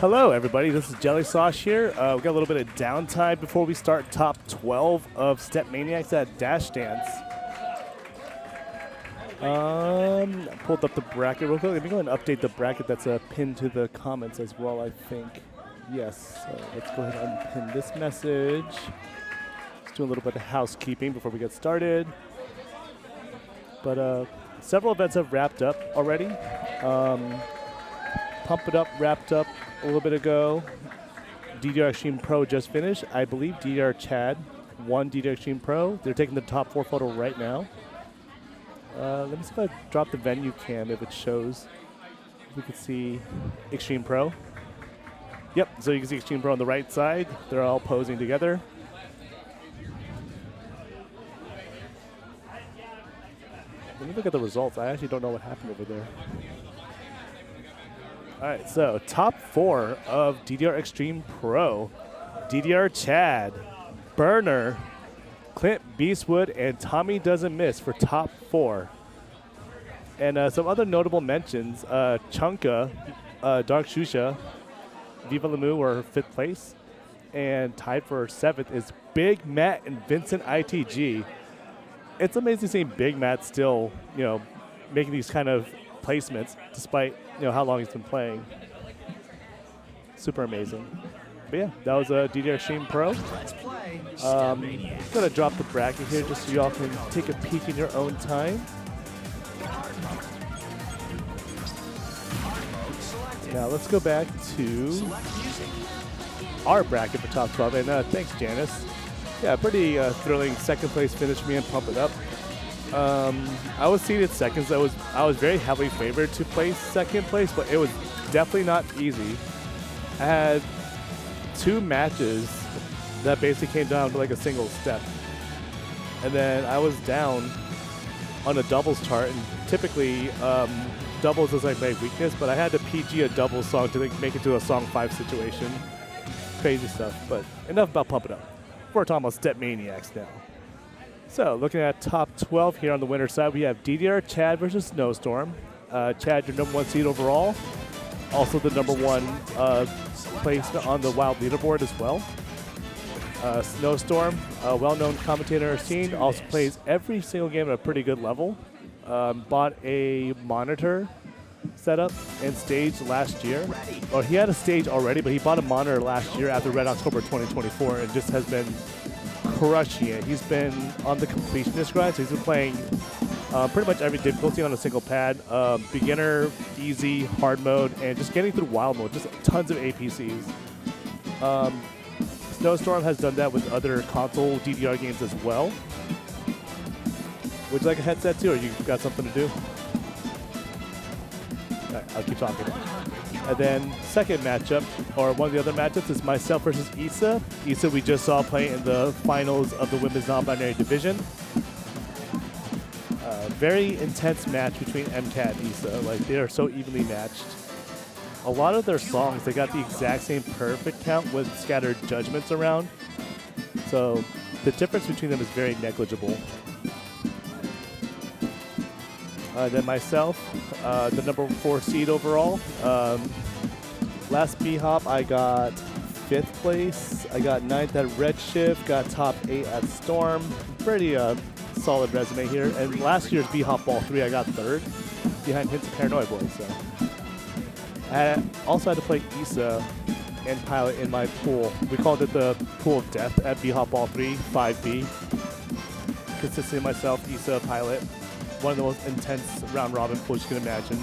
Hello, everybody. This is Jelly Sauce here. We got a little bit of downtime before we start top 12 of Step Maniacs at Dash Dance. Pulled up the bracket real quick. Let me go ahead and update the bracket that's pinned to the comments as well, I think. Yes. So let's go ahead and unpin this message. Let's do a little bit of housekeeping before we get started. But several events have wrapped up already. Pump It Up wrapped up a little bit ago. DDR Extreme Pro just finished. I believe DDR Chad won DDR Extreme Pro. They're taking the top 4 photo right now. Let me see if I drop the venue cam if it shows. We can see Extreme Pro. Yep, so you can see Extreme Pro on the right side. They're all posing together. Let me look at the results. I actually don't know what happened over there. All right, so top 4 of DDR Extreme Pro. DDR Chad, Burner, Clint Beastwood, and Tommy Doesn't Miss for top 4. And some other notable mentions, Chunka, Dark Shusha, Viva Lamu were 5th place. And tied for 7th is Big Matt and Vincent ITG. It's amazing seeing Big Matt still, making these kind of placements despite, how long he's been playing. Super amazing. But yeah, that was a DDR Extreme Pro. Gonna drop the bracket here just so y'all can take a peek in your own time. Now let's go back to our bracket for top 12. And thanks, Janice. Yeah, pretty thrilling second place finish for me and Pump It Up. I was seated second, so I was very heavily favored to place second place, but it was definitely not easy. I had 2 matches that basically came down to like a single step. And then I was down on a doubles chart, and typically doubles is like my weakness, but I had to PG a doubles song to make it to a song 5 situation. Crazy stuff, but enough about Pump It Up. We're talking about Step Maniacs now. So looking at top 12 here on the winner's side, we have DDR Chad versus Snowstorm. Chad, your number 1 seed overall. Also the number 1 placement on the Wild leaderboard as well. Snowstorm, a well-known commentator in our scene, also plays every single game at a pretty good level. Bought a monitor setup and stage last year. Or he had a stage already, but he bought a monitor last year after Red October 2024 and just has been crushing it. He's been on the completionist grind, so he's been playing pretty much every difficulty on a single pad. Beginner, easy, hard mode, and just getting through wild mode. Just tons of APCs. Snowstorm has done that with other console DDR games as well. Would you like a headset too, or you got something to do? All right, I'll keep talking. And then second matchup, or one of the other matchups, is myself versus Issa. Issa we just saw play in the finals of the women's non-binary division. Very intense match between MCAT and Issa. Like, they are so evenly matched. A lot of their songs, they got the exact same perfect count with scattered judgments around. So the difference between them is very negligible. Then myself, the number 4 seed overall. Last B-Hop, I got 5th place. I got 9th at Redshift, got top 8 at Storm. Pretty solid resume here. And last year's B-Hop Ball 3, I got 3rd behind Hints of Paranoia Boys. So I also had to play Issa and Pilot in my pool. We called it the Pool of Death at B-Hop Ball 3, 5B. Consisting of myself, Issa, Pilot. One of the most intense round robin pools you can imagine,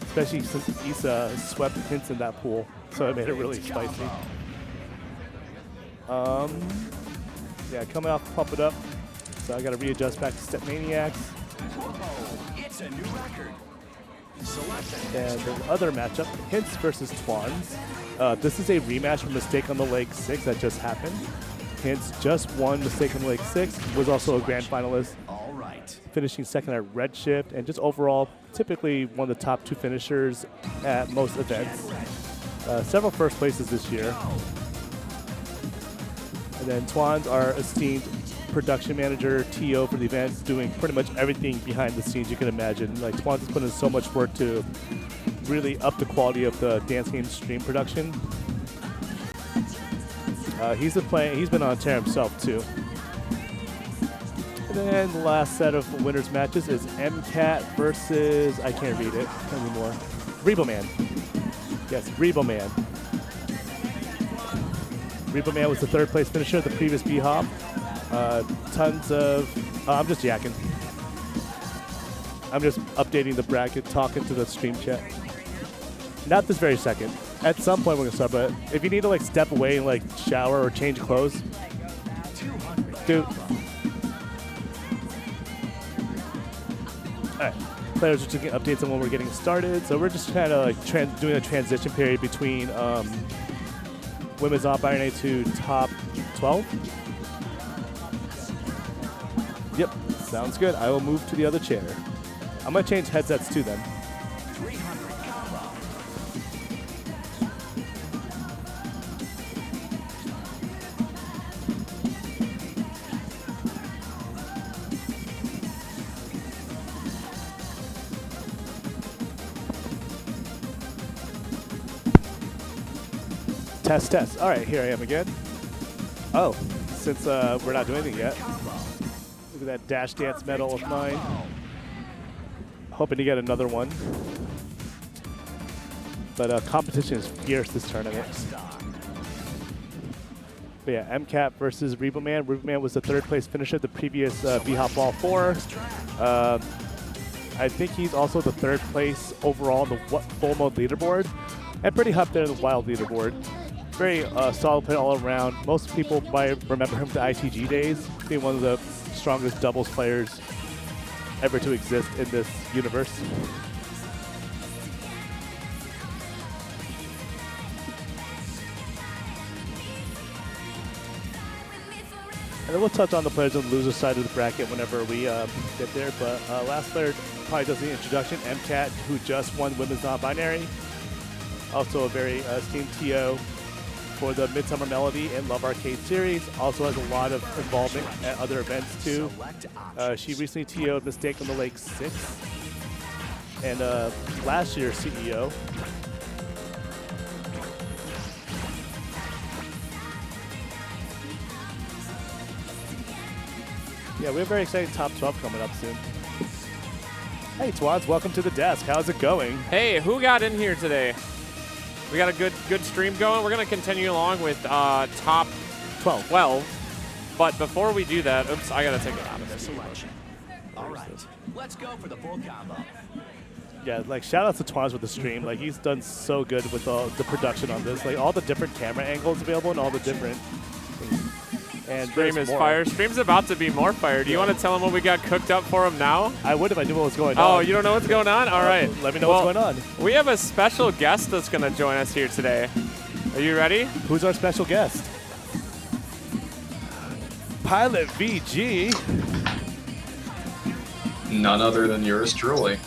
especially since Issa swept Hints in that pool, so it made it really spicy. Yeah, coming off Pump It Up, so I got to readjust back to Step Maniacs. It's a new record. And the other matchup, Hints versus Twans. This is a rematch from Mistake on the Lake 6 that just happened. Hints just won Mistake on the Lake 6, was also a grand finalist. Finishing second at Redshift, and just overall, typically one of the top 2 finishers at most events. Several first places this year. And then Twans, our esteemed production manager, TO for the event, doing pretty much everything behind the scenes you can imagine. Like, Twans has put in so much work to really up the quality of the dance game stream production. He's been on tear himself too. And then the last set of winners matches is MCAT versus, I can't read it anymore. Reboman. Yes, Reboman. Reboman was the third place finisher of the previous B-Hop. Tons of, I'm just yakking. I'm just updating the bracket, talking to the stream chat. Not this very second. At some point we're gonna start, but if you need to like step away and like shower or change clothes, dude. Alright, players are just getting updates on when we're getting started. So we're just kind of like doing a transition period between women's non-binary to top 12. Yep, sounds good. I will move to the other chair. I'm gonna change headsets too then. 300 combo. Test, test. All right, here I am again. Oh, since we're not doing anything yet. Look at that Dash Dance medal of mine. Hoping to get another one. But competition is fierce this tournament. But yeah, MCAT versus Reboman. Reboman was the third place finisher of the previous B-Hop Ball 4. I think he's also the third place overall in the full mode leaderboard. And pretty up there in the wild leaderboard. Very solid player all around. Most people might remember him from the ITG days, being one of the strongest doubles players ever to exist in this universe. And then we'll touch on the players on the loser side of the bracket whenever we get there. But last player probably does the introduction, MCAT, who just won Women's Non-Binary. Also a very esteemed TO for the Midsummer Melody and Love Arcade series. Also has a lot of involvement at other events too. She recently TO'd Mistake on the Lake 6. And last year's CEO. Yeah, we have a very exciting top 12 coming up soon. Hey Twads, welcome to the desk. How's it going? Hey, who got in here today? We got a good stream going. We're going to continue along with top 12. But before we do that, oops, I got to take it out of this. Selection. All right, let's go for the full combo. Yeah, like shout out to Twads with the stream. Like he's done so good with all the production on this. Like all the different camera angles available and all the different things. And Stream is more. fire. Stream's about to be more fire. Do you want to tell him what we got cooked up for him now? I would if I knew what was going on. Oh, you don't know what's going on? All right. Let me know what's going on. We have a special guest that's going to join us here today. Are you ready? Who's our special guest? Pilot VG. None other than yours truly.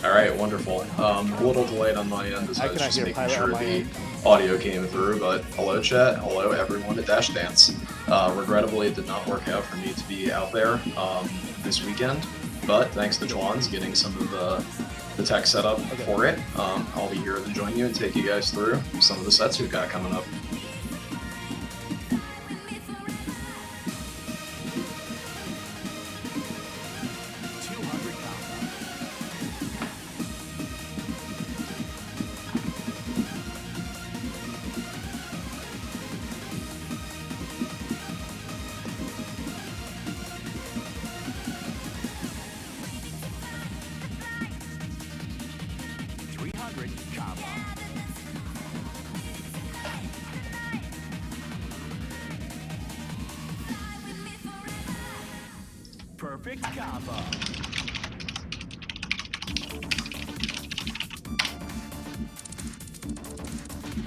All right, wonderful. A little delayed on my end as I was just making sure the audio came through, but hello chat, hello everyone at Dash Dance. Regrettably, it did not work out for me to be out there this weekend, but thanks to Juan's getting some of the tech set up for it, I'll be here to join you and take you guys through some of the sets we've got coming up. Perfect combo.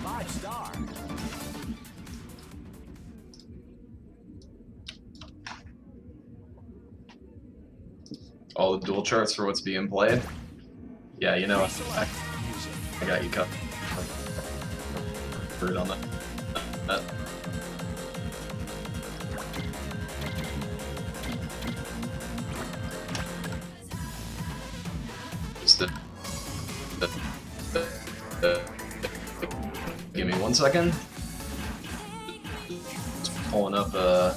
Five star. All the dual charts for what's being played. Yeah, you know, I got you covered on that. Just second. Just pulling up the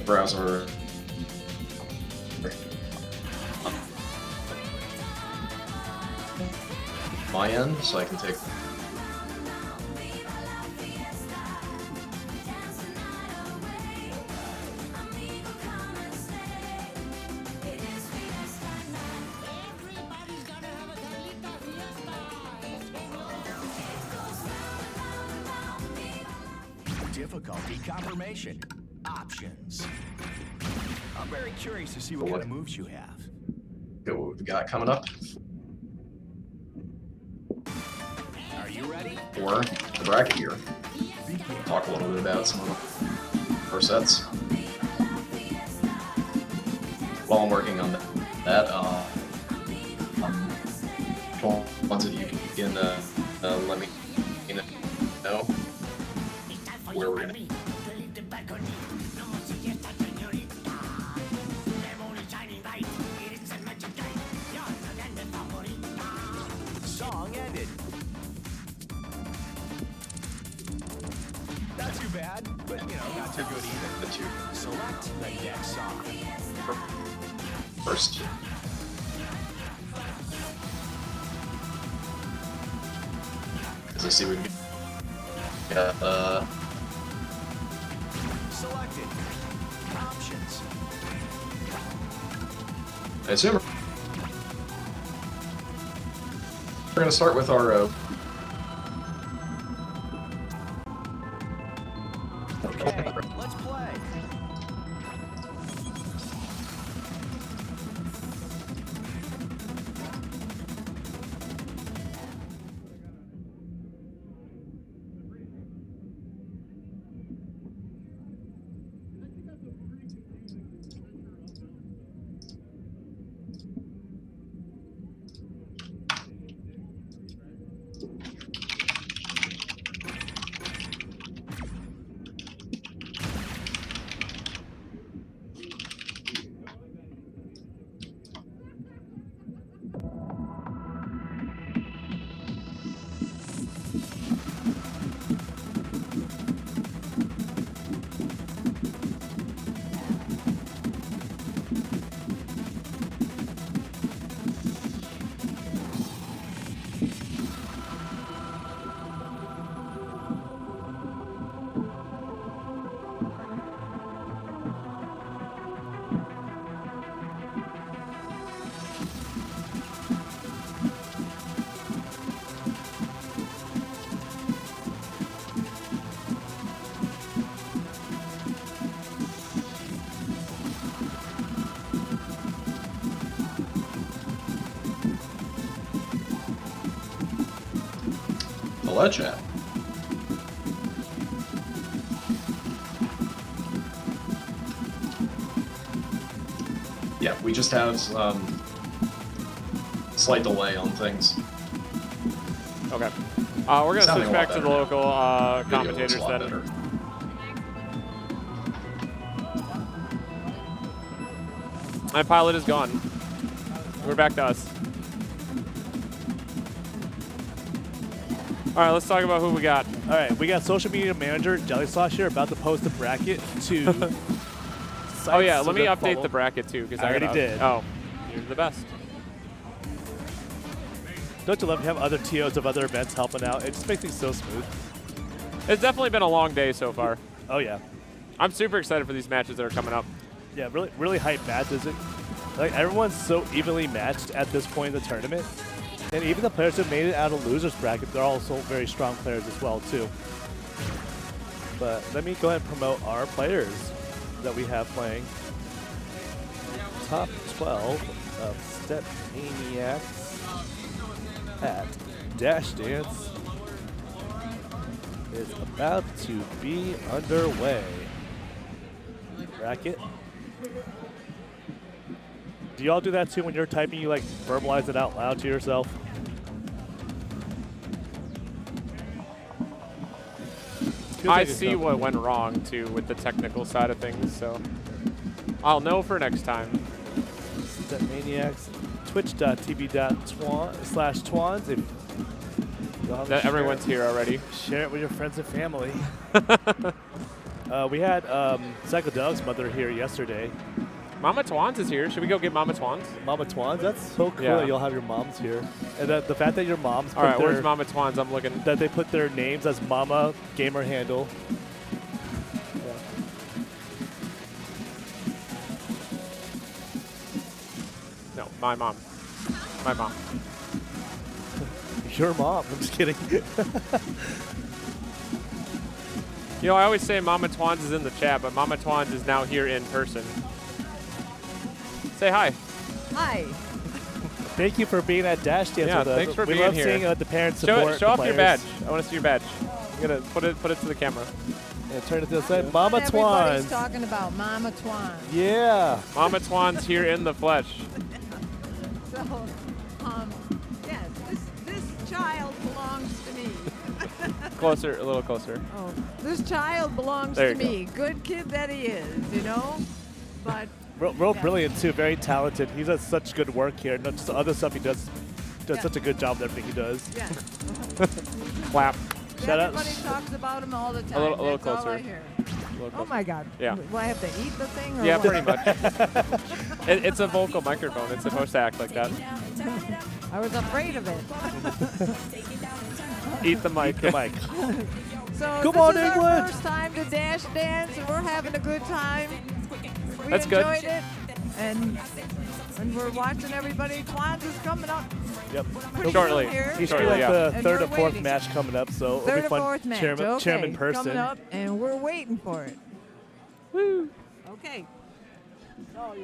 browser. My end, so I can take. Difficulty confirmation. Options. I'm very curious to see what kind of moves you have. Go, what we've got coming up. Are you ready? For the bracket here. Talk a little bit about some of our sets. While I'm working on that, ones that you can let me know where we're gonna. Song ended. Not too bad, but you know, not too good either. The two Select the next song. first. As I see, we've got Selected. Options. I assume we're going to start with our Okay, let's play. hello chat. Yeah, we just have slight delay on things. Okay. We're gonna Sounding switch a lot back to the better. local Video commentators looks a lot then. better. My pilot is gone. We're back to us. All right, let's talk about who we got. All right, we got social media manager Jelly Slosh here about to post a bracket to. Oh yeah, sites let me to update follow. the bracket too because I already did. Oh, you're the best. Don't you love to have other TOs of other events helping out? It just makes things so smooth. It's definitely been a long day so far. Oh yeah, I'm super excited for these matches that are coming up. yeah, really hype matches. Like everyone's so evenly matched at this point in the tournament, and even the players who made it out of losers bracket, they're also very strong players as well too. But let me go ahead and promote our players that we have playing. Top 12 of Step Maniacs at Dash Dance is about to be underway. Bracket. Do y'all do that too when you're typing? You like verbalize it out loud to yourself? I see what went wrong too with the technical side of things, so I'll know for next time. Step Maniacs twitch.tv/twans. If That everyone's here already. Share it with your friends and family. We had Psychodelic's mother here yesterday. Mama Twans is here. Should we go get Mama Twans? Mama Twans? That's so cool Yeah. that you'll have your moms here. And the fact that your moms All right, where's Mama Twans? I'm looking. that they put their names as Mama Gamer Handle. No, my mom. My mom. Your mom. I'm just kidding. You know, I always say Mama Twans is in the chat, but Mama Twans is now here in person. Say hi. Hi. Thank you for being at Dash Dance Yeah, with us. thanks for we being love here. seeing the parents support Show off the your players. badge. I want to see your badge. I'm gonna put it to the camera. And turn it to the side. Mama Everybody's Twans. talking about Mama Twan. Yeah. Mama Twans here in the flesh. So, yes, this child belongs to me. Closer, a little closer. Oh, this child belongs There to you go. me. Good kid that he is, you know. But Real Yeah. brilliant too. Very talented. He does such good work here. Not just the other stuff he does. Does Yeah. such a good job with everything he does. yeah, Clap. Shout out. everybody talks about him all the time. little That's all closer. I hear. A little Oh closer. my God. Yeah. Will I have to eat the thing? Or Yeah, what? pretty much. It's a vocal microphone. It's supposed to act like that. I was afraid of it. Eat the mic. The mic. So Come this on, is England. our first time to Dash Dance, and we're having a good time. We That's good. enjoyed it, and we're watching everybody. Twans is coming up Yep. pretty Shortly. soon here. He's Shortly, like yeah. the And third we're or fourth waiting. match coming up, so it'll Third be or fun. fourth match. Chairman, Okay, chairman person. coming up, and we're waiting for it. Woo. Okay. All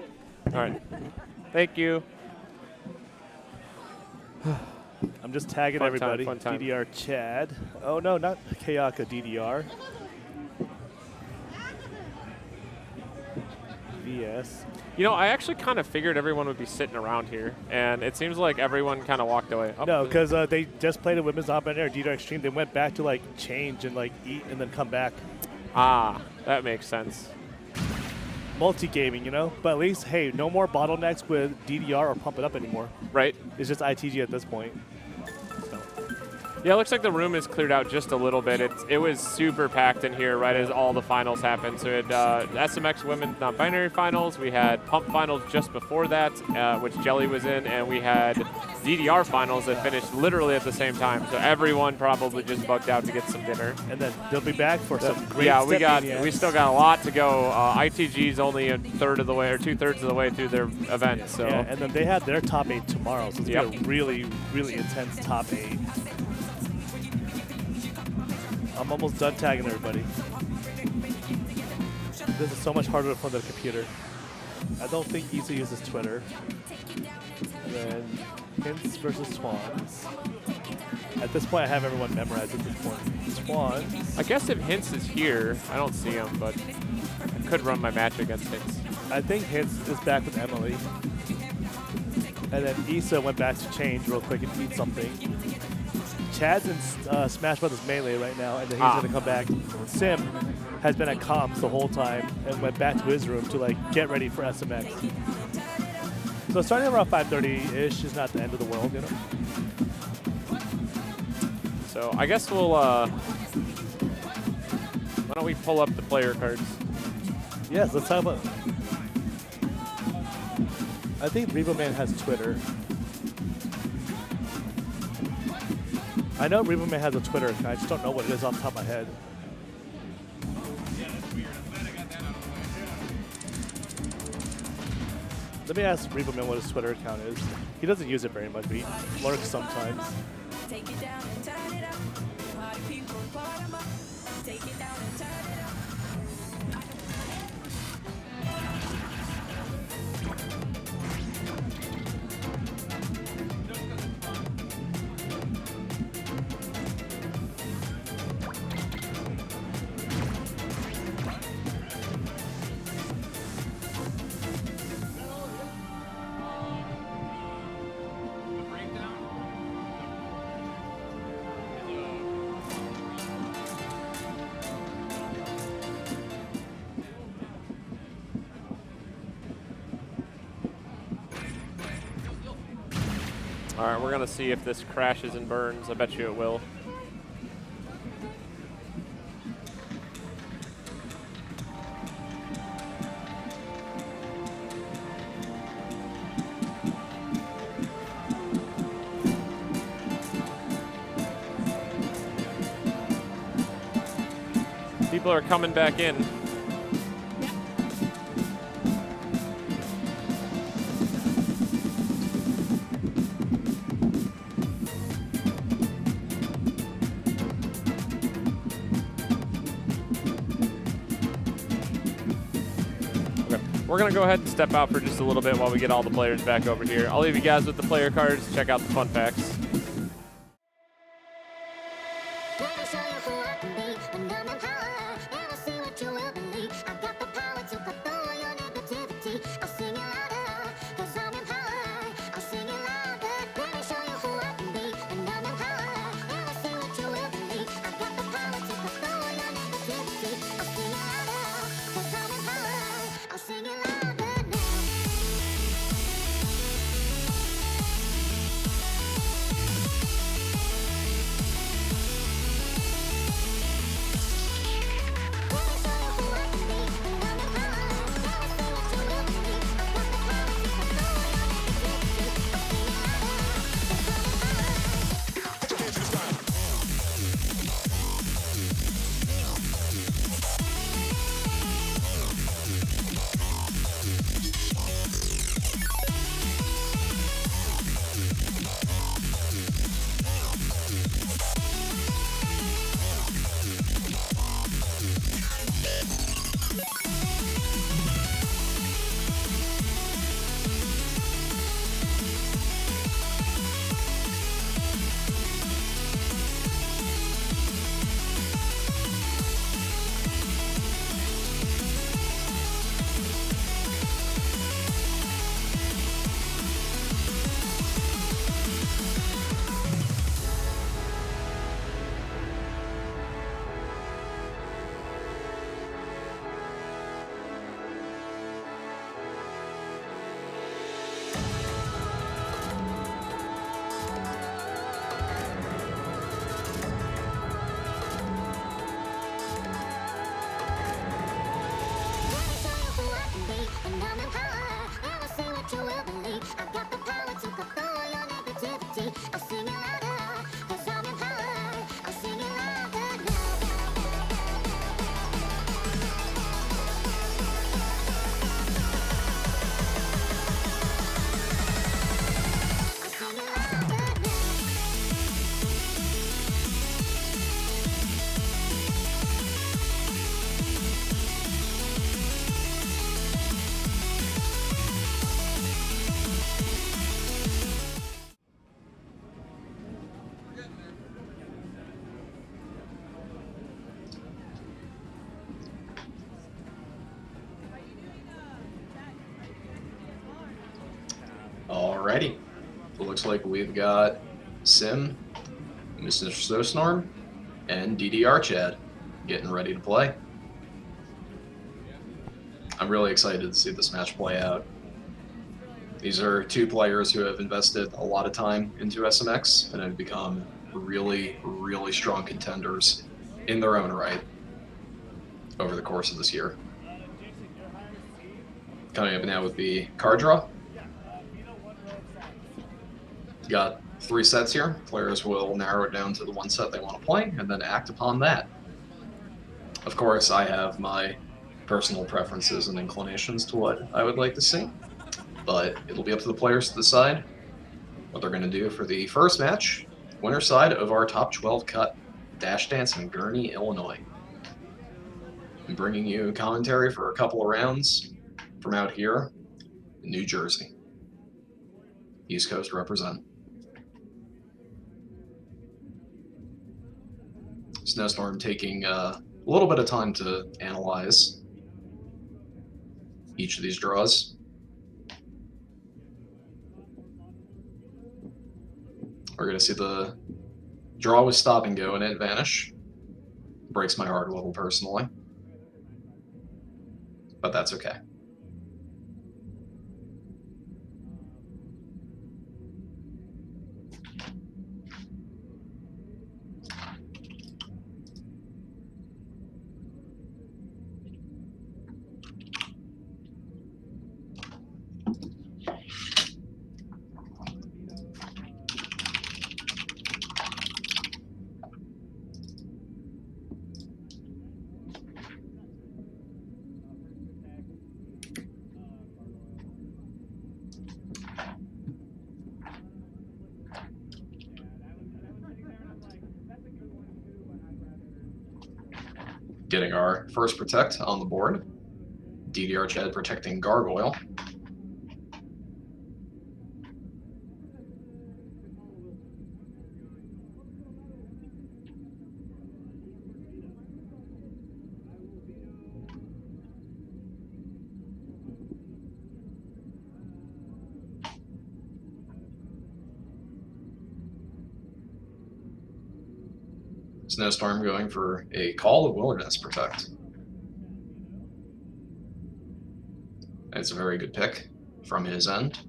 right. Thank you. I'm just tagging Fun time, everybody. fun time. DDR Chad. Oh no, not Kayaka. DDR. VS. You know, I actually kind of figured everyone would be sitting around here, and it seems like everyone kind of walked away. Oh, No, because they just played a women's open air DDR Extreme. They went back to like change and like eat and then come back. That makes sense. Multi-gaming, you know. But at least, hey, no more bottlenecks with DDR or Pump It Up anymore. Right? It's just ITG at this point. Yeah, it looks like the room is cleared out just a little bit. It was super packed in here right as all the finals happened. So we had SMX Women's Non-Binary Finals. We had Pump Finals just before that, which Jelly was in. And we had DDR Finals that finished literally at the same time. So everyone probably just bugged out to get some dinner. And then they'll be back for some great Yeah, step we still got a lot to go. ITG's only a third of the way or 2/3 of the way through their event. So Yeah, and then they have their top 8 tomorrow. So it's Yep. gonna be a really, really intense top 8. I'm almost done tagging everybody. This is so much harder from the computer. I don't think Issa uses Twitter. And then Hints versus Swans. At this point, I have everyone memorized at this point. Swans. I guess if Hints is here, I don't see him, but I could run my match against Hints. I think Hints is back with Emily. And then Issa went back to change real quick and eat something. Chad's in Smash Brothers Melee right now, and then he's going to come back. Sim has been at comms the whole time and went back to his room to like get ready for SMX. So starting around 5:30-ish is not the end of the world, you know? So I guess we'll, why don't we pull up the player cards? Yes, let's have a... I think Revo Man has Twitter. I know Revo Man has a Twitter account, I just don't know what it is off the top of my head. Let me ask Revo Man what his Twitter account is. He doesn't use it very much, but he lurks sometimes. All right, we're going to see if this crashes and burns. I bet you it will. People are coming back in. We're going to go ahead and step out for just a little bit while we get all the players back over here. I'll leave you guys with the player cards. Check out the fun facts. Alrighty. It looks like we've got Sim, Mr. Snowstorm, and DDR Chad getting ready to play. I'm really excited to see this match play out. These are two players who have invested a lot of time into SMX and have become really, really strong contenders in their own right over the course of this year. Coming up now with the card draw. Got 3 sets here. Players will narrow it down to the one set they want to play and then act upon that. Of course, I have my personal preferences and inclinations to what I would like to see, but it'll be up to the players to decide what they're going to do for the first match. Winner side of our top 12 cut, Dash Dance in Gurnee, Illinois. I'm bringing you commentary for a couple of rounds from out here in New Jersey. East Coast represent. Snowstorm taking a little bit of time to analyze each of these draws. We're going to see the draw with stop and go and it vanish. Breaks my heart a little personally, but that's okay. Getting our first protect on the board. DDR Chad protecting Gargoyle. Snowstorm going for a Call of Wilderness Protect. It's a very good pick from his end.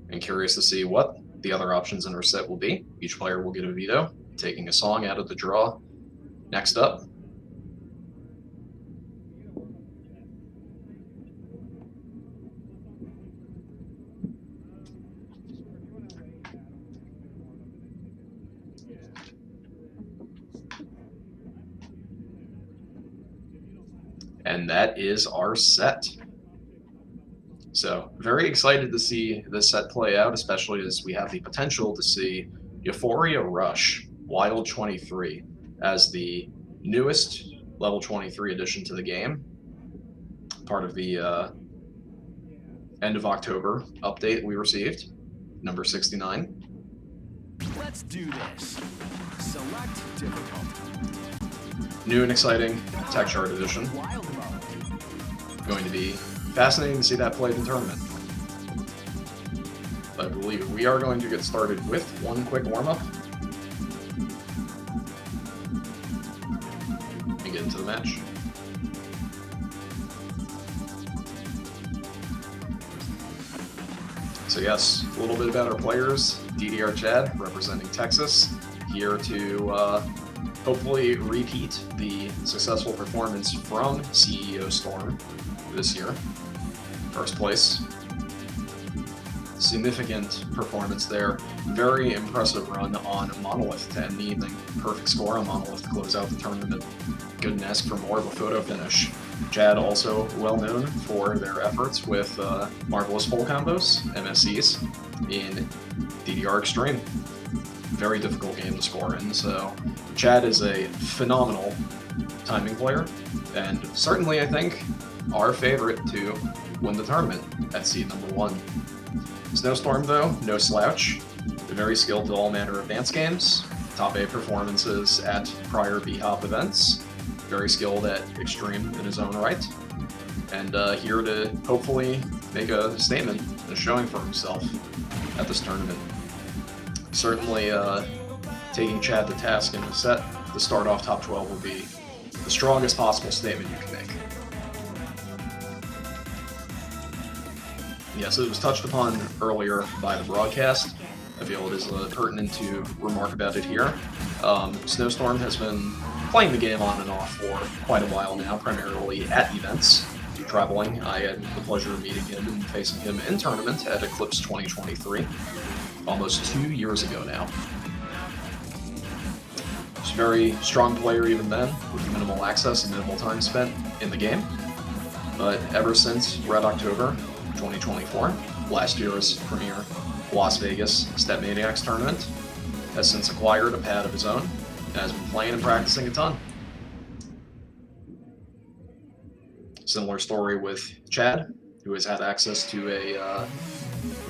And curious to see what the other options in our set will be. Each player will get a veto, taking a song out of the draw. Next up, and that is our set. So very excited to see this set play out, especially as we have the potential to see Euphoria Rush Wild 23 as the newest level 23 addition to the game, part of the end of October update we received, number 69. Let's do this. Select difficulty. New and exciting tech chart edition. Wild mode. Going to be fascinating to see that played in tournament. But I believe we are going to get started with one quick warm-up and get into the match. So yes, a little bit about our players. DDR Chad, representing Texas, here to hopefully repeat the successful performance from CEO Storm this year. First place. Significant performance there. Very impressive run on Monolith to end the evening. Perfect score on Monolith to close out the tournament. Couldn't ask for more of a photo finish. Chad also well known for their efforts with marvelous full combos, MSCs, in DDR Extreme. Very difficult game to score in, so Chad is a phenomenal timing player, and certainly I think our favorite to win the tournament at seed number 1. Snowstorm though, no slouch, very skilled to all manner of dance games, top 8 performances at prior B-Hop events, very skilled at Extreme in his own right, and here to hopefully make a statement, a showing for himself at this tournament. Certainly taking Chad to task in the set to start off top 12 will be the strongest possible statement you can make. Yes, it was touched upon earlier by the broadcast. I feel it is pertinent to remark about it here. Snowstorm has been playing the game on and off for quite a while now, primarily at events, traveling. I had the pleasure of meeting him and facing him in tournament at Eclipse 2023, almost 2 years ago now. He's a very strong player even then, with minimal access and minimal time spent in the game. But ever since Red October 2024, last year's premier Las Vegas Step Maniacs tournament, has since acquired a pad of his own and has been playing and practicing a ton. Similar story with Chad, who has had access to a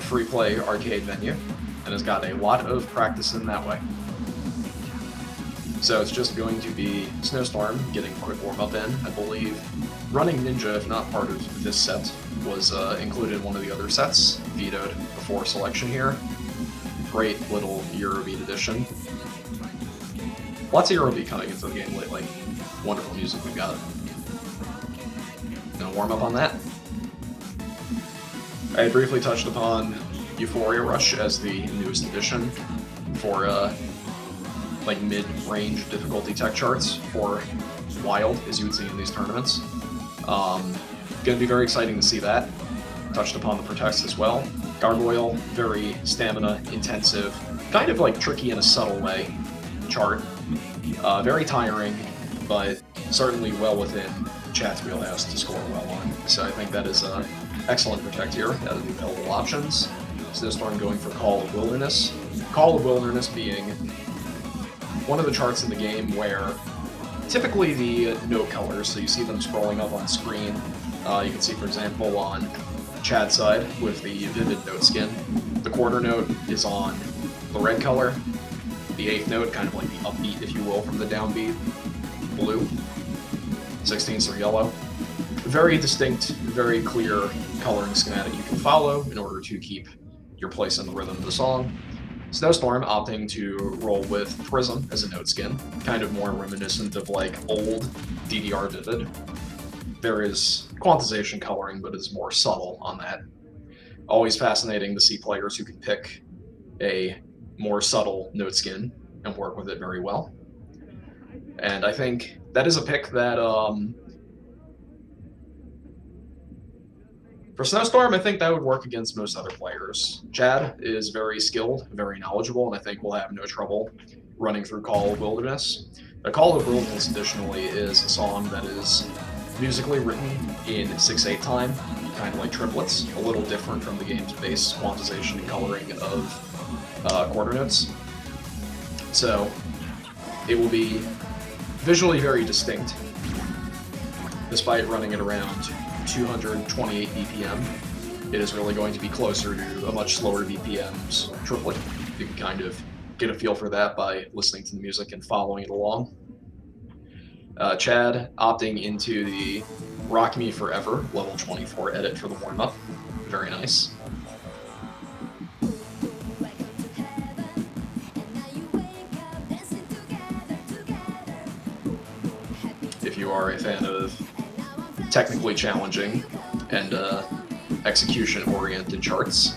free play arcade venue and has got a lot of practice in that way. So it's just going to be Snowstorm getting a quick warm-up in. I believe Running Ninja, if not part of this set, was included in one of the other sets, vetoed before selection here. Great little Eurobeat edition. Lots of Eurobeat coming into the game lately. Wonderful music we've got. Gonna warm up on that. I briefly touched upon Euphoria Rush as the newest addition for like mid-range difficulty tech charts for Wild, as you would see in these tournaments. Gonna be very exciting to see that. Touched upon the protects as well. Gargoyle, very stamina intensive, kind of like tricky in a subtle way chart. Very tiring, but certainly well within Chad's wheelhouse to score well on. So I think that is an excellent protect here out of the available options. Snowstorm going for Call of Wilderness. Call of Wilderness being one of the charts in the game where typically the note colors, so you see them scrolling up on screen. You can see, for example, on Chad's side with the vivid note skin, the quarter note is on the red color, the 8th note, kind of like the upbeat, if you will, from the downbeat, blue, 16ths are yellow. Very distinct, very clear coloring schematic you can follow in order to keep your place in the rhythm of the song. Snowstorm opting to roll with Prism as a note skin, kind of more reminiscent of like old DDR Vivid. There is quantization coloring, but it's more subtle on that. Always fascinating to see players who can pick a more subtle note skin and work with it very well. And I think that is a pick that, for Snowstorm, I think that would work against most other players. Chad is very skilled, very knowledgeable, and I think will have no trouble running through Call of Wilderness. Call of Wilderness, additionally, is a song that is musically written in 6/8 time, kind of like triplets, a little different from the game's base quantization and coloring of quarter notes. So it will be visually very distinct, despite running at around 228 BPM. It is really going to be closer to a much slower BPM's triplet. You can kind of get a feel for that by listening to the music and following it along. Chad opting into the Rock Me Forever level 24 edit for the warm-up. Very nice. If you are a fan of technically challenging and execution-oriented charts,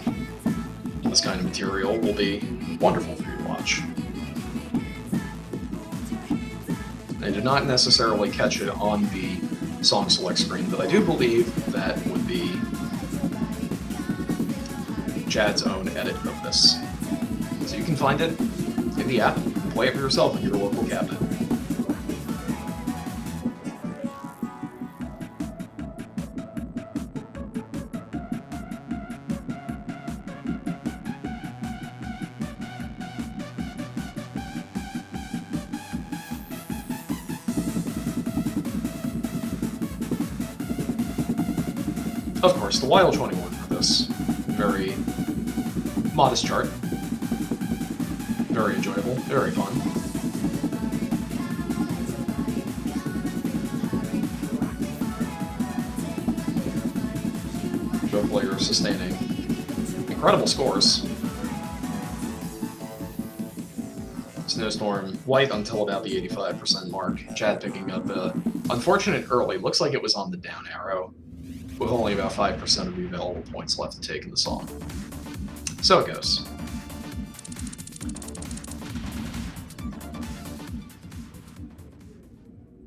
this kind of material will be wonderful for you to watch. I did not necessarily catch it on the song select screen, but I do believe that would be Chad's own edit of this. So you can find it in the app and play it for yourself in your local cabinet. Of course, the Wild 21 for this. Very modest chart. Very enjoyable, very fun. Both players sustaining incredible scores. Snowstorm white until about the 85% mark. Chad picking up unfortunate early. Looks like it was on the down arrow, with only about 5% of the available points left to take in the song. So it goes.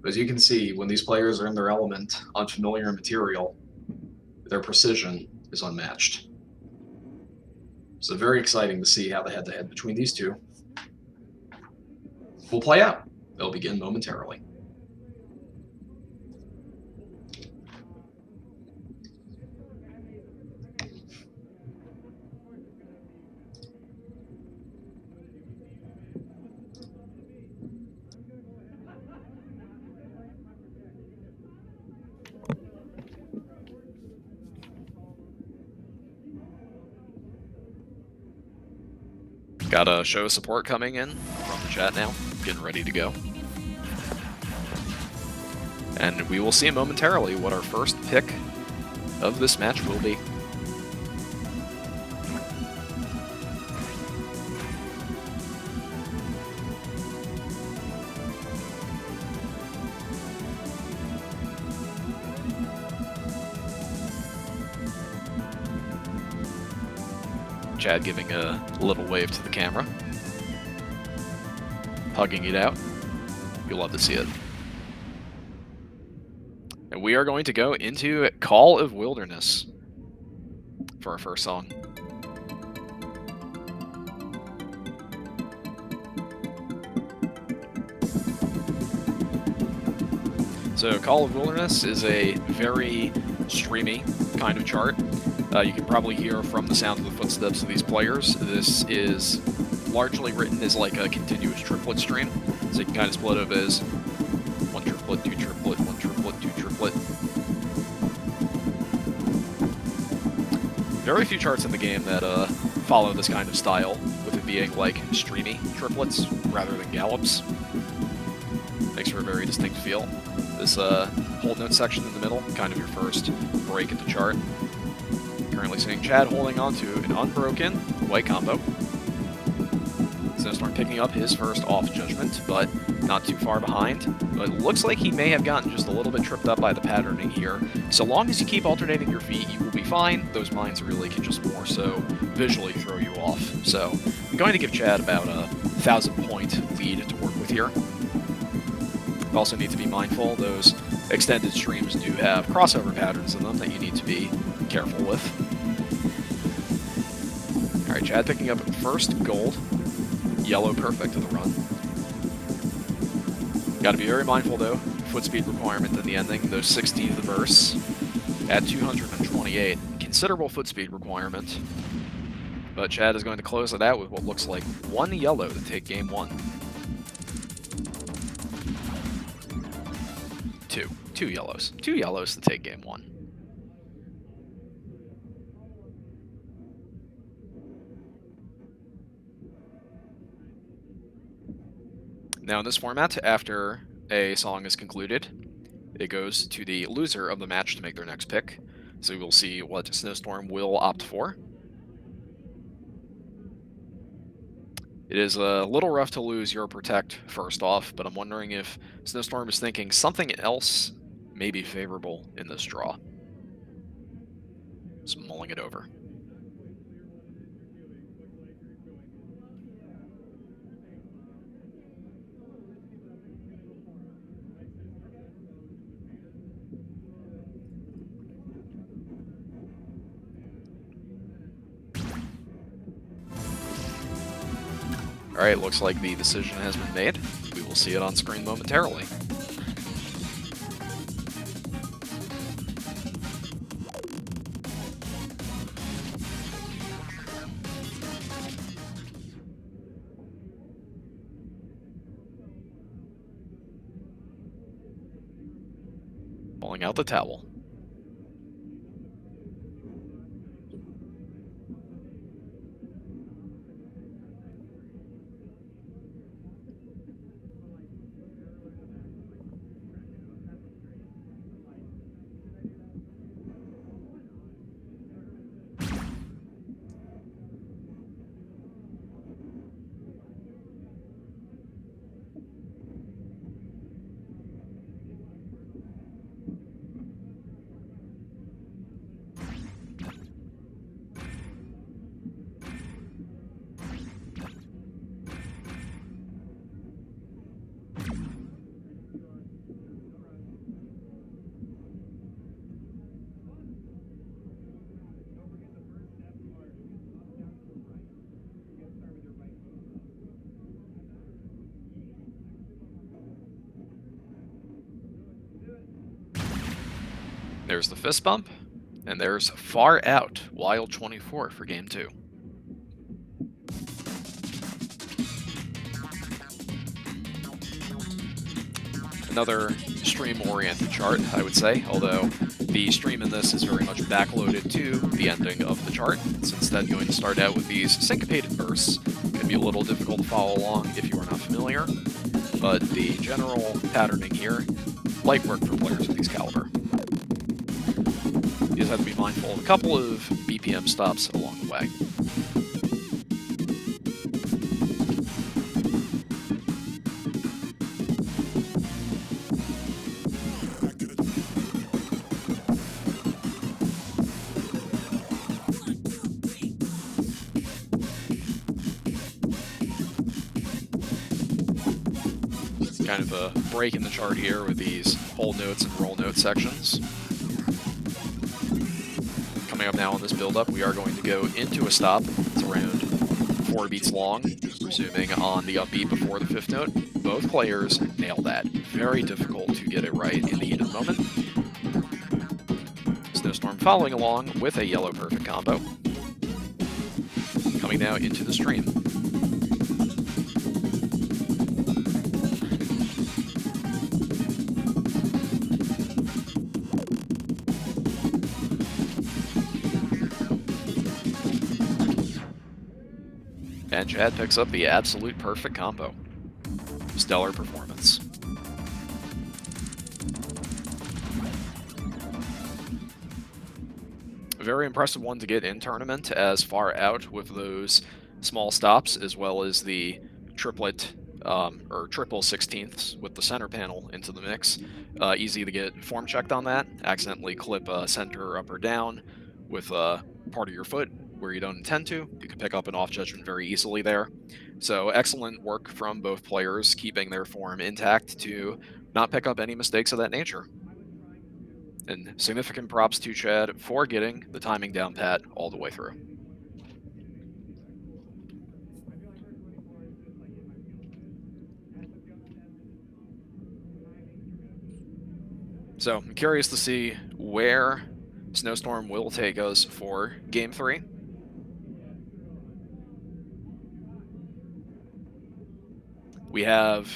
As you can see, when these players are in their element, unfamiliar material, their precision is unmatched. So very exciting to see how the head-to-head between these two will play out. They'll begin momentarily. Got a show of support coming in from the chat now, getting ready to go. And we will see momentarily what our first pick of this match will be. Chad giving a little wave to the camera, hugging it out. You'll love to see it. And we are going to go into Call of Wilderness for our first song. So Call of Wilderness is a very streamy kind of chart. You can probably hear from the sound of the footsteps of these players. This is largely written as like a continuous triplet stream, so you can kind of split it as 1, triplet, 2 triplet, 1 triplet, 2 triplet. Very few charts in the game that follow this kind of style, with it being like streamy triplets rather than gallops. Makes for a very distinct feel. This hold note section in the middle, kind of your first break in the chart. Currently seeing Chad holding on to an unbroken white combo. Snowstorm picking up his first off judgment, but not too far behind. But it looks like he may have gotten just a little bit tripped up by the patterning here. So long as you keep alternating your feet, you will be fine. Those mines really can just more so visually throw you off. So I'm going to give Chad about a 1,000-point lead to work with here. You also need to be mindful, those extended streams do have crossover patterns in them that you need to be careful with. Alright, Chad picking up first gold. Yellow perfect to the run. Gotta be very mindful though, foot speed requirement in the ending, those 16th bursts at 228. Considerable foot speed requirement. But Chad is going to close it out with what looks like 1 yellow to take game 1. 2 yellows. 2 yellows to take game 1. Now in this format, after a song is concluded, it goes to the loser of the match to make their next pick. So we'll see what Snowstorm will opt for. It is a little rough to lose your Protect first off, but I'm wondering if Snowstorm is thinking something else may be favorable in this draw. Just mulling it over. Alright, looks like the decision has been made. We will see it on screen momentarily. Pulling out the towel. There's the fist bump, and there's Far Out, Wild 24 for game 2. Another stream-oriented chart, I would say, although the stream in this is very much backloaded to the ending of the chart. It's instead going to start out with these syncopated bursts. It can be a little difficult to follow along if you are not familiar, but the general patterning here, light work for players of these caliber. You just have to be mindful of a couple of BPM stops along the way. Kind of a break in the chart here with these hold notes and roll note sections. Coming up now on this build-up, we are going to go into a stop. It's around 4 beats long, resuming on the upbeat before the 5th note. Both players nail that. Very difficult to get it right in the heat of the moment. Snowstorm following along with a yellow perfect combo. Coming now into the stream. And Chad picks up the absolute perfect combo. Stellar performance. A very impressive one to get in tournament, as far out with those small stops, as well as the triplet or triple 16ths with the center panel into the mix. Easy to get form checked on that. Accidentally clip center up or down with part of your foot where you don't intend to. You can pick up an off judgment very easily there. So excellent work from both players, keeping their form intact to not pick up any mistakes of that nature. And significant props to Chad for getting the timing down pat all the way through. So I'm curious to see where Snowstorm will take us for Game 3. We have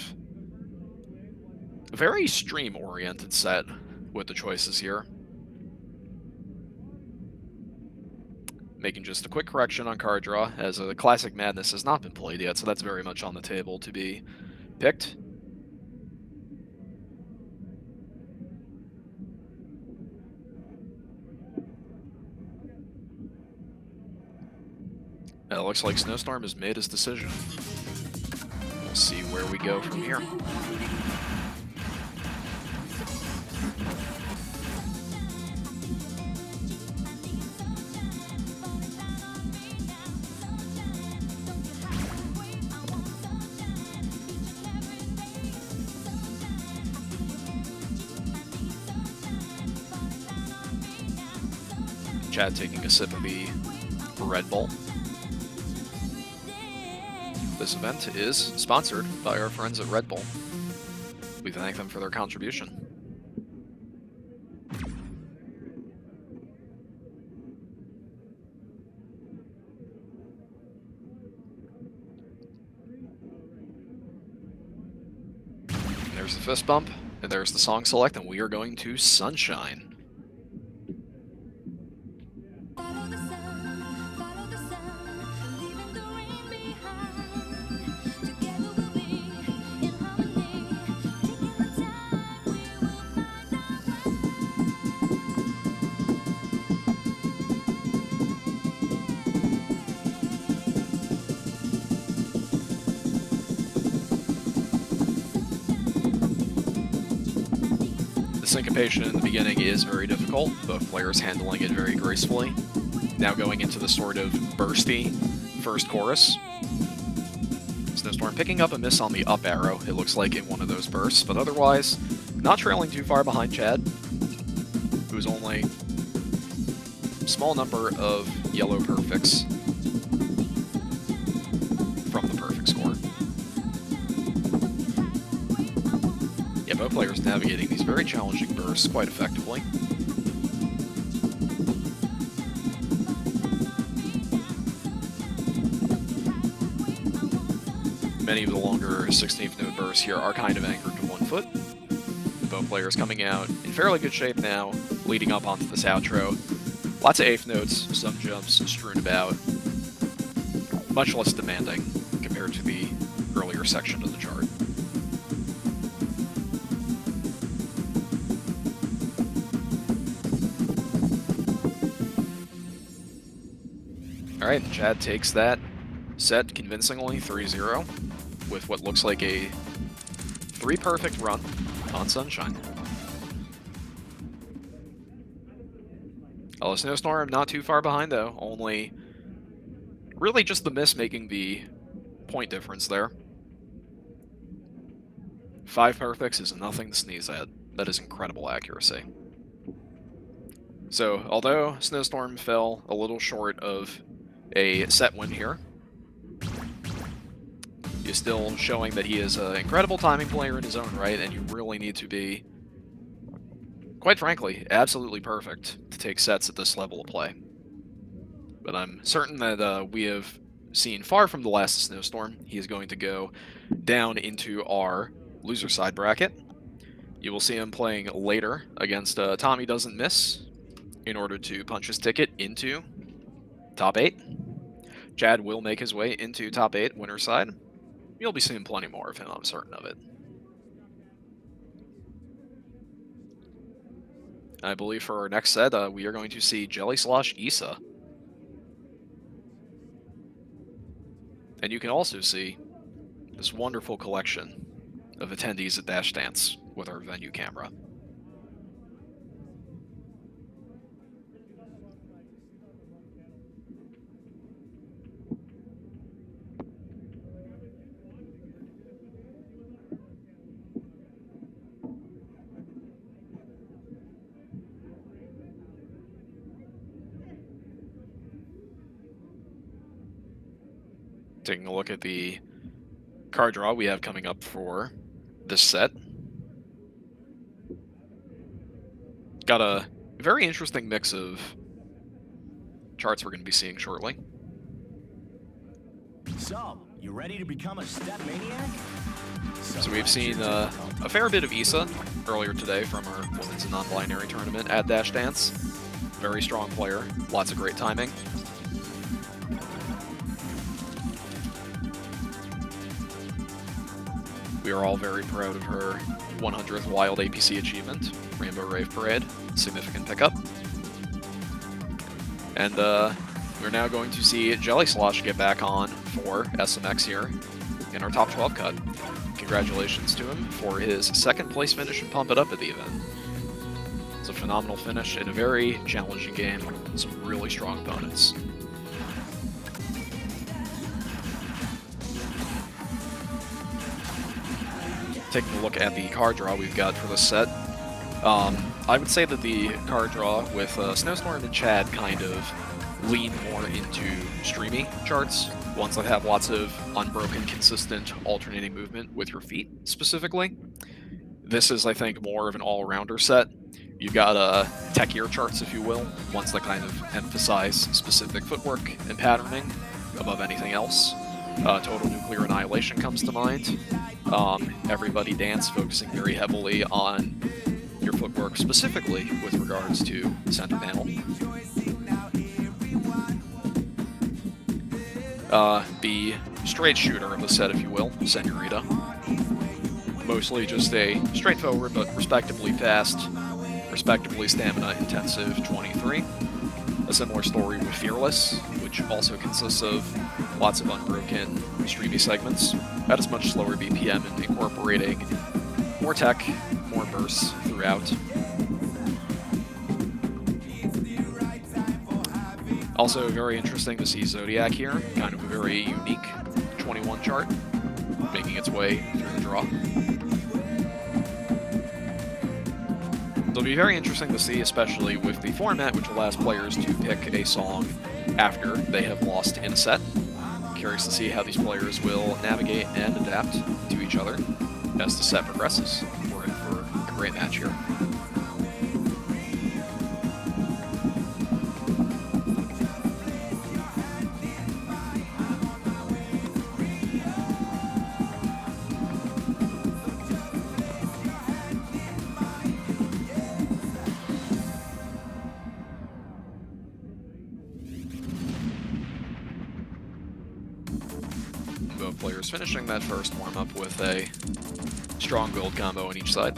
a very stream-oriented set with the choices here. Making just a quick correction on card draw, as a Classic Madness has not been played yet, so that's very much on the table to be picked. It looks like Snowstorm has made his decision. We'll see where we go from here. Chad taking a sip of the Red Bull. This event is sponsored by our friends at Red Bull. We thank them for their contribution. There's the fist bump, and there's the song select, and we are going to Sunshine. Syncopation in the beginning is very difficult, both players handling it very gracefully. Now going into the sort of bursty first chorus. Snowstorm picking up a miss on the up arrow, it looks like, in one of those bursts, but otherwise not trailing too far behind Chad, who's only a small number of yellow perfects from the perfect score. Yeah, both players navigating these very challenging bursts quite effectively. Many of the longer 16th note bursts here are kind of anchored to one foot. Both players coming out in fairly good shape now, leading up onto this outro. Lots of 8th notes, some jumps strewn about. Much less demanding compared to the earlier section of the chart. Alright, Chad takes that set convincingly 3-0 with what looks like a 3 perfect run on Sunshine. Oh, Snowstorm not too far behind though, only really just the miss making the point difference there. 5 perfects is nothing to sneeze at. That is incredible accuracy. So, although Snowstorm fell a little short of a set win here, he's still showing that he is an incredible timing player in his own right, and you really need to be, quite frankly, absolutely perfect to take sets at this level of play. But I'm certain that we have seen far from the last Snowstorm. He is going to go down into our loser side bracket. You will see him playing later against Tommy Doesn't Miss in order to punch his ticket into top 8. Chad will make his way into top 8 winner's side. You'll be seeing plenty more of him, I'm certain of it. I believe for our next set, we are going to see Jelly Slosh Issa. And you can also see this wonderful collection of attendees at Dash Dance with our venue camera. Taking a look at the card draw we have coming up for this set. Got a very interesting mix of charts we're going to be seeing shortly. So, you ready to become a step maniac? So we've seen a fair bit of Issa earlier today from our women's and non-binary tournament at Dash Dance. Very strong player, lots of great timing. We are all very proud of her 100th Wild APC achievement, Rainbow Rave Parade, significant pickup. And we're now going to see Jelly Slosh get back on for SMX here in our top 12 cut. Congratulations to him for his second place finish and Pump It Up at the event. It's a phenomenal finish in a very challenging game, some really strong opponents. Taking a look at the card draw we've got for this set, I would say that the card draw with Snowstorm and Chad kind of lean more into streamy charts, ones that have lots of unbroken, consistent, alternating movement with your feet, specifically. This is, I think, more of an all-rounder set. You've got techier charts, if you will, ones that kind of emphasize specific footwork and patterning above anything else. Total Nuclear Annihilation comes to mind. Everybody Dance focusing very heavily on your footwork, specifically with regards to center panel. The straight shooter of the set, if you will, Senorita. Mostly just a straightforward but respectably fast, respectably stamina intensive 23. A similar story with Fearless, which also consists of lots of unbroken streamy segments at a much slower BPM and incorporating more tech, more bursts throughout. Also very interesting to see Zodiac here, kind of a very unique 21 chart, making its way through the draw. It'll be very interesting to see, especially with the format, which allows players to pick a song after they have lost in a set. Curious to see how these players will navigate and adapt to each other as the set progresses. We're in for a great match here. Both players finishing that first warm-up with a strong build combo on each side.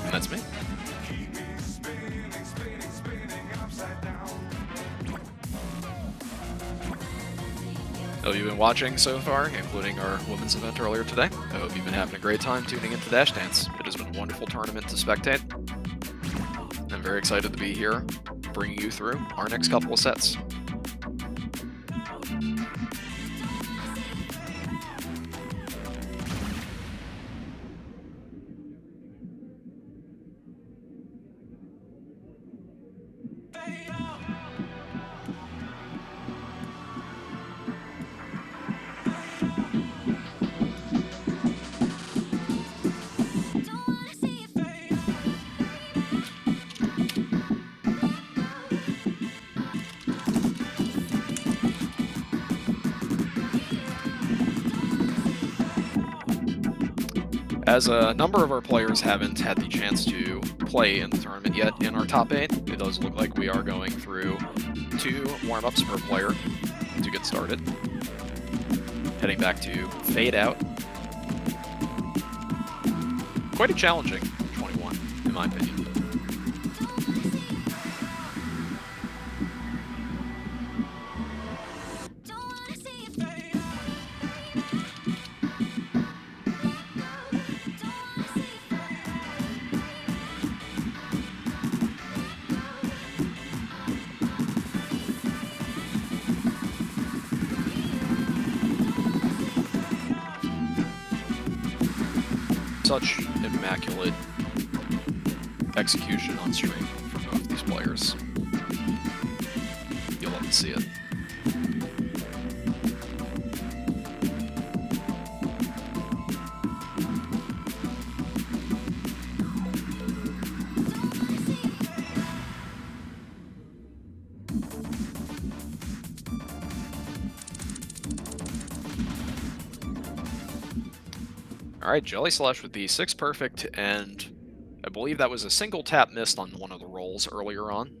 And that's me. Hope you've been watching so far, including our women's event earlier today. I hope you've been having a great time tuning into Dash Dance. It has been a wonderful tournament to spectate. I'm very excited to be here, bringing you through our next couple of sets. As a number of our players haven't had the chance to play in the tournament yet in our top 8, it does look like we are going through 2 warm-ups per player to get started. Heading back to Fade Out. Quite a challenging 21, in my opinion. Such immaculate execution on stream from both these players. You'll love to see it. Alright, Jelly Slush with the 6 perfect, and I believe that was a single tap missed on one of the rolls earlier on.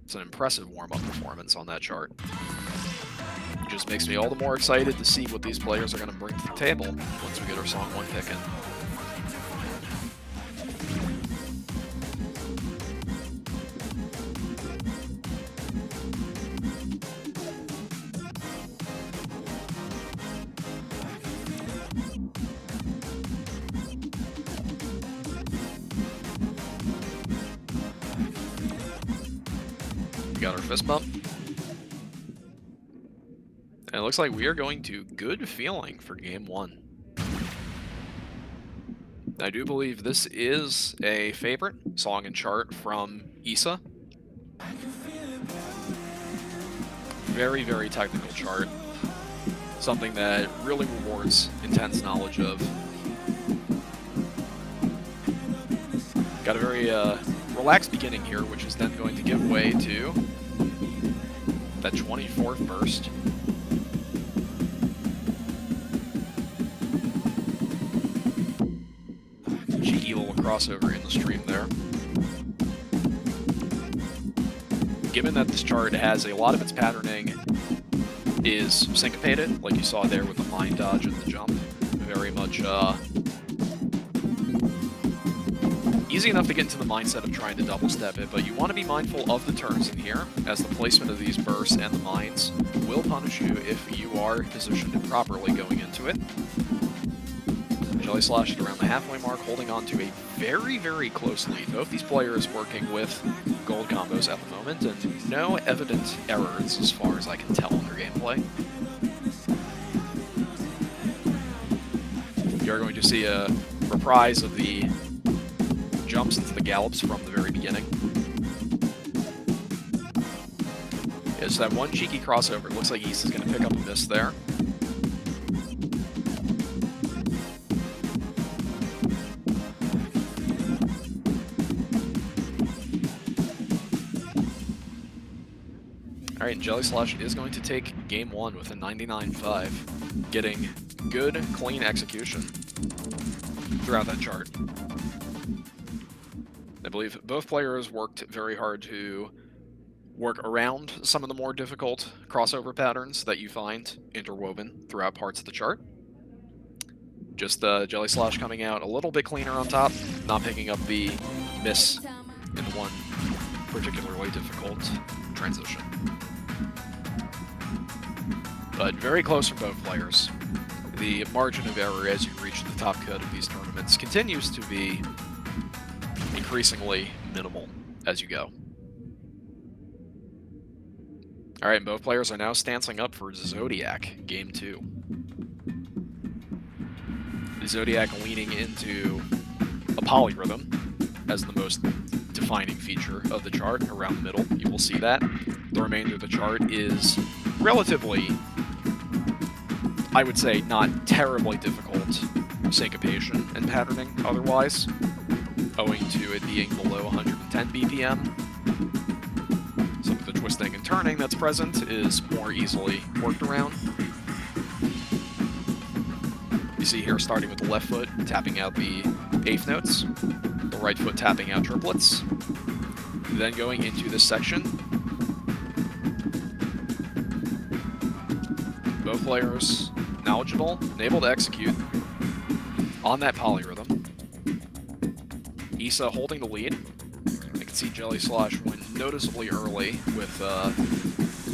It's an impressive warm-up performance on that chart. It just makes me all the more excited to see what these players are going to bring to the table once we get our Song 1 pick in. We got our fist bump. And it looks like we are going to Good Feeling for game 1. I do believe this is a favorite song and chart from Issa. Very, very technical chart. Something that really rewards intense knowledge of. Got a very relaxed beginning here, which is then going to give way to that 24th burst. Cheeky little crossover in the stream there. Given that this chart has a lot of its patterning is syncopated, like you saw there with the mind dodge and the jump, very much easy enough to get into the mindset of trying to double step it, but you want to be mindful of the turns in here, as the placement of these bursts and the mines will punish you if you are positioned improperly going into it. Jelly Slash at around the halfway mark, holding on to a very, very close lead. Both these players working with gold combos at the moment, and no evident errors as far as I can tell in their gameplay. You're going to see a reprise of the jumps into the gallops from the very beginning. It's that one cheeky crossover. It looks like East is going to pick up a miss there. Alright, Jelly Slush is going to take game 1 with a 99.5, getting good, clean execution throughout that chart. I believe both players worked very hard to work around some of the more difficult crossover patterns that you find interwoven throughout parts of the chart. Just Jelly Slash coming out a little bit cleaner on top, not picking up the miss in one particularly difficult transition. But very close for both players. The margin of error as you reach the top cut of these tournaments continues to be increasingly minimal as you go. Alright, both players are now stancing up for Zodiac, game 2. The Zodiac leaning into a polyrhythm as the most defining feature of the chart around the middle. You will see that. The remainder of the chart is relatively, I would say, not terribly difficult syncopation and patterning otherwise, owing to it being below 110 BPM. Some of the twisting and turning that's present is more easily worked around. see here, starting with the left foot, tapping out the eighth notes, the right foot tapping out triplets, then going into this section. Both players knowledgeable and able to execute on that polyrhythm. Issa holding the lead. I can see Jelly Slosh went noticeably early with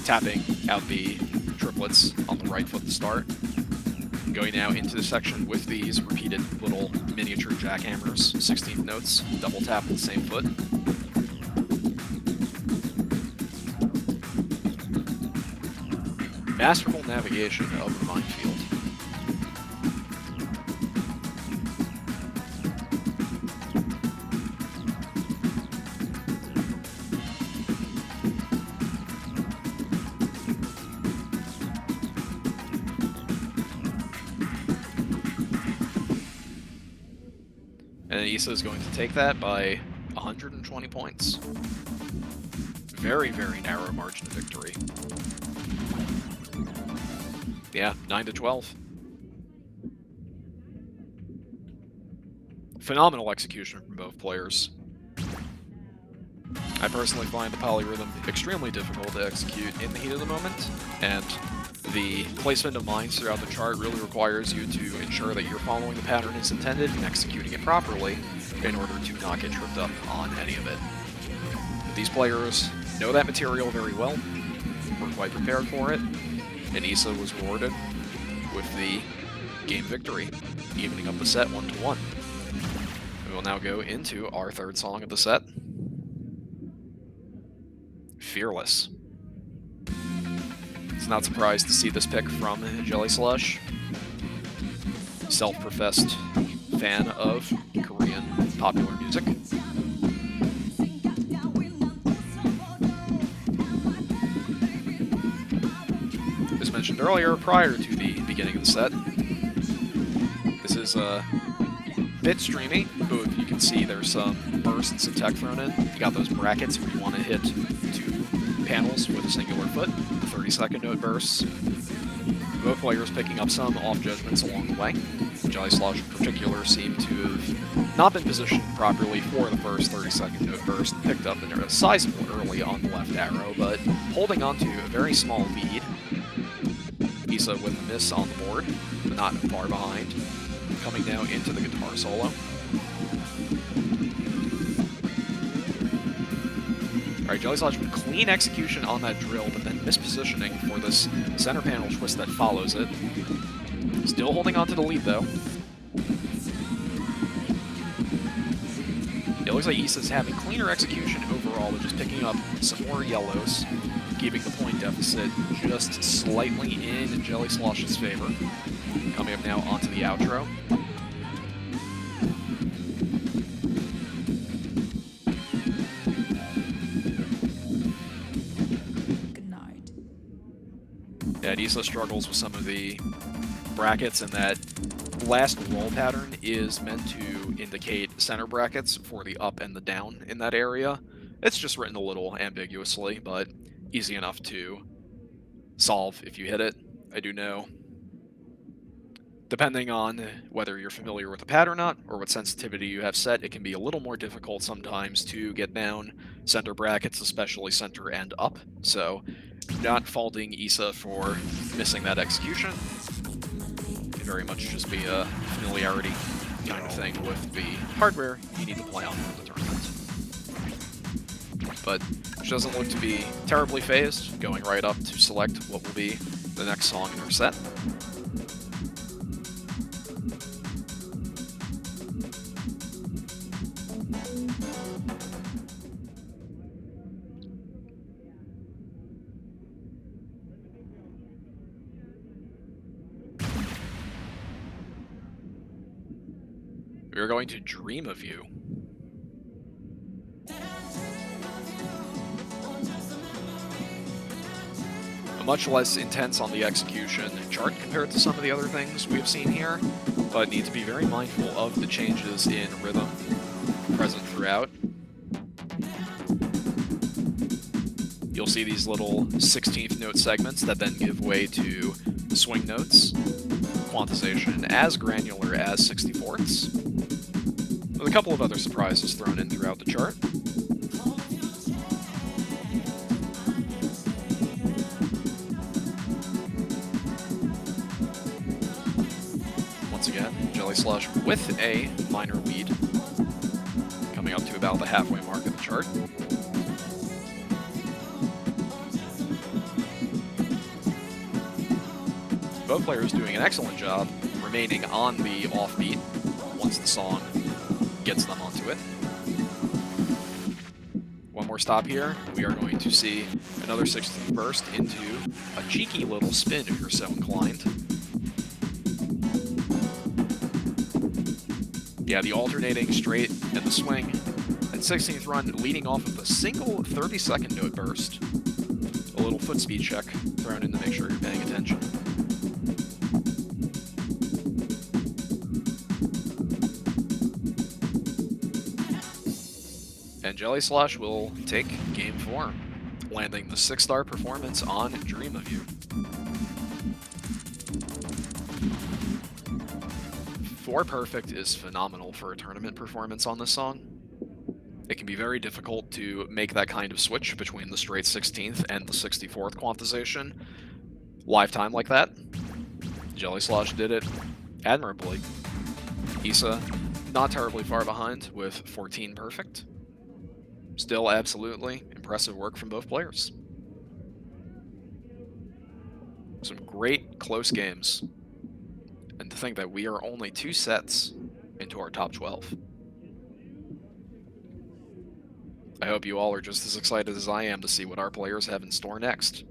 tapping out the triplets on the right foot to start. Going now into the section with these repeated little miniature jackhammers, 16th notes, double tap with the same foot. Masterful navigation of the minefield. And Issa is going to take that by 120 points. Very, very narrow margin of victory. Yeah, 9-12. Phenomenal execution from both players. I personally find the polyrhythm extremely difficult to execute in the heat of the moment, and the placement of mines throughout the chart really requires you to ensure that you're following the pattern as intended and executing it properly in order to not get tripped up on any of it. But these players know that material very well, were quite prepared for it, and Issa was rewarded with the game victory, evening up the set 1-1. We will now go into our third song of the set, Fearless. It's not surprised to see this pick from Jelly Slush, self-professed fan of Korean popular music. As mentioned earlier, prior to the beginning of the set, this is a bit streamy, but you can see there's some bursts of tech thrown in. You got those brackets where you want to hit 2 panels with a singular foot, 30-second note bursts. Both players picking up some off judgments along the way. Jelly Slosh in particular seemed to have not been positioned properly for the first 30-second note burst, picked up a sizable early on the left arrow, but holding on to a very small lead. Issa with a miss on the board, but not far behind. Coming now into the guitar solo. Alright, Jelly Slosh with clean execution on that drill, but then mispositioning for this center panel twist that follows it. Still holding on to the lead, though. It looks like Issa's having cleaner execution overall, but just picking up some more yellows, keeping the point deficit just slightly in Jelly Slosh's favor. Coming up now onto the outro. Yeah, Issa struggles with some of the brackets, and that last roll pattern is meant to indicate center brackets for the up and the down in that area. It's just written a little ambiguously, but easy enough to solve if you hit it. I do know, depending on whether you're familiar with the pattern or not, or what sensitivity you have set, it can be a little more difficult sometimes to get down center brackets, especially center and up. So, not faulting Issa for missing that execution. It can very much just be a familiarity kind of thing with the hardware you need to play on for the tournament. But she doesn't look to be terribly phased, going right up to select what will be the next song in her set. We're going to Dream of You. Much less intense on the execution chart compared to some of the other things we've seen here, but need to be very mindful of the changes in rhythm present throughout. You'll see these little 16th note segments that then give way to swing notes, quantization as granular as 64ths, with a couple of other surprises thrown in throughout the chart. Once again, Jelly Slush with a minor lead, coming up to about the halfway mark of the chart. Both players doing an excellent job remaining on the offbeat once the song gets them onto it. One more stop here. We are going to see another 16th burst into a cheeky little spin if you're so inclined. Yeah, the alternating straight and the swing. And 16th run leading off of a single 30-second note burst. A little foot speed check thrown in to make sure you're paying attention. And Jelly Slush will take Game 4, landing the 6-star performance on Dream of You. 4 perfect is phenomenal for a tournament performance on this song. It can be very difficult to make that kind of switch between the straight 16th and the 64th quantization live time like that. Jelly Slush did it admirably. Issa, not terribly far behind with 14 perfect. Still absolutely impressive work from both players. Some great close games. And to think that we are only 2 sets into our top 12. I hope you all are just as excited as I am to see what our players have in store next.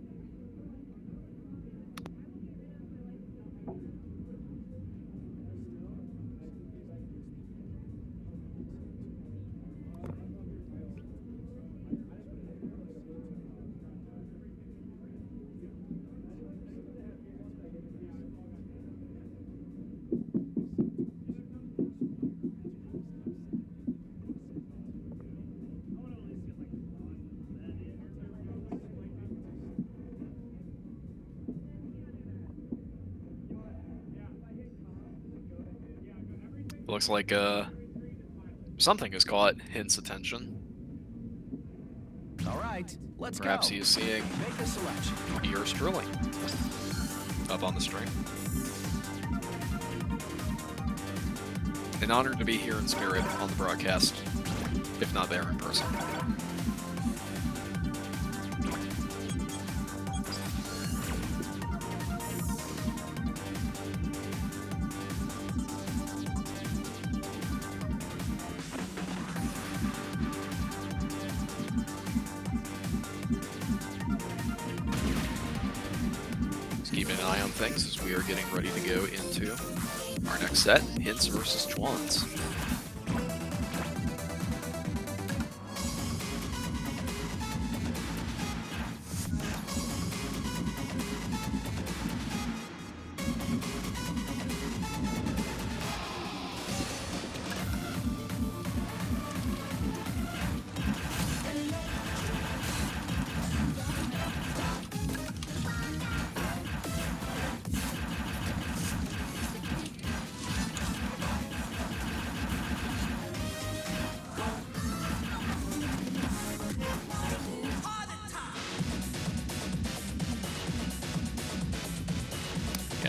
Looks like something has caught Hint's attention. All right, let's Perhaps go. he is seeing Make a selection. yours truly up on the string. An honor to be here in spirit on the broadcast, if not there in person. Keeping an eye on things as we are getting ready to go into our next set, Hints versus Chwans.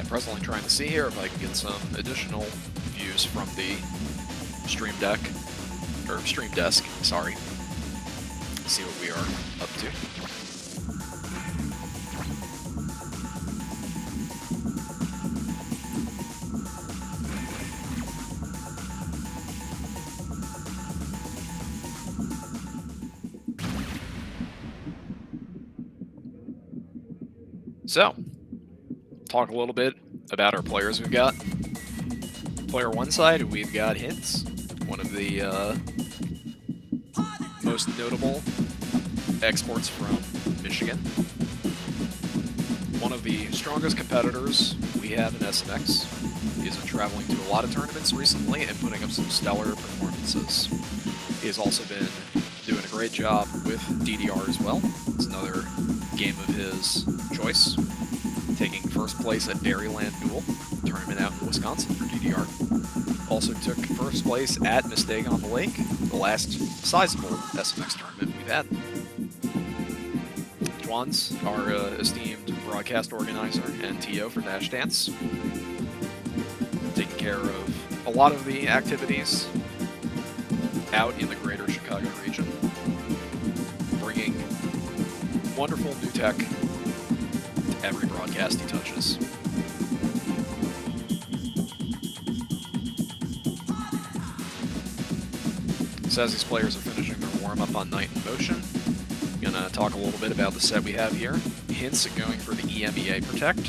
Presently trying to see here if I can get some additional views from the Stream Desk, sorry. See what we are up to. So, talk a little bit about our players we've got. Player one side, we've got Hints, one of the most notable exports from Michigan. One of the strongest competitors we have in SMX. He's been traveling to a lot of tournaments recently and putting up some stellar performances. He has also been doing a great job with DDR as well. It's another game of his choice, taking first place at Dairyland Duel. tournament out in Wisconsin for DDR. Also took first place at Mistake on the Lake, the last sizable SMX tournament we've had. Juan's our esteemed broadcast organizer and TO for Dash Dance, taking care of a lot of the activities out in the greater Chicago region, bringing wonderful new tech to every broadcast he touches. So as these players are finishing their warm-up on Night in Motion, I'm going to talk a little bit about the set we have here. Hints at going for the EMEA Protect.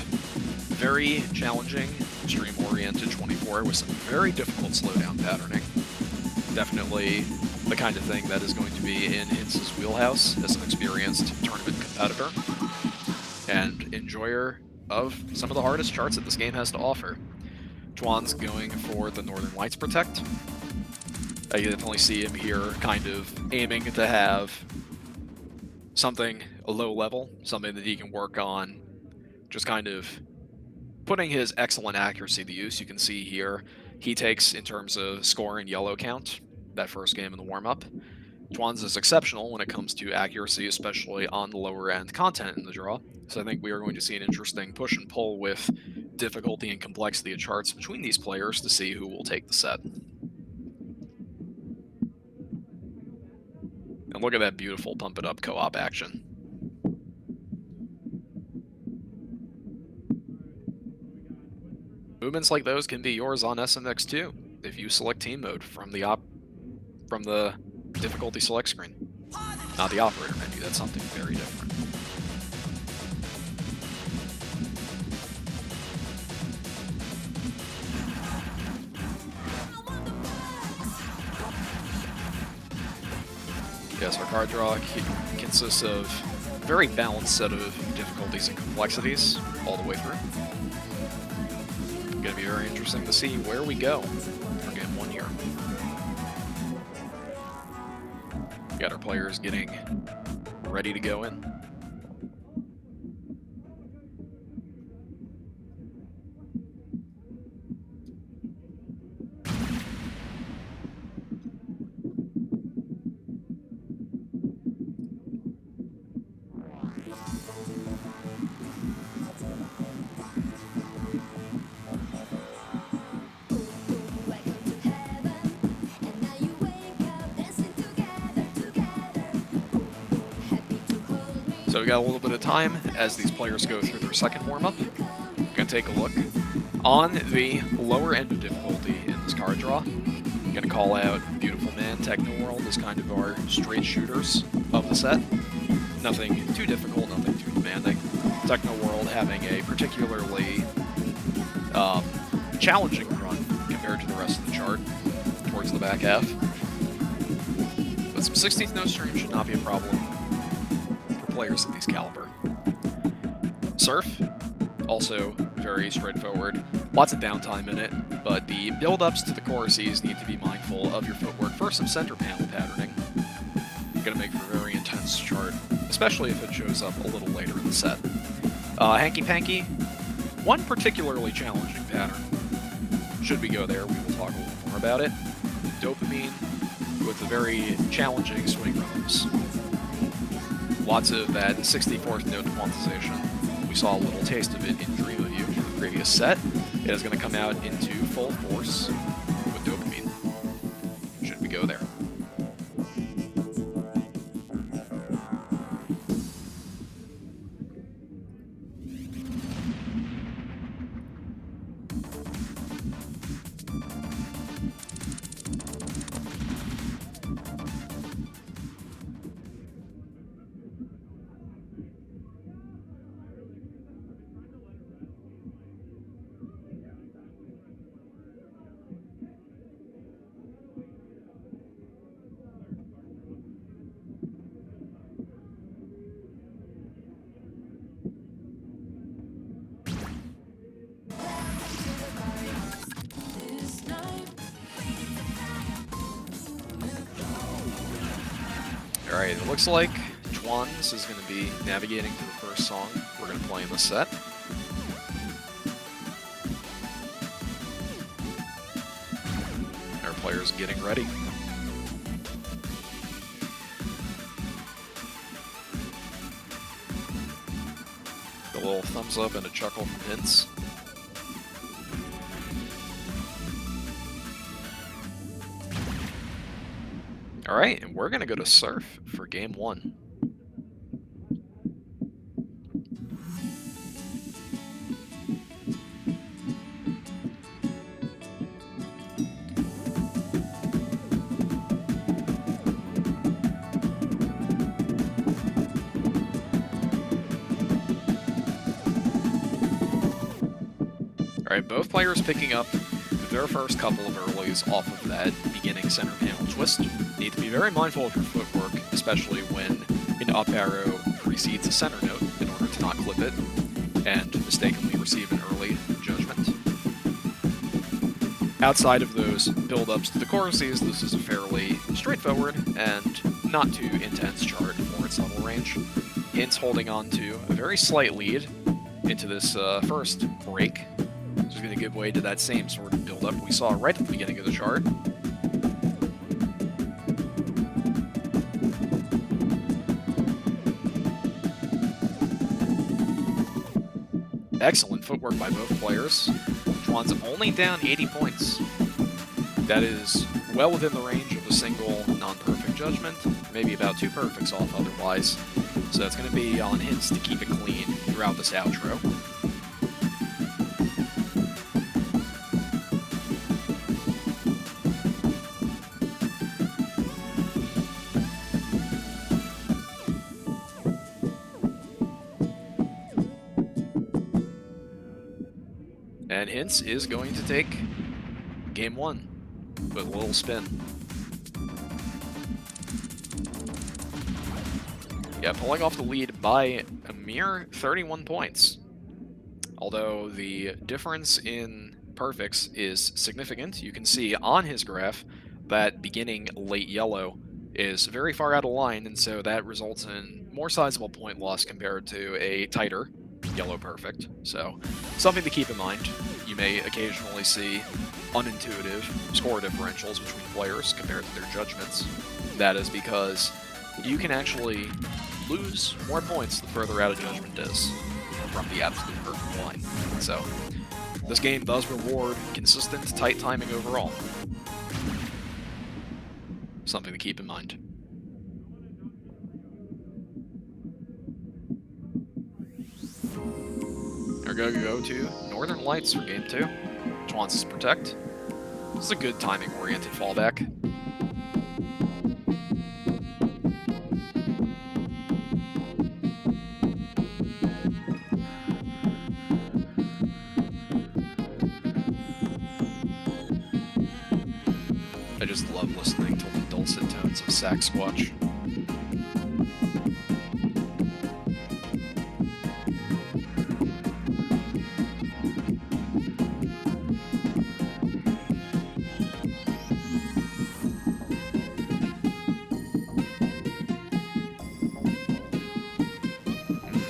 Very challenging, stream-oriented 24 with some very difficult slowdown patterning. Definitely the kind of thing that is going to be in Hints' wheelhouse as an experienced tournament competitor and enjoyer of some of the hardest charts that this game has to offer. Juan's going for the Northern Lights Protect. I definitely see him here kind of aiming to have something a low level, something that he can work on, just kind of putting his excellent accuracy to use. You can see here he takes, in terms of score and yellow count, that first game in the warm-up. Juan's is exceptional when it comes to accuracy, especially on the lower end content in the draw. So I think we are going to see an interesting push and pull with difficulty and complexity of charts between these players to see who will take the set. And look at that beautiful Pump It Up co-op action. Movements like those can be yours on SMX too, if you select team mode from the difficulty select screen. Not the operator menu, that's something very different. Yes, our card draw consists of a very balanced set of difficulties and complexities all the way through. It's going to be very interesting to see where we go for game 1 here. We got our players getting ready to go in. So we got a little bit of time as these players go through their second warm-up. We're going to take a look. On the lower end of difficulty in this card draw, I'm going to call out Beautiful Man, Techno World as kind of our straight shooters of the set. Nothing too difficult, nothing too demanding. Techno World having a particularly challenging run compared to the rest of the chart towards the back half. But some 16th note stream should not be a problem players of these caliber. Surf, also very straightforward. Lots of downtime in it, but the build-ups to the choruses need to be mindful of your footwork for some center panel patterning. Gonna make for a very intense chart, especially if it shows up a little later in the set. Hanky Panky, one particularly challenging pattern. Should we go there, we will talk a little more about it. Dopamine, with the very challenging swing rhythms. Lots of that 64th note quantization. We saw a little taste of it in Dream of You from the previous set. It is going to come out into full force with Dopamine. Should we go there? Alright, it looks like Juan's is going to be navigating to the first song we're going to play in this set. players getting ready. A little thumbs up and a chuckle from Hints. Alright, and we're going to go to Surf for game 1. Alright, both players picking up their first couple of earlies off of that beginning center panel twist. Need to be very mindful of your footwork, especially when an up arrow precedes a center note in order to not clip it and mistakenly receive an early judgment. Outside of those build-ups to the choruses, this is a fairly straightforward and not too intense chart for its level range. Hints holding on to a very slight lead into this first break. This is going to give way to that same sort of build-up we saw right at the beginning of the chart. Excellent footwork by both players. Juan's only down 80 points. That is well within the range of a single non-perfect judgment, maybe about 2 perfects off otherwise. So it's going to be on Hints to keep it clean throughout this outro. And Hints is going to take game 1 with a little spin. Yeah, pulling off the lead by a mere 31 points. Although the difference in perfects is significant, you can see on his graph that beginning late yellow is very far out of line, and so that results in more sizable point loss compared to a tighter yellow perfect. So something to keep in mind. You may occasionally see unintuitive score differentials between players compared to their judgments. That is because you can actually lose more points the further out a judgment is from the absolute perfect line. So this game does reward consistent, tight timing overall. Something to keep in mind. We're going to go to Northern Lights for game 2, which wants us to protect. This is a good timing-oriented fallback. I just love listening to the dulcet tones of Sax Squatch.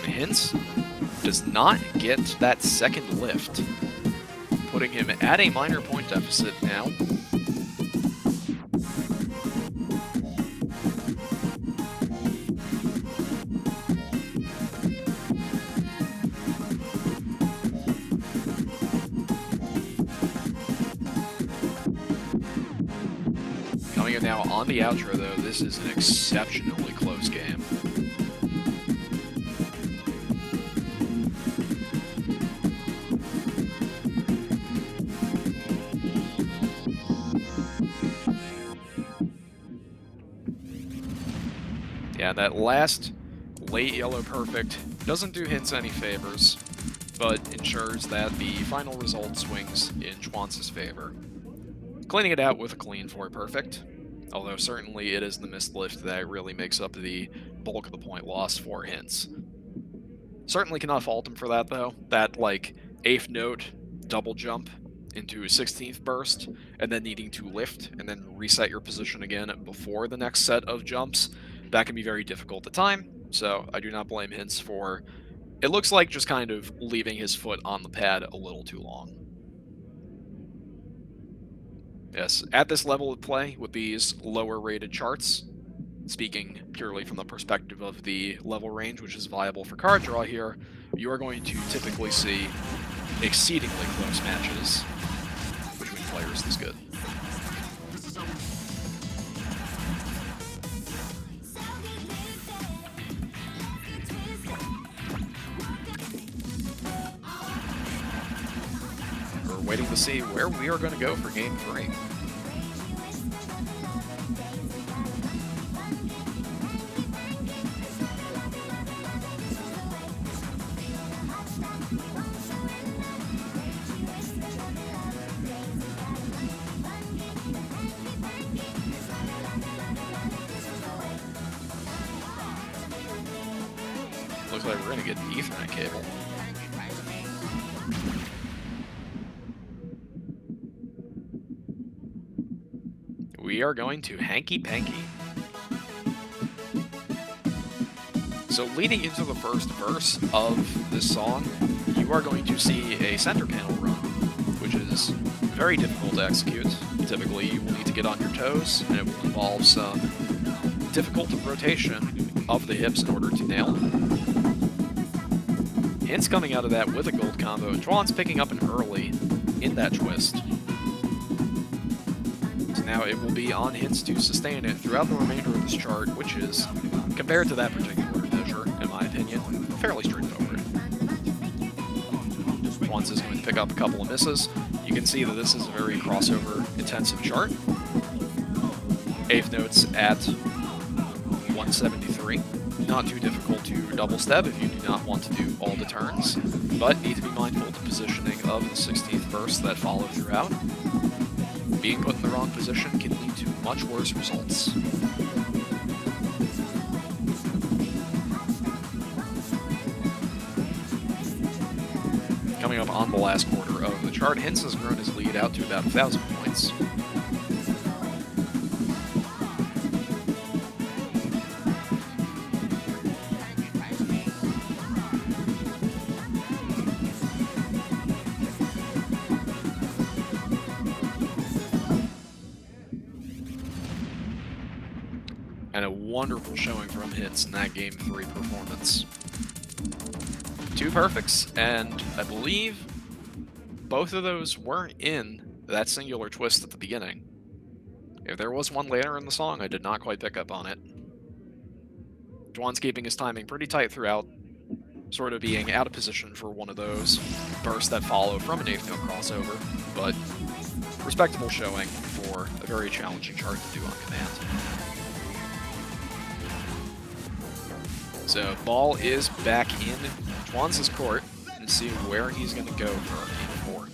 Hints does not get that second lift, putting him at a minor point deficit now. Coming in now on the outro, though, this is an exceptionally close game. Yeah, that last late yellow perfect doesn't do Hints any favors, but ensures that the final result swings in Schwanz's favor. Cleaning it out with a clean 4 perfect, although certainly it is the missed lift that really makes up the bulk of the point loss for Hints. Certainly cannot fault him for that, though. That, like, 8th note double jump into 16th burst, and then needing to lift and then reset your position again before the next set of jumps, that can be very difficult to time, so I do not blame Hints for, it looks like, just kind of leaving his foot on the pad a little too long. Yes, at this level of play with these lower rated charts, speaking purely from the perspective of the level range which is viable for card draw here, you are going to typically see exceedingly close matches between players this good. We're waiting to see where we are going to go for Game 3. Looks like we're going to get the Ethernet cable. We are going to Hanky Panky. So leading into the first verse of this song, you are going to see a center panel run, which is very difficult to execute. Typically, you will need to get on your toes, and it will involve some difficult rotation of the hips in order to nail. Hints coming out of that with a gold combo, and Juan's picking up an early in that twist. So now it will be on Hints to sustain it throughout the remainder of this chart, which is, compared to that particular measure, in my opinion, fairly straightforward. Juan's is going to pick up a couple of misses. You can see that this is a very crossover-intensive chart. Eighth notes at 173. Not too difficult to double step if you do not want to do all the turns, but need to be mindful of the positioning of the 16th verse that follow throughout. Being put in the wrong position can lead to much worse results. Coming up on the last quarter of the chart, Hints has grown his lead out to about 1,000 points. And a wonderful showing from Hints in that Game 3 performance. 2 perfects, and I believe both of those weren't in that singular twist at the beginning. If there was one later in the song, I did not quite pick up on it. Juan's keeping his timing pretty tight throughout, sort of being out of position for one of those bursts that follow from an 8th note crossover, but respectable showing for a very challenging chart to do on command. So, ball is back in Juan's court, and see where he's going to go for Game 4.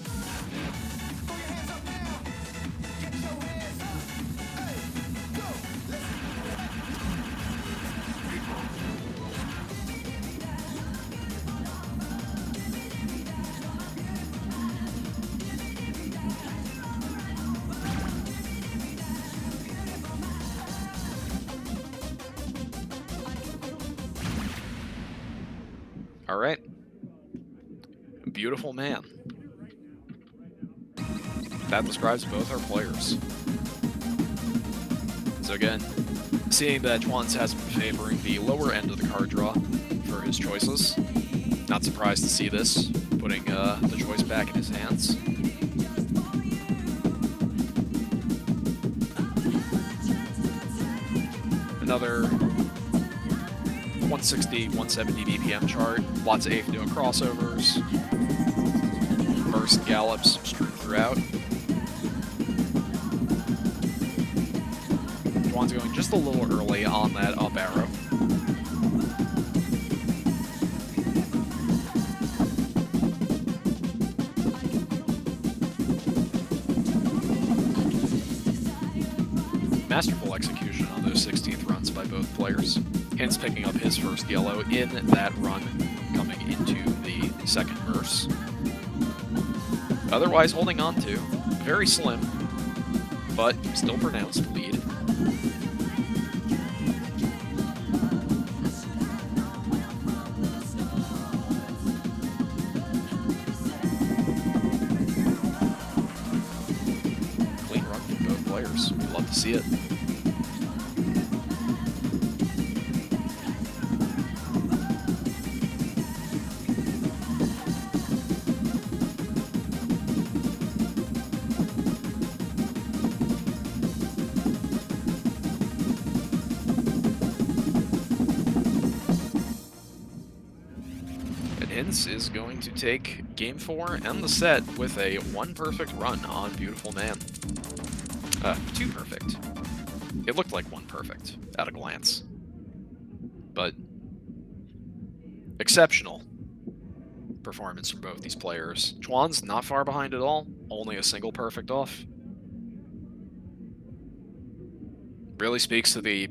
All right. Beautiful man. That describes both our players. So again, seeing that Juan's has been favoring the lower end of the card draw for his choices. Not surprised to see this, putting the choice back in his hands. Another 160, 170 BPM chart, lots of 8th note crossovers, burst gallops strewn throughout. Juan's going just a little early on that up arrow. Masterful execution on those 16th runs by both players. Hints picking up his first yellow in that run, coming into the second verse. Otherwise holding on to, very slim, but still pronounced lead. Clean run from see it. Is going to take Game 4 and the set with a 1 perfect run on Beautiful Man. 2 perfect. It looked like 1 perfect at a glance. But exceptional performance from both these players. Chuan's not far behind at all, only a single perfect off. Really speaks to the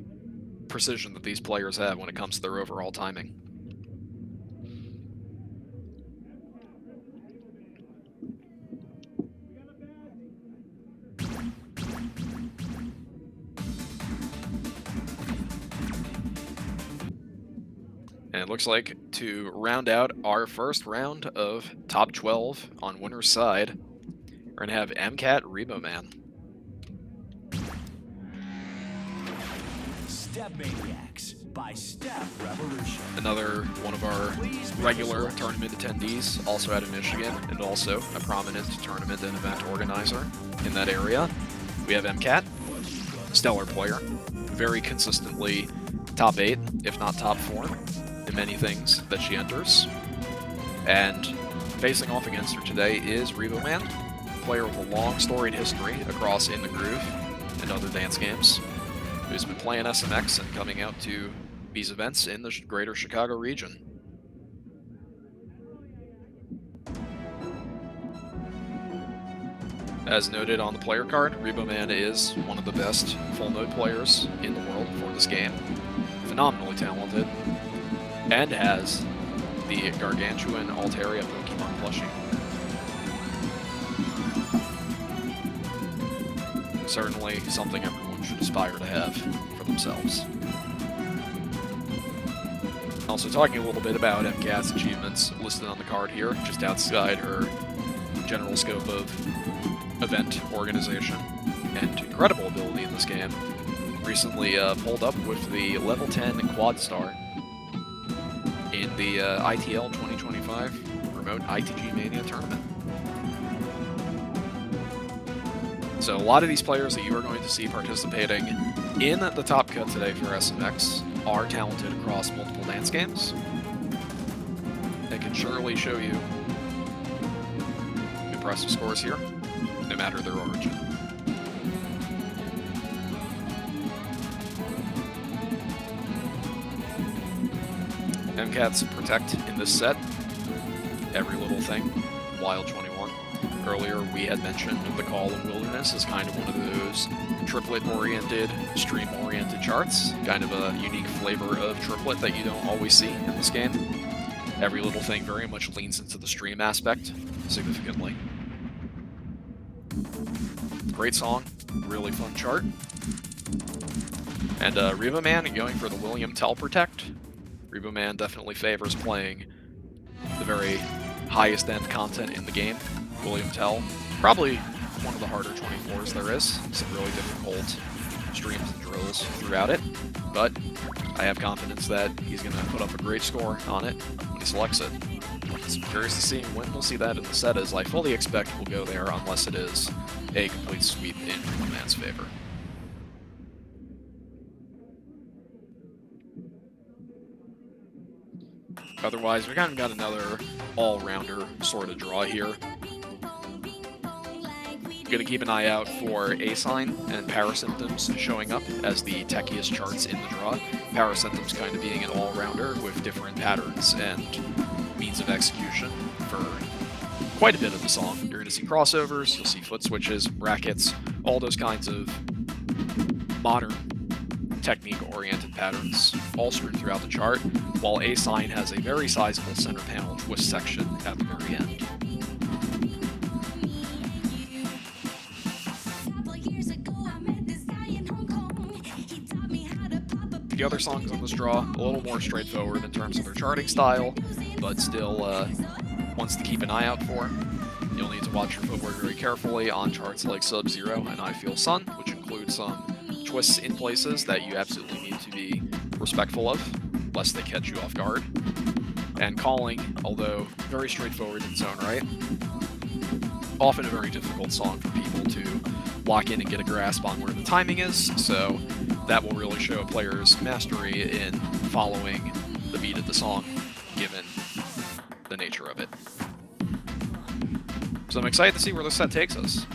precision that these players have when it comes to their overall timing. And it looks like to round out our first round of top 12 on winner's side, we're going to have MCAT Rebo Man. Step Maniacs by Step Revolution. Another one of our regular tournament attendees, also out of Michigan, and also a prominent tournament and event organizer in that area. We have MCAT, stellar player, very consistently top 8, if not top 4. In many things that she enters. And facing off against her today is Rebo Man, a player with a long storied history across In the Groove and other dance games, who's been playing SMX and coming out to these events in the greater Chicago region. As noted on the player card, Rebo Man is one of the best full mode players in the world for this game. Phenomenally talented. And has the Gargantuan Altaria Pokemon plushie. Certainly something everyone should aspire to have for themselves. Also talking a little bit about MCAT's achievements listed on the card here, just outside her general scope of event organization and incredible ability in this game. Recently pulled up with the level 10 Quad Star in the ITL 2025 Remote ITG Mania Tournament. So a lot of these players that you are going to see participating in the top cut today for SMX are talented across multiple dance games. They can surely show you impressive scores here, no matter their origin. MCAT's Protect in this set. Every little thing. Wild 21. Earlier we had mentioned the Call and Wilderness as kind of one of those triplet-oriented, stream-oriented charts. Kind of a unique flavor of triplet that you don't always see in this game. Every little thing very much leans into the stream aspect significantly. Great song. Really fun chart. And Rebo Man going for the William Tell Protect. Rebo Man definitely favors playing the very highest end content in the game. William Tell, probably one of the harder 24s there is. Some really difficult streams and drills throughout it, but I have confidence that he's going to put up a great score on it when he selects it. So I'm curious to see when we'll see that in the set, as I fully expect we'll go there unless it is a complete sweep in Rebo Man's favor. Otherwise, we kind of got another all-rounder sort of draw here. Gonna keep an eye out for A-Sign and Parasymptoms showing up as the techiest charts in the draw. Parasymptoms kind of being an all-rounder with different patterns and means of execution for quite a bit of the song. You're gonna see crossovers, you'll see foot switches, brackets, all those kinds of modern technique-oriented patterns all strewn throughout the chart, while A-Sign has a very sizable center panel twist section at the very end. The other songs on this draw, a little more straightforward in terms of their charting style, but still ones to keep an eye out for. You'll need to watch your footwork very carefully on charts like Sub-Zero and I Feel Sun, which include some twists in places that you absolutely need to be respectful of, lest they catch you off guard. And calling, although very straightforward in its own right, often a very difficult song for people to lock in and get a grasp on where the timing is, so that will really show a player's mastery in following the beat of the song, given the nature of it. So I'm excited to see where this set takes us.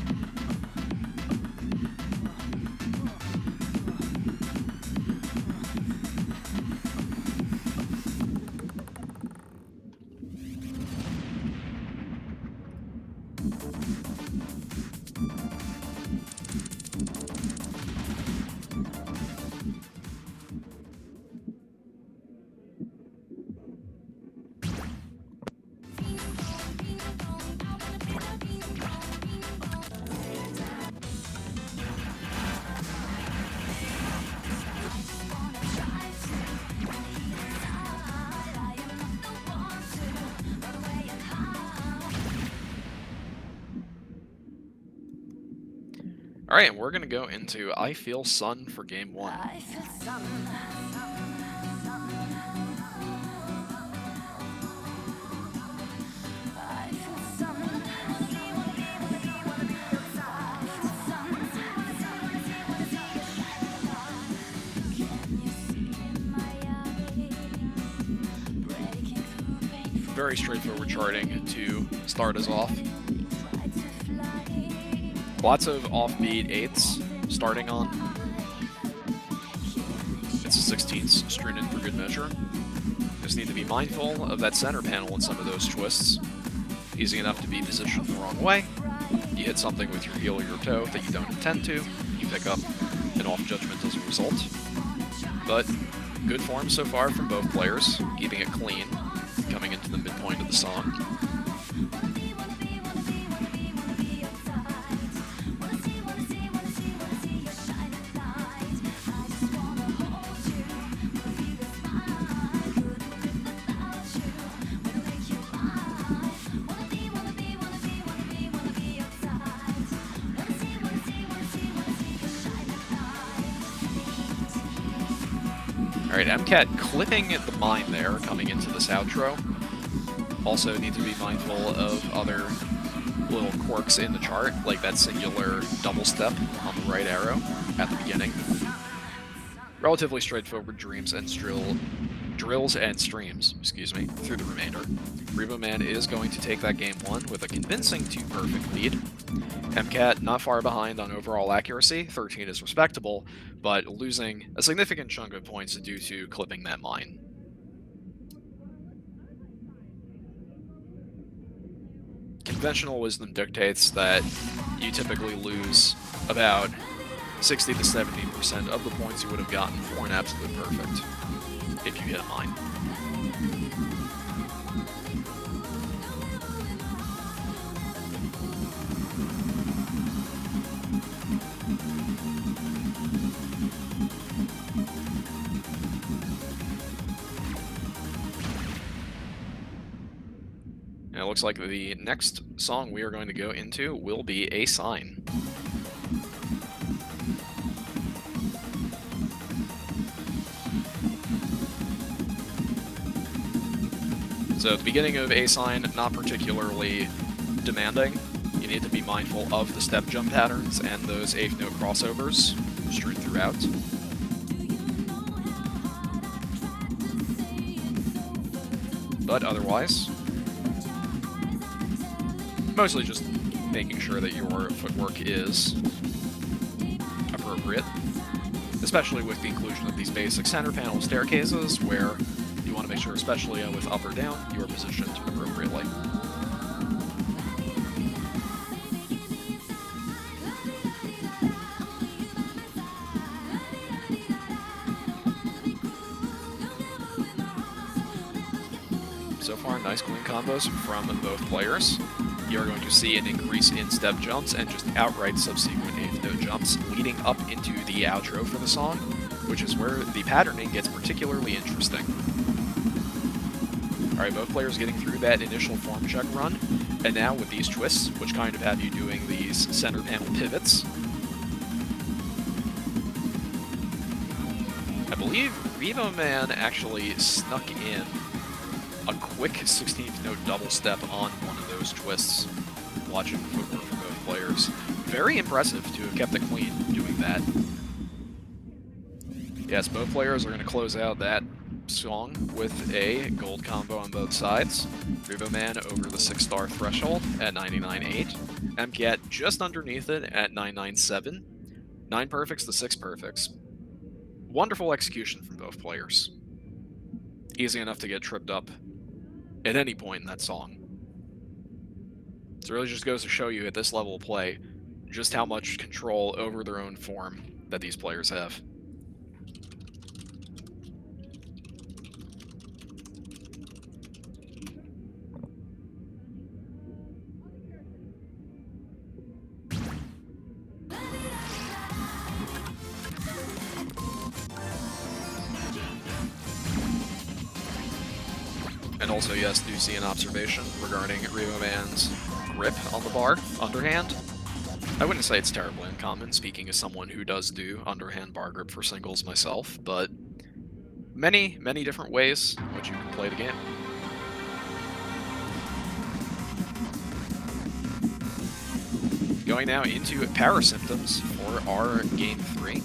Alright, we're going to go into I Feel Sun for game 1. Very straightforward charting to start us off. Lots of offbeat 8s starting on. It's a 16th strewn in for good measure. Just need to be mindful of that center panel and some of those twists. Easy enough to be positioned the wrong way. You hit something with your heel or your toe that you don't intend to. You pick up an off judgment as a result. But good form so far from both players, keeping it clean, coming into the midpoint of the song. Alright, MCAT clipping the mine there coming into this outro. Also need to be mindful of other little quirks in the chart, like that singular double step on the right arrow at the beginning. Relatively straightforward drills and streams, through the remainder. Reboman is going to take that game 1 with a convincing 2-perfect lead. MCAT not far behind on overall accuracy, 13 is respectable, but losing a significant chunk of points due to clipping that mine. Conventional wisdom dictates that you typically lose about 60 to 70% of the points you would have gotten for an absolute perfect if you hit a mine. And it looks like the next song we are going to go into will be A Sign. So at the beginning of A Sign, not particularly demanding. You need to be mindful of the step jump patterns and those 8th note crossovers strewn throughout. But otherwise, mostly just making sure that your footwork is appropriate, especially with the inclusion of these basic center panel staircases, where you want to make sure, especially with up or down, you are positioned appropriately. So far, nice clean combos from both players. You're going to see an increase in step jumps and just outright subsequent 8th note jumps leading up into the outro for the song, which is where the patterning gets particularly interesting. Alright, both players getting through that initial form check run, and now with these twists, which kind of have you doing these center panel pivots, believe Revo Man actually snuck in a quick 16th note double step on one of those twists. Watching footwork for both players. Very impressive to have kept it clean doing that. Yes, both players are going to close out that song with a gold combo on both sides. Revo Man over the 6-star threshold at 99.8. MCAT just underneath it at 997. 9 perfects to 6 perfects. Wonderful execution from both players. Easy enough to get tripped up at any point in that song. So it really just goes to show you at this level of play just how much control over their own form that these players have. And also, yes, do see an observation regarding Revo Man's grip on the bar, underhand. I wouldn't say it's terribly uncommon, speaking as someone who does do underhand bar grip for singles myself, but many, many different ways in which you can play the game. Going now into Parasymptoms for our Game 3.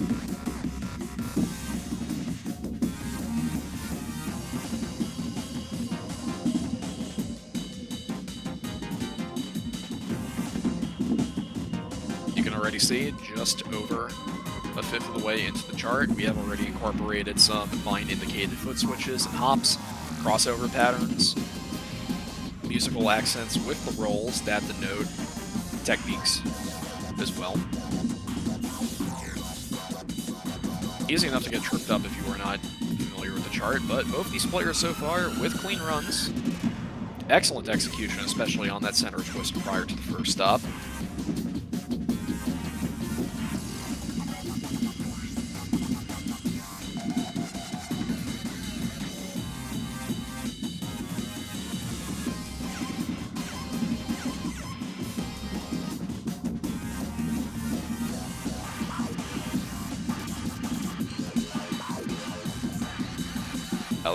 Already see just over a fifth of the way into the chart. We have already incorporated some mine-indicated foot switches and hops, crossover patterns, musical accents with the rolls, dab the note techniques as well. Easy enough to get tripped up if you are not familiar with the chart, but both these players so far with clean runs. Excellent execution, especially on that center twist prior to the first stop.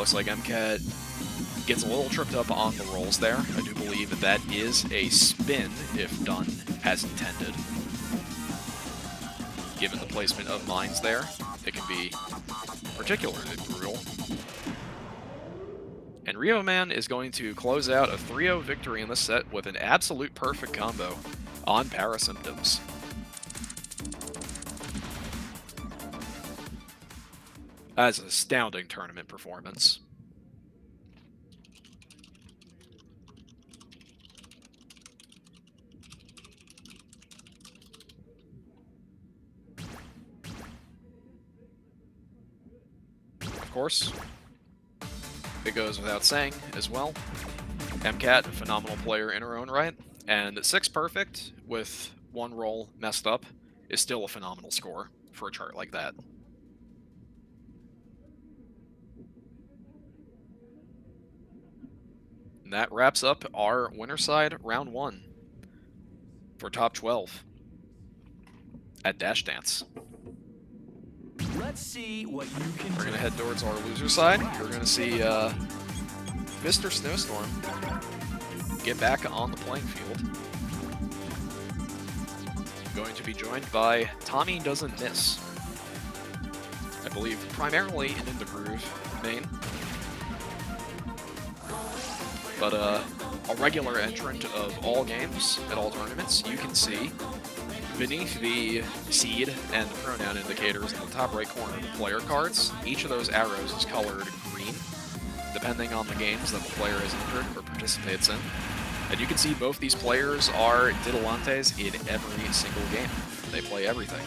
Looks like MCAT gets a little tripped up on the rolls there. I do believe that that is a spin if done as intended. Given the placement of mines there, it can be particularly brutal. And Revo Man is going to close out a 3-0 victory in this set with an absolute perfect combo on Parasymptoms. That's an astounding tournament performance. Of course, it goes without saying as well. MCAT, a phenomenal player in her own right, and 6 perfect with 1 roll messed up is still a phenomenal score for a chart like that. And that wraps up our winner side round 1 for top 12 at Dash Dance. Let's see what you can We're going to head towards our loser side. You're going to see Mr. Snowstorm get back on the playing field. Going to be joined by Tommy Doesn't Miss. I believe primarily an In the Groove main. But a regular entrant of all games at all tournaments. You can see beneath the seed and the pronoun indicators in the top right corner of the player cards, each of those arrows is colored green, depending on the games that the player has entered or participates in. And you can see both these players are Diddlantes in every single game. They play everything.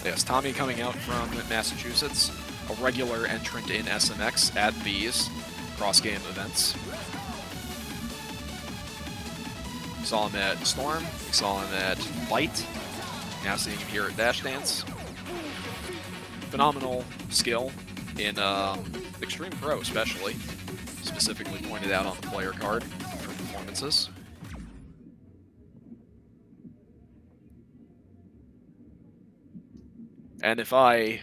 Yes, Tommy coming out from Massachusetts, a regular entrant in SMX at these cross-game events. Saw him at Storm, saw him at Bite, now seeing him here at Dash Dance. Phenomenal skill in Extreme Pro especially, specifically pointed out on the player card for performances. And if I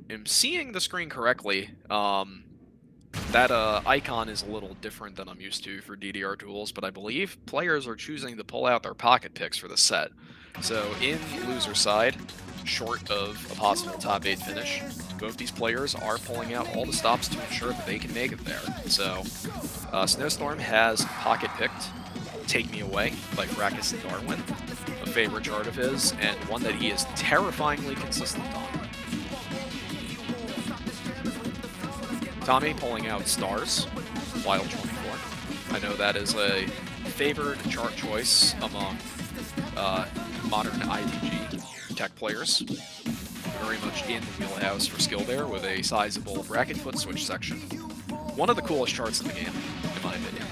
am seeing the screen correctly, that icon is a little different than I'm used to for DDR tools, but I believe players are choosing to pull out their pocket picks for the set. So in loser side, short of a possible top 8 finish, both these players are pulling out all the stops to ensure that they can make it there. So Snowstorm has pocket picked Take Me Away by Fracus and Darwin, a favorite chart of his, and one that he is terrifyingly consistent on. Tommy pulling out Stars, Wild 24. I know that is a favored chart choice among modern IDG tech players. Very much in the wheelhouse for skill there, with a sizable bracket foot switch section. One of the coolest charts in the game, in my opinion.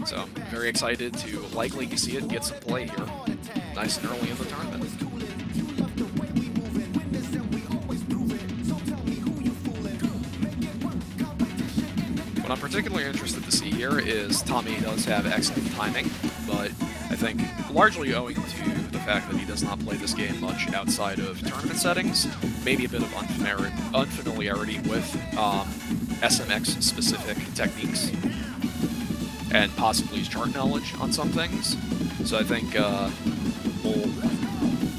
So I'm very excited to likely see it get some play here, nice and early in the tournament. What I'm particularly interested to see here is Tommy does have excellent timing, but I think largely owing to the fact that he does not play this game much outside of tournament settings, maybe a bit of unfamiliarity with SMX specific techniques, and possibly his chart knowledge on some things. So I think we'll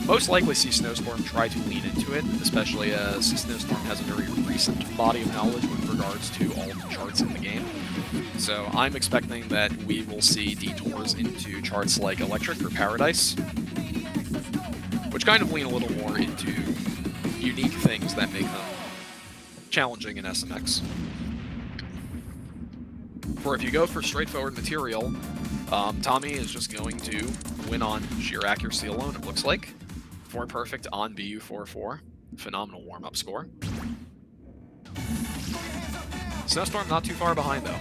most likely see Snowstorm try to lean into it, especially as Snowstorm has a very recent body of knowledge with regards to all of the charts in the game. So I'm expecting that we will see detours into charts like Electric or Paradise, which kind of lean a little more into unique things that make them challenging in SMX. For if you go for straightforward material, Tommy is just going to win on sheer accuracy alone, it looks like. 4 perfect on BU44. Phenomenal warm-up score. Snowstorm not too far behind, though.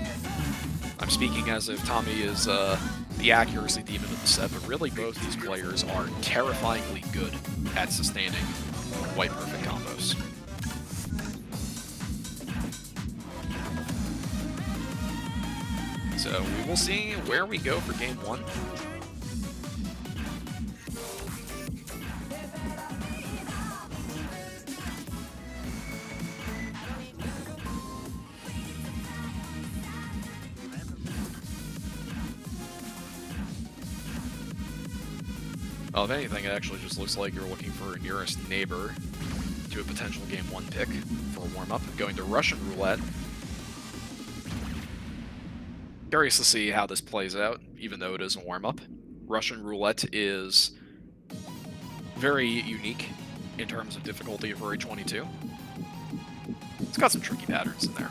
I'm speaking as if Tommy is the accuracy demon of the set, but really both these players are terrifyingly good at sustaining white perfect combos. So we will see where we go for game 1. Well, if anything, it actually just looks like you're looking for a nearest neighbor to a potential game 1 pick for a warm-up. Going to Russian Roulette. Curious to see how this plays out, even though it is a warm-up. Russian Roulette is very unique in terms of difficulty for A22. It's got some tricky patterns in there.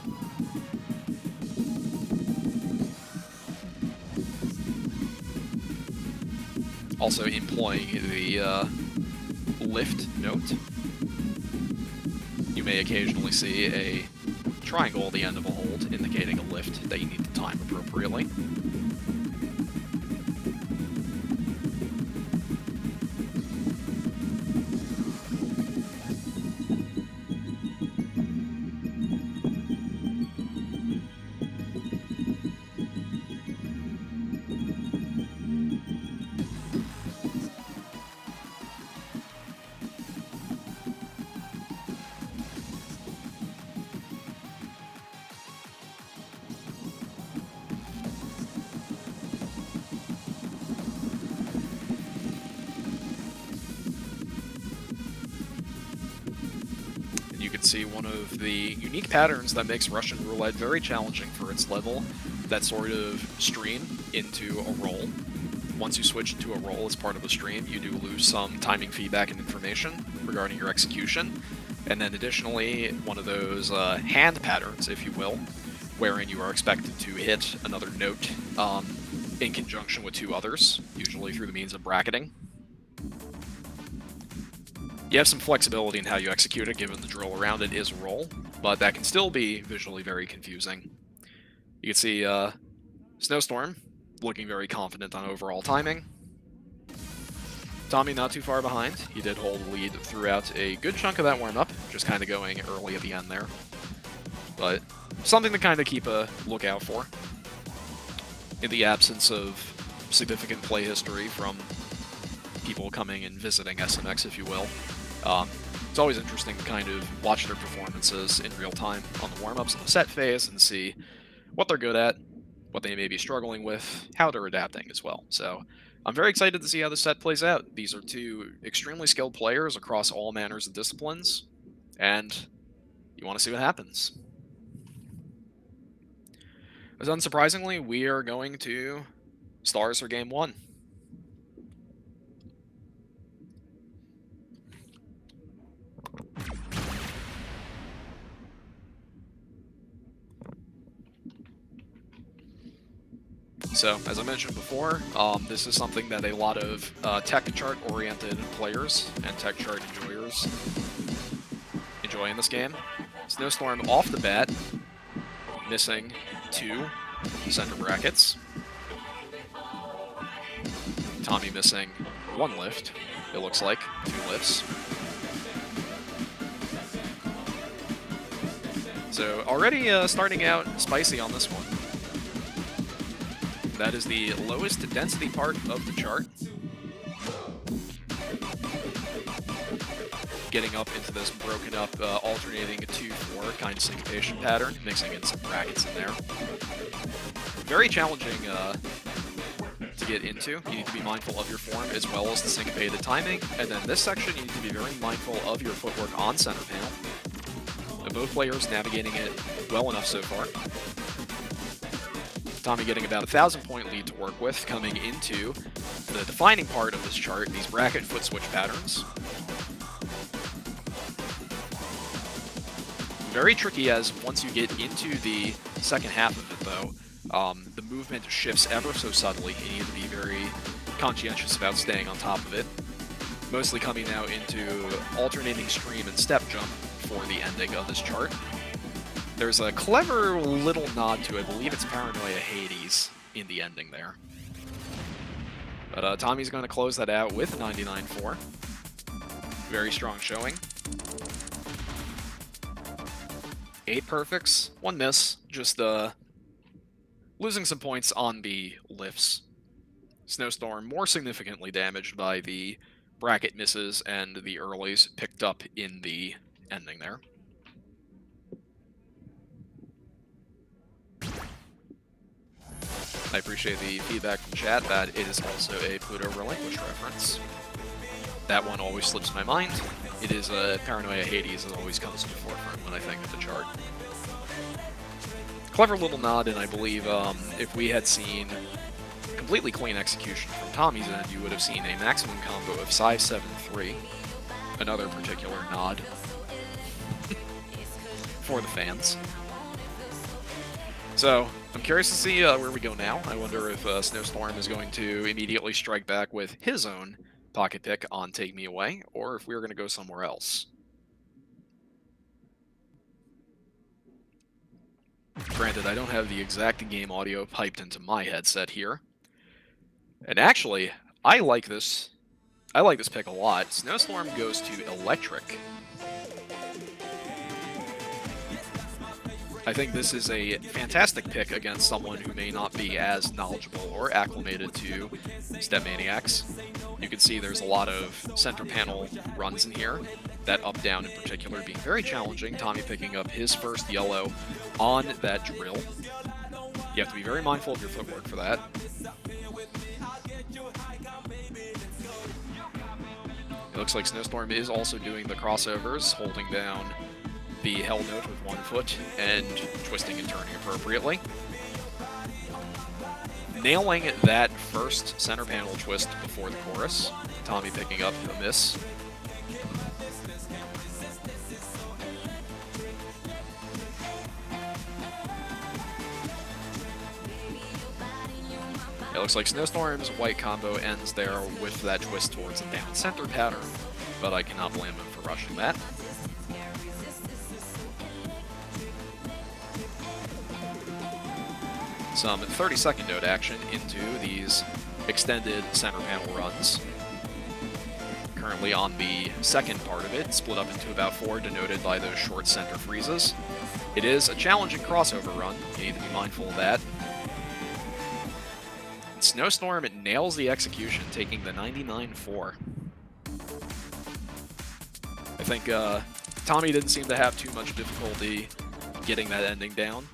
Also employing the lift note. You may occasionally see a triangle at the end of a hold, indicating a lift that you need to time appropriately. You can see one of the unique patterns that makes Russian Roulette very challenging for its level, that sort of stream into a roll. Once you switch into a roll as part of a stream, you do lose some timing feedback and information regarding your execution. And then additionally, one of those hand patterns, if you will, wherein you are expected to hit another note in conjunction with 2 others, usually through the means of bracketing. You have some flexibility in how you execute it, given the drill around it is a roll, but that can still be visually very confusing. You can see Snowstorm looking very confident on overall timing. Tommy not too far behind. He did hold the lead throughout a good chunk of that warm-up, just kind of going early at the end there. But something to kind of keep a lookout for. In the absence of significant play history from people coming and visiting SMX, if you will. it's always interesting to kind of watch their performances in real time on the warm-ups and the set phase and see what they're good at, what they may be struggling with, how they're adapting as well. So I'm very excited to see how the set plays out. These are two extremely skilled players across all manners of disciplines, and you want to see what happens. As unsurprisingly, we are going to Stars for Game 1. So, as I mentioned before, this is something that a lot of tech chart-oriented players and tech chart enjoyers enjoy in this game. Snowstorm off the bat, missing 2 center brackets. Tommy missing 1 lift, it looks like, 2 lifts. So already starting out spicy on this one. That is the lowest density part of the chart. Getting up into this broken up, alternating 2-4 kind of syncopation pattern, mixing in some brackets in there. Very challenging to get into. You need to be mindful of your form as well as the syncopated timing. And then this section, you need to be very mindful of your footwork on center panel. Both players navigating it well enough so far. Tommy getting about a 1,000-point lead to work with coming into the defining part of this chart, these bracket foot switch patterns. Very tricky, as once you get into the second half of it though, the movement shifts ever so subtly. You need to be very conscientious about staying on top of it. Mostly coming now into alternating stream and step jump for the ending of this chart. There's a clever little nod to, I believe it's Paranoia Hades in the ending there. But Tommy's going to close that out with a 99.4. Very strong showing. 8 perfects, 1 miss, just losing some points on the lifts. Snowstorm more significantly damaged by the bracket misses and the earlies picked up in the ending there. I appreciate the feedback from chat that it is also a Pluto Relinquished reference. That one always slips my mind. It is Paranoia Hades that always comes to the forefront when I think of the chart. Clever little nod, and I believe if we had seen completely clean execution from Tommy's end, you would have seen a maximum combo of 5-7-3. Another particular nod for the fans. So, I'm curious to see where we go now. I wonder if Snowstorm is going to immediately strike back with his own pocket pick on Take Me Away, or if we're going to go somewhere else. Granted, I don't have the exact game audio piped into my headset here. And actually, I like this pick a lot. Snowstorm goes to Electric. I think this is a fantastic pick against someone who may not be as knowledgeable or acclimated to Step Maniacs. You can see there's a lot of center panel runs in here, that up-down in particular being very challenging. Tommy picking up his first yellow on that drill. You have to be very mindful of your footwork for that. It looks like Snowstorm is also doing the crossovers, holding down the hell note with 1 foot and twisting and turning appropriately. Nailing that first center panel twist before the chorus. Tommy picking up a miss. It looks like Snowstorm's white combo ends there with that twist towards the down center pattern, but I cannot blame him for rushing that. Some 30-second note action into these extended center panel runs. Currently on the second part of it, split up into about 4, denoted by those short center freezes. It is a challenging crossover run. You need to be mindful of that. Snowstorm nails the execution, taking the 99.4. I think Tommy didn't seem to have too much difficulty getting that ending down.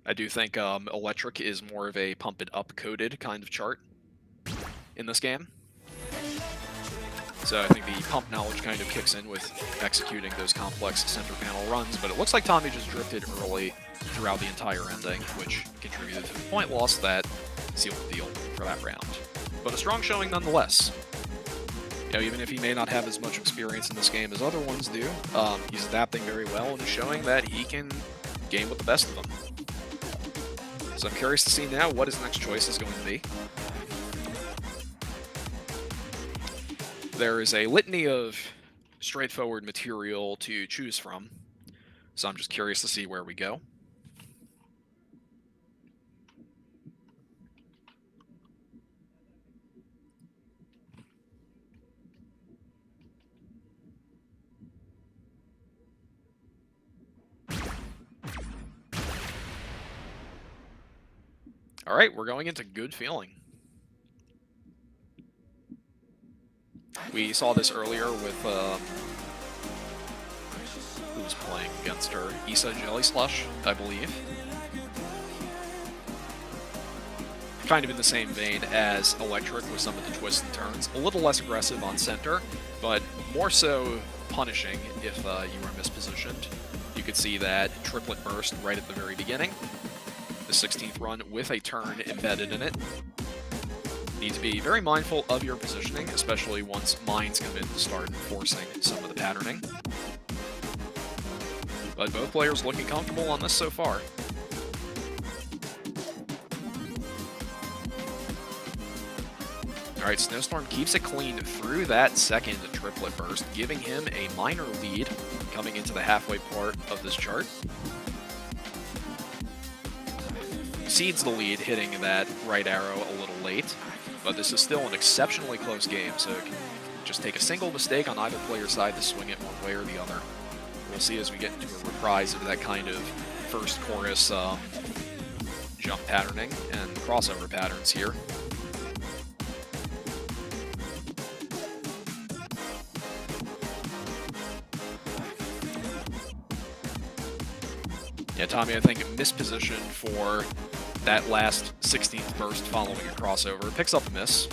I do think Electric is more of a pump it up coded kind of chart in this game. So I think the pump knowledge kind of kicks in with executing those complex center panel runs, but it looks like Tommy just drifted early throughout the entire ending, which contributed to the point loss that sealed the deal for that round. But a strong showing nonetheless. You know, even if he may not have as much experience in this game as other ones do, he's adapting very well and is showing that he can game with the best of them. So I'm curious to see now what his next choice is going to be. There is a litany of straightforward material to choose from, so I'm just curious to see where we go. All right, we're going into Good Feeling. We saw this earlier with who was playing against her? Issa Jelly Slush, I believe. Kind of in the same vein as Electric with some of the twists and turns. A little less aggressive on center, but more so punishing if you were mispositioned. You could see that triplet burst right at the very beginning. The 16th run with a turn embedded in it. Need to be very mindful of your positioning, especially once mines come in to start enforcing some of the patterning. But both players looking comfortable on this so far. Alright, Snowstorm keeps it clean through that second triplet burst, giving him a minor lead coming into the halfway part of this chart. Cedes the lead, hitting that right arrow a little late, but this is still an exceptionally close game, so it can just take a single mistake on either player's side to swing it one way or the other. We'll see as we get into a reprise of that kind of first chorus jump patterning and crossover patterns here. Yeah, Tommy, I think, mispositioned for that last 16th burst following a crossover. Picks up a miss,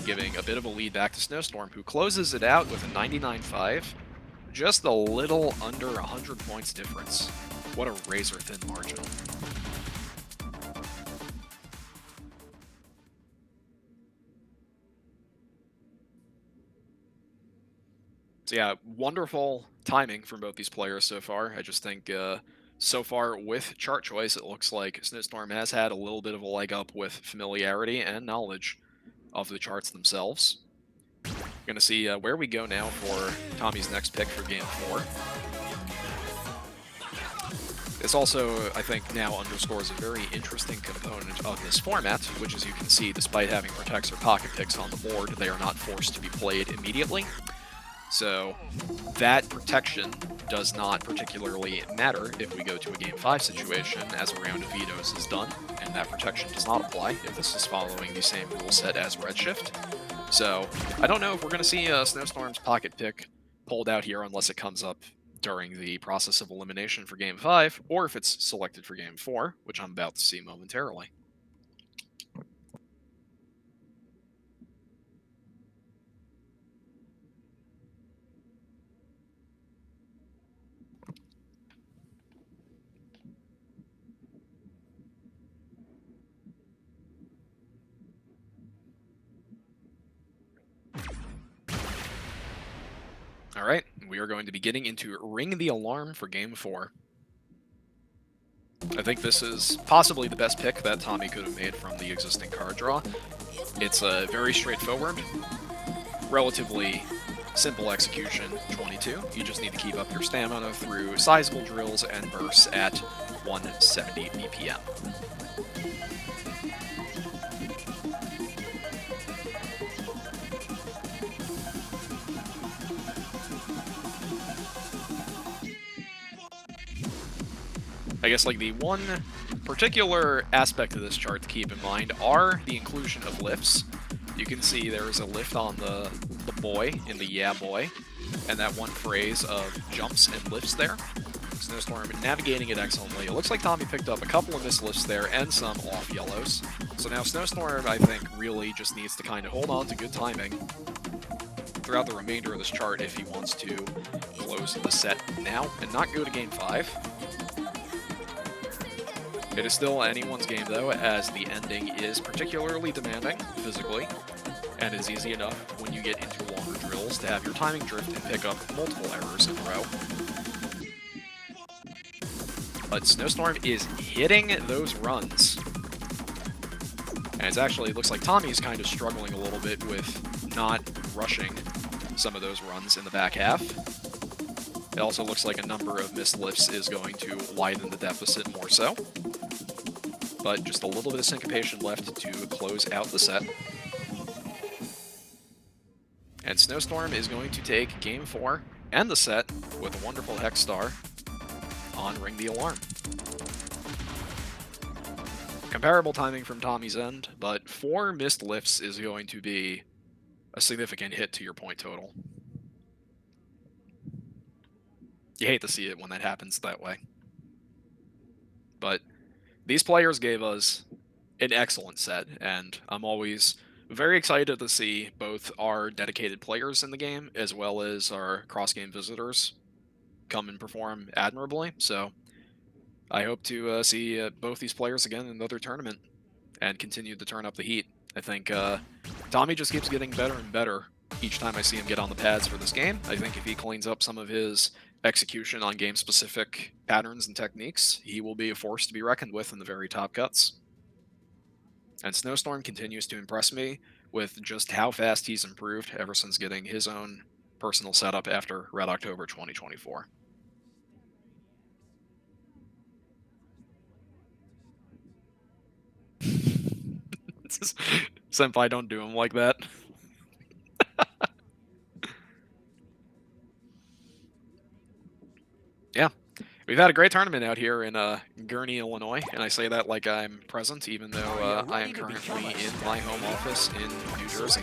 giving a bit of a lead back to Snowstorm, who closes it out with a 99.5. Just a little under 100 points difference. What a razor-thin margin. So yeah, wonderful timing from both these players so far. I just think so far with chart choice, it looks like Snowstorm has had a little bit of a leg up with familiarity and knowledge of the charts themselves. We're going to see where we go now for Tommy's next pick for Game 4. This also, I think, now underscores a very interesting component of this format, which, as you can see, despite having protects or pocket picks on the board, they are not forced to be played immediately. So that protection does not particularly matter if we go to a Game 5 situation, as a round of vetoes is done, and that protection does not apply if this is following the same rule set as Redshift. So I don't know if we're going to see Snowstorm's pocket pick pulled out here unless it comes up during the process of elimination for Game 5, or if it's selected for Game 4, which I'm about to see momentarily. Alright, we are going to be getting into Ring the Alarm for Game 4. I think this is possibly the best pick that Tommy could have made from the existing card draw. It's very straightforward, relatively simple execution, 22. You just need to keep up your stamina through sizable drills and bursts at 170 BPM. I guess like the one particular aspect of this chart to keep in mind are the inclusion of lifts. You can see there is a lift on the boy in the yeah boy, and that one phrase of jumps and lifts there. Snowstorm navigating it excellently. It looks like Tommy picked up a couple of missed lifts there and some off yellows. So now Snowstorm, I think, really just needs to kind of hold on to good timing throughout the remainder of this chart if he wants to close the set now and not go to Game 5. It is still anyone's game, though, as the ending is particularly demanding physically, and it's easy enough when you get into longer drills to have your timing drift and pick up multiple errors in a row. But Snowstorm is hitting those runs. And it looks like Tommy's kind of struggling a little bit with not rushing some of those runs in the back half. It also looks like a number of missed lifts is going to widen the deficit more so. But just a little bit of syncopation left to close out the set. And Snowstorm is going to take Game 4 and the set with a wonderful Hex Star on Ring the Alarm. Comparable timing from Tommy's end, but 4 missed lifts is going to be a significant hit to your point total. You hate to see it when that happens that way. But these players gave us an excellent set, and I'm always very excited to see both our dedicated players in the game as well as our cross-game visitors come and perform admirably. So I hope to see both these players again in another tournament and continue to turn up the heat. I think Tommy just keeps getting better and better each time I see him get on the pads for this game. I think if he cleans up some of his execution on game-specific patterns and techniques, he will be a force to be reckoned with in the very top cuts. And Snowstorm continues to impress me with just how fast he's improved ever since getting his own personal setup after Red October 2024. Senpai, don't do him like that. Yeah, we've had a great tournament out here in Gurnee, Illinois, and I say that like I'm present, even though I am currently in my home office in New Jersey,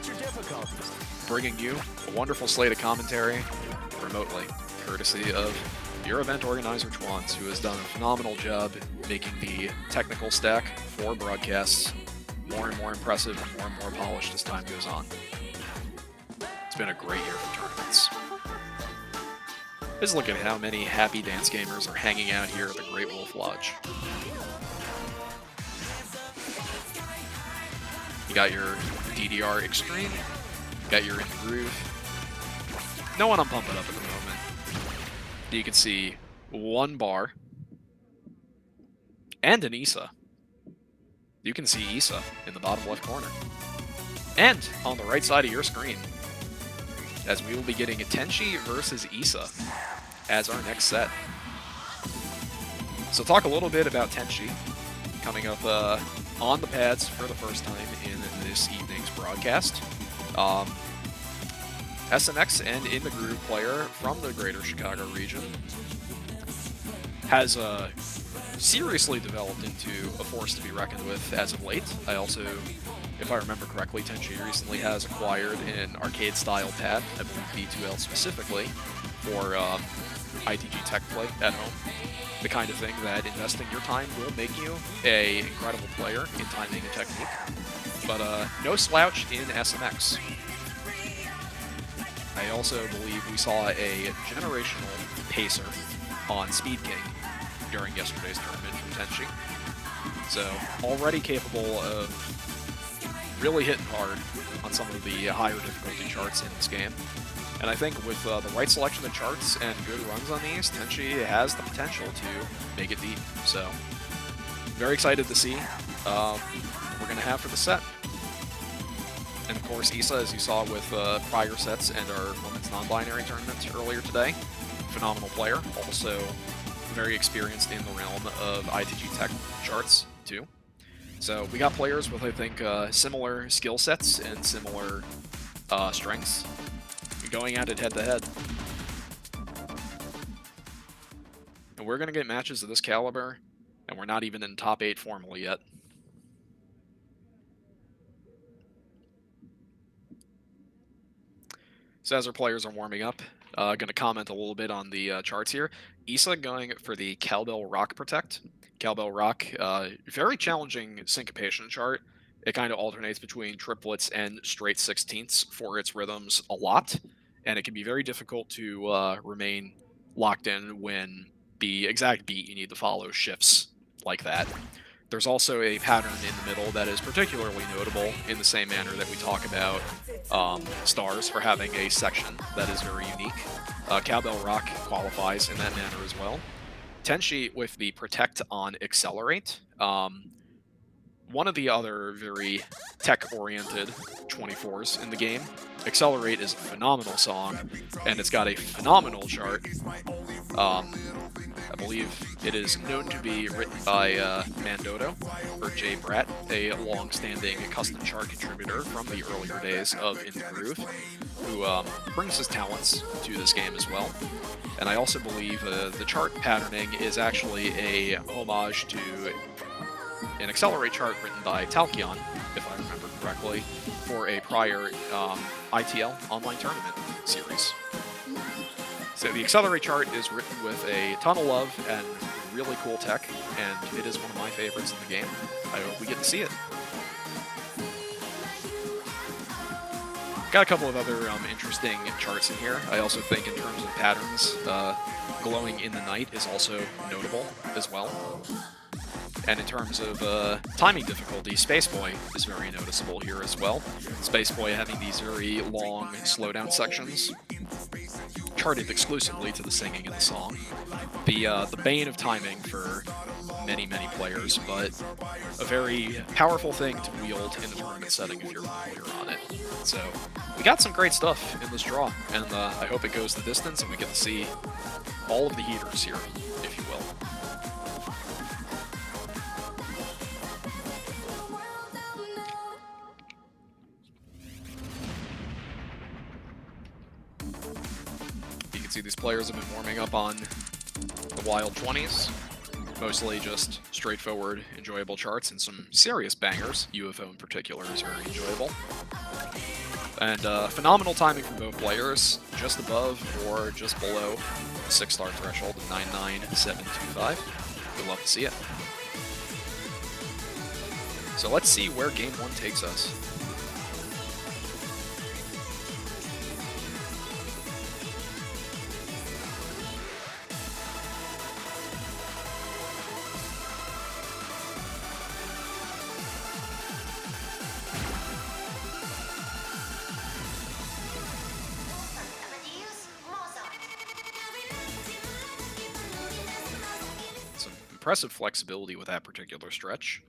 bringing you a wonderful slate of commentary remotely, courtesy of your event organizer, Twans, who has done a phenomenal job making the technical stack for broadcasts more and more impressive and more polished as time goes on. It's been a great year for tournaments. Just look at how many happy dance gamers are hanging out here at the Great Wolf Lodge. You got your DDR Extreme, you got your In the Groove. No one on Pump It Up at the moment. You can see one bar and an Issa. You can see Issa in the bottom left corner. And on the right side of your screen, as we will be getting Tenchi versus Issa as our next set. So talk a little bit about Tenchi coming up on the pads for the first time in this evening's broadcast. SMX and In the Groove player from the greater Chicago region has seriously developed into a force to be reckoned with as of late. I also, if I remember correctly, Tenchi recently has acquired an arcade-style pad, I believe B2L specifically, for ITG tech play at home. The kind of thing that investing your time will make you an incredible player in timing and technique. But no slouch in SMX. I also believe we saw a generational pacer on Speed King during yesterday's tournament from Tenchi. So already capable of really hitting hard on some of the higher difficulty charts in this game. And I think with the right selection of charts and good runs on these, Tenchi has the potential to make it deep. So very excited to see what we're going to have for the set. And of course, Issa, as you saw with prior sets and our women's non-binary tournament earlier today, phenomenal player, also very experienced in the realm of ITG tech charts too. So we got players with, I think, similar skill sets and similar strengths going at it head-to-head. And we're going to get matches of this caliber, and we're not even in top 8 formally yet. So as our players are warming up, going to comment a little bit on the charts here. Issa going for the Cowbell Rock Protect. Cowbell Rock, very challenging syncopation chart. It kind of alternates between triplets and straight 16ths for its rhythms a lot, and it can be very difficult to remain locked in when the exact beat you need to follow shifts like that. There's also a pattern in the middle that is particularly notable in the same manner that we talk about stars for having a section that is very unique. Cowbell Rock qualifies in that manner as well. Tenshi with the Protect on Accelerate. One of the other very tech-oriented 24s in the game. Accelerate is a phenomenal song, and it's got a phenomenal chart. I believe it is known to be written by Mandoto, or Jay Bratt, a long-standing custom chart contributor from the earlier days of In the Groove, who brings his talents to this game as well. And I also believe the chart patterning is actually a homage to an Accelerate chart written by Talkion, if I remember correctly, for a prior ITL online tournament series. So the Accelerate chart is written with a ton of love and really cool tech, and it is one of my favorites in the game. I hope we get to see it. Got a couple of other interesting charts in here. I also think in terms of patterns, Glowing in the Night is also notable as well. And in terms of timing difficulty, Space Boy is very noticeable here as well. Space Boy having these very long slowdown sections, charted exclusively to the singing in the song. The bane of timing for many, many players, but a very powerful thing to wield in the tournament setting if you're familiar on it. So we got some great stuff in this draw, and I hope it goes the distance and we get to see all of the heaters here, if you will. See, these players have been warming up on the Wild 20s. Mostly just straightforward, enjoyable charts and some serious bangers. UFO in particular is very enjoyable. And phenomenal timing from both players, just above or just below the 6-star threshold of 99725. We'd love to see it. So let's see where Game 1 takes us. Impressive flexibility with that particular stretch.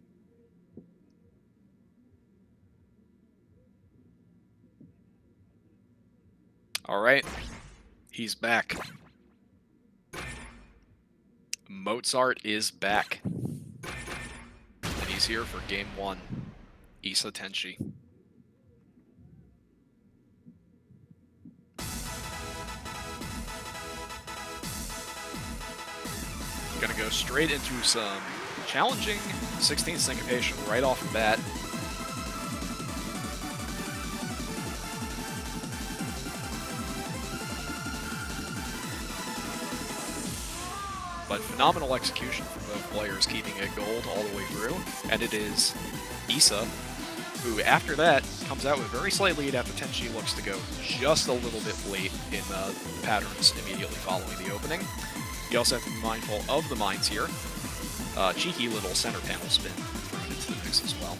All right, he's back. Mozart is back. And he's here for Game 1. Issa Tenshi. Gonna go straight into some challenging 16th syncopation right off the bat. But phenomenal execution from both players, keeping it gold all the way through. And it is Issa, who after that comes out with a very slight lead after Tenshi looks to go just a little bit late in the patterns immediately following the opening. You also have to be mindful of the mines here. Cheeky little center panel spin thrown into the mix as well.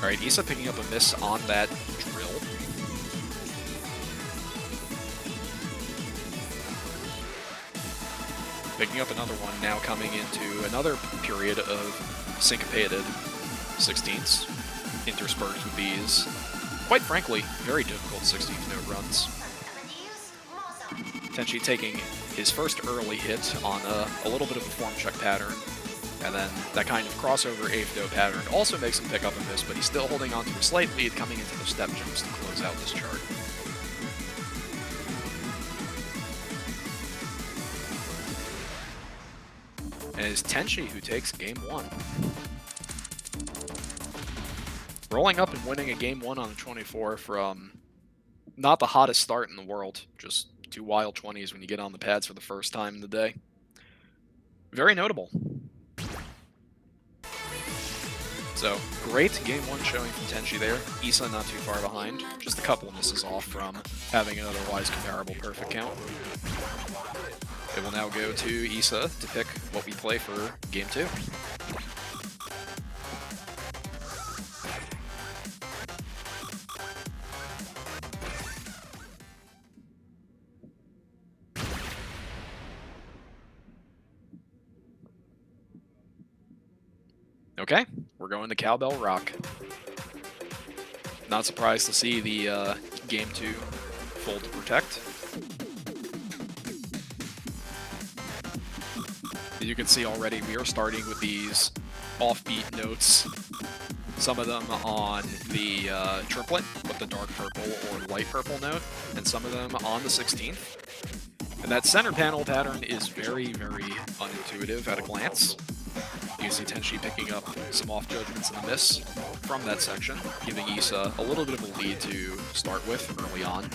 Alright, Issa picking up a miss on that drill. Picking up another one, now coming into another period of syncopated 16ths, interspersed with these, quite frankly, very difficult 16th note runs. Tenshi taking his first early hit on a little bit of a form check pattern, and then that kind of crossover 8th note pattern also makes him pick up a miss, but he's still holding on to a slight lead coming into the step jumps to close out this chart. And it's Tenchi who takes game 1. Rolling up and winning a game 1 on the 24 from not the hottest start in the world, just 2 wild 20s when you get on the pads for the first time in the day. Very notable. So, great game 1 showing from Tenchi there. Issa not too far behind, just a couple of misses off from having an otherwise comparable perfect count. It will now go to Issa to pick what we play for game 2. Okay, we're going to Cowbell Rock. Not surprised to see the game 2 full to protect. As you can see already, we are starting with these offbeat notes. Some of them on the triplet with the dark purple or light purple note, and some of them on the 16th. And that center panel pattern is very, very unintuitive at a glance. You see Tenchi picking up some off judgments in the miss from that section, giving Issa a little bit of a lead to start with early on.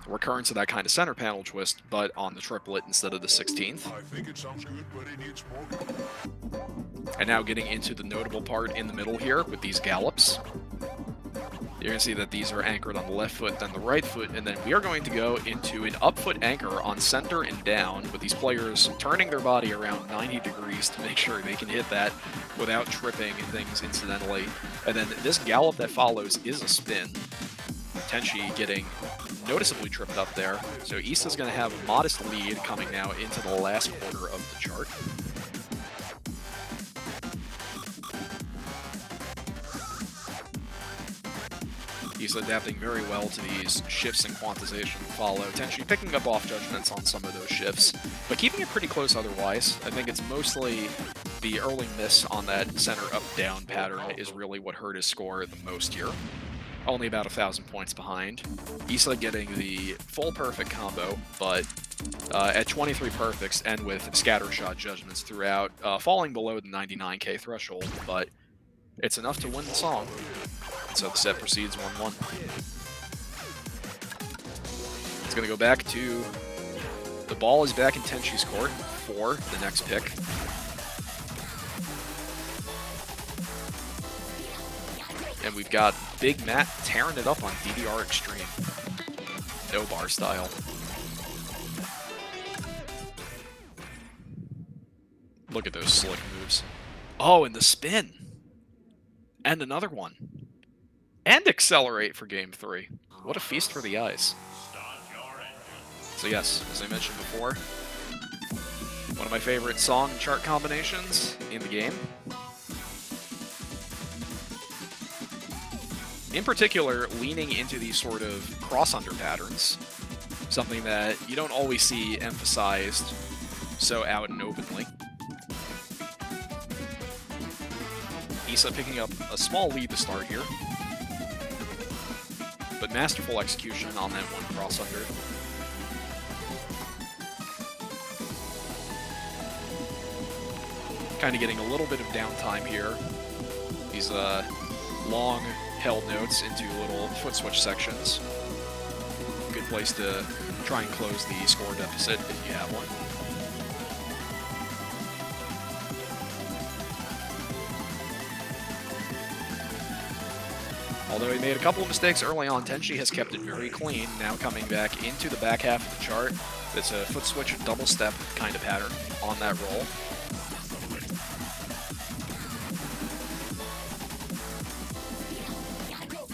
Recurrence of that kind of center panel twist, but on the triplet instead of the 16th. I think it sounds good, but it needs more. And now getting into the notable part in the middle here with these gallops. You're going to see that these are anchored on the left foot, then the right foot, and then we are going to go into an up foot anchor on center and down, with these players turning their body around 90 degrees to make sure they can hit that without tripping things incidentally. And then this gallop that follows is a spin. Tenchi getting noticeably tripped up there, so Issa's going to have a modest lead coming now into the last quarter of the chart. He's adapting very well to these shifts and quantization follow. Tenchi picking up off judgments on some of those shifts, but keeping it pretty close otherwise. I think it's mostly the early miss on that center up-down pattern is really what hurt his score the most here. Only about 1,000 points behind. Issa getting the full perfect combo, but at 23 perfects and with scattershot judgments throughout, falling below the 99k threshold, but it's enough to win the song. So the set proceeds 1-1. It's going to go back to... The ball is back in Tenchi's court for the next pick. And we've got Big Matt tearing it up on DDR Extreme. No bar style. Look at those slick moves. Oh, and the spin. And another one. And accelerate for game 3. What a feast for the eyes. So yes, as I mentioned before, one of my favorite song and chart combinations in the game. In particular, leaning into these sort of cross-under patterns, something that you don't always see emphasized so out and openly. Issa picking up a small lead to start here, but masterful execution on that one cross-under. Kind of getting a little bit of downtime here. These long held notes into little foot switch sections. Good place to try and close the score deficit if you have one. Although he made a couple of mistakes early on, Tenchi has kept it very clean, now coming back into the back half of the chart. It's a foot switch double step kind of pattern on that roll.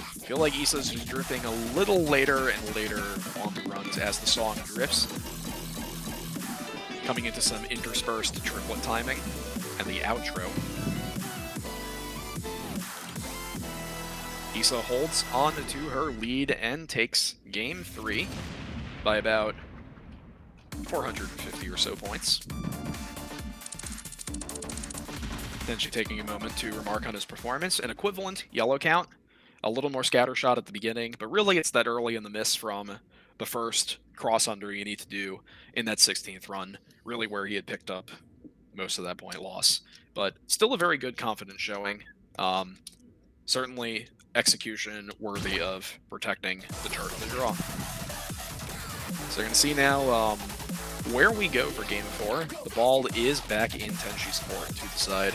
I feel like Issa's just drifting a little later and later on the runs as the song drifts. Coming into some interspersed triplet timing and the outro. Issa holds on to her lead and takes game 3 by about 450 or so points. Tenchi taking a moment to remark on his performance. An equivalent yellow count. A little more scattershot at the beginning, but really it's that early in the miss from the first cross under you need to do in that 16th run, really where he had picked up most of that point loss. But still a very good confidence showing. Certainly execution worthy of protecting the turn of the draw. So you're going to see now where we go for Game 4. The ball is back in Tenshi's court to decide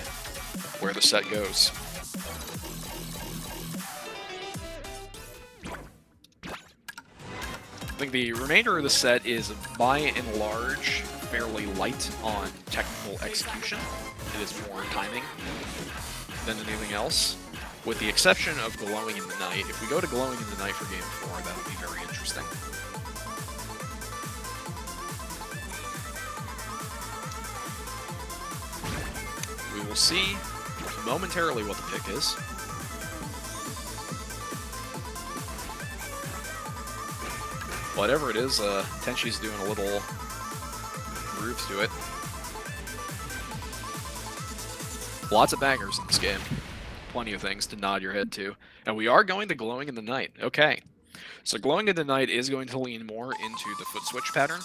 where the set goes. I think the remainder of the set is, by and large, fairly light on technical execution. It is more timing than anything else, with the exception of Glowing in the Night. If we go to Glowing in the Night for Game 4, that would be very interesting. We will see momentarily what the pick is. Whatever it is, Tenshi's doing a little groove to it. Lots of bangers in this game. Plenty of things to nod your head to. And we are going to Glowing in the Night. Okay. So Glowing in the Night is going to lean more into the foot switch pattern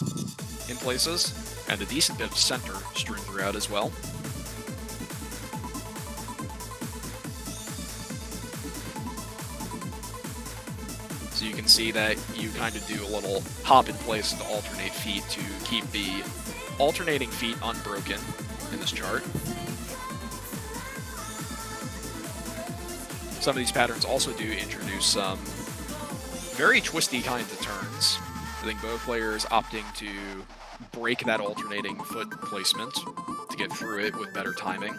in places, and a decent bit of center strewn throughout as well. So you can see that you kind of do a little hop in place to alternate feet to keep the alternating feet unbroken in this chart. Some of these patterns also do introduce some very twisty kinds of turns. I think both players opting to break that alternating foot placement to get through it with better timing.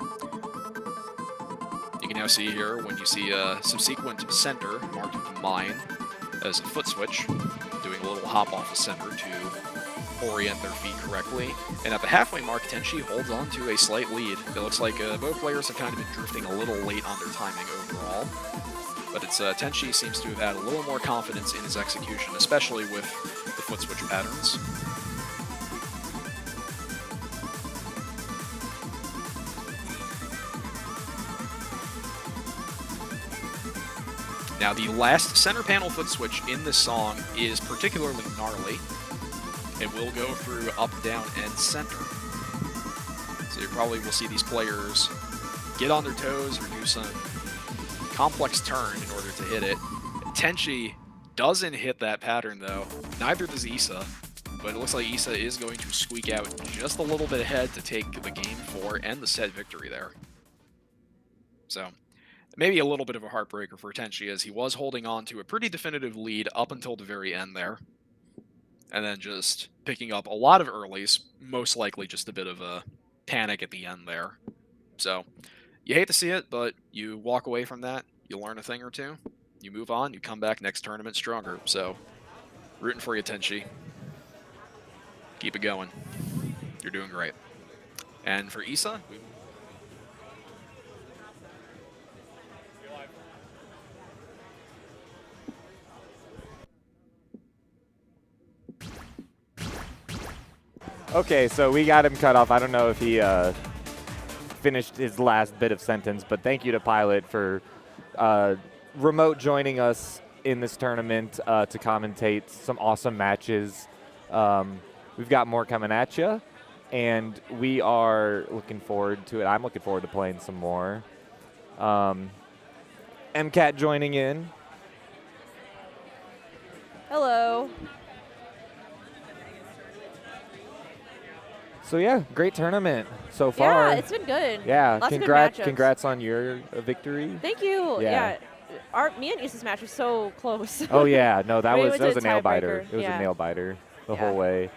You can now see here, when you see a subsequent center marked with a mine as a foot switch, doing a little hop off the center to orient their feet correctly. And at the halfway mark, Tenshi holds on to a slight lead. It looks like both players have kind of been drifting a little late on their timing overall. But it's Tenshi seems to have had a little more confidence in his execution, especially with the foot switch patterns. Now, the last center panel foot switch in this song is particularly gnarly. It will go through up, down, and center. So you probably will see these players get on their toes or do some complex turn in order to hit it. Tenshi doesn't hit that pattern, though. Neither does Issa, but it looks like Issa is going to squeak out just a little bit ahead to take the Game 4 and the set victory there. So maybe a little bit of a heartbreaker for Tenshi, as he was holding on to a pretty definitive lead up until the very end there. And then just picking up a lot of earlies, most likely just a bit of a panic at the end there. So you hate to see it, but you walk away from that, you learn a thing or two, you move on, you come back next tournament stronger. So rooting for you, Tenshi. Keep it going. You're doing great. And for Issa, Okay, so we got him cut off. I don't know if he finished his last bit of sentence, but thank you to Pilot for remote joining us in this tournament to commentate some awesome matches. We've got more coming at you, and we are looking forward to it. I'm looking forward to playing some more. MCAT joining in. Hello. So yeah, great tournament so far. Yeah, it's been good. Yeah, Lots of good matchups. Congrats on your victory. Thank you. Yeah. Me and Issa's match was so close. Oh yeah, no, that was a nail tiebreaker. biter. It was a nail biter the whole way.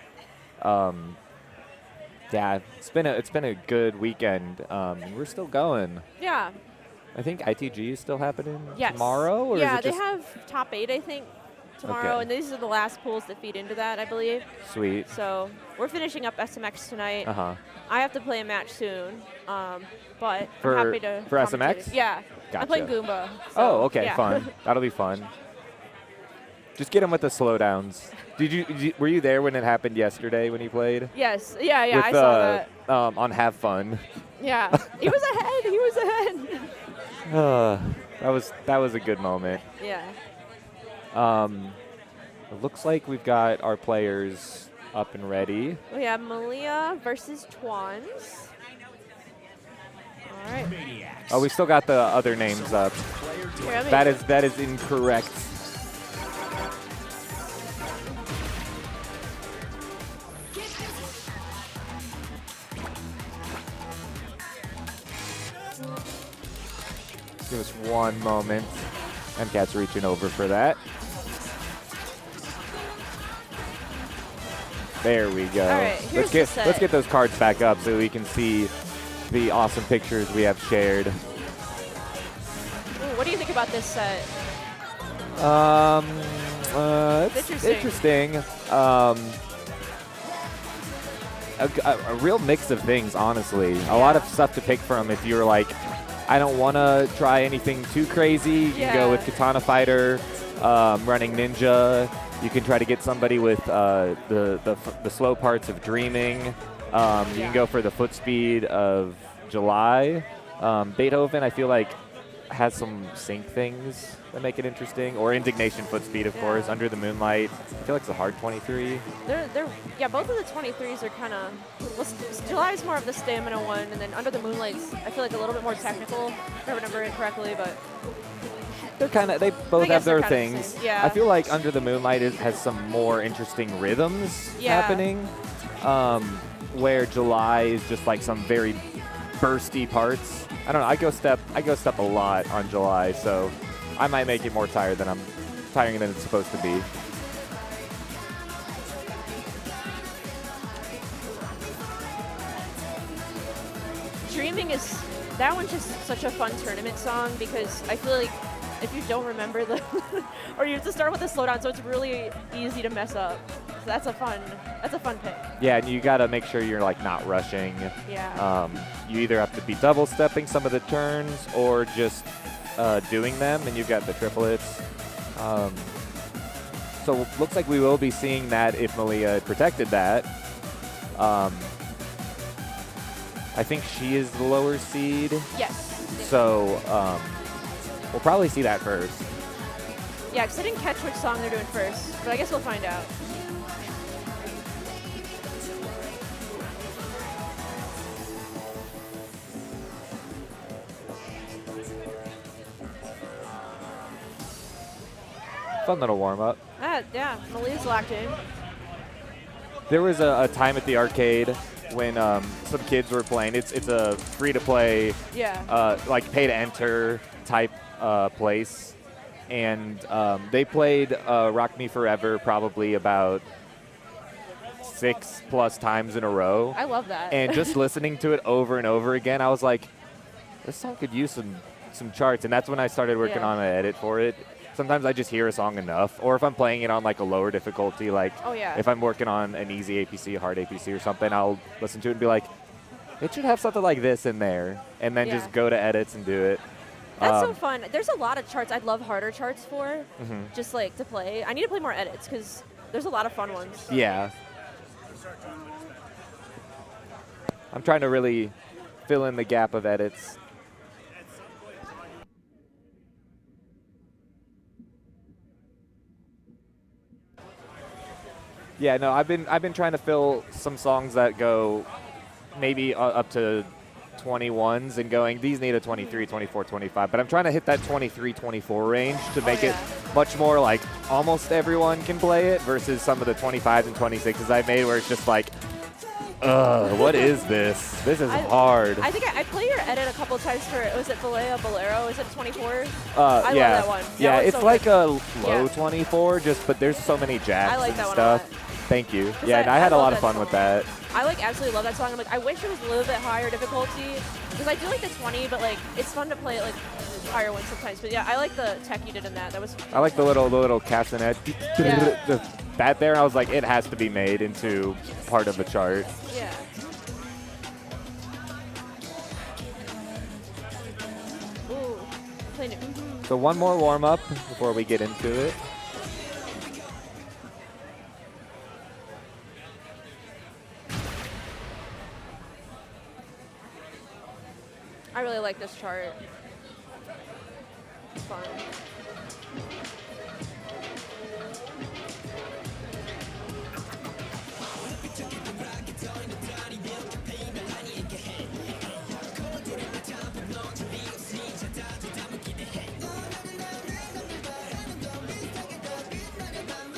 Yeah, it's been a good weekend. And we're still going. Yeah. I think ITG is still happening Yes. tomorrow, or yeah, is it they have top 8, I think, tomorrow, Okay. and these are the last pools that feed into that, I believe. Sweet. So we're finishing up SMX tonight. I have to play a match soon, but For- I'm happy to for commentate SMX? it. Yeah, Gotcha. I'm playing Goomba. So, Oh, okay, yeah. fun. That'll be fun. Just get him with the slowdowns. Were you there when it happened yesterday when he played? Yes, yeah, With, I saw that. On Have Fun. Yeah, he was ahead. He was ahead. That was a good moment. Yeah. It looks like we've got our players up and ready. We have Malia versus Twans. All right. Oh, we still got the other names up. Here, That is incorrect. Give us one moment. MCAT's reaching over for that. There we go. All right, here's the set. Let's get those cards back up so we can see the awesome pictures we have shared. Ooh, what do you think about this set? It's interesting. A real mix of things, honestly. A lot of stuff to pick from if you're like, I don't want to try anything too crazy. You can go with Katana Fighter, running Ninja. You can try to get somebody with the slow parts of Dreaming. You can go for the foot speed of July. Beethoven, I feel like, has some sync things that make it interesting. Or Indignation foot speed, of course. Under the Moonlight. I feel like it's a hard 23. Yeah, both of the 23s are kind of. July is more of the stamina one, and then Under the Moonlight's, I feel like, a little bit more technical, if I remember it correctly, but. They both have their things. Yeah. I feel like Under the Moonlight has some more interesting rhythms happening, where July is just like some very bursty parts. I don't know. I go step a lot on July, so I might make it more tiring than it's supposed to be. Dreaming that one's just such a fun tournament song because I feel like if you don't remember or you have to start with a slowdown, so it's really easy to mess up. So that's a fun pick. Yeah, and you gotta make sure you're like not rushing. Yeah. You either have to be double stepping some of the turns or just doing them, and you've got the triplets. So looks like we will be seeing that if Malia had protected that. I think she is the lower seed. Yes. So we'll probably see that first. Yeah, because I didn't catch which song they're doing first, but I guess we'll find out. Fun little warm-up. Yeah, Malia's locked in. There was a time at the arcade when some kids were playing. It's a free-to-play, like pay-to-enter type place. And they played Rock Me Forever probably about 6+ times in a row. I love that. And just listening to it over and over again, I was like, this song could use some charts. And that's when I started working on an edit for it. Sometimes I just hear a song enough, or if I'm playing it on like a lower difficulty, like if I'm working on an easy APC, hard APC or something, I'll listen to it and be like, it should have something like this in there, and then just go to edits and do it. That's so fun. There's a lot of charts I'd love harder charts for, just like to play. I need to play more edits because there's a lot of fun ones. Yeah. I'm trying to really fill in the gap of edits. Yeah, no, I've been trying to fill some songs that go maybe up to 21s and going, these need a 23, 24, 25. But I'm trying to hit that 23, 24 range to make it much more like almost everyone can play it versus some of the 25s and 26s I made where it's just like, what is this? This is hard. I think I played your edit a couple of times for, was it Balea Bolero? Is it 24? I love that one. Yeah, that it's so like good. a low 24, but there's so many jacks I like and that one stuff. a lot. Thank you. Yeah, and I had a lot of fun with that. I absolutely love that song. I'm like, I wish it was a little bit higher difficulty because I do like the 20, but like it's fun to play it like higher ones sometimes. But yeah, I like the tech you did in that. That was. I like the little castanet. That there, I was like, it has to be made into part of the chart. Yeah. Ooh, playing it. So one more warm up before we get into it. I really like this chart. It's fun.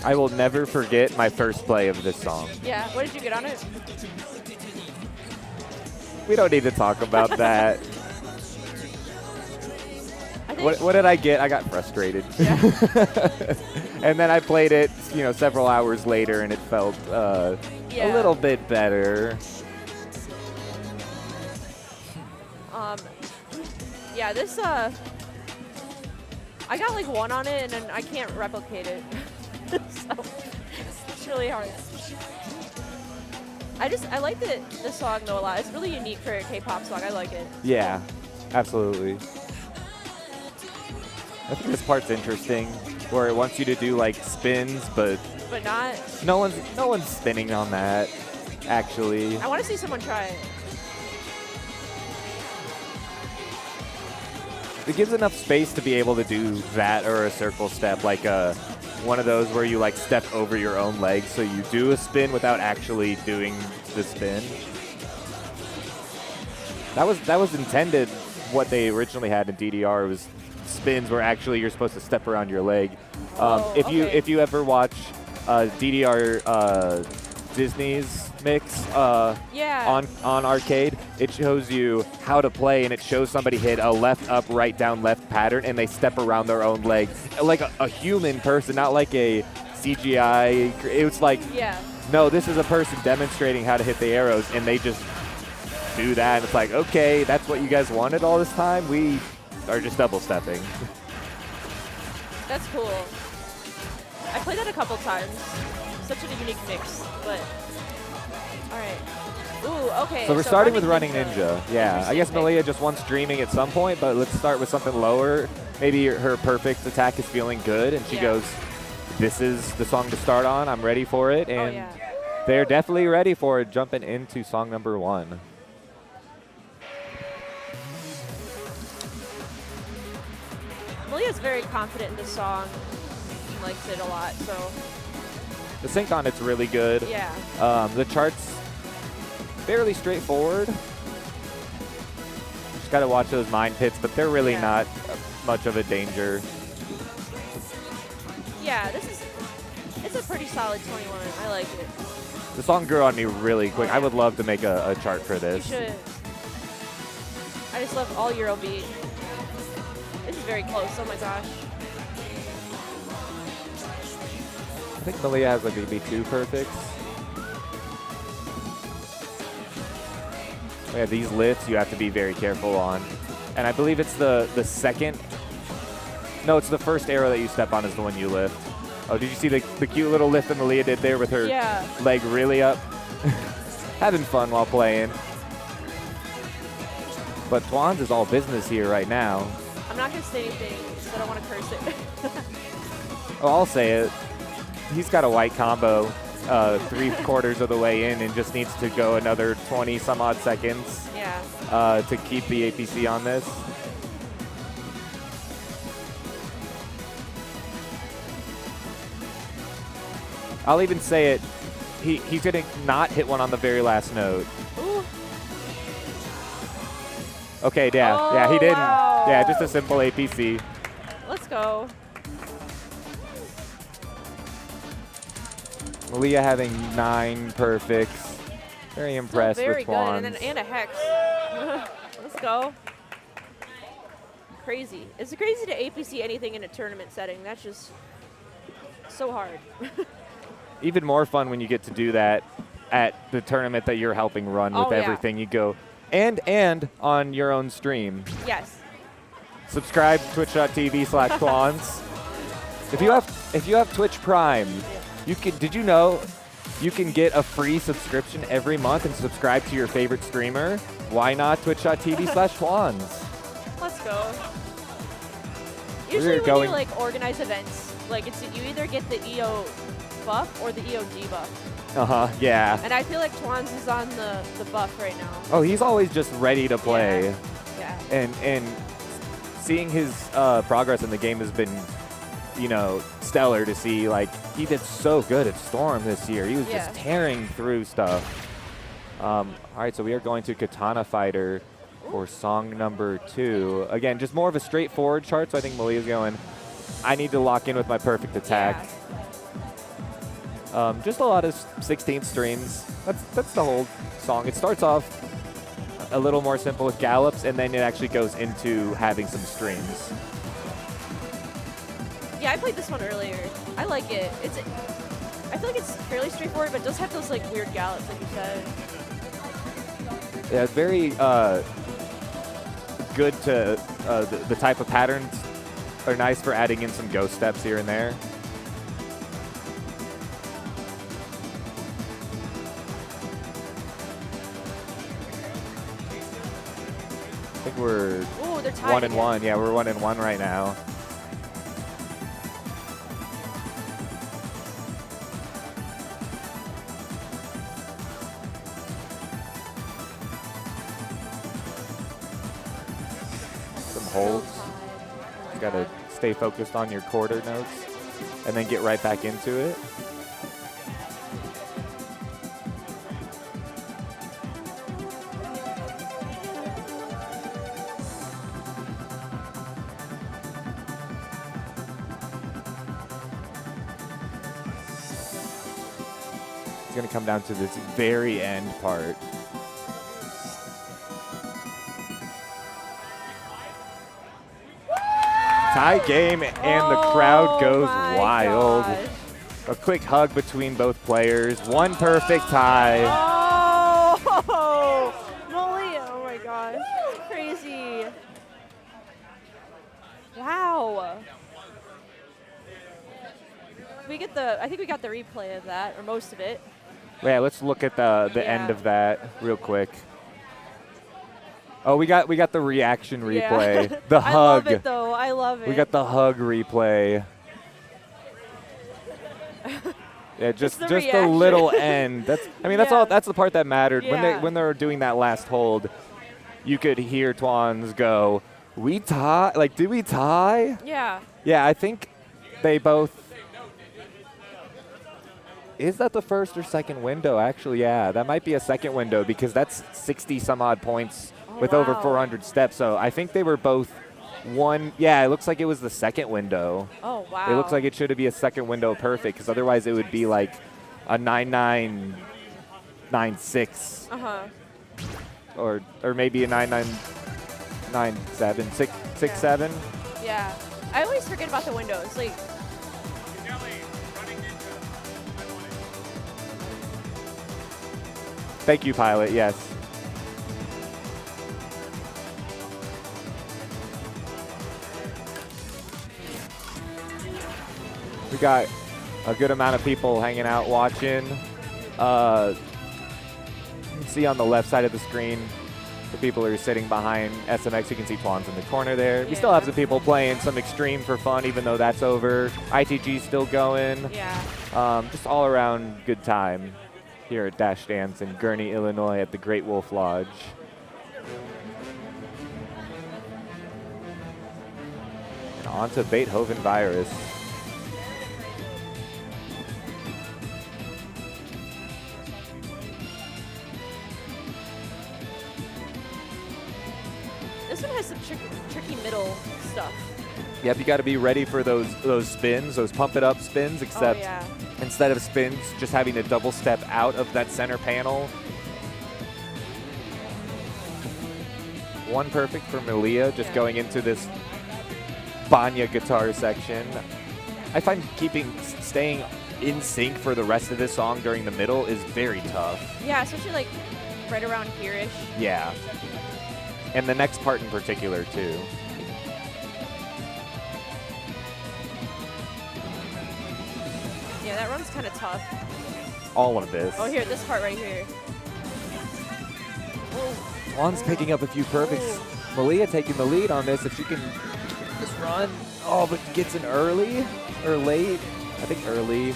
I will never forget my first play of this song. Yeah, what did you get on it? We don't need to talk about that. I think What did I get? I got frustrated. Yeah. And then I played it, you know, several hours later, and it felt a Yeah. little bit better. Yeah, this, I got like 1 on it, and then I can't replicate it. So, it's really hard. I like the song, though, a lot. It's really unique for a K-pop song. I like it. Yeah, absolutely. I think this part's interesting, where it wants you to do like spins, but But not. no one's spinning on that, actually. I want to see someone try it. It gives enough space to be able to do that or a circle step, like one of those where you like step over your own legs, so you do a spin without actually doing the spin. That was intended. What they originally had in DDR was spins where actually you're supposed to step around your leg. If you ever watch DDR Disney's mix Yeah. on arcade, it shows you how to play, and it shows somebody hit a left up right down left pattern, and they step around their own leg like a human person, not like a CGI. It was like, Yeah. no, this is a person demonstrating how to hit the arrows, and they just do that, and it's like, okay, that's what you guys wanted all this time? We are just double stepping. That's cool. I played that a couple times. Such a unique mix, but all right. Ooh, okay. So we're starting with Running Ninja. Yeah, I guess Malia just wants Dreaming at some point, but let's start with something lower. Maybe her perfect attack is feeling good, and she goes, this is the song to start on. I'm ready for it. And they're definitely ready for it, jumping into song number 1. Malia's very confident in this song. She likes it a lot, so. The sync on it's really good. Yeah. The chart's fairly straightforward. Just got to watch those mine pits, but they're really not much of a danger. Yeah, it's a pretty solid 21. I like it. The song grew on me really quick. I would love to make a chart for this. You should. I just love all Eurobeat. This is very close. Oh my gosh. I think Malia has like maybe 2 perfects. Yeah, these lifts you have to be very careful on. And I believe it's the second. No, it's the first arrow that you step on is the one you lift. Oh, did you see the cute little lift that Malia did there with her leg really up? Having fun while playing. But Twans is all business here right now. I'm not going to say anything because I don't want to curse it. Oh, I'll say it. He's got a white combo 3/4 of the way in and just needs to go another 20 some odd seconds to keep the APC on this. I'll even say it. He's going to not hit one on the very last note. Ooh. Okay, yeah, he didn't. Wow. Yeah, just a simple APC. Let's go. Malia having 9 perfects. Very impressed Still very with Twans. good, and a hex. Let's go. Crazy. It's crazy to APC anything in a tournament setting. That's just so hard. Even more fun when you get to do that at the tournament that you're helping run with everything. You go and on your own stream. Yes. Subscribe twitch.tv/Twans. If you have Twitch Prime, did you know you can get a free subscription every month and subscribe to your favorite streamer? Why not twitch.tv/Twans? Let's go. Usually when you like organize events, like you either get the EO buff or the EOG buff. Yeah. And I feel like Twans is on the buff right now. Oh, he's always just ready to play. Yeah. And seeing his progress in the game has been, stellar to see. Like, he did so good at Storm this year. He was just tearing through stuff. All right, so we are going to Katana Fighter for song number 2. Again, just more of a straightforward chart, so I think Malia's going, I need to lock in with my perfect attack. Just a lot of 16th strings. That's the whole song. It starts off a little more simple with gallops, and then it actually goes into having some strings. Yeah, I played this one earlier. I like it. I feel like it's fairly straightforward, but it does have those like weird gallops, like you said. Yeah, it's very good to the type of patterns are nice for adding in some ghost steps here and there. I think we're they're tied 1-1. Yeah, we're 1-1 right now. Some holds. You gotta stay focused on your quarter notes and then get right back into it. It's going to come down to this very end part. Tie game, and the crowd goes wild. Gosh. A quick hug between both players. One perfect tie. Oh, Molly! Oh my gosh, crazy! Wow. I think we got the replay of that, or most of it. Yeah, let's look at the end of that real quick. Oh, we got the reaction replay. Yeah. The hug. I love it though. I love it. We got the hug replay. Yeah, just the little end. That's all. That's the part that mattered. Yeah. When they were doing that last hold, you could hear Twans go, "We tie? Like, did we tie?" Yeah. Yeah, I think they both. Is that the first or second window? Actually, yeah, that might be a second window because that's 60 some odd points with over 400 steps. So I think they were both one. Yeah, it looks like it was the second window. Oh, wow. It looks like it should be a second window perfect because otherwise it would be like a 9996. Or maybe a 9997, 67. Yeah. I always forget about the windows. Like. Thank you, Pilot. Yes. We got a good amount of people hanging out watching. You can see on the left side of the screen the people who are sitting behind SMX. You can see Twans in the corner there. We still have some people playing some Extreme for fun, even though that's over. ITG's still going. Yeah. Just all around good time here at Dash Dance in Gurney, Illinois at the Great Wolf Lodge. And on to Beethoven Virus. This one has some tricky middle stuff. Yep, you got to be ready for those spins, those pump it up spins, except instead of spins, just having to double step out of that center panel. One perfect for Malia, just going into this Banya guitar section. I find staying in sync for the rest of this song during the middle is very tough. Yeah, especially like right around here-ish. Yeah. And the next part in particular, too. Yeah, that run's kind of tough. All of this. Oh, here, this part right here. Juan's picking up a few perfects. Malia taking the lead on this. If she can just run. Oh, but gets in early or late. I think early.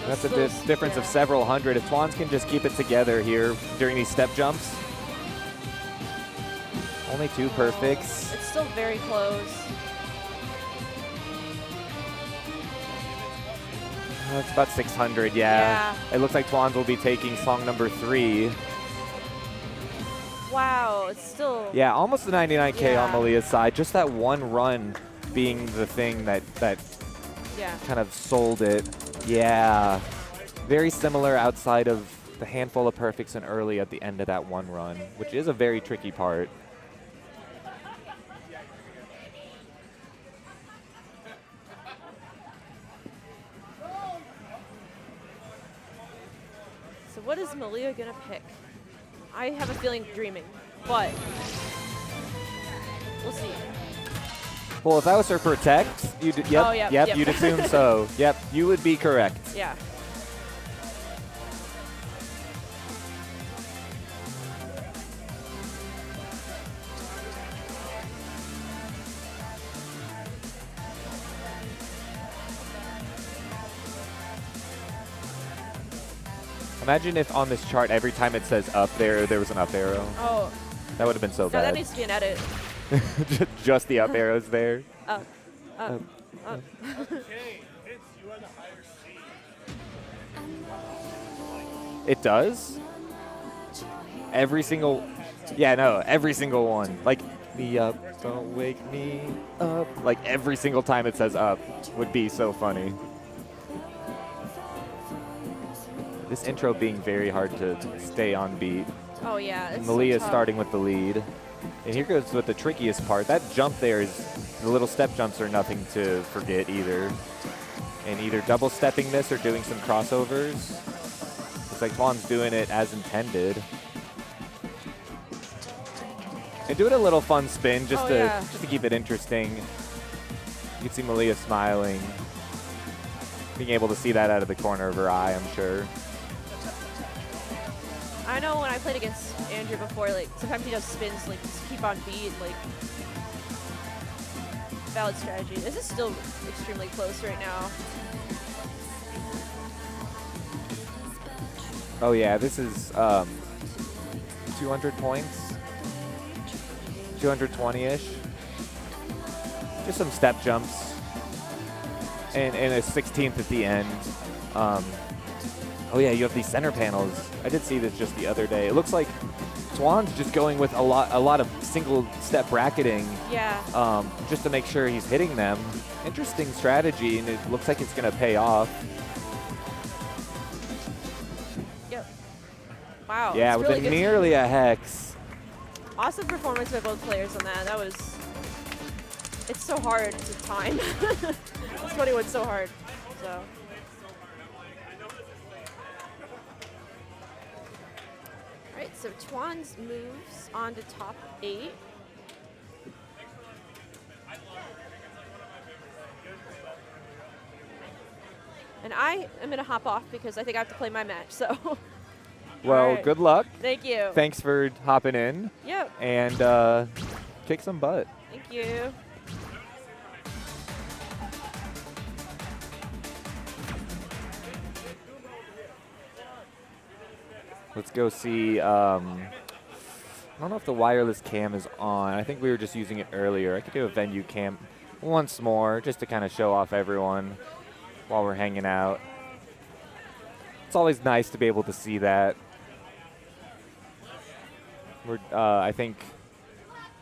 That's a difference of several hundred. If Twans can just keep it together here during these step jumps. Only two perfects. It's still very close. That's about 600, yeah. It looks like Twans will be taking song number 3. Wow. it's still. Yeah, almost the 99K on Yeah. Malia's side. Just that one run being the thing that Yeah. kind of sold it. Yeah. Very similar outside of the handful of perfects and early at the end of that one run, which is a very tricky part. So what is Malia gonna pick? I have a feeling dreaming, but we'll see. Well, if that was her protect, yep, Oh, yep. you'd assume so. Yep, you would be correct. Yeah. Imagine if on this chart, every time it says up there was an up arrow. Oh. That would have been so No, bad. that needs to be an edit. Just the up arrows there. Up. Oh. It does? Every single, yeah, no, every single one. Like, me up, don't wake me up. Like, every single time it says up would be so funny. This intro being very hard to stay on beat. Oh yeah. It's Malia so tough. starting with the lead. And here goes with the trickiest part. That jump there is, the little step jumps are nothing to forget either. And either double stepping this or doing some crossovers. It's like Juan's doing it as intended. And doing a little fun spin just to keep it interesting. You can see Malia smiling. Being able to see that out of the corner of her eye, I'm sure. I know when I played against Andrew before, like sometimes he does spins like just keep on beat, like valid strategy. This is still extremely close right now. Oh yeah, this is 200 points, 220-ish. Just some step jumps, and a 16th at the end. Oh yeah, you have these center panels. I did see this just the other day. It looks like Swan's just going with a lot of single step bracketing. Yeah. Just to make sure he's hitting them. Interesting strategy, and it looks like it's gonna pay off. Yep. Wow. Yeah, it's with really good. nearly a hex. Awesome performance by both players on that. That was. It's so hard to time. This 21's so hard. So. Alright, so Twan's moves on to top 8. And I am going to hop off because I think I have to play my match, so. Well, right. good luck. Thank you. Thanks for hopping in. Yep. And kick some butt. Thank you. Let's go see. I don't know if the wireless cam is on. I think we were just using it earlier. I could do a venue cam once more just to kind of show off everyone while we're hanging out. It's always nice to be able to see that. We're, I think,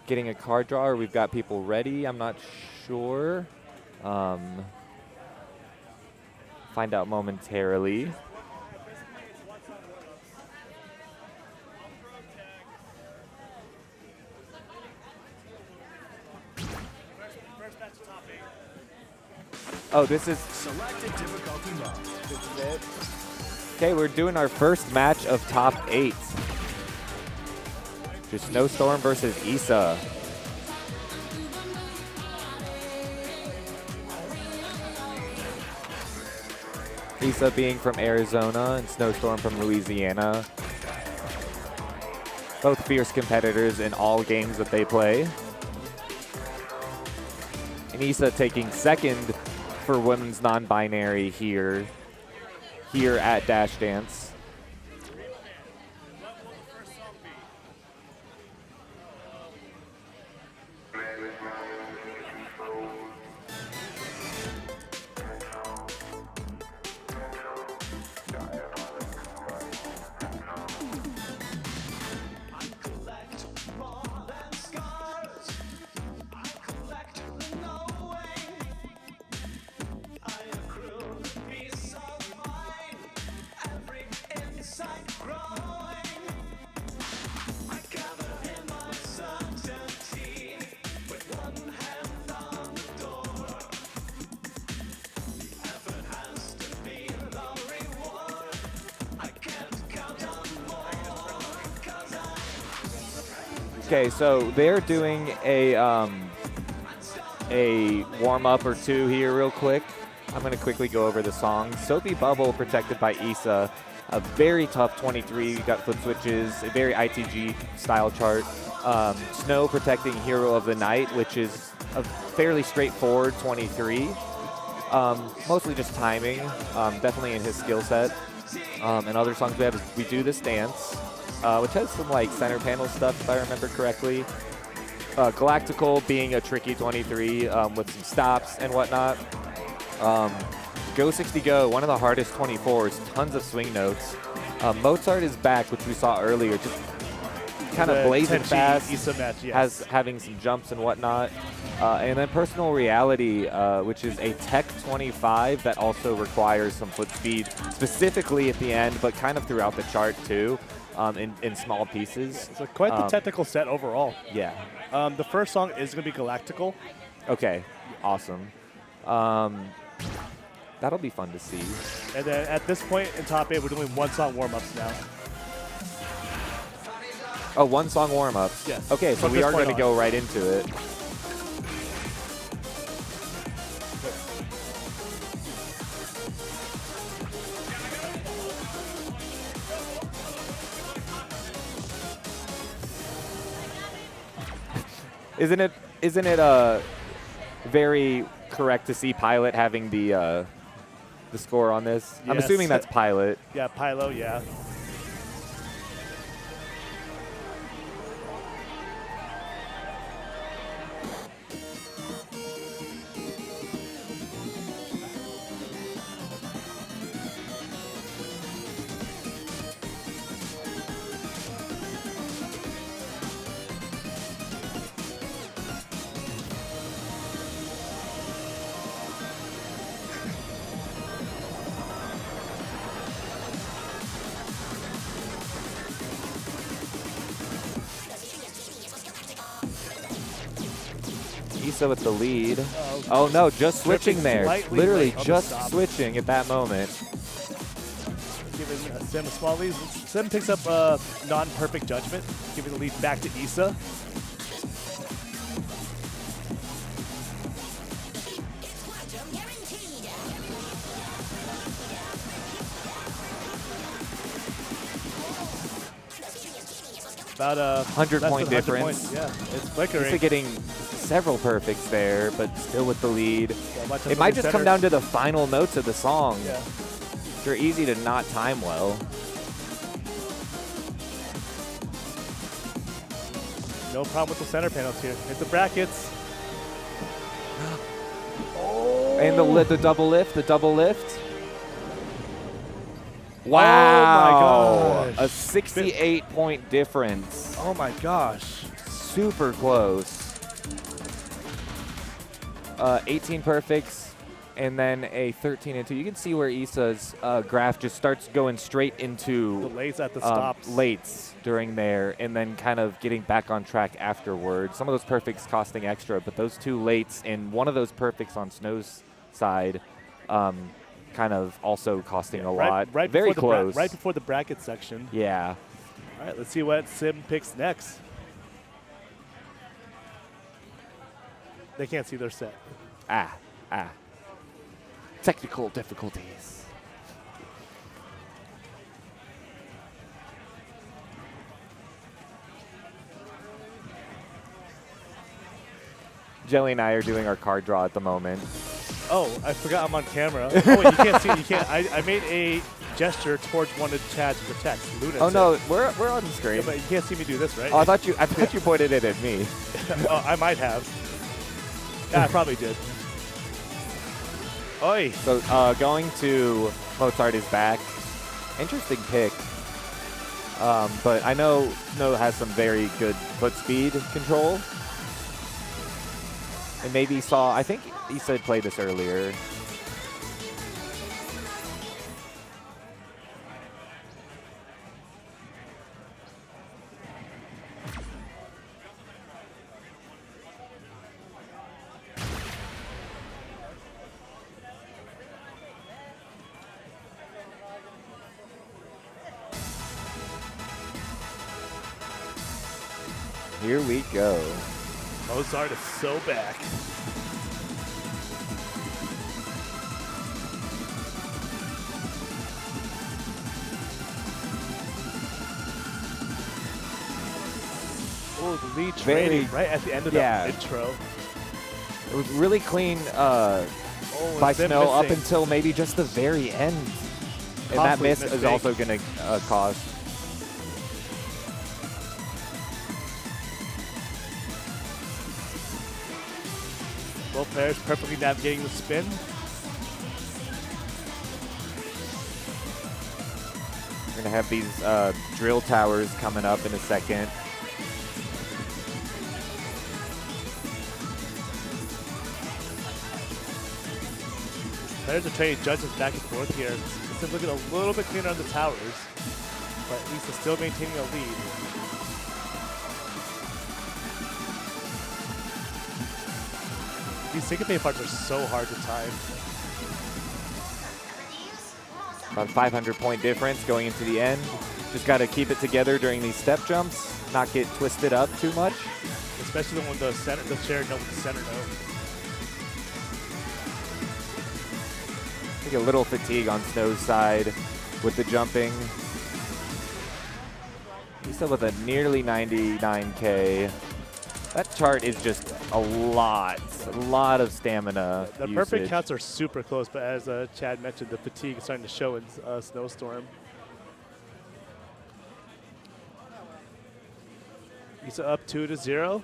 getting a card drawer. We've got people ready. I'm not sure. Find out momentarily. Oh, this is Selected difficulty mode. this is it. Okay, we're doing our first match of top 8. Just Snowstorm versus Issa. Issa being from Arizona and Snowstorm from Louisiana. Both fierce competitors in all games that they play. And Issa taking second for women's non-binary here at Dash Dance. Okay, so they're doing a warm-up or two here real quick. I'm going to quickly go over the song. Soapy Bubble, protected by Issa. A very tough 23. You got flip switches, a very ITG style chart. Snow protecting Hero of the Night, which is a fairly straightforward 23. Mostly just timing, definitely in his skill set. And other songs we have is We Do This Dance, which has some like center panel stuff, if I remember correctly. Galactical being a tricky 23 with some stops and whatnot. Go 60 Go, one of the hardest 24s, tons of swing notes. Mozart is back, which we saw earlier, just kind of blazing fast, match, yes. having some jumps and whatnot. And then Personal Reality, which is a tech 25 that also requires some foot speed, specifically at the end, but kind of throughout the chart too, in small pieces. So quite the technical set overall. Yeah. The first song is going to be Galactical. Okay, awesome. That'll be fun to see. And then at this point in top 8, we're doing one song warm-ups now. Oh, one song warm-ups? Yes. Okay, so we are going to go right into it. Isn't it very correct to see Pilot having the score on this? Yes. I'm assuming that's Pilot. Yeah, Pylo, yeah. Issa with the lead. Oh no, just switching there. Literally just switching at that moment. Giving Sim a small lead. Sim picks up non-perfect judgment, giving the lead back to Issa. About a 100-point difference. Points. Yeah, it's flickering. Issa getting several perfects there, but still with the lead. Yeah, it might just come down to the final notes of the song. Yeah. They're easy to not time well. No problem with the center panels here. Hit the brackets. And the double lift, Wow. Oh my gosh. A 68-point difference. Oh my gosh. Super close. 18 perfects and then a 13 and 2. You can see where Issa's graph just starts going straight into the lates at the stops. Lates during there, and then kind of getting back on track afterwards. Some of those perfects costing extra, but those two lates and one of those perfects on Snow's side kind of also costing a lot. Right Very close. Right before the bracket section. Yeah. All right, let's see what Sim picks next. They can't see their set. Technical difficulties. Jelly and I are doing our card draw at the moment. Oh, I forgot I'm on camera. Oh, wait, you can't see it. You can't. I made a gesture towards one of Chad's protects. Luna. Oh no, we're on the screen. Yeah, but you can't see me do this, right? Oh, I thought you pointed it at me. Oh, I might have. Yeah, I probably did. Oi. So going to Mozart is back. Interesting pick. But I know Snow has some very good foot speed control. And maybe saw, I think he said play this earlier. here we go. Mozart is so back. Oh, the lead training right at the end of the intro. It was really clean by Snow up until maybe just the very end. And that miss is also going to cost. Both players perfectly navigating the spin. We're going to have these drill towers coming up in a second. Players are trading judges back and forth here. It's looking a little bit cleaner on the towers, but at least it's still maintaining a lead. These syncopate parts are so hard to time. About a 500-point difference going into the end. Just got to keep it together during these step jumps, not get twisted up too much. Especially when the shared note with the center note. I think a little fatigue on Snow's side with the jumping. He's still with a nearly 99K. That chart is just a lot of stamina The perfect counts are super close, but as Chad mentioned, the fatigue is starting to show in Snowstorm. He's up 2-0.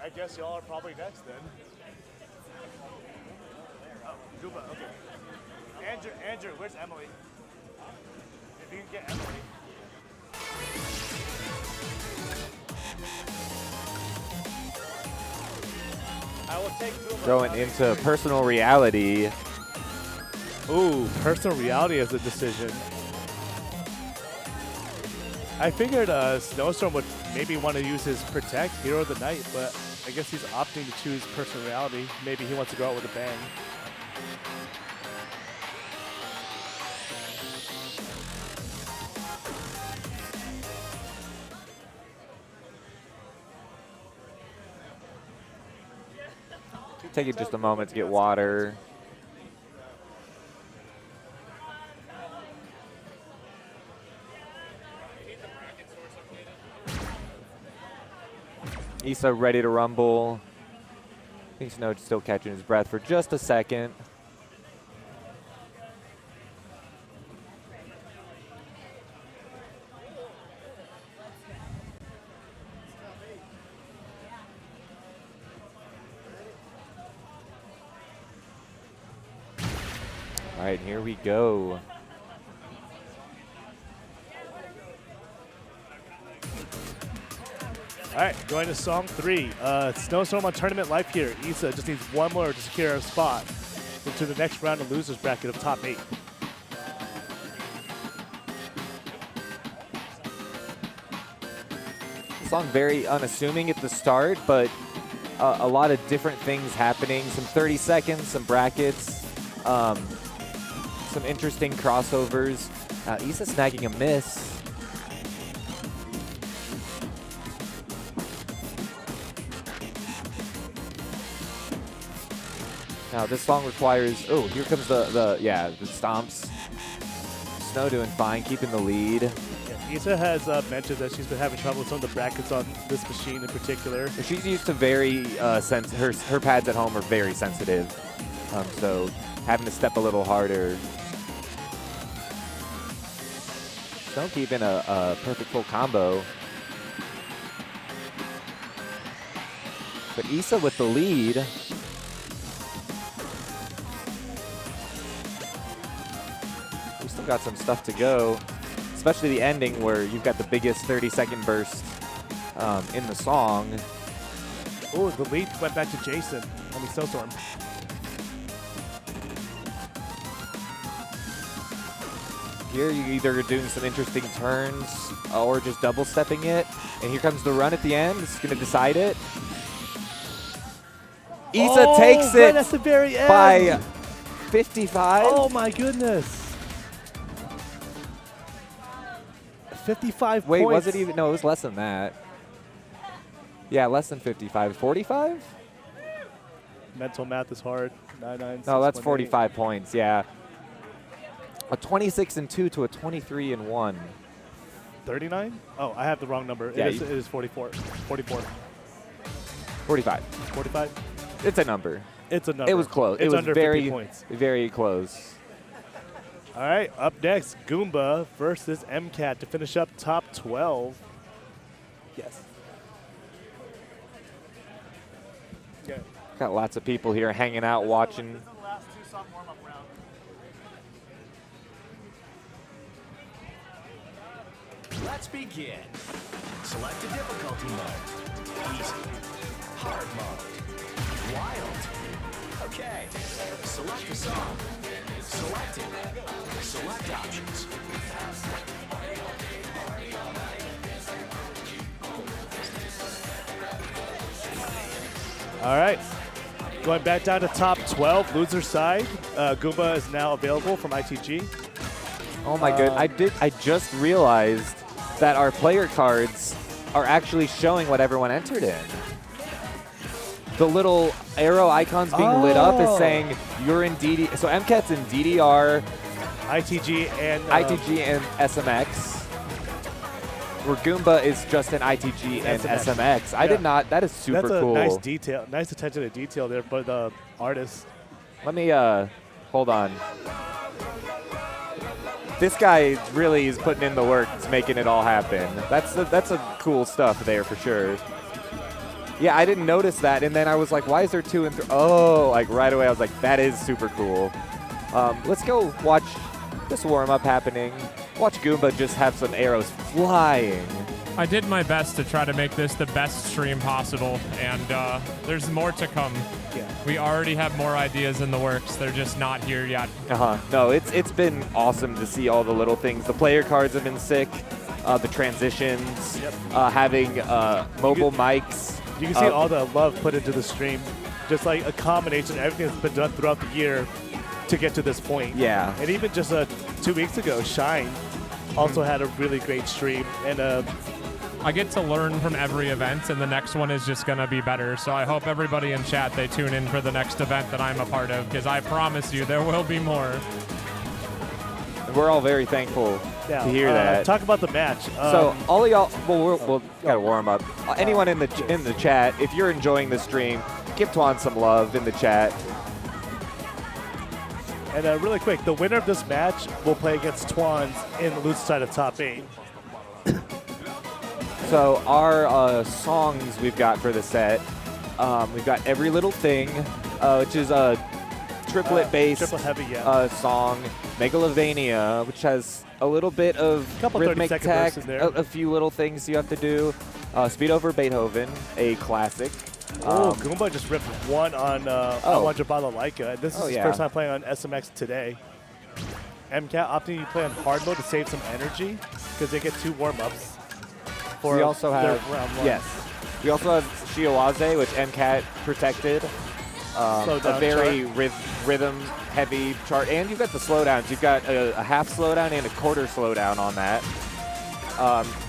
I guess y'all are probably next then. Oh, Juba, okay. Andrew, where's Emily? If you can get Emily. I will take Juba. Going into personal reality. Ooh, personal reality as a decision. I figured Snowstorm would maybe want to use his Protect, Hero of the Night, but I guess he's opting to choose personal reality. Maybe he wants to go out with a bang. Take it just a moment to get water. Issa ready to rumble. I think Snow's still catching his breath for just a second. All right, here we go. All right, going to song 3. Snowstorm on tournament life here. Issa just needs one more to secure a spot into the next round of losers bracket of top 8. Song very unassuming at the start, but a lot of different things happening. Some 30 seconds, some brackets, some interesting crossovers. Issa snagging a miss. Now this song requires, oh, here comes the stomps. Snow doing fine, keeping the lead. Yeah, Issa has mentioned that she's been having trouble with some of the brackets on this machine in particular. She's used to very, her pads at home are very sensitive. So having to step a little harder. Snow keeping a perfect full combo. But Issa with the lead. We still got some stuff to go, especially the ending where you've got the biggest 30-second burst in the song. Oh, the lead went back to Jason. I mean, Snowstorm. Here you're either doing some interesting turns or just double stepping it. And here comes the run at the end. It's going to decide it. Issa takes it right at the very end. by 55. Oh my goodness. 55 Wait, points. was it even? No, it was less than that. Yeah, less than 55. 45? Mental math is hard. 9-9. No, that's 6-1-8. 45 points. Yeah. A 26-2 to a 23-1. 39? Oh, I have the wrong number. Yeah, it is 44. 44. 45. 45? It's a number. It's a number. It was close. It's It was under very, 50 points. very close. All right, up next, Goomba versus MCAT to finish up top 12. Yes. Yeah. Got lots of people here hanging out, watching. Let's begin. Select a difficulty mode. Easy. Hard mode. Wild. Okay. Select a song. Select it. Select options. All right. Going back down to top 12, loser side. Goomba is now available from ITG. Oh my good! I just realized that our player cards are actually showing what everyone entered in. The little arrow icons being lit up is saying you're in DD. So MCAT's in DDR, ITG and SMX. Where Goomba is just in ITG and SMX. I did not. That is super cool. That's a nice detail. Nice attention to detail there for the artist. Let me hold on. This guy really is putting in the work. It's making it all happen. That's a cool stuff there for sure. Yeah, I didn't notice that, and then I was like, why is there 2 and 3? Oh, like right away I was like, that is super cool. Let's go watch this warm-up happening. Watch Goomba just have some arrows flying. I did my best to try to make this the best stream possible, and there's more to come. Yeah. We already have more ideas in the works. They're just not here yet. No, it's been awesome to see all the little things. The player cards have been sick. The transitions, having mobile mics. You can see all the love put into the stream. Just like a combination of everything that's been done throughout the year to get to this point. Yeah. And even just 2 weeks ago, Shine also had a really great stream. And I get to learn from every event, and the next one is just going to be better. So I hope everybody in chat, they tune in for the next event that I'm a part of, because I promise you there will be more. And we're all very thankful to hear that. Talk about the match. So all of y'all, we'll gotta warm up. Anyone in the chat, if you're enjoying the stream, give Twan some love in the chat. And really quick, the winner of this match will play against Twans in the loser side of top 8. So our songs we've got for the set, we've got Every Little Thing, which is a triplet-based triple heavy, song. Megalovania, which has a little bit of rhythmic tech, a few little things you have to do. Speed Over Beethoven, a classic. Goomba just ripped one on Wonder Balalaika. This is his first time playing on SMX today. MCAT opting to play on hard mode to save some energy because they get 2 warm-ups. We also have round 1. We also have Shiowaze, which MCAT protected. A very rhythm-heavy chart, and you've got the slowdowns. You've got a half slowdown and a quarter slowdown on that.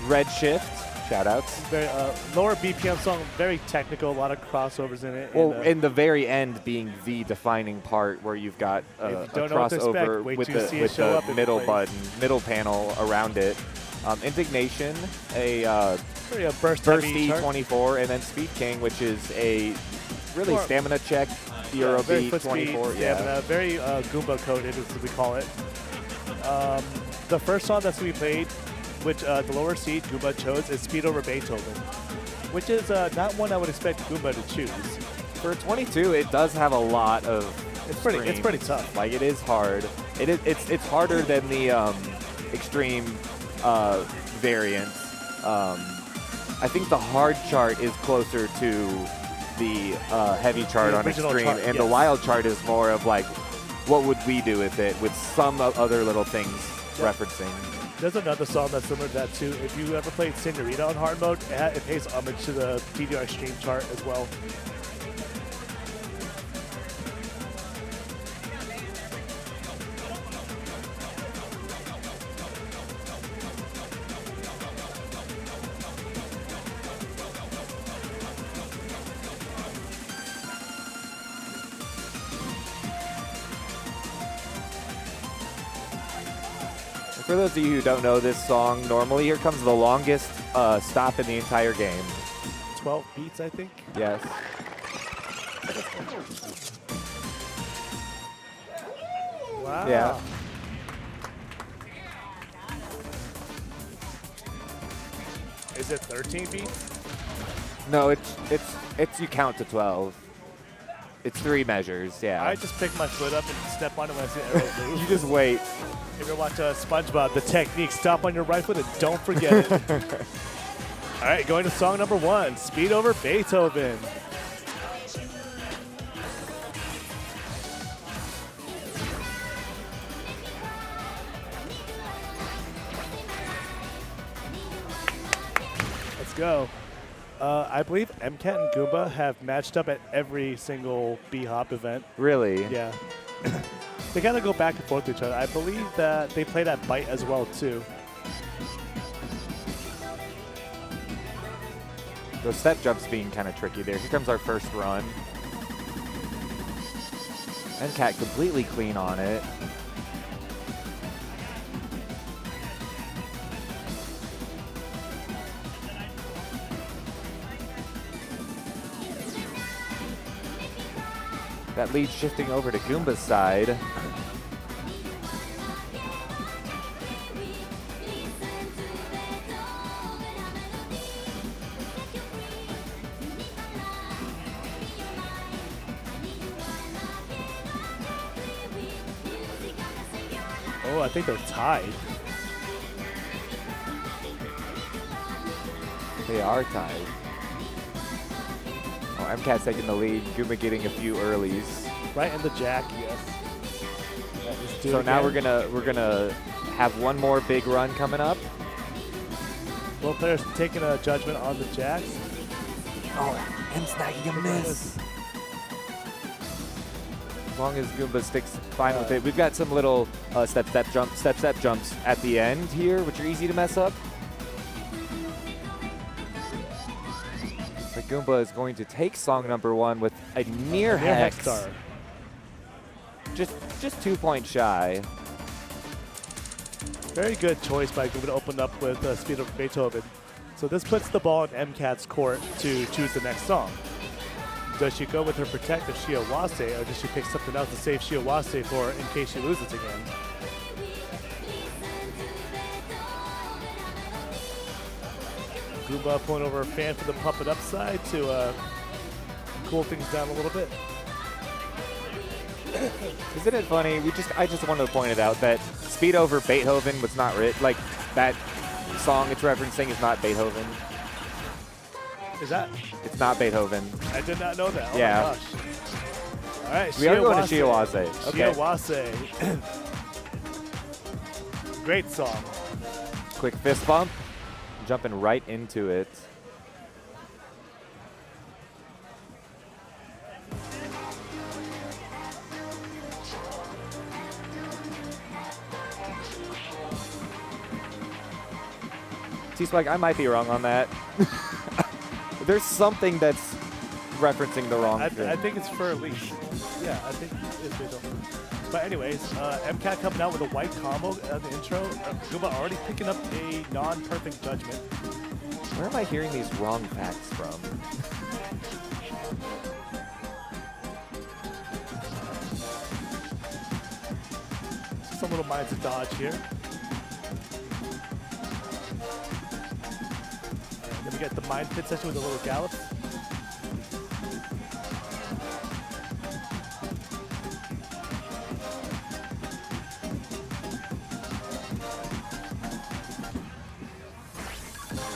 Redshift, shout-outs. Very lower BPM song, very technical, a lot of crossovers in it. Well, in the very end being the defining part where you've got a crossover with the middle button, middle panel around it. Indignation, a burst E24, and then Speed King, which is a really stamina check, Euro beat 24. Stamina, very Goomba coded, as we call it. The first song that's we played, which the lower seed Goomba chose, is Speed Over Beethoven, which is not one I would expect Goomba to choose. For 22, it does have a lot of. It's pretty tough. Like it is hard. It's harder than the extreme variant. I think the hard chart is closer to the heavy chart on extreme, chart, and the wild chart is more of like, what would we do with it, with some other little things referencing. There's another song that's similar to that too. If you ever played Senorita on hard mode, it pays homage to the DDR Extreme chart as well. For those of you who don't know this song, normally here comes the longest stop in the entire game. 12 beats, I think. Yes. Wow. Yeah. Is it 13 beats? No, it's you count to 12. It's 3 measures, yeah. I just pick my foot up and step on it when I see the arrow move. You just wait. If you ever watch SpongeBob, the technique, stop on your right foot and don't forget it. All right, going to song number 1, Speed Over Beethoven. Let's go. I believe MCAT and Goomba have matched up at every single B-Hop event. Really? Yeah. They kind of go back and forth with each other. I believe that they played at Bite as well, too. Those step jumps being kind of tricky there. Here comes our first run. MCAT completely clean on it. That lead shifting over to Goomba's side. Oh, I think they're tied. They are tied. Oh, MCAT's taking the lead. Goomba getting a few earlies. Right in the jack, yes. So now we're gonna have one more big run coming up. Both players taking a judgment on the jacks. Oh, and snagging a miss. As long as Goomba sticks fine with it. We've got some little step jumps at the end here, which are easy to mess up. But Goomba is going to take song number 1 with a near hex. Star. Just 2 points shy. Very good choice by Goomba to open up with Speed Over Beethoven. So this puts the ball in MCAT's court to choose the next song. Does she go with her protector, Shiawase, or does she pick something else to save Shiawase for in case she loses again? Goomba pulling over her fan for the pump it up side to cool things down a little bit. Isn't it funny? I just wanted to point it out that Speed Over Beethoven was not written. Like, that song it's referencing is not Beethoven. Is that? It's not Beethoven. I did not know that. Oh yeah. My gosh. All right, we are going to Shiawase. Okay. Shiawase. Great song. Quick fist bump. Jumping right into it. T-Spike, I might be wrong on that. There's something that's referencing the wrong thing. I think it's for Elise. Yeah, I think it's Beethoven. But anyways, MCAT coming out with a white combo at the intro. Goomba already picking up a non-perfect judgment. Where am I hearing these wrong facts from? Some little mines to dodge here. Then we get the mine pit session with a little gallop.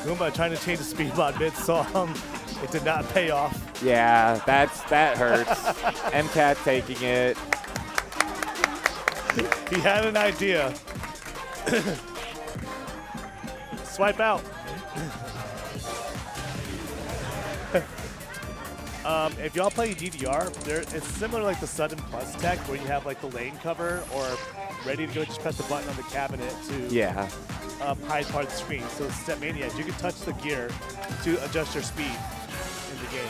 Goomba trying to change the speed mod mid-song. It did not pay off. Yeah, that hurts. MCAT taking it. He had an idea. Swipe out. If y'all play DDR, it's similar like the Sudden Plus tech where you have like the lane cover or ready to go, just press the button on the cabinet to hide part of the screen. So Step Maniacs, you can touch the gear to adjust your speed in the game.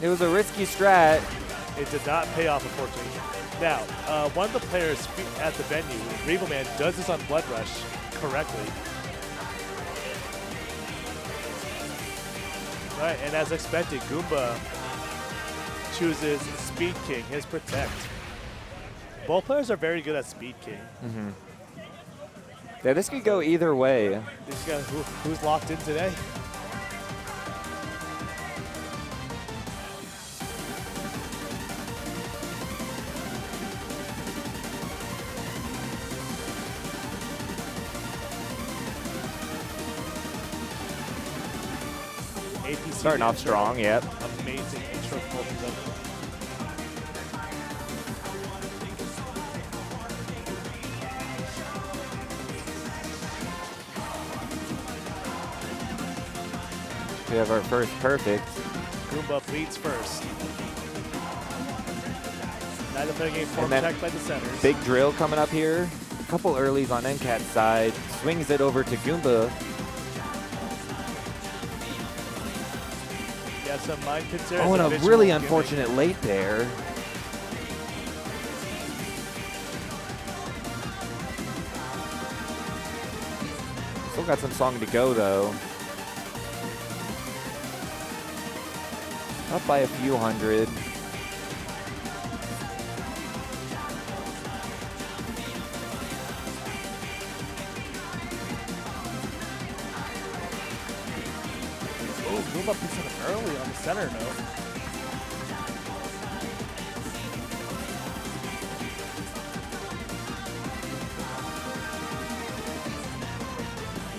It was a risky strat. It did not pay off, unfortunately. Now, one of the players at the venue, Regal Man, does this on Blood Rush correctly. All right, and as expected, Goomba chooses Speed King, his Protect. Both players are very good at Speed King. Mm-hmm. Yeah, this could go either way. Who's locked in today? APC Starting off strong, yep. Amazing intro for both of them. We have our first perfect. Goomba bleeds first. Neither player getting form then checked by the centers. Big drill coming up here. A couple earlies on MCAT's side. Swings it over to Goomba. Yeah, some mind concerns. Oh, and a really unfortunate late there. Still got some song to go, though. Up by a few hundred. Oh, Goomba picks it up early on the center note.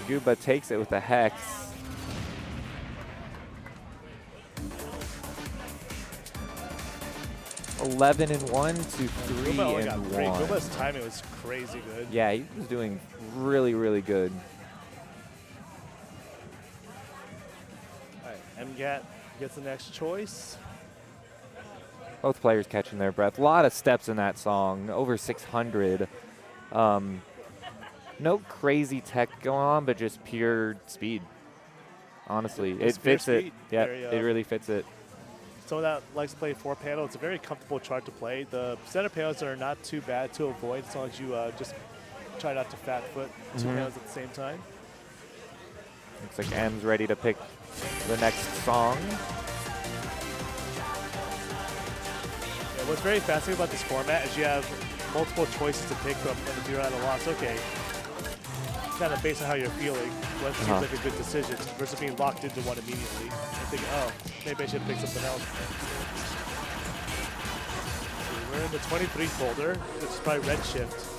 Goomba takes it with a Hex. $11 and 1 to 3 Goomba only and got 1. three. Goomba's timing was crazy good. Yeah, he was doing really, really good. All right, MGAT gets the next choice. Both players catching their breath. A lot of steps in that song, over 600. No crazy tech going on, but just pure speed. Honestly, it fits it. Yeah, it really fits it. Someone that likes to play 4-panel, it's a very comfortable chart to play. The center panels are not too bad to avoid as long as you just try not to fat foot two panels at the same time. Looks like M's ready to pick the next song. Yeah, what's very fascinating about this format is you have multiple choices to pick from, and if you're at a loss, okay, kind of based on how you're feeling, what seems like a good decision versus being locked into one immediately and thinking, oh, maybe I should pick something else. So we're in the 23 folder, which is probably Redshift.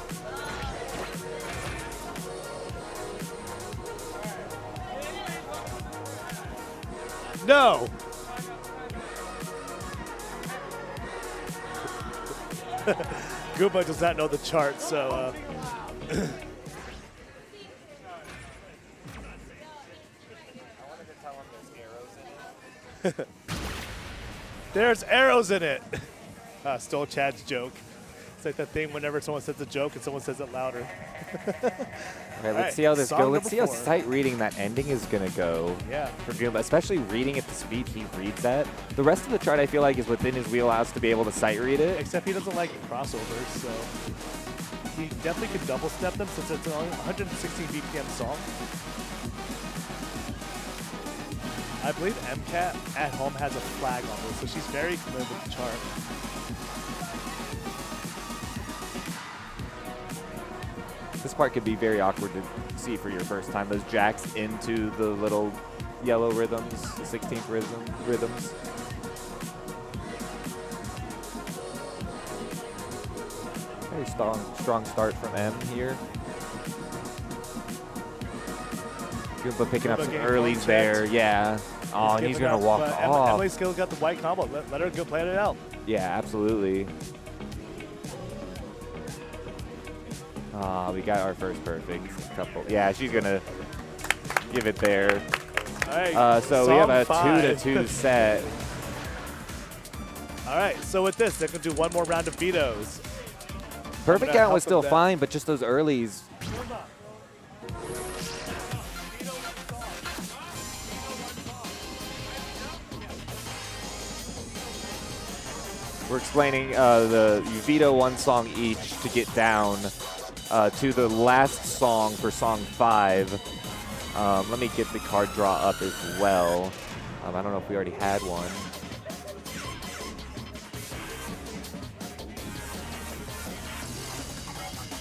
No! Goomba does not know the chart, so there's arrows in it. Stole Chad's joke. It's like that thing whenever someone says a joke and someone says it louder. Okay, let's see how this goes. Let's see how sight reading that ending is going to go for Goomba, especially reading at the speed he reads at. The rest of the chart, I feel like, is within his wheelhouse to be able to sight read it. Except he doesn't like crossovers, so he definitely could double step them since it's a 116 BPM song. I believe MCAT at home has a flag on this, so she's very familiar with the chart. This part could be very awkward to see for your first time. Those jacks into the little yellow rhythms, the 16th rhythms. Very strong start from M here. Goomba picking up some earlies there, yeah. Oh, and he's going to walk off. Emily's still got the white combo. Let her go plan it out. Yeah, absolutely. We got our first perfect couple. Yeah, she's going to give it there. Right, so we have a 2-2 set. All right, so with this, they're going to do one more round of vetoes. Perfect count was still fine, but just those earlies. We're explaining you veto one song each to get down to the last song for song 5. Let me get the card draw up as well. I don't know if we already had one.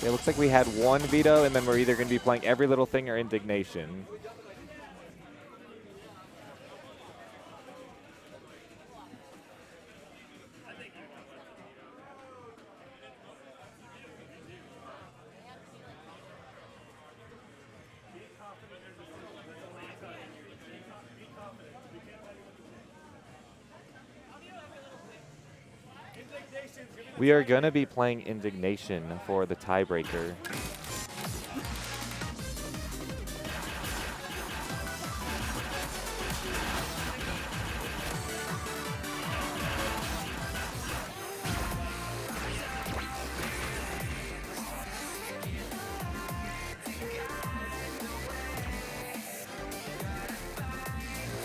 It looks like we had one veto, and then we're either going to be playing Every Little Thing or Indignation. We are going to be playing Indignation for the tiebreaker.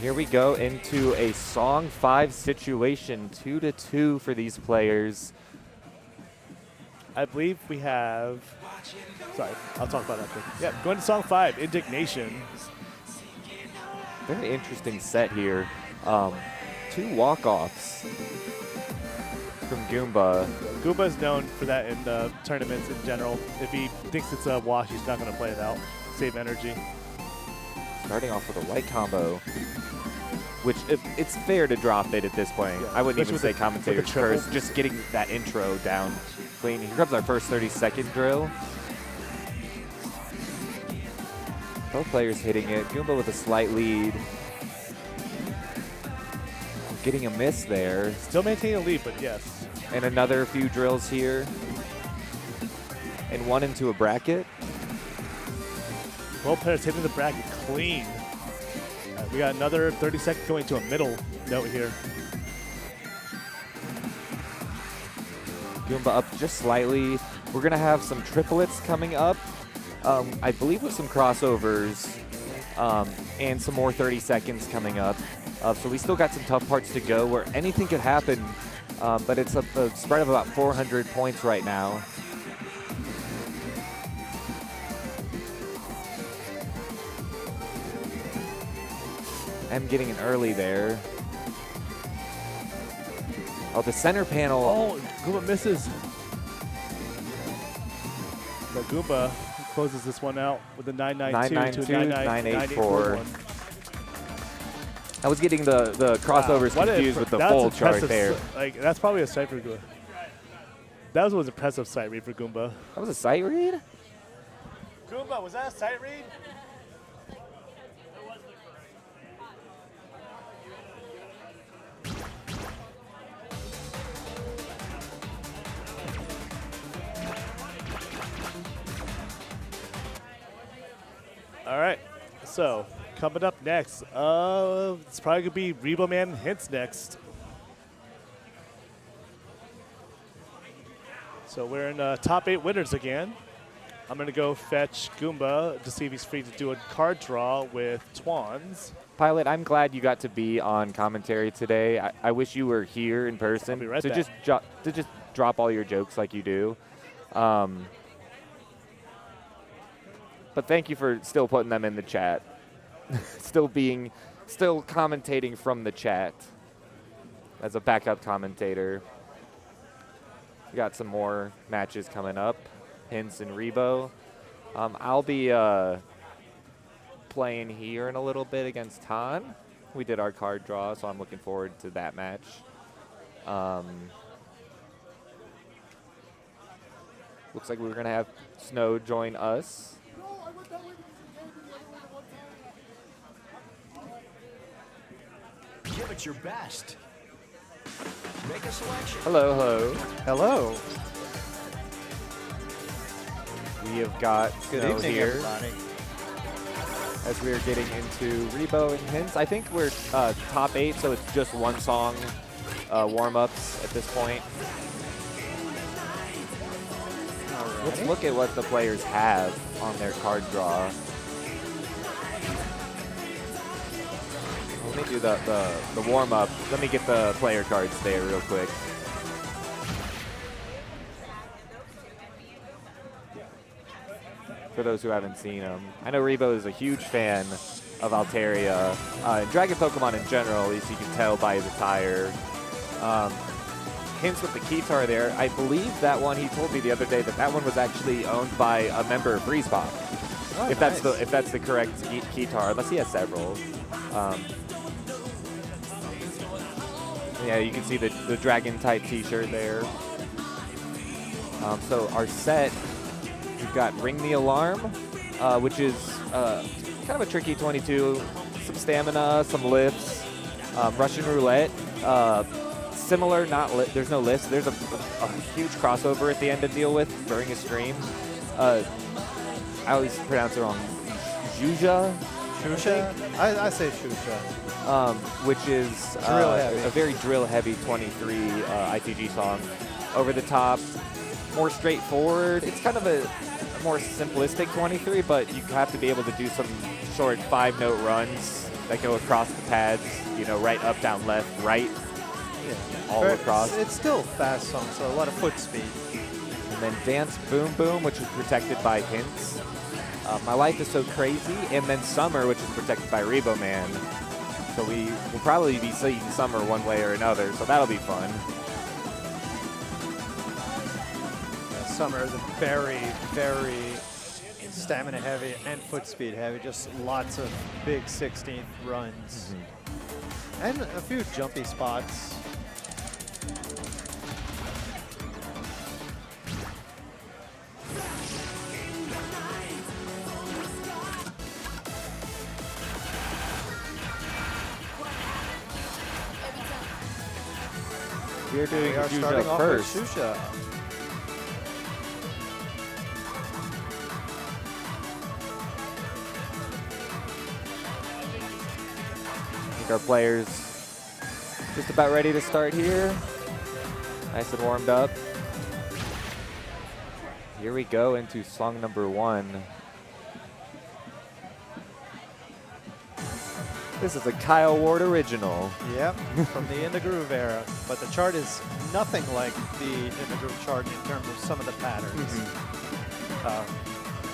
Here we go into a Song 5 situation, 2-2 for these players. I believe we have, sorry, I'll talk about that quick. Yeah, going to song 5, Indignation. Very interesting set here. 2 walk-offs from Goomba. Goomba is known for that in tournaments in general. If he thinks it's a wash, he's not going to play it out. Save energy. Starting off with a white combo, which it's fair to drop it at this point. Yeah, I wouldn't even say commentators triple. first, just getting that intro down clean. Here comes our first 30-second drill. Both players hitting it. Goomba with a slight lead. Getting a miss there. Still maintaining a lead, but yes. And another few drills here. And one into a bracket. Both players hitting the bracket clean. We got another 30 seconds going to a middle note here. Goomba up just slightly. We're going to have some triplets coming up. I believe with some crossovers and some more 30 seconds coming up. So we still got some tough parts to go where anything could happen, but it's a spread of about 400 points right now. I'm getting an early there. Oh, the center panel. Oh, Goomba misses. But Goomba closes this one out with a 992 to 984. I was getting the crossovers confused with the full chart there. Like, that's probably a sight for Goomba. That was an impressive sight read for Goomba. That was a sight read? Goomba, was that a sight read? All right, so coming up next, it's probably gonna be Rebo Man Hints next. So we're in top 8 winners again. I'm gonna go fetch Goomba to see if he's free to do a card draw with Twans. Pilot, I'm glad you got to be on commentary today. I wish you were here in person I'll be right to back. just drop all your jokes like you do. But thank you for still putting them in the chat. still commentating from the chat as a backup commentator. We got some more matches coming up. Hints and Rebo. I'll be playing here in a little bit against Tan. We did our card draw, so I'm looking forward to that match. Looks like we're going to have Snow join us. Give it your best. Make a selection. Hello, hello. Hello. We have got Good Snow evening, here everybody. as we are getting into Rebo and Hints. I think we're top 8, so it's just one song warm-ups at this point. Let's look at what the players have on their card draw. Let me do the warm-up. Let me get the player cards there real quick. for those who haven't seen him. I know Rebo is a huge fan of Altaria, and Dragon Pokemon in general, at least you can tell by his attire. Hints with the Keytar there. I believe that one, he told me the other day that that one was actually owned by a member of Freeze Pop. Oh, if that's the correct Keytar, unless he has several. Yeah, you can see the dragon type T-shirt there. So our set, we've got Ring the Alarm, which is kind of a tricky 22. Some stamina, some lifts, Russian Roulette. Similar, there's no lifts. There's a huge crossover at the end to deal with during a stream. I always pronounce it wrong. Zhuja? Shusha? I say Shusha. Which is a very drill-heavy 23 ITG song. Over the top, more straightforward. It's kind of a more simplistic 23, but you have to be able to do some short 5-note runs that go across the pads, you know, right, up, down, left, right, all across. It's still a fast song, so a lot of foot speed. And then Dance Boom Boom, which is protected by hints. My Life is So Crazy, and then Summer, which is protected by Rebo Man. So we will probably be seeing Summer one way or another, so that'll be fun. Yeah, Summer is very, very stamina heavy and foot speed heavy. Just lots of big 16th runs. And a few jumpy spots. We are doing starting Shusha off first. with Shusha. I think our players just about ready to start here. Nice and warmed up. Here we go into song number 1. This is a Kyle Ward original. Yep, from the In the Groove era. But the chart is nothing like the In the Groove chart in terms of some of the patterns.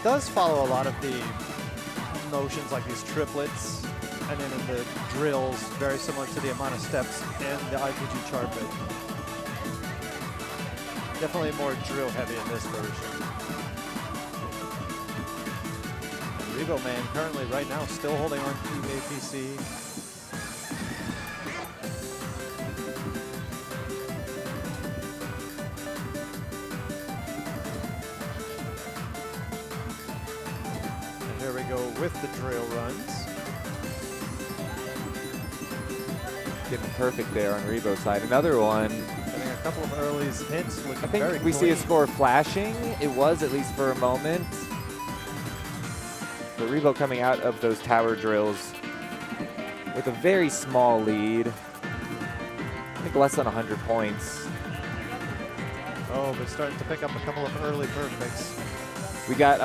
Does follow a lot of the notions like these triplets, and then in the drills, very similar to the amount of steps in the IPG chart, but definitely more drill heavy in this version. Rebo Man currently right now still holding on to APC. And here we go with the drill runs. Getting perfect there on Rebo's side. Another one. Getting a couple of early hints looking I think very we see a clean. score flashing. It was, at least for a moment. But Rebo coming out of those tower drills with a very small lead. I think less than 100 points. Oh, but starting to pick up a couple of early perfects. We got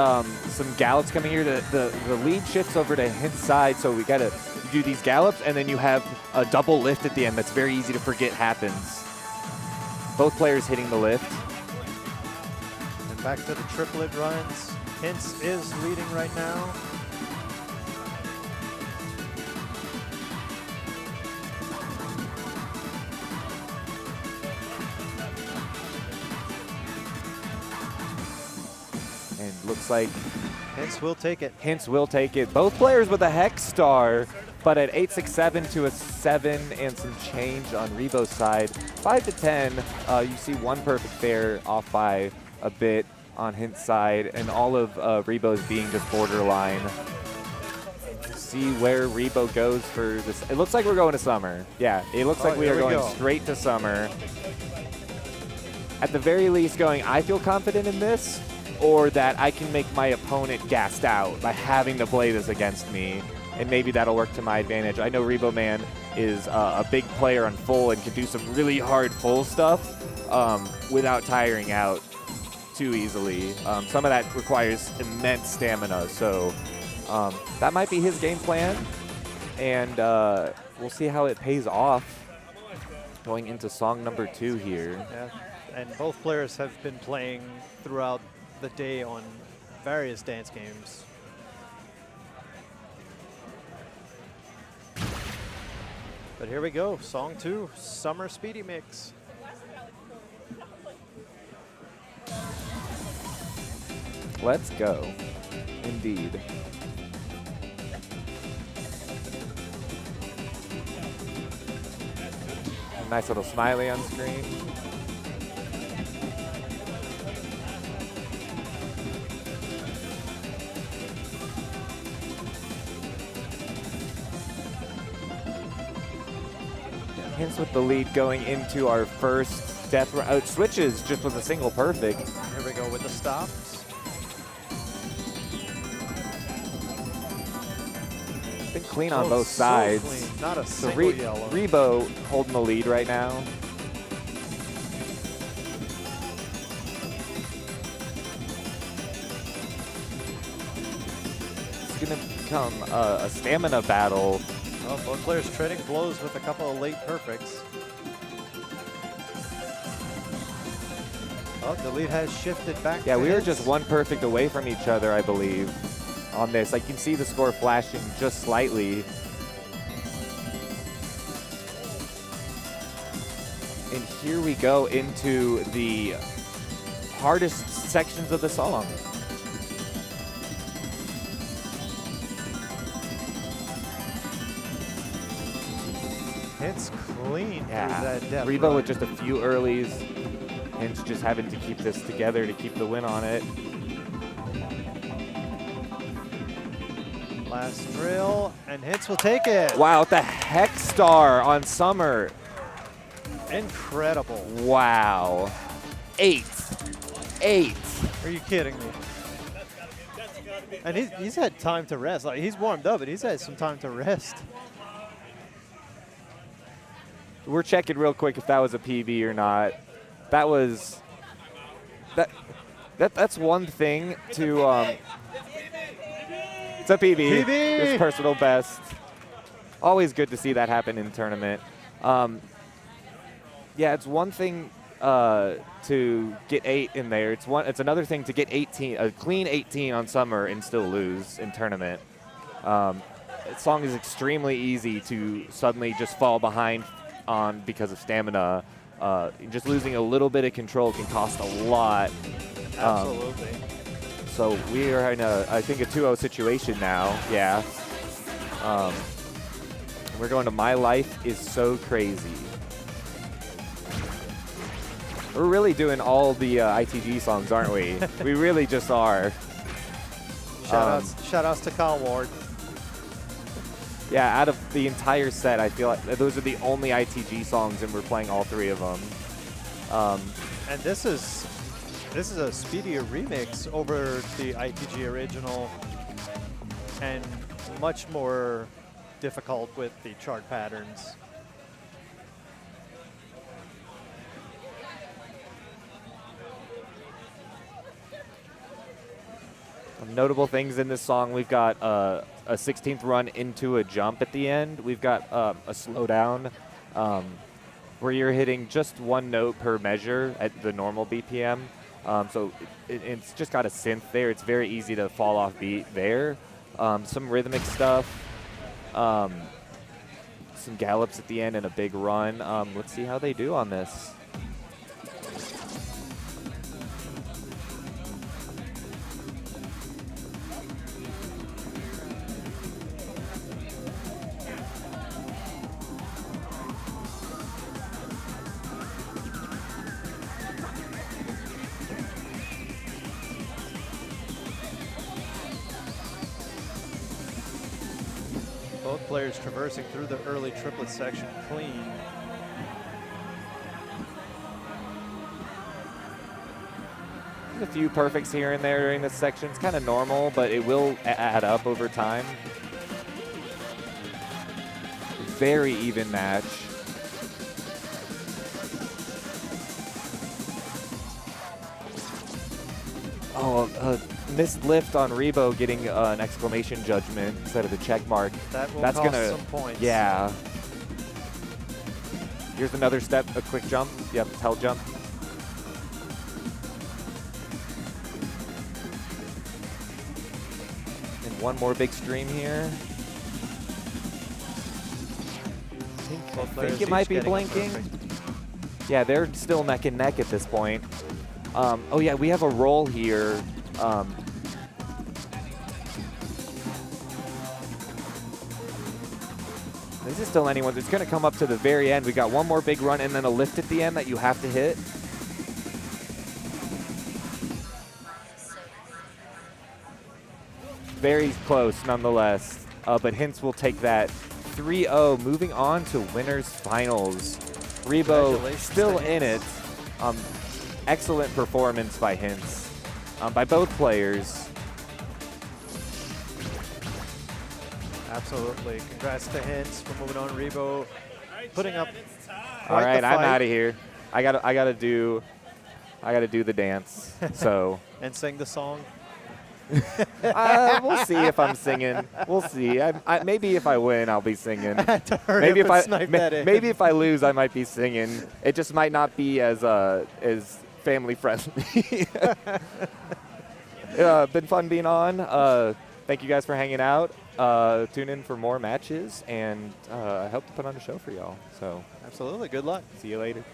some gallops coming here. The lead shifts over to his side, so we got to do these gallops, and then you have a double lift at the end that's very easy to forget happens. Both players hitting the lift. And back to the triplet runs. Hints is leading right now. And looks like Hints will take it. Hints will take it. Both players with a Hex Star, but at 867 to a 7 and some change on Rebo's side. 5 to 10, you see one perfect there off by a bit on Hint's side, and all of Rebo's being just borderline. See where Rebo goes for this. It looks like we're going to Summer. Yeah, it looks like we are going straight to Summer. At the very least going, I feel confident in this, or that I can make my opponent gassed out by having to play this against me, and maybe that'll work to my advantage. I know Rebo Man is a big player on full and can do some really hard full stuff without tiring out too easily. Some of that requires immense stamina, so that might be his game plan, and we'll see how it pays off going into song number 2 here. Yeah, and both players have been playing throughout the day on various dance games. But here we go, song 2, Summer Speedy Mix. Let's go. Indeed. A nice little smiley on screen. Hints with the lead going into our first death round. It switches just with a single perfect. Here we go with the stops. Been clean on both sides. So clean. Not a So single yellow. Rebo holding the lead right now. It's going to become a stamina battle. Oh, both players trading blows with a couple of late perfects. Oh, the lead has shifted back. Yeah, to we were his. just one perfect away from each other, I believe, on this. I can see the score flashing just slightly. And here we go into the hardest sections of the song. It's clean through that depth Rebo run. with just a few earlies. Hints just having to keep this together to keep the win on it. Last drill, and Hints will take it. Wow, the Hex Star on Summer. Incredible. Wow. 8. Are you kidding me? And he's had time to rest. Like, he's warmed up, but he's had some time to rest. We're checking real quick if that was a PB or not. That was that's one thing to it's a PB. PB! It's personal best. Always good to see that happen in tournament. Yeah, it's one thing to get 8 in there. It's another thing to get 18, a clean 18 on Summer and still lose in tournament. This song is extremely easy to suddenly just fall behind on because of stamina. Just losing a little bit of control can cost a lot. Absolutely. So we are in I think a 2-0 situation now. Yeah. We're going to My Life is So Crazy. We're really doing all the ITG songs, aren't we? We really just are. Shout outs to Kyle Ward. Yeah, out of the entire set, I feel like those are the only ITG songs, and we're playing all 3 of them. And this is a speedier remix over the ITG original, and much more difficult with the chart patterns. Notable things in this song, we've got a 16th run into a jump at the end. We've got a slowdown where you're hitting just 1 note per measure at the normal BPM. So it's just got a synth there. It's very easy to fall off beat there. Some rhythmic stuff. Some gallops at the end and a big run. Let's see how they do on this. Both players traversing through the early triplet section clean. There's a few perfects here and there during this section. It's kind of normal, but it will add up over time. Very even match. Oh, missed lift on Rebo getting an exclamation judgment instead of the check mark. That will That's cost gonna, some points. Yeah. Here's another step, a quick jump. Yep, hell jump. one more big stream here. I think it might be blinking. Yeah, they're still neck and neck at this point. Oh yeah, we have a roll here. This is still anyone's. It's going to come up to the very end. We got one more big run and then a lift at the end that you have to hit. Very close nonetheless, but Hints will take that 3-0, moving on to winners finals. Rebo still in it. Excellent performance by Hints, by both players. Absolutely. Congrats to Hints for moving on. Rebo putting up. All right, I'm out of here. I gotta do the dance. So. And sing the song. We'll see if I'm singing. We'll see. Maybe if I win, I'll be singing. Maybe if I lose, I might be singing. It just might not be as family friendly. Been fun being on. Thank you guys for hanging out. Tune in for more matches, and I hope to put on a show for y'all. So absolutely. Good luck. See you later.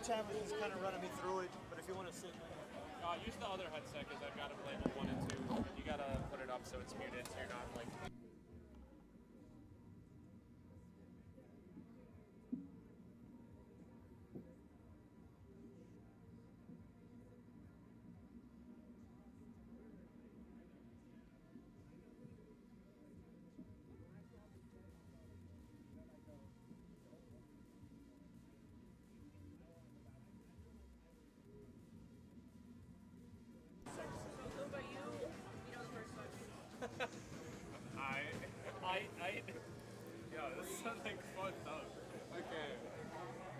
Chapman is kind of running me through it, but if you want to sit. Use the other headset because I've got them labeled 1 and 2. You got to put it up so it's muted so you're not like. Yo, this is something fun up. Okay.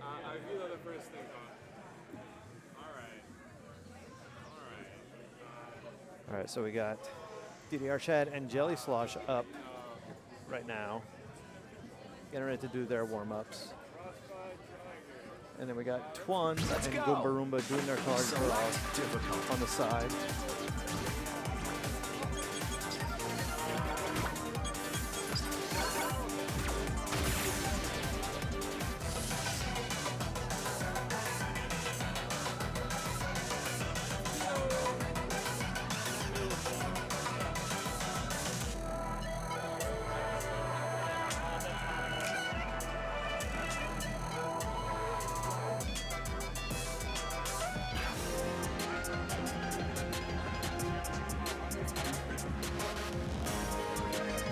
I feel the first thing on. All right, so we got DDR Chad and Jelly Slosh up right now, getting ready to do their warm-ups. And then we got Twan and Goomba Roomba doing their card draw on the side.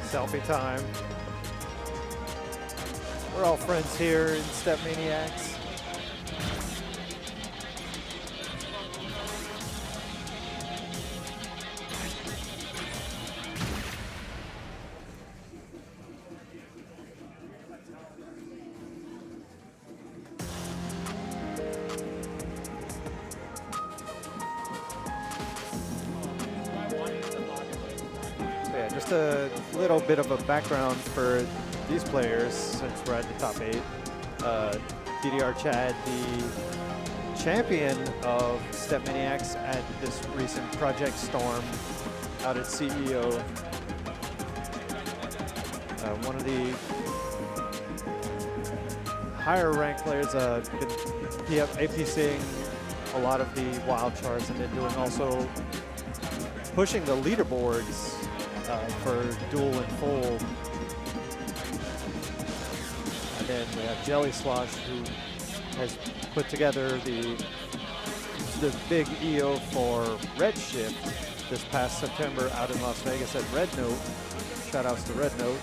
Selfie time. We're all friends here in Step Maniacs. Just a little bit of a background for these players since we're at the top 8. DDR Chad, the champion of Step Maniacs at this recent Project Storm out at CEO. One of the higher ranked players, been APCing a lot of the wild charts and then doing also pushing the leaderboards for dual and full. And then we have Jelly Slosh, who has put together the big EO for Redshift this past September out in Las Vegas at Red Note. Shout outs to Red Note.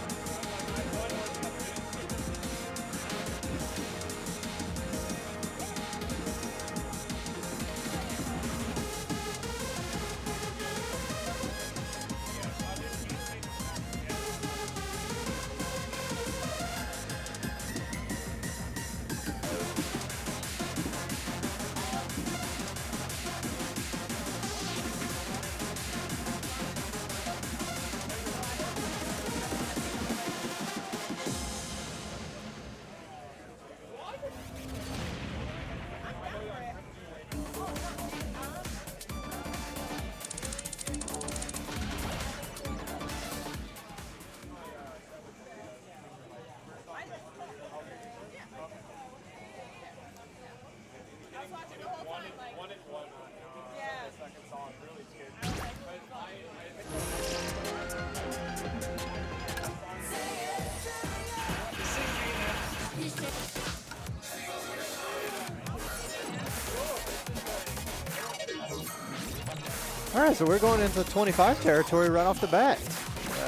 All right, so we're going into 25 territory right off the bat.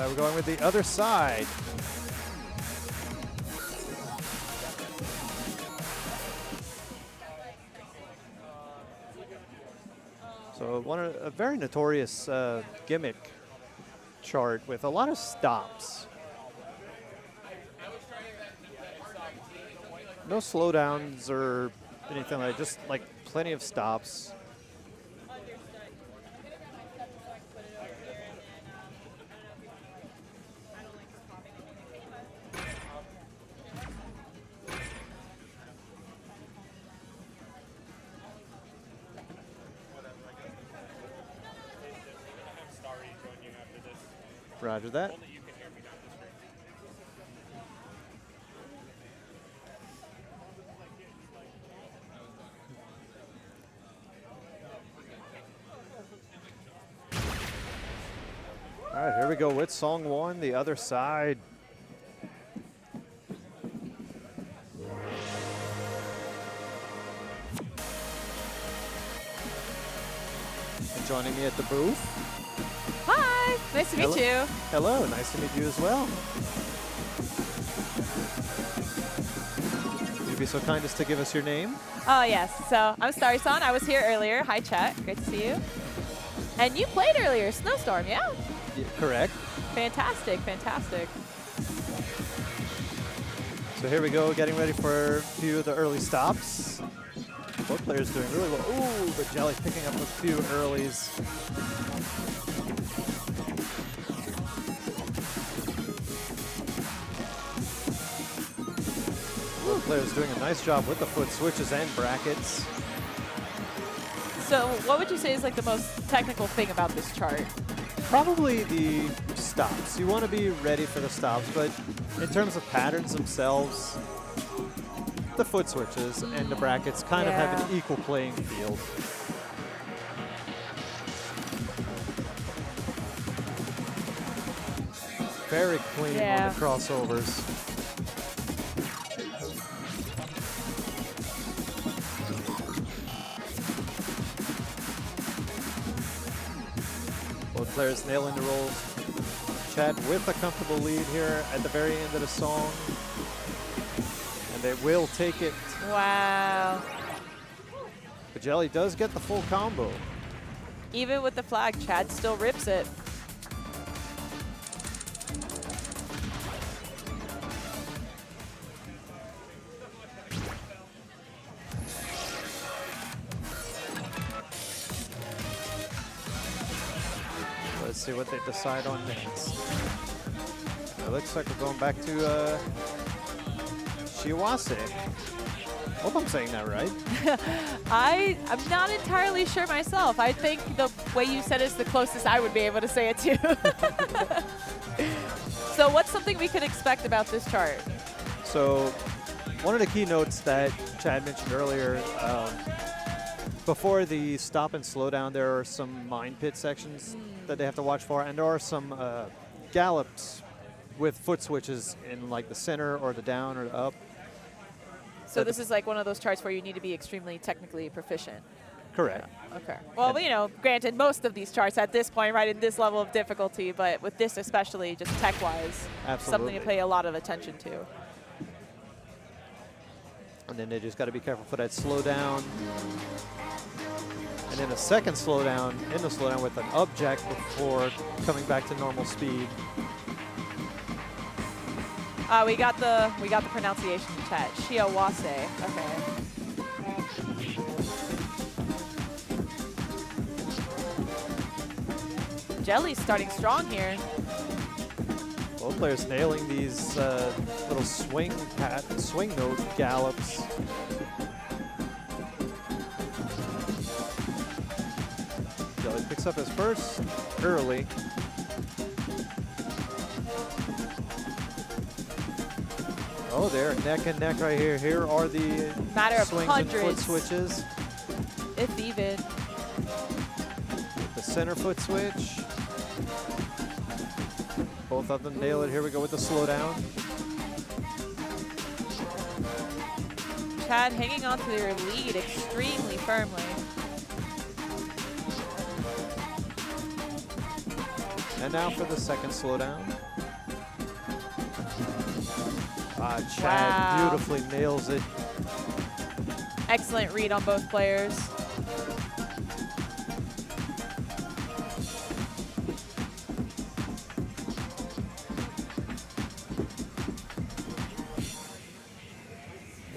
We're going with the other side. So a very notorious gimmick chart with a lot of stops. No slowdowns or anything like that, just like plenty of stops. Roger that. All right, here we go with song one, the other side. And joining me at the booth. Hi, nice to meet you. Hello, nice to meet you as well. Would you be so kind as to give us your name? Oh, yes. So I'm Starry-san. I was here earlier. Hi, chat. Great to see you. And you played earlier, Snowstorm, yeah? Correct. Fantastic, fantastic. So here we go, getting ready for a few of the early stops. Both players doing really well. Ooh, but Jelly picking up a few earlies. Both players doing a nice job with the foot switches and brackets. So what would you say is like the most technical thing about this chart? Probably the stops. You want to be ready for the stops, but in terms of patterns themselves, the foot switches and the brackets kind of have an equal playing field. Very clean on the crossovers. Both players nailing the rolls. Chad with a comfortable lead here at the very end of the song. And they will take it. Wow. But Jelly does get the full combo. Even with the flag, Chad still rips it. Let's see what they decide on next. It looks like we're going back to Shiawase. Hope I'm saying that right. I'm not entirely sure myself. I think the way you said is the closest I would be able to say it to. So what's something we could expect about this chart? So one of the keynotes that Chad mentioned earlier, before the stop and slow down, there are some mine pit sections that they have to watch for, and there are some gallops with foot switches in like the center or the down or the up. So this is like one of those charts where you need to be extremely technically proficient. Correct. Okay. Well, you know, granted, most of these charts at this point, right, in this level of difficulty, but with this especially, just tech-wise, something to pay a lot of attention to. And then they just got to be careful for that slow down. And then a second slowdown in the slowdown with an upjack before coming back to normal speed. We got the pronunciation in chat. Shiawase. Okay. Jelly's starting strong here. Both players nailing these little swing note gallops. Jelly picks up his first early. Oh, they're neck and neck right here. Here are the matter of swings hundreds. and foot switches. if even. The center foot switch. Both of them nail it. Here we go with the slowdown. Chad hanging on to their lead extremely firmly. And now for the second slowdown. Chad Wow. beautifully nails it. Excellent read on both players.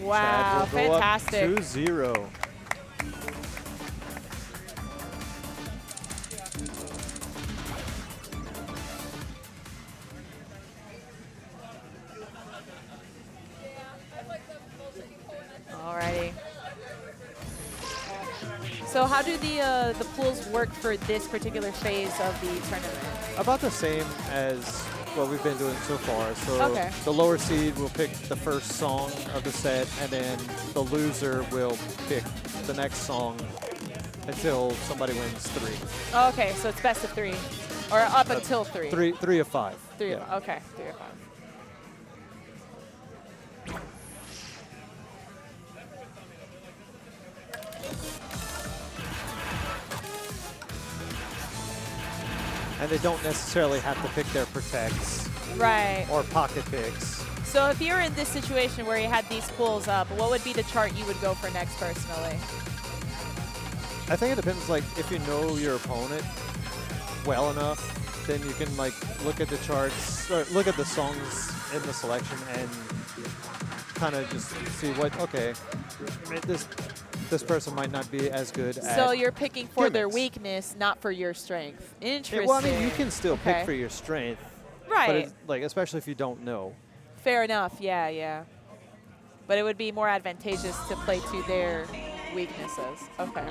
Wow, Chad will go up fantastic. 2-0. Alrighty. So how do the pools work for this particular phase of the tournament? About the same as what we've been doing so far. So Okay. the lower seed will pick the first song of the set, and then the loser will pick the next song until somebody wins 3. Oh, okay, so it's best of 3, or up until 3. 3 of 5. 3 yeah. of, okay, 3 of 5. And they don't necessarily have to pick their protects Right. or pocket picks. So if you're in this situation where you had these pools up, what would be the chart you would go for next personally? I think it depends, like, if you know your opponent well enough, then you can, like, look at the charts, or look at the songs in the selection and kind of just see what, okay, this person might not be as good at So you're picking for their gimmicks. weakness, not for your strength. Interesting. Yeah, well, I mean, you can still Okay. pick for your strength. Right. But it's, like, especially if you don't know. Fair enough, yeah, yeah. But it would be more advantageous to play to their weaknesses. Okay.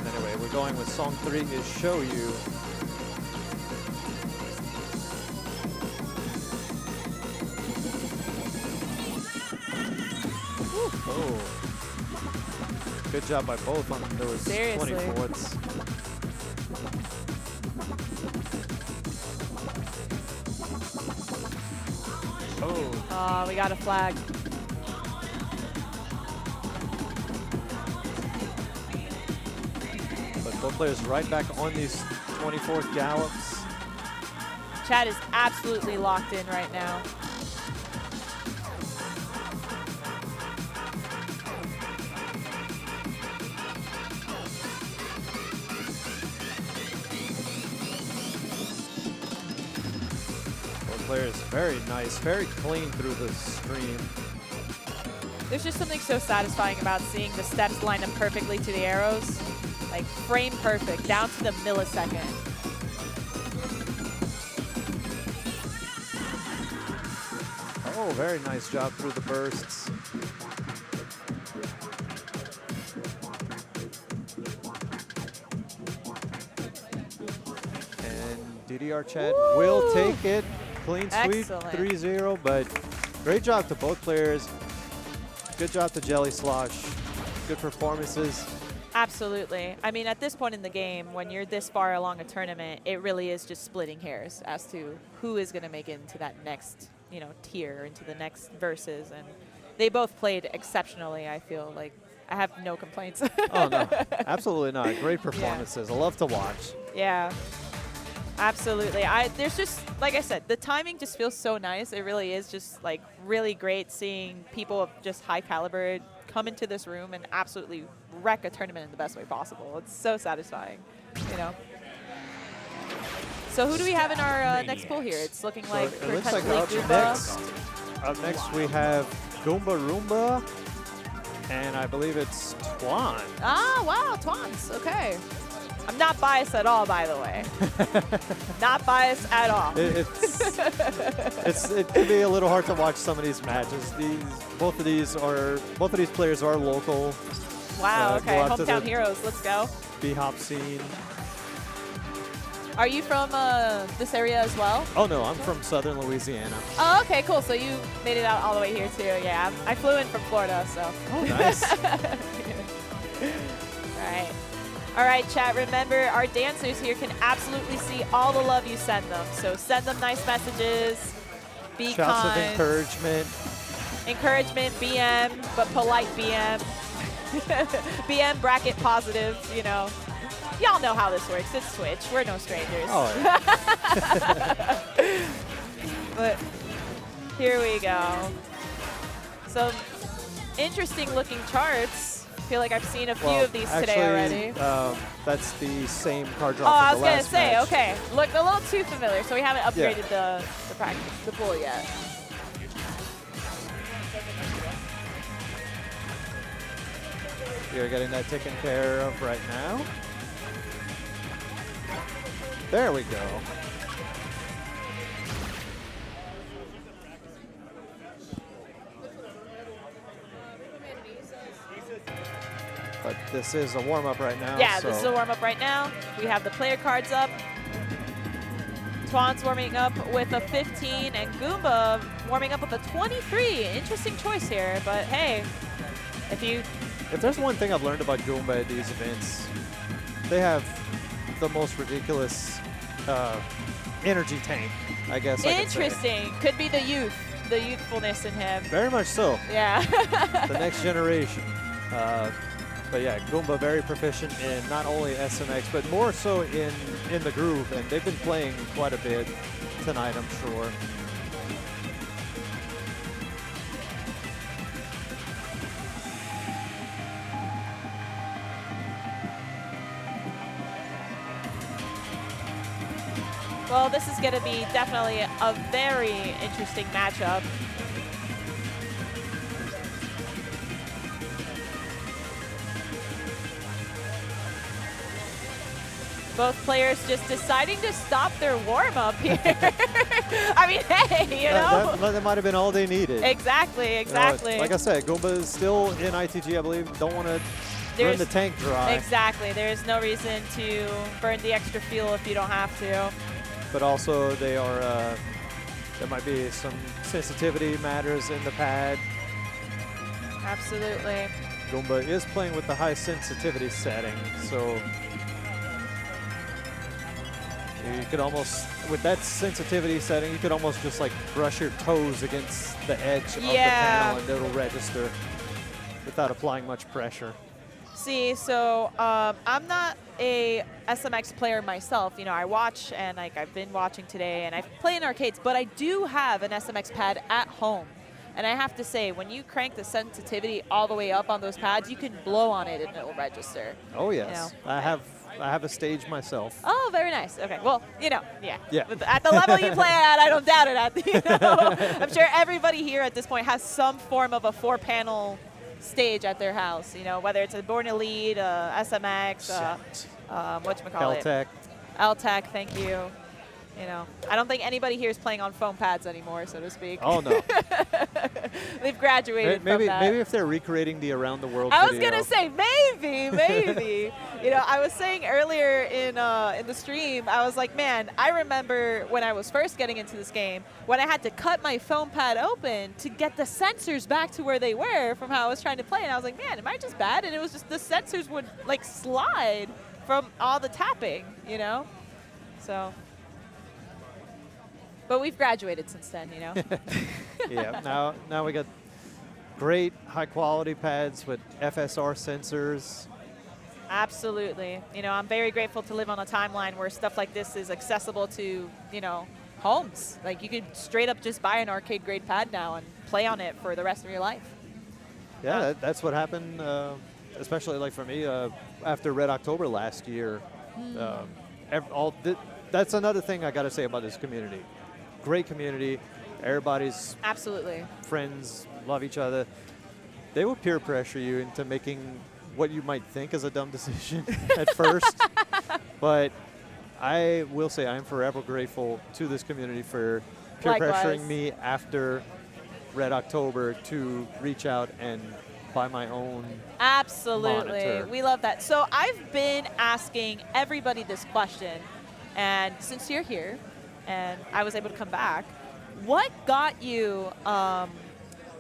Anyway, we're going with song 3 is Show You. Oh. Good job by both on those Seriously. 24ths. Oh. We got a flag. But both players right back on these 24th gallops. Chad is absolutely locked in right now. Both players very nice, very clean through the stream. There's just something so satisfying about seeing the steps line up perfectly to the arrows. Like frame perfect, down to the millisecond. Oh, very nice job through the bursts. And DDR Chad will take it. Clean sweep, Excellent. 3-0, but great job to both players. Good job to Jelly Slosh. Good performances. Absolutely. I mean, at this point in the game, when you're this far along a tournament, it really is just splitting hairs as to who is going to make it into that next, you know, tier, into the next verses. And they both played exceptionally, I feel like. I have no complaints. Oh, no. Absolutely not. Great performances. I love to watch. Yeah. Absolutely. There's just, like I said, the timing just feels so nice. It really is just, like, really great seeing people of just high caliber come into this room and absolutely wreck a tournament in the best way possible. It's so satisfying, you know. So who do we have in our next pool here? It's looking like It looks like potentially up next we have Goomba Roomba, and I believe it's Twan. Ah, wow, Twans. Okay. I'm not biased at all, by the way. Not biased at all. It can be a little hard to watch some of these matches. Both of these players are local. Wow. Okay. go out to Hometown the heroes. Let's go. B-hop scene. Are you from this area as well? Oh no, I'm from Southern Louisiana. Oh, okay, cool. So you made it out all the way here too. Yeah, I flew in from Florida, so. Oh, nice. All right, chat. Remember, our dancers here can absolutely see all the love you send them. So send them nice messages. Be Shouts kind. of encouragement. Encouragement, BM, but polite BM. BM bracket positive, you know. Y'all know how this works. It's Twitch. We're no strangers. Oh, yeah. But here we go. So interesting looking charts. I feel like I've seen a few of these today already. That's the same card Oh, drop I from was the gonna last say, match. okay. Look a little too familiar, so we haven't upgraded the pool yet. You're getting that taken care of right now. There we go. But this is a warm-up right now. Yeah, so this is a warm-up right now. We have the player cards up. Twan's warming up with a 15, and Goomba warming up with a 23. Interesting choice here, but hey, if there's one thing I've learned about Goomba at these events, they have the most ridiculous energy tank, I guess I could say. Interesting. Could be the youthfulness in him. Very much so. Yeah. The next generation. But yeah, Goomba very proficient in not only SMX, but more so in the groove, and they've been playing quite a bit tonight, I'm sure. Well, this is going to be definitely a very interesting matchup. Both players just deciding to stop their warm-up here. I mean, hey, you know. That might have been all they needed. Exactly, exactly. You know, like I said, Goomba is still in ITG, I believe. Don't want to burn the tank dry. Exactly. There's no reason to burn the extra fuel if you don't have to. But also, they are. There might be some sensitivity matters in the pad. Absolutely. Goomba is playing with the high sensitivity setting, so you could almost, with that sensitivity setting, you could almost just like brush your toes against the edge of the panel and it'll register without applying much pressure. See, so I'm not a SMX player myself. You know, I watch and like I've been watching today and I play in arcades, but I do have an SMX pad at home. And I have to say, when you crank the sensitivity all the way up on those pads, you can blow on it and it'll register. Oh yes, you know? I have a stage myself. Oh, very nice. Okay, well, you know, yeah. Yeah. At the level you play at, I don't doubt it. You know? I'm sure everybody here at this point has some form of a 4-panel stage at their house. You know, whether it's a Born Elite, SMX, whatchamacallit? LTEC. LTEC, thank you. You know, I don't think anybody here is playing on foam pads anymore, so to speak. Oh no. They've graduated maybe, from that. Maybe if they're recreating the Around the World I was video. gonna say maybe. You know, I was saying earlier in the stream, I was like, man, I remember when I was first getting into this game, when I had to cut my foam pad open to get the sensors back to where they were from how I was trying to play, and I was like, man, am I just bad? And it was just the sensors would like slide from all the tapping, you know. So. But we've graduated since then, you know. Yeah, now we got great high quality pads with FSR sensors. Absolutely. You know, I'm very grateful to live on a timeline where stuff like this is accessible to, you know, homes. Like you could straight up just buy an arcade grade pad now and play on it for the rest of your life. Yeah, that's what happened, especially like for me, after Red October last year. That's another thing I got to say about this community. Great community. Everybody's absolutely friends, love each other. They will peer pressure you into making what you might think is a dumb decision at first. But I will say I'm forever grateful to this community for peer pressuring me after Red October to reach out and buy my own Absolutely. monitor. We love that. So I've been asking everybody this question. And since you're here, and I was able to come back, what got you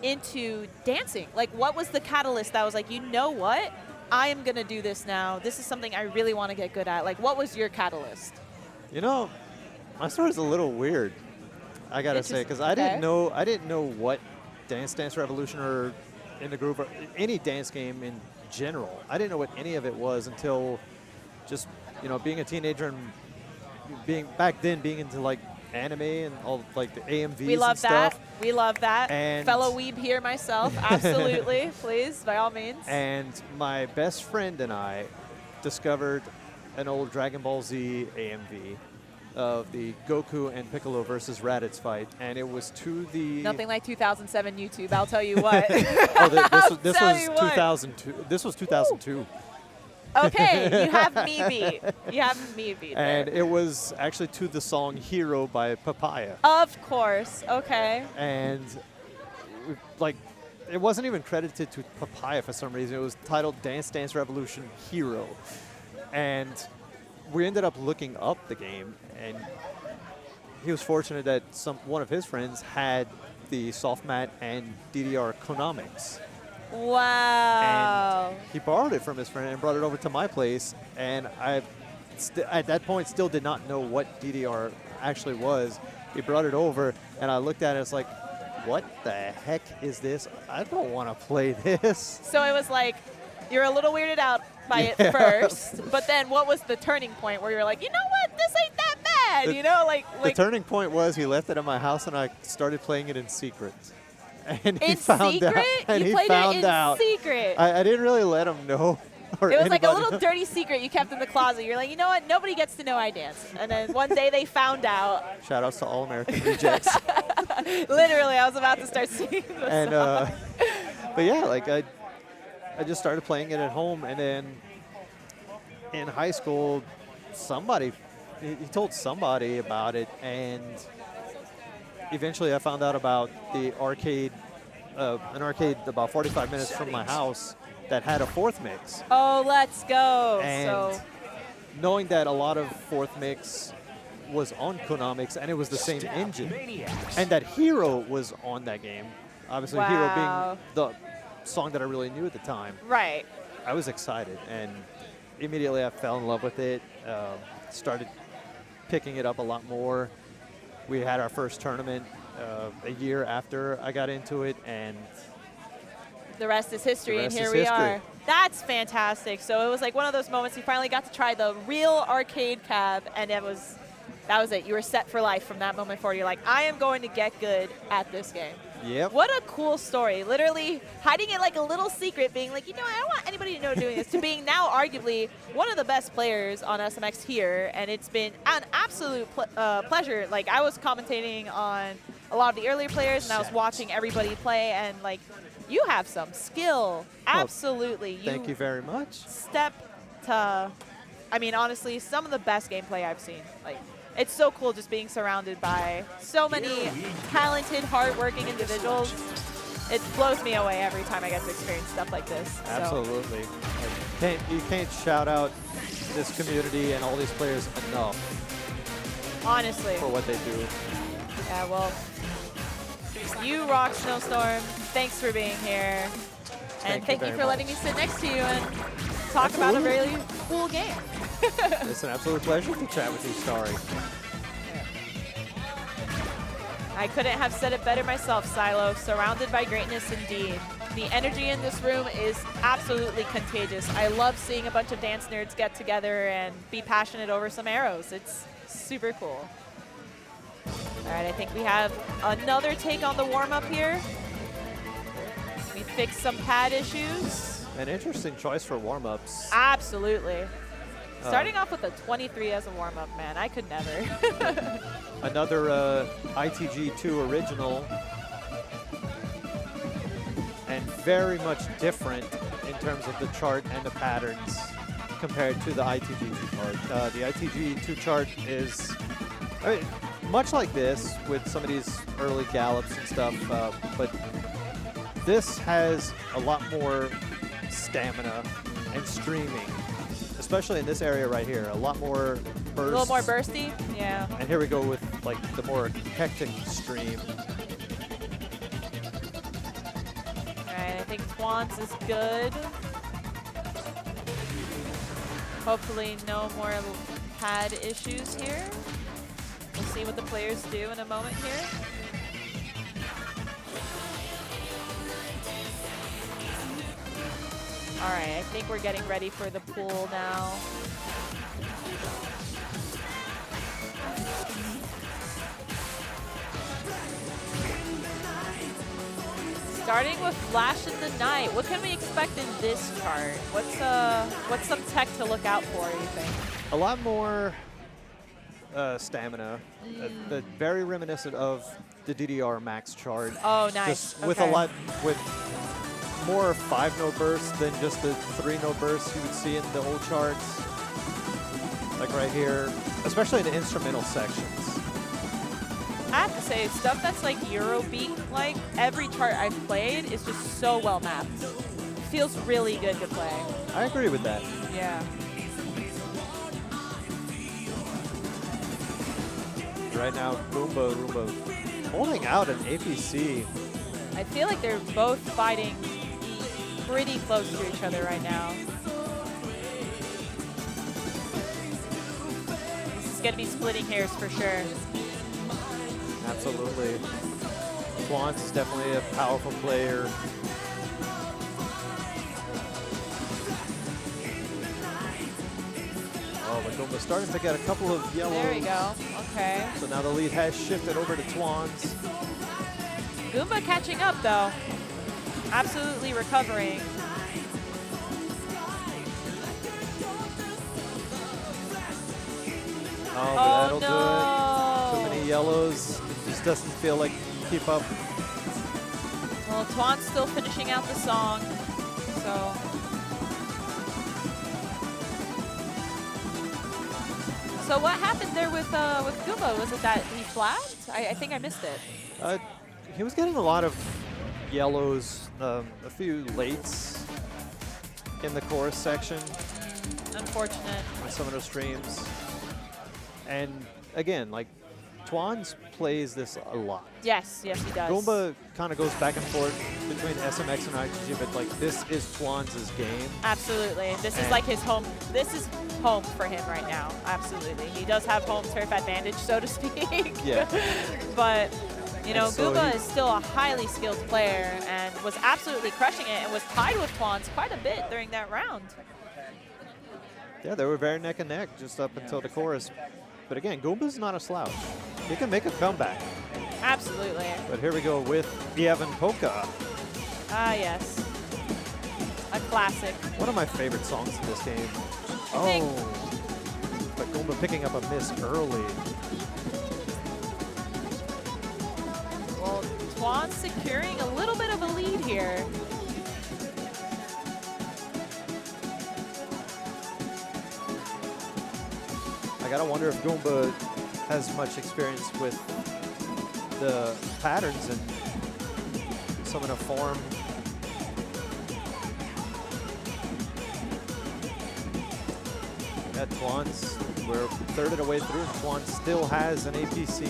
into dancing? Like, what was the catalyst that was like, you know what? I am going to do this now. This is something I really want to get good at. Like, what was your catalyst? You know, my story's a little weird, I gotta say, because I didn't know what Dance Revolution or In the Groove or any dance game in general. I didn't know what any of it was until just, you know, being a teenager and being into like anime and all like the AMVs We love and stuff. that. We love that. And fellow weeb here myself. Absolutely. Please, by all means. And my best friend and I discovered an old Dragon Ball Z AMV of the Goku and Piccolo versus Raditz fight, and it was to the Nothing like 2007 YouTube. I'll tell you what. this was 2002. This was 2002. Okay, you have me beat. You have me beat. And there. it was actually to the song "Hero" by Papaya. Of course. Okay. And like, it wasn't even credited to Papaya for some reason. It was titled Dance Revolution Hero. And we ended up looking up the game, and he was fortunate that one of his friends had the soft mat and DDR Konamics. Wow. And he borrowed it from his friend and brought it over to my place, and I at that point still did not know what DDR actually was. He brought it over, and I looked at it, it's like, what the heck is this? I don't want to play this. So it was like, you're a little weirded out by it first, but then what was the turning point where you're like, you know what, this ain't that bad, you know? The turning point was he left it at my house, and I started playing it in secret. And he in found secret? out. And You he played found it in out. secret. I didn't really let him know. Or it was like a anybody. little dirty secret you kept in the closet. You're like, you know what, nobody gets to know I dance. And then one day they found out. Shout outs to All American Rejects. Literally, I was about to start singing this And song. but yeah, like I just started playing it at home, and then in high school, he told somebody about it, and eventually I found out about the arcade, an arcade about 45 minutes from my house that had a fourth mix. Oh, let's go. And knowing that a lot of fourth mix was on Konamics, and it was the same engine, and that Hero was on that game, obviously Hero being the song that I really knew at the time. Right. I was excited, and immediately I fell in love with it, started picking it up a lot more. We had our first tournament a year after I got into it, and the rest is history, and here we are. That's fantastic. So it was like one of those moments you finally got to try the real arcade cab, and that was it. You were set for life from that moment forward. You're like, I am going to get good at this game. Yep. What a cool story. Literally hiding it like a little secret, being like, you know, I don't want anybody to know doing this, to being now arguably one of the best players on SMX here, and it's been an absolute pleasure. Like, I was commentating on a lot of the earlier players, and I was watching everybody play, and like, you have some skill. Absolutely. Thank you very much. Step to, I mean, honestly, some of the best gameplay I've seen. Like, it's so cool just being surrounded by so many talented, hardworking individuals. It blows me away every time I get to experience stuff like this. Absolutely. You can't shout out this community and all these players enough. Honestly. For what they do. Yeah, well, you rock, Snowstorm. Thanks for being here. And thank you for letting me sit next to you and talk about a really cool game. It's an absolute pleasure to chat with you, Starry. I couldn't have said it better myself, Silo. Surrounded by greatness indeed. The energy in this room is absolutely contagious. I love seeing a bunch of dance nerds get together and be passionate over some arrows. It's super cool. All right, I think we have another take on the warm-up here. We fixed some pad issues. An interesting choice for warm-ups. Absolutely. Starting off with a 23 as a warm-up, man, I could never. Another ITG2 original, and very much different in terms of the chart and the patterns compared to the ITG2 chart. The ITG2 chart is, I mean, much like this with some of these early gallops and stuff, but this has a lot more stamina and streaming, especially in this area right here. A lot more bursts. A little more bursty? Yeah. And here we go with like the more hectic stream. Alright, I think Twans is good. Hopefully no more pad issues here. We'll see what the players do in a moment here. Alright, I think we're getting ready for the pool now. Starting with Flash in the Night, what can we expect in this chart? What's some tech to look out for, you think? A lot more stamina, very reminiscent of the DDR max chart. Oh, nice. Just with a lot, with more 5-note bursts than just the 3-note bursts you would see in the old charts. Like right here, especially in the instrumental sections. I have to say, stuff that's like Eurobeat, like every chart I've played is just so well mapped. It feels really good to play. I agree with that. Yeah. Right now, Roomba holding out an APC. I feel like they're both fighting pretty close to each other right now. This is going to be splitting hairs for sure. Absolutely. Swans is definitely a powerful player. Oh, but Goomba's starting to get a couple of yellows. There we go. Okay. So now the lead has shifted over to Twans. Goomba catching up, though. Absolutely recovering. Oh, but that'll do it. Too many yellows. Just doesn't feel like keep up. Well, Twan's still finishing out the song, so. So what happened there with Goomba? Was it that he flagged? I think I missed it. He was getting a lot of yellows, a few lates in the chorus section. Unfortunate. On some of those streams. And again, like, Twans plays this a lot. Yes, yes he does. Goomba kind of goes back and forth between SMX and IGG, but like this is Twans' game. Absolutely. This is like his home. This is home for him right now. Absolutely. He does have home turf advantage, so to speak. Yeah. But, you know, so Goomba is still a highly skilled player and was absolutely crushing it and was tied with Twans quite a bit during that round. Yeah, they were very neck and neck just up until the chorus. But again, Goomba's not a slouch. He can make a comeback. Absolutely. But here we go with the Evan Polka. Ah, yes. A classic. One of my favorite songs in this game. But Goomba picking up a miss early. Well, Twan securing a little bit of a lead here. I gotta wonder if Goomba has much experience with the patterns and some of the form. At Twans, we're third of the way through, and Twan still has an APC.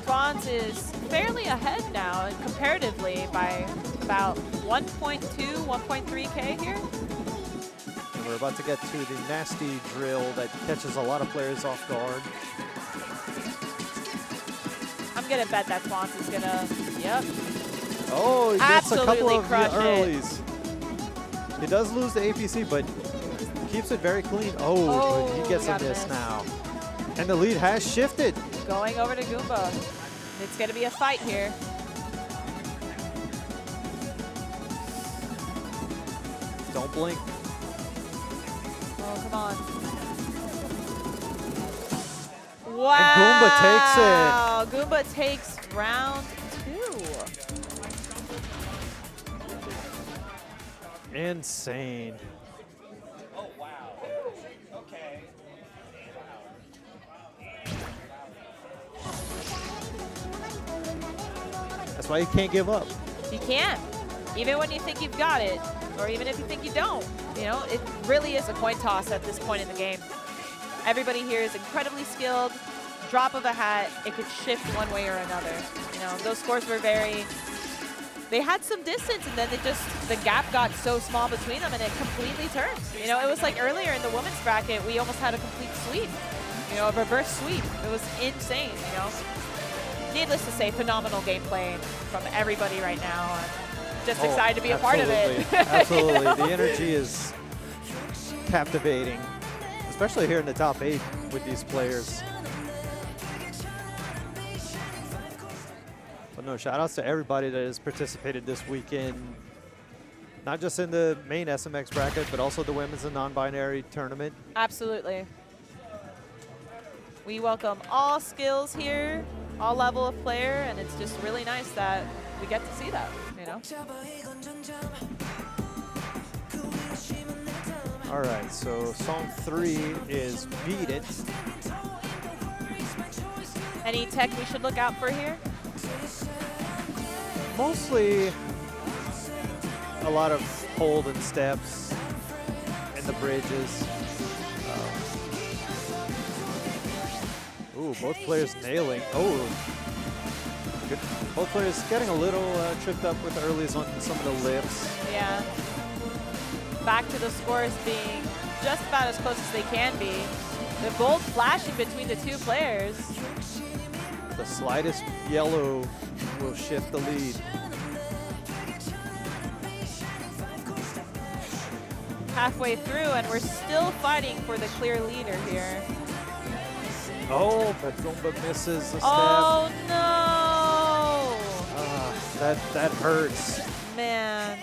Twans is fairly ahead now, comparatively, by about 1.2, 1.3K here. And we're about to get to the nasty drill that catches a lot of players off guard. I'm gonna bet that Twans is gonna, yep. Oh, he gets a couple of crush earlies. He does lose the APC, but keeps it very clean. Oh, but he gets a miss now. And the lead has shifted. Going over to Goomba. It's gonna be a fight here. Don't blink. Oh, come on. Wow. And Goomba takes it. Goomba takes round 2. Insane. Oh, wow. Okay. That's why you can't give up. You can't. Even when you think you've got it, or even if you think you don't. You know, it really is a coin toss at this point in the game. Everybody here is incredibly skilled. Drop of a hat, it could shift one way or another. You know, those scores were very, they had some distance, and then the gap got so small between them, and it completely turned. You know, it was like earlier in the women's bracket, we almost had a complete sweep. You know, a reverse sweep. It was insane, you know. Needless to say, phenomenal gameplay from everybody right now. I'm just excited to be a part of it. Absolutely. The energy is captivating, especially here in the top 8 with these players. But no, shout outs to everybody that has participated this weekend, not just in the main SMX bracket, but also the women's and non-binary tournament. Absolutely. We welcome all skills here, all level of player, and it's just really nice that we get to see that, you know? All right, so song 3 is Beat It. Any tech we should look out for here? Mostly a lot of hold and steps in the bridges. Ooh, both players nailing. Oh, good. Both players getting a little tripped up with earlies on some of the lifts. Yeah. Back to the scores being just about as close as they can be. The gold flashing between the two players. The slightest yellow will shift the lead. Halfway through, and we're still fighting for the clear leader here. Oh, but Zumba misses a step. Oh no! That hurts. Man.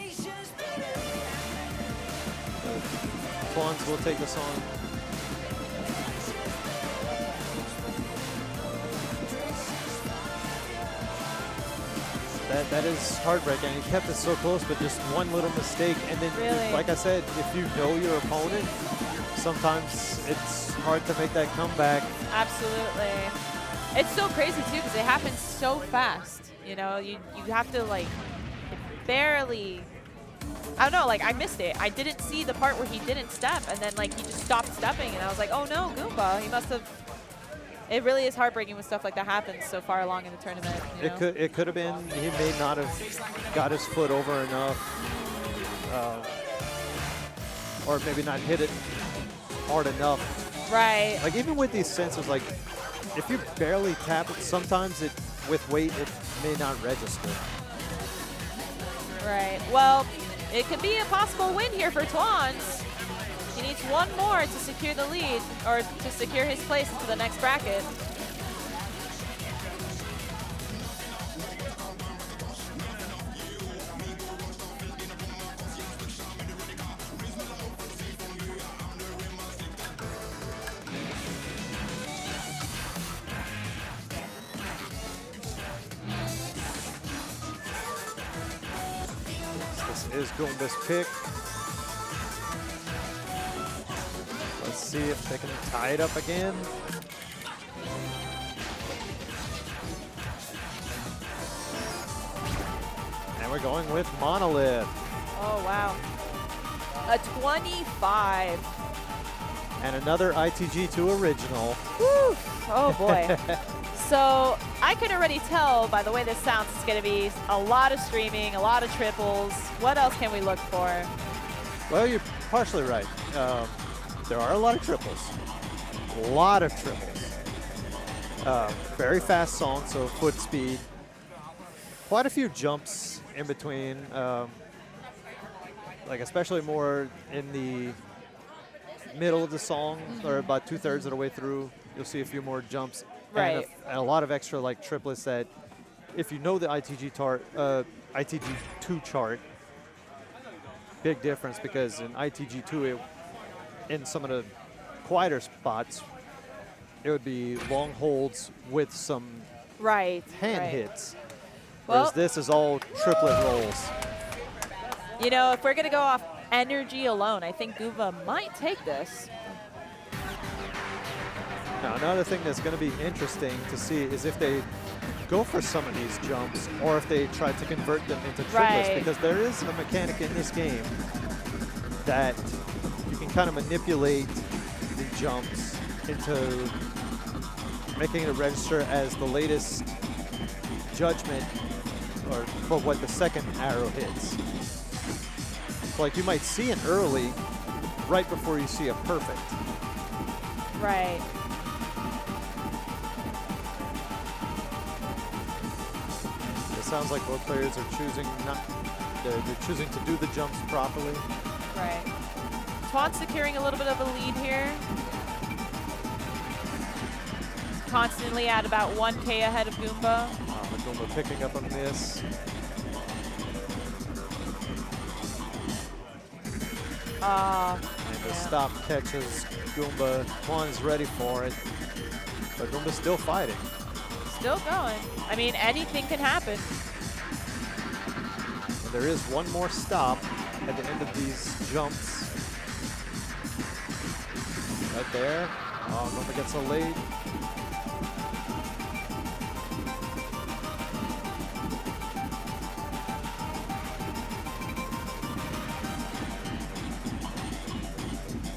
Twans will take this on. That is heartbreaking. He kept it so close, but just one little mistake, and then, really? Like I said, if you know your opponent, sometimes it's hard to make that comeback. Absolutely. It's so crazy too because it happens so fast. You know, you have to like barely. I don't know. Like I missed it. I didn't see the part where he didn't step, and then like he just stopped stepping, and I was like, oh no, Goomba. He must have. It really is heartbreaking when stuff like that happens so far along in the tournament. You know? It could have been he may not have got his foot over enough, or maybe not hit it hard enough. Right. Like even with these sensors, like if you barely tap it, sometimes it with weight it may not register. Right. Well, it could be a possible win here for Twans. He needs one more to secure the lead, or to secure his place into the next bracket. This is Goomba's pick. Let's see if they can tie it up again. And we're going with Monolith. Oh, wow. A 25. And another ITG2 original. Woo. Oh, boy. So I could already tell by the way this sounds, it's going to be a lot of screaming, a lot of triples. What else can we look for? Well, you're partially right. There are a lot of triples. A lot of triples. Very fast song, so foot speed. Quite a few jumps in between. Like especially more in the middle of the song, or about 2/3 of the way through, you'll see a few more jumps. Right. And a lot of extra like triplets that, if you know the ITG2 chart, big difference because in ITG2, in some of the quieter spots, it would be long holds with some hand hits. Whereas Well, this is all triplet rolls. You know, if we're going to go off energy alone, I think Goomba might take this. Now, another thing that's going to be interesting to see is if they go for some of these jumps or if they try to convert them into triplets, because there is a mechanic in this game that can kind of manipulate the jumps into making it register as the latest judgment or for what the second arrow hits. So like you might see an early right before you see a perfect. Right. It sounds like both players are choosing they're choosing to do the jumps properly. Right. Twan securing a little bit of a lead here. Constantly at about 1K ahead of Goomba. Goomba picking up a miss. And the stop catches Goomba. Twan's ready for it, but Goomba's still fighting. Still going. I mean, anything can happen. And there is one more stop at the end of these jumps. Right there. Oh, Goomba gets a lead.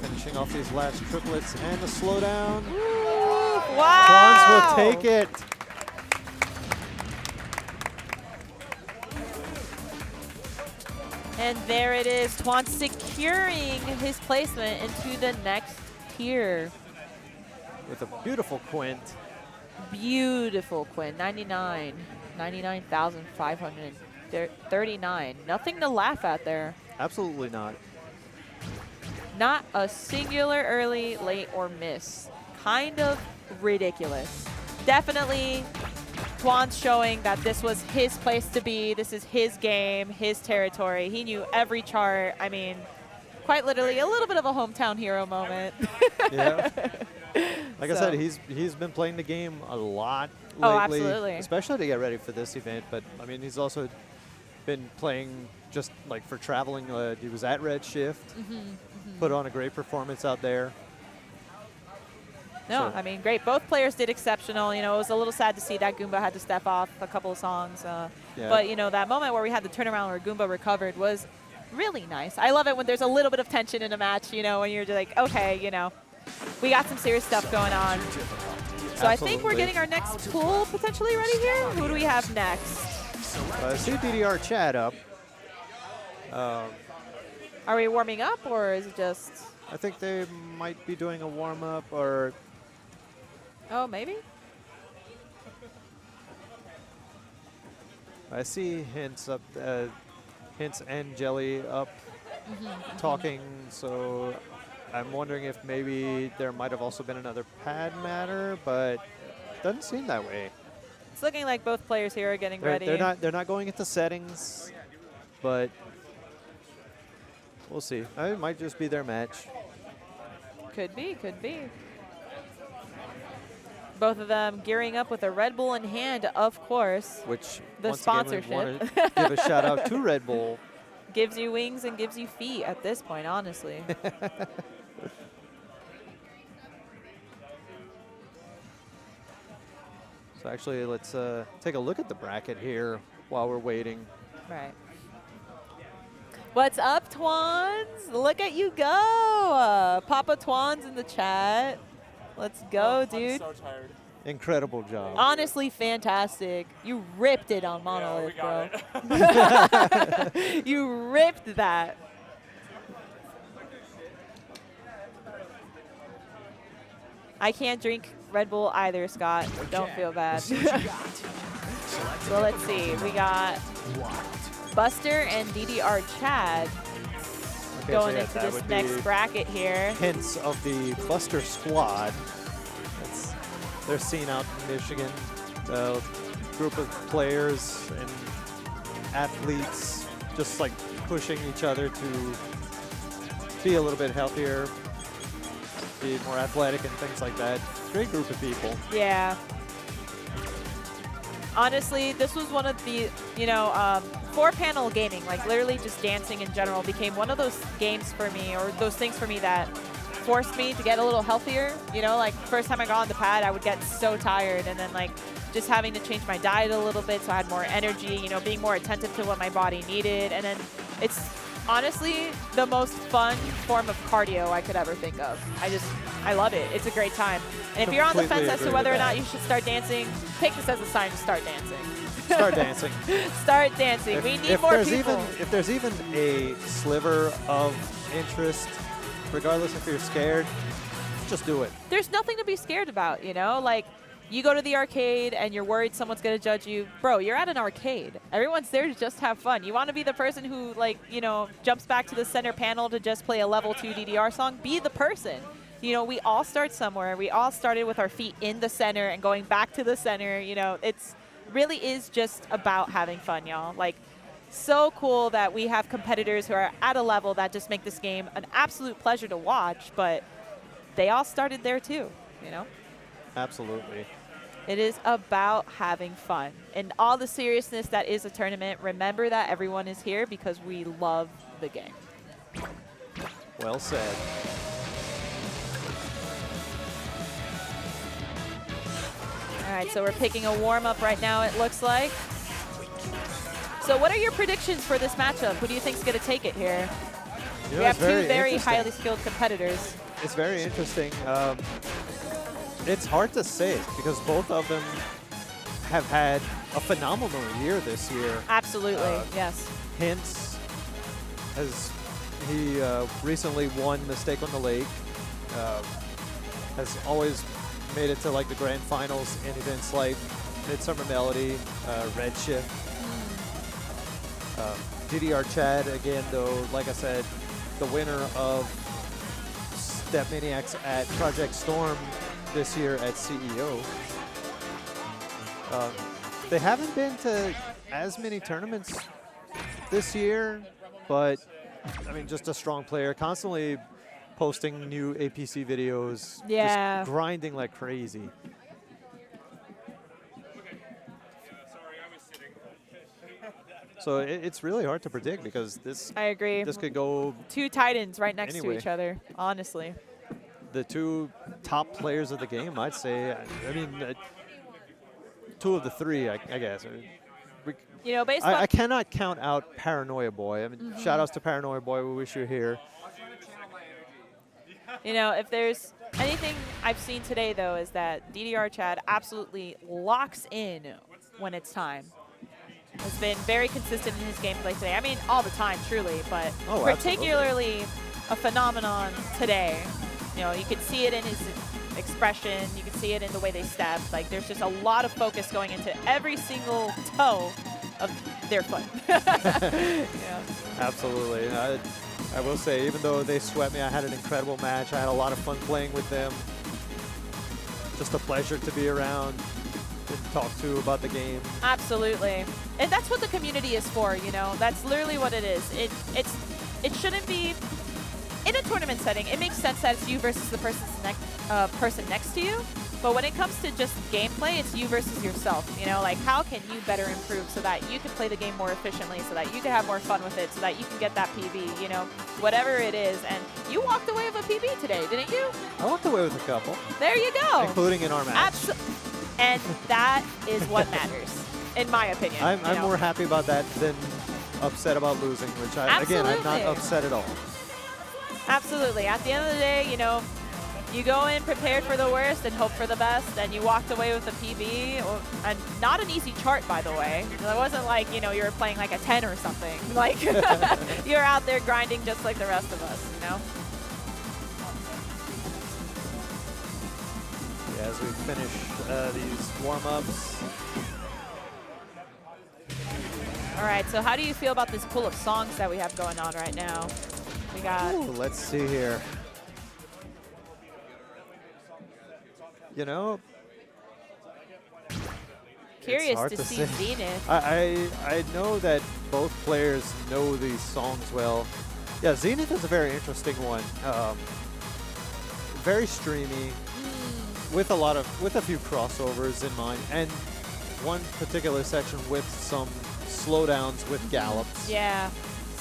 Finishing off these last triplets and the slowdown. Wow! Twans will take it. And there it is, Twan securing his placement into the next tier. With a beautiful quint. Beautiful quint, 99. 99,539. Nothing to laugh at there. Absolutely not. Not a singular early, late, or miss. Kind of ridiculous. Definitely Twan's showing that this was his place to be. This is his game, his territory. He knew every chart. I mean, quite literally a little bit of a hometown hero moment. Yeah. Like I said, he's been playing the game a lot lately. Oh, absolutely. Especially to get ready for this event. But, I mean, he's also been playing just, like, for traveling. He was at Redshift. Put on a great performance out there. No, So- I mean, great. Both players did exceptional. You know, it was a little sad to see that Goomba had to step off a couple of songs. Yeah. But, you know, that moment where we had the turnaround where Goomba recovered was really nice. I love it when there's a little bit of tension in a match, you know, when you're just like, okay, you know, we got some serious stuff going on. So I think we're Absolutely. getting our next pool potentially ready here. Who do we have next? I see DDR chat up. Are we warming up, or is it just... I think they might be doing a warm-up or... Oh, maybe? I see Hints up, Hints and Jelly up talking, so I'm wondering if maybe there might have also been another pad matter, but doesn't seem that way. It's looking like both players here are getting ready. They're not going into settings, but we'll see. It might just be their match. Could be, could be. Both of them gearing up with a Red Bull in hand, of course. Which, the once sponsorship. again, we want to give a shout out to Red Bull. Gives you wings and gives you feet at this point, honestly. So actually, let's take a look at the bracket here while we're waiting. Right. What's up, Twans? Look at you go. Papa Twans in the chat. Let's go, dude. I'm so tired. Incredible job. Honestly, fantastic. You ripped it on Monolith, yeah, bro. You ripped that. I can't drink Red Bull either, Scott. Don't feel bad. So let's see. We got Buster and DDR Chad going into this next bracket here. Hints of the Buster squad. They're seen out in Michigan. A group of players and athletes just like pushing each other to be a little bit healthier, be more athletic and things like that. Great group of people. Yeah. Honestly, this was one of the, you know, 4-panel gaming, like literally just dancing in general, became one of those games for me, or those things for me that forced me to get a little healthier. You know, like first time I got on the pad, I would get so tired, and then like just having to change my diet a little bit so I had more energy, you know, being more attentive to what my body needed. And then it's honestly the most fun form of cardio I could ever think of. I love it. It's a great time. And if you're on the fence as to whether or not you should start dancing, take this as a sign to start dancing. Start dancing. Start dancing. We need more people. If there's even a sliver of interest, regardless if you're scared, just do it. There's nothing to be scared about, you know? Like, you go to the arcade and you're worried someone's going to judge you. Bro, you're at an arcade. Everyone's there to just have fun. You want to be the person who, like, you know, jumps back to the center panel to just play a level 2 DDR song? Be the person. You know, we all start somewhere. We all started with our feet in the center and going back to the center. You know, it's really is just about having fun, y'all. Like, so cool that we have competitors who are at a level that just make this game an absolute pleasure to watch, but they all started there too, you know? Absolutely. It is about having fun. And all the seriousness that is a tournament, remember that everyone is here because we love the game. Well said. All right, so we're picking a warm-up right now, it looks like. So what are your predictions for this matchup? Who do you think is going to take it here? You know, we have two very interesting. highly skilled competitors. It's very interesting. It's hard to say because both of them have had a phenomenal year this year. Absolutely, yes. Hintz he recently won Mistake on the Lake. Has always made it to like the grand finals in events like Midsummer Melody, Redshift. DDR Chad, again, though, like I said, the winner of Step Maniacs at Project Storm this year at CEO. They haven't been to as many tournaments this year, but I mean, just a strong player, constantly posting new APC videos, just grinding like crazy. So it's really hard to predict because I agree. This could go two titans right next anyway. to each other, honestly. The two top players of the game, I'd say. I mean, two of the three, I guess. You know, based on I cannot count out Paranoia Boy. I mean, shout outs to Paranoia Boy. We wish you were here. You know, if there's anything I've seen today, though, is that DDR Chad absolutely locks in when it's time. Has been very consistent in his gameplay today. I mean, all the time, truly, but particularly a phenomenon today. You know, you can see it in his expression. You can see it in the way they step. Like, there's just a lot of focus going into every single toe of their foot. Yeah. Absolutely. I will say, even though they swept me, I had an incredible match. I had a lot of fun playing with them. Just a pleasure to be around and talk to about the game. Absolutely. And that's what the community is for, you know. That's literally what it is. It shouldn't be in a tournament setting. It makes sense that it's you versus the person next to you. But when it comes to just gameplay, it's you versus yourself. You know, like, how can you better improve so that you can play the game more efficiently, so that you can have more fun with it, so that you can get that PB, you know, whatever it is. And you walked away with a PB today, didn't you? I walked away with a couple. There you go. Including in our match. And that is what matters, in my opinion. I'm more happy about that than upset about losing, which, again, I'm not upset at all. Absolutely. At the end of the day, you know, you go in prepared for the worst and hope for the best, and you walked away with a PB, and not an easy chart, by the way. It wasn't like, you know, you were playing like a 10 or something. Like, you're out there grinding just like the rest of us, you know? Yeah, as we finish these warm-ups. All right, so how do you feel about this pool of songs that we have going on right now? We got... Ooh, let's see here. You know, curious to see Zenith. I know that both players know these songs well. Yeah, Zenith is a very interesting one. Very streamy, with a few crossovers in mind, and one particular section with some slowdowns with gallops. Yeah.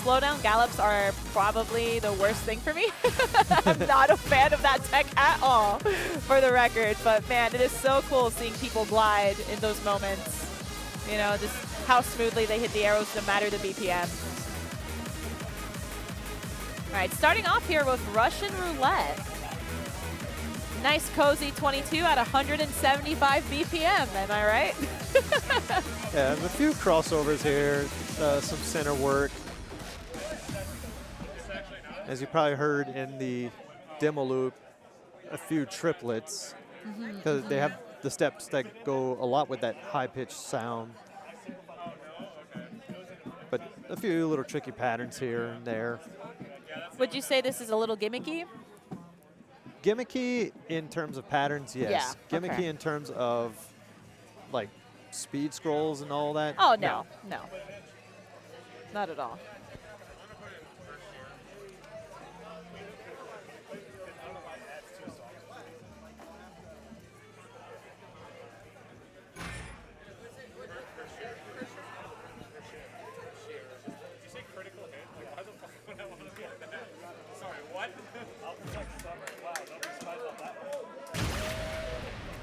Slowdown gallops are probably the worst thing for me. I'm not a fan of that tech at all, for the record. But, man, it is so cool seeing people glide in those moments. You know, just how smoothly they hit the arrows no matter the BPM. All right, starting off here with Russian Roulette. Nice cozy 22 at 175 BPM, am I right? Yeah, a few crossovers here, some center work. As you probably heard in the demo loop, a few triplets, because they have the steps that go a lot with that high-pitched sound. But a few little tricky patterns here and there. Would you say this is a little gimmicky? Gimmicky in terms of patterns, yes. Yeah, Gimmicky okay. in terms of like speed scrolls and all that. Oh, no. Not at all.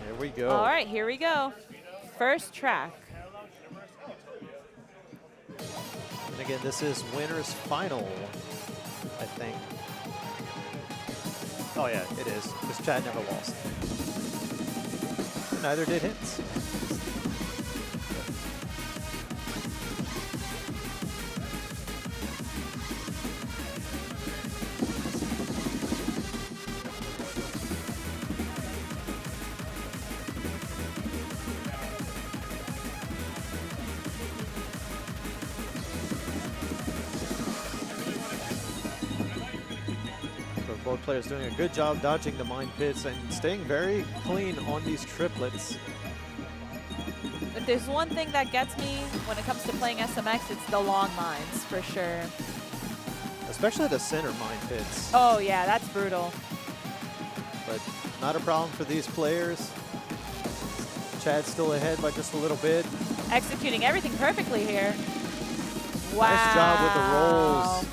Here we go. All right, here we go. First track. And again, this is winner's final, I think. Oh yeah, it is, because Chad never lost. Neither did Hints. Both players doing a good job dodging the mine pits and staying very clean on these triplets. If there's one thing that gets me when it comes to playing SMX, it's the long mines, for sure. Especially the center mine pits. Oh, yeah, that's brutal. But not a problem for these players. Chad's still ahead by just a little bit. Executing everything perfectly here. Wow. Nice job with the rolls.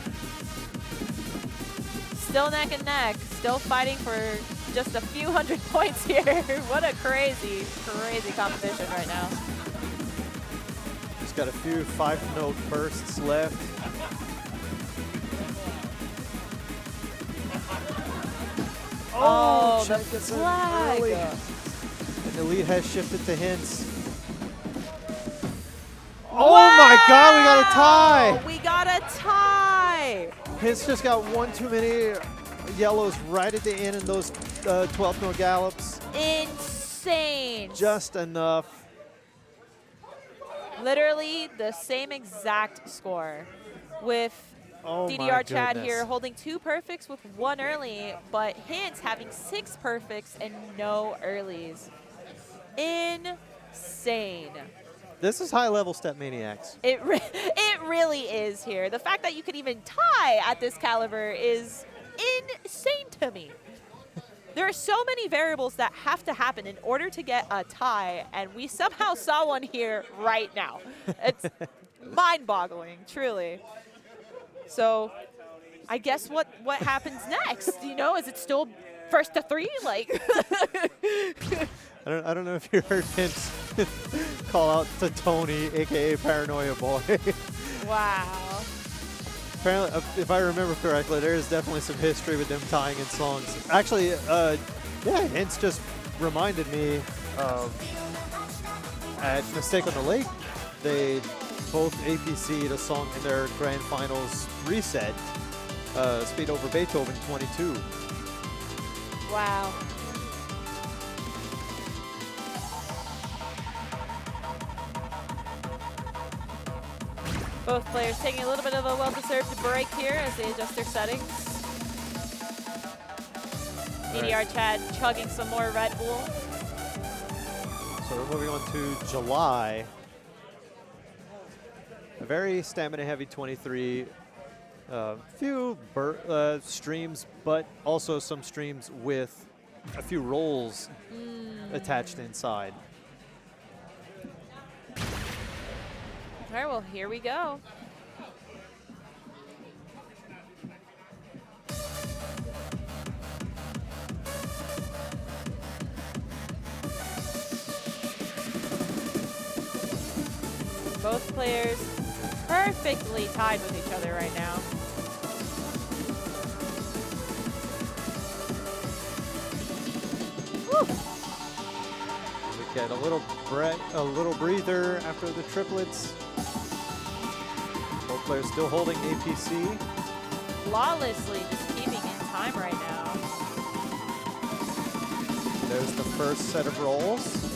Still neck and neck. Still fighting for just a few hundred points here. What a crazy, crazy competition right now. Just got a few 5-note bursts left. Oh, Chad the gets it flag. early. And the lead has shifted to Hints. Oh my God, we got a tie! We got a tie! Hints just got one too many yellows right at the end in those 12-note gallops. Insane. Just enough. Literally the same exact score with Oh my DDR Chad goodness. here holding 2 perfects with 1 early, but Hints having 6 perfects and no earlies. Insane. This is high-level Step Maniacs. It really is here. The fact that you could even tie at this caliber is insane to me. There are so many variables that have to happen in order to get a tie, and we somehow saw one here right now. It's mind-boggling, truly. So I guess what happens next? You know, is it still first to 3? Like, I don't know if you heard Hints call out to Tony, aka Paranoia Boy. wow. Apparently, if I remember correctly, there is definitely some history with them tying in songs. Actually, yeah, Hints just reminded me at Mistake on the Lake, they both APC'd a song in their grand finals reset, Speed Over Beethoven 22. Wow. Both players taking a little bit of a well-deserved break here as they adjust their settings. DDR Chad chugging some more Red Bull. So we're moving on to July. A very stamina-heavy 23. Few streams, but also some streams with a few rolls attached inside. All right, well, here we go. Both players perfectly tied with each other right now. Get a little breather after the triplets. Both players still holding APC. Flawlessly just keeping in time right now. There's the first set of rolls.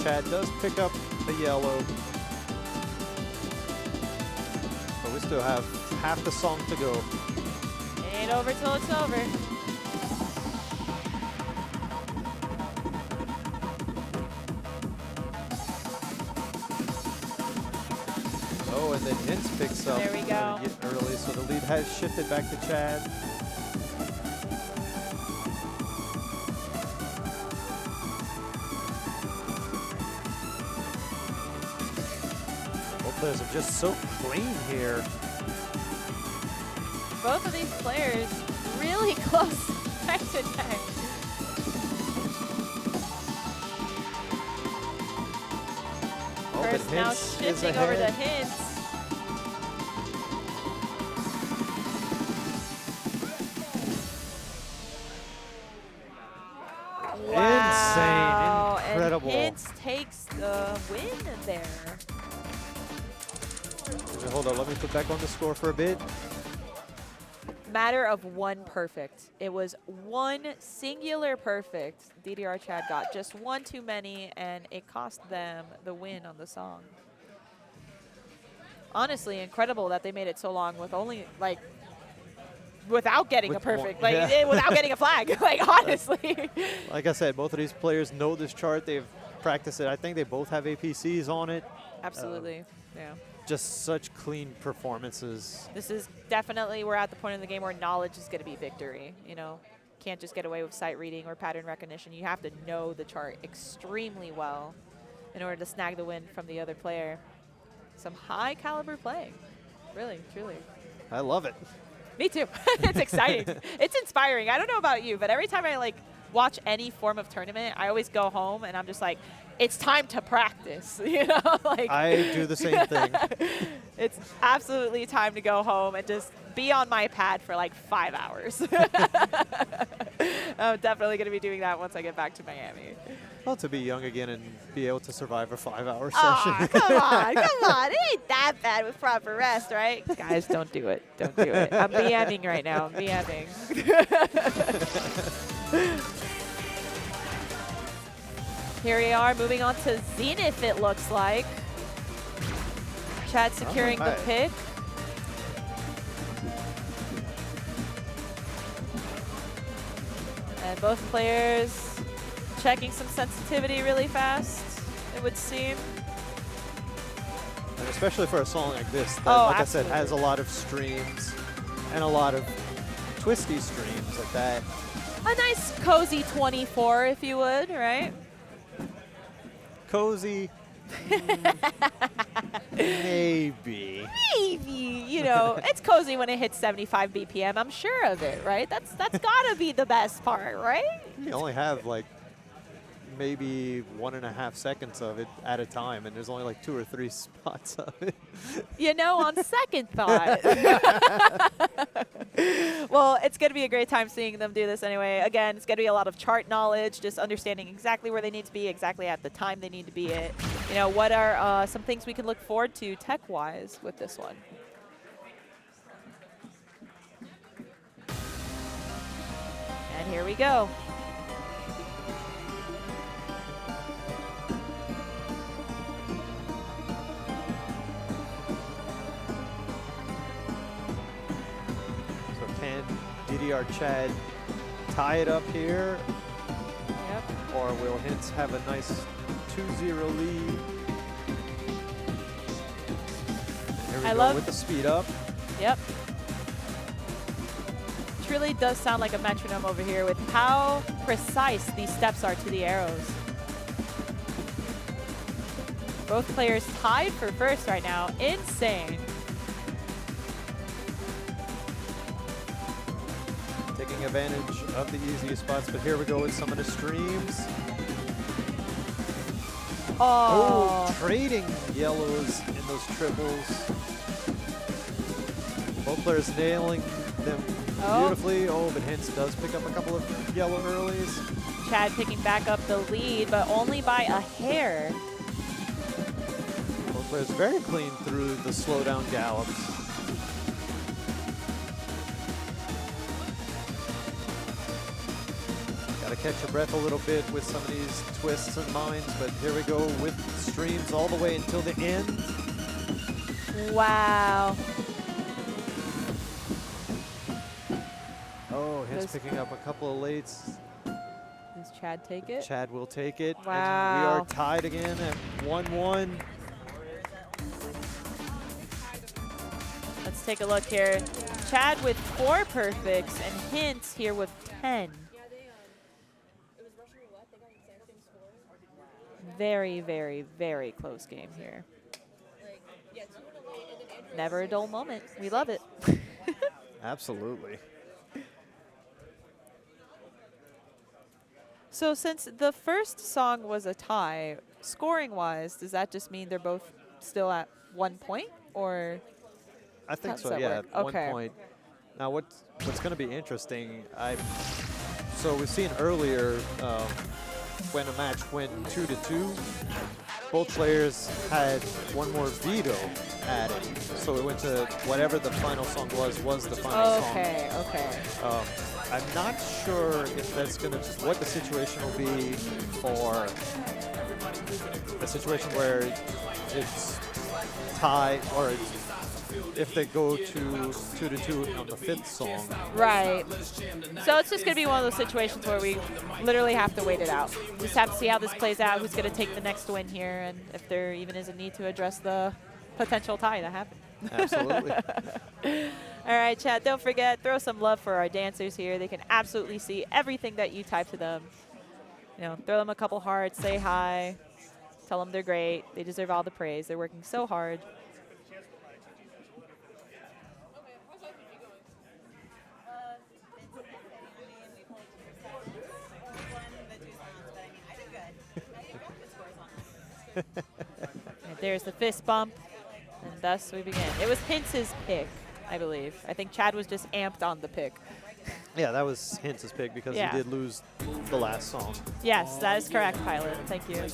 Chad does pick up the yellow. But we still have half the song to go. It ain't over till it's over. Oh, and then Hints picks up. There we go. Early, so the lead has shifted back to Chad. Both players are just so clean here. Both of these players really close neck to neck. First now shifting over to Hints. Wow. Insane, incredible. And Hints takes the win there. Hold on, let me put back on the score for a bit. Matter of one perfect. It was one singular perfect. DDR Chad got just one too many, and it cost them the win on the song. Honestly, incredible that they made it so long with only, like, without getting a perfect, like, without getting a flag, like, honestly. Like I said, both of these players know this chart. They've practiced it. I think they both have APCs on it. Absolutely, yeah. Just such clean performances. This is definitely, we're at the point in the game where knowledge is going to be victory. You know, can't just get away with sight reading or pattern recognition. You have to know the chart extremely well in order to snag the win from the other player. Some high caliber play, really, truly. I love it. Me too. It's exciting. It's inspiring. I don't know about you, but every time I watch any form of tournament, I always go home and I'm just like, it's time to practice, you know? I do the same thing. It's absolutely time to go home and just be on my pad for 5 hours. I'm definitely going to be doing that once I get back to Miami. Well, to be young again and be able to survive a 5-hour session. Aw, come on. It ain't that bad with proper rest, right? Guys, don't do it. Don't do it. I'm BMing right now. I'm BMing. Here we are, moving on to Zenith, it looks like. Chad securing the pick. And both players checking some sensitivity really fast, it would seem. And especially for a song like this, that, like absolutely. I said, has a lot of streams and a lot of twisty streams at that. A nice cozy 24, if you would, right? Cozy. Maybe. Maybe, you know, it's cozy when it hits 75 BPM. I'm sure of it, right? That's gotta be the best part, right? You only have maybe 1.5 seconds of it at a time, and there's only 2 or 3 spots of it. You know, on second thought. Well, it's going to be a great time seeing them do this anyway. Again, it's going to be a lot of chart knowledge, just understanding exactly where they need to be, exactly at the time they need to be at. You know, what are some things we can look forward to tech-wise with this one? And here we go. DDR Chad tie it up here. Yep. Or will Hints have a nice 2-0 lead? Here we go with the speed up. Yep. Truly does sound like a metronome over here with how precise these steps are to the arrows. Both players tied for first right now. Insane. Taking advantage of the easiest spots, but here we go with some of the streams. Oh, trading yellows in those triples. Both players nailing them beautifully. Oh, but Hints does pick up a couple of yellow earlies. Chad picking back up the lead, but only by a hair. Both players very clean through the slowdown gallops. Got to catch your breath a little bit with some of these twists and mines, but here we go with streams all the way until the end. Wow. Oh, Hint's picking up a couple of lates. Does Chad take it? Chad will take it. Wow. And we are tied again at 1-1. Let's take a look here. Chad with 4 perfects and Hint here with 10. Very, very, very close game here. Never a dull moment. We love it. Absolutely. So since the first song was a tie, scoring-wise, does that just mean they're both still at 1 point, or? I think how does so, that yeah, work? at Okay. 1 point. Now, what's going to be interesting, so we've seen earlier when a match went 2-2, both players had one more veto added. So it went to whatever the final song was the final song. Okay, okay. I'm not sure if that's going to, what the situation will be for a situation where it's tie, or if they go to 2-2 on the 5th song. Right. So it's just going to be one of those situations where we literally have to wait it out. We just have to see how this plays out, who's going to take the next win here, and if there even is a need to address the potential tie that happened. Absolutely. All right, chat, don't forget, throw some love for our dancers here. They can absolutely see everything that you type to them. You know, throw them a couple hearts, say hi, tell them they're great. They deserve all the praise. They're working so hard. Right, there's the fist bump, and thus we begin. It was Hintz's pick, I believe. I think Chad was just amped on the pick. Yeah, that was Hintz's pick because he did lose the last song. Yes, that is correct, Pilot. Thank you.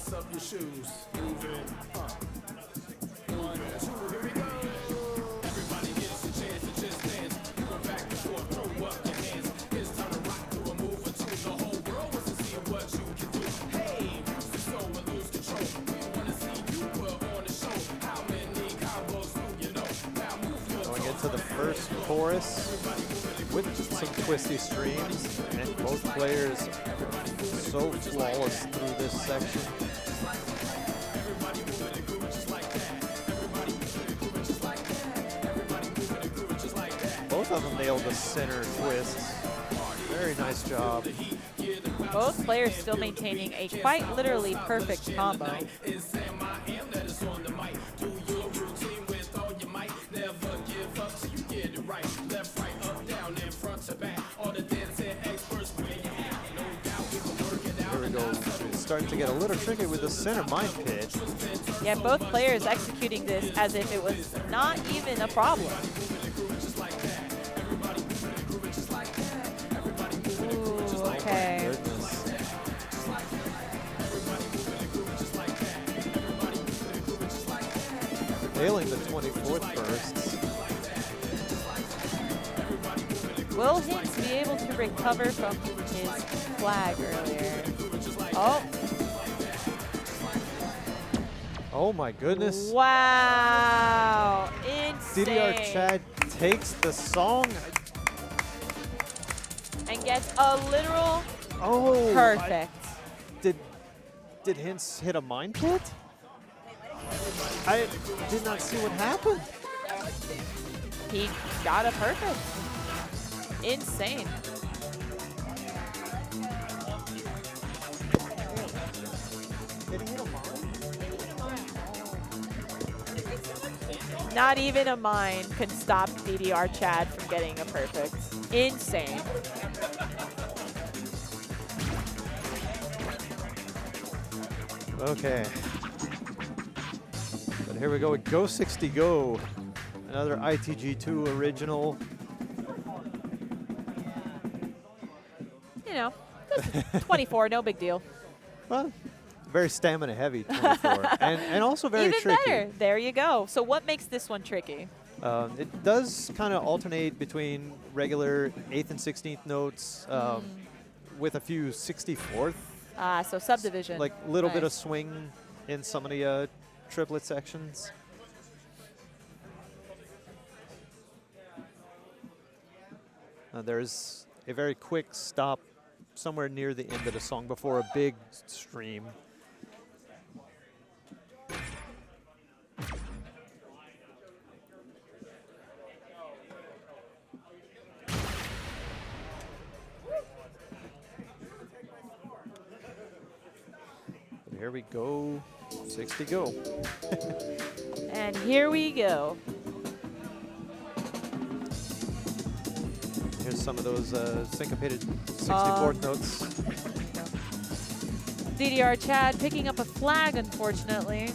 To the first chorus with some twisty streams, and both players so flawless through this section. Both of them nailed the center twists. Very nice job. Both players still maintaining a quite literally perfect combo. Starting to get a little tricky with the center mine pit. Yeah, both players executing this as if it was not even a problem. Ooh, okay. Nailing the 24th bursts. Will Hintz be able to recover from his flag earlier? Oh. Oh my goodness. Wow. Insane. DDR Chad takes the song. And gets a literal perfect. Did Hintz hit a mine pit? I did not see what happened. He got a perfect. Insane. Not even a mine can stop DDR Chad from getting a perfect. Insane. Okay. But here we go with Go 60 Go. Another ITG2 original. You know, Just 24, no big deal. Well, very stamina heavy, 24, and also very Even tricky. better. There you go. So what makes this one tricky? It does kind of alternate between regular 8th and 16th notes with a few 64th. So subdivision. Like a little bit of Nice. swing in some of the triplet sections. There's a very quick stop somewhere near the end of the song before a big stream. Here we go, 60 go. And here we go. Here's some of those syncopated 64th notes. DDR Chad picking up a flag, unfortunately.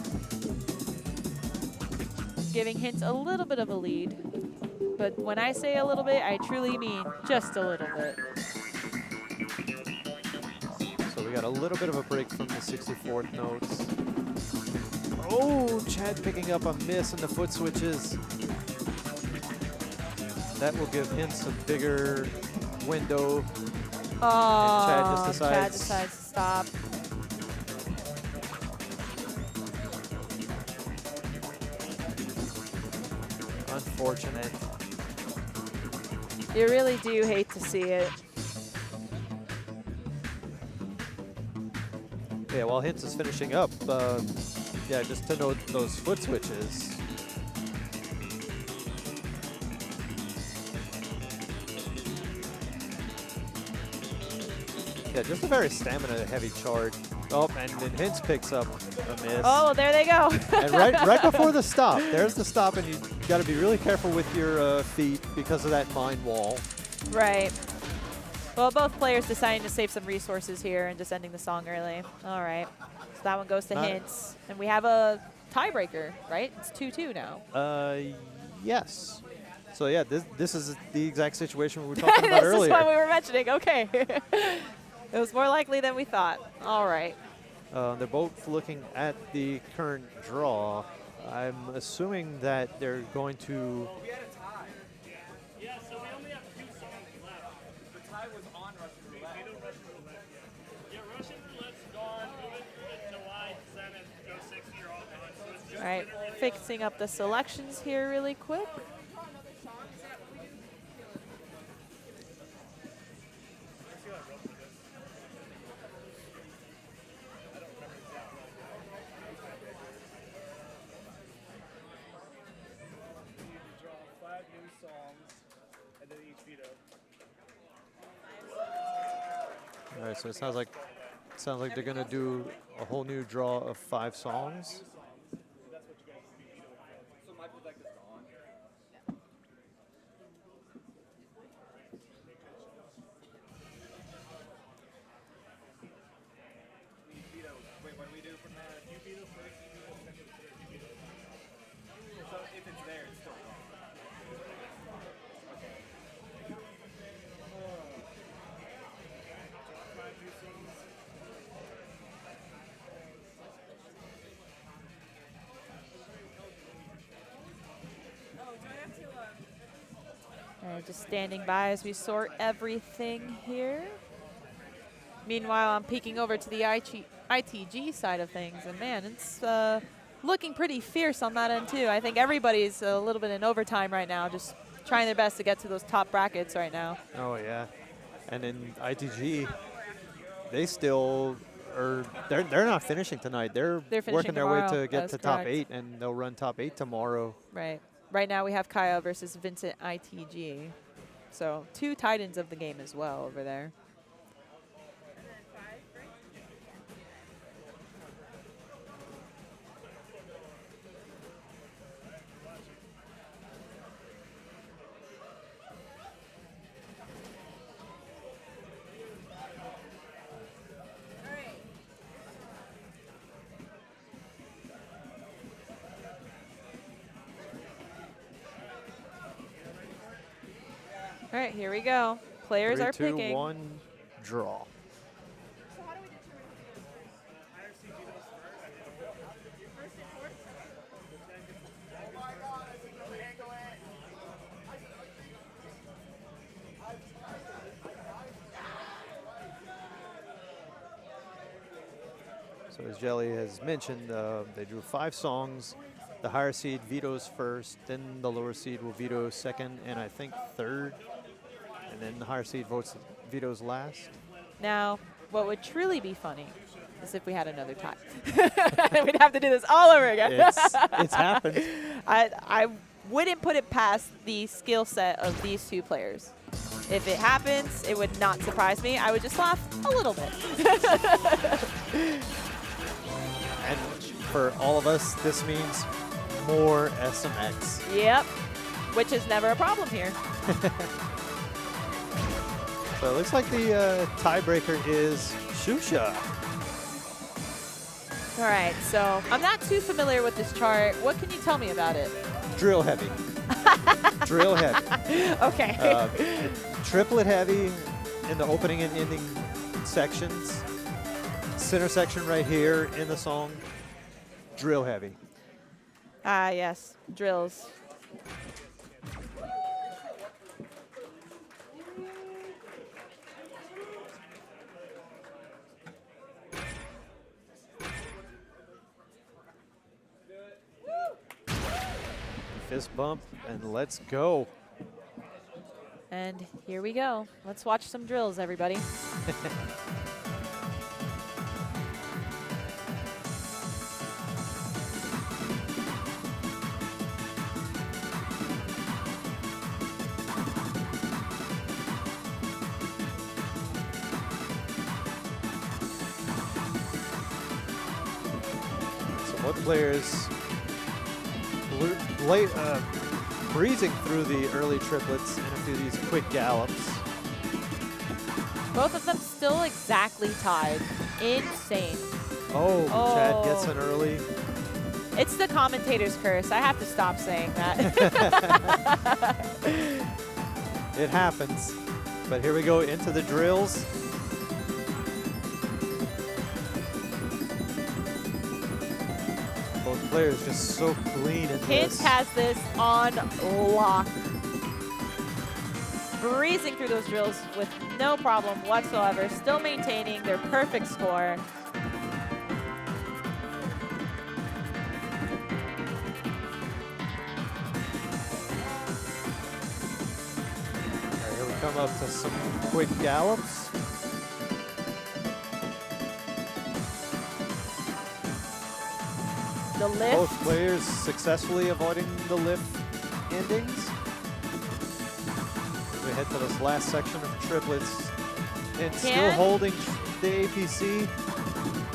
Giving Hints a little bit of a lead. But when I say a little bit, I truly mean just a little bit. So we got a little bit of a break from the 64th notes. Oh, Chad picking up a miss in the foot switches. That will give Hints a bigger window. Oh, And Chad decides to stop. Unfortunate. You really do hate to see it. Yeah, while Hints is finishing up, yeah, just to note those foot switches. Yeah, just a very stamina-heavy chart. Oh, and then Hints picks up a miss. Oh, there they go. And right before the stop, there's the stop, and you got to be really careful with your feet because of that mine wall. Right. Well, both players deciding to save some resources here and just ending the song early. All right. So that one goes to Hints. And we have a tiebreaker, right? It's 2-2 now. Yes. So yeah, this is the exact situation we were talking about earlier. This is what we were mentioning. Okay. It was more likely than we thought. All right. They're both looking at the current draw. I'm assuming that they're going to. Yeah, so we only have 2 songs left. The tie was on Russian Roulette. Yeah, Russian Roulette's gone. Move it July 7th. Go 60 or all gone. So it's just All right. Fixing up the selections here really quick. All right, so it sounds like they're gonna do a whole new draw of 5 songs. Just standing by as we sort everything here. Meanwhile, I'm peeking over to the ITG side of things, and man, it's looking pretty fierce on that end too. I think everybody's a little bit in overtime right now, just trying their best to get to those top brackets right now. Oh yeah, and in ITG, they still are. They're not finishing tonight. They're working their way to get to top 8, and they'll run top 8 tomorrow. Right. Right now we have Kyle versus Vincent ITG. So 2 titans of the game as well over there. All right, here we go. Players 3, are 2, picking. 1, draw. So as Jelly has mentioned, they drew 5 songs. The higher seed vetoes first, then the lower seed will veto second and I think third. And then the higher seed vetoes last. Now, what would truly be funny is if we had another tie. We'd have to do this all over again. It's happened. I wouldn't put it past the skill set of these 2 players. If it happens, it would not surprise me. I would just laugh a little bit. And for all of us, this means more SMX. Yep, which is never a problem here. So it looks like the tiebreaker is Shusha. All right, so I'm not too familiar with this chart. What can you tell me about it? Drill heavy. Drill heavy. Okay. Triplet heavy in the opening and ending sections. Center section right here in the song. Drill heavy. Ah, yes, drills. Fist bump, and let's go. And here we go. Let's watch some drills, everybody. So both players breezing through the early triplets and a few of these quick gallops. Both of them still exactly tied. Insane. Oh, Chad gets an early. It's the commentator's curse. I have to stop saying that. It happens. But here we go into the drills. Both players just so clean in Hints this. has this on lock. Breezing through those drills with no problem whatsoever. Still maintaining their perfect score. All right, here we come up to some quick gallops. The lift. Both players successfully avoiding the lift endings. We head to this last section of triplets. And still holding the APC.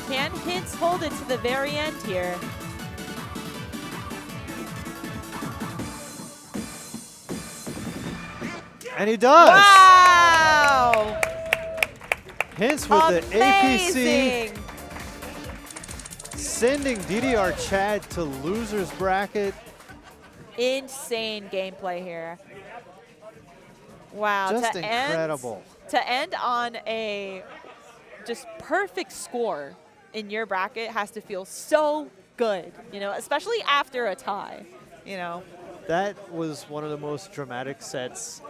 Can Hints hold it to the very end here? And he does! Wow! Hints with the Amazing! APC. Sending DDR Chad to loser's bracket. Insane gameplay here. Wow, Just to incredible. To end on a just perfect score in your bracket has to feel so good, you know, especially after a tie, you know. That was one of the most dramatic sets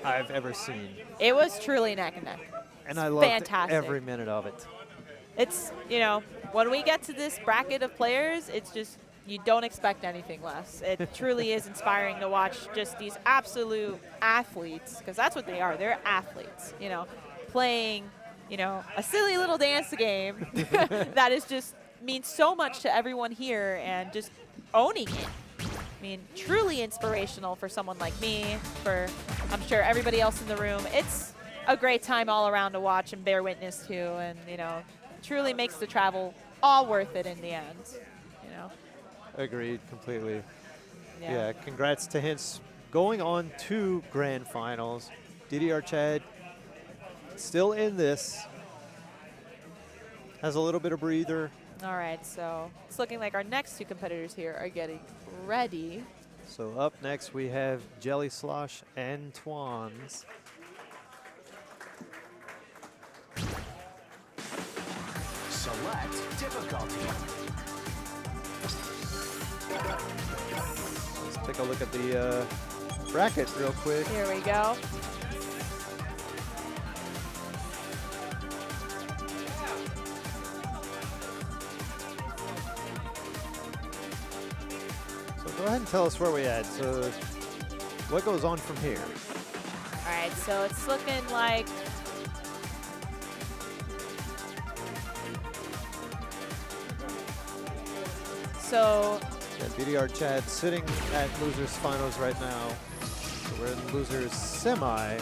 I've ever seen. It was truly neck and neck. And I loved fantastic. every minute of it. It's, you know, when we get to this bracket of players, it's just, you don't expect anything less. It truly is inspiring to watch just these absolute athletes, because that's what they are. They're athletes, you know, playing, you know, a silly little dance game that is just means so much to everyone here and just owning it. I mean, truly inspirational for someone like me, for I'm sure everybody else in the room. It's a great time all around to watch and bear witness to, and, you know, truly makes the travel all worth it in the end, you know. Agreed, completely. Yeah. Yeah, congrats to Hints going on to grand finals. DDR Chad still in this. Has a little bit of breather. All right, so it's looking like our next 2 competitors here are getting ready. So up next we have Jelly Slosh and Twans. Select difficulty. Let's take a look at the bracket real quick. Here we go. ahead and tell us where we at. So what goes on from here? All right, so it's looking like so. Yeah, BDR Chad sitting at losers finals right now. So we're in losers semi.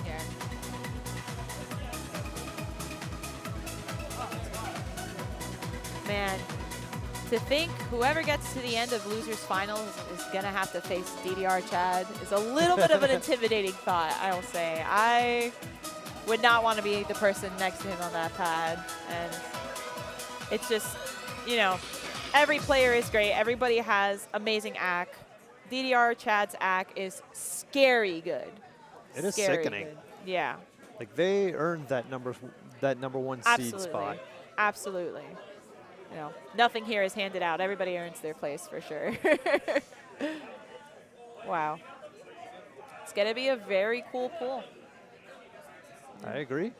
Here. Man, to think whoever gets to the end of losers finals is gonna have to face DDR Chad is a little bit of an intimidating thought, I will say. I would not want to be the person next to him on that pad, and it's just, you know, every player is great. Everybody has amazing act. DDR Chad's act is scary good. It is Scary sickening. good. Yeah. Like they earned that number one seed spot. Absolutely. You know, nothing here is handed out. Everybody earns their place for sure. Wow. It's going to be a very cool pool. I agree.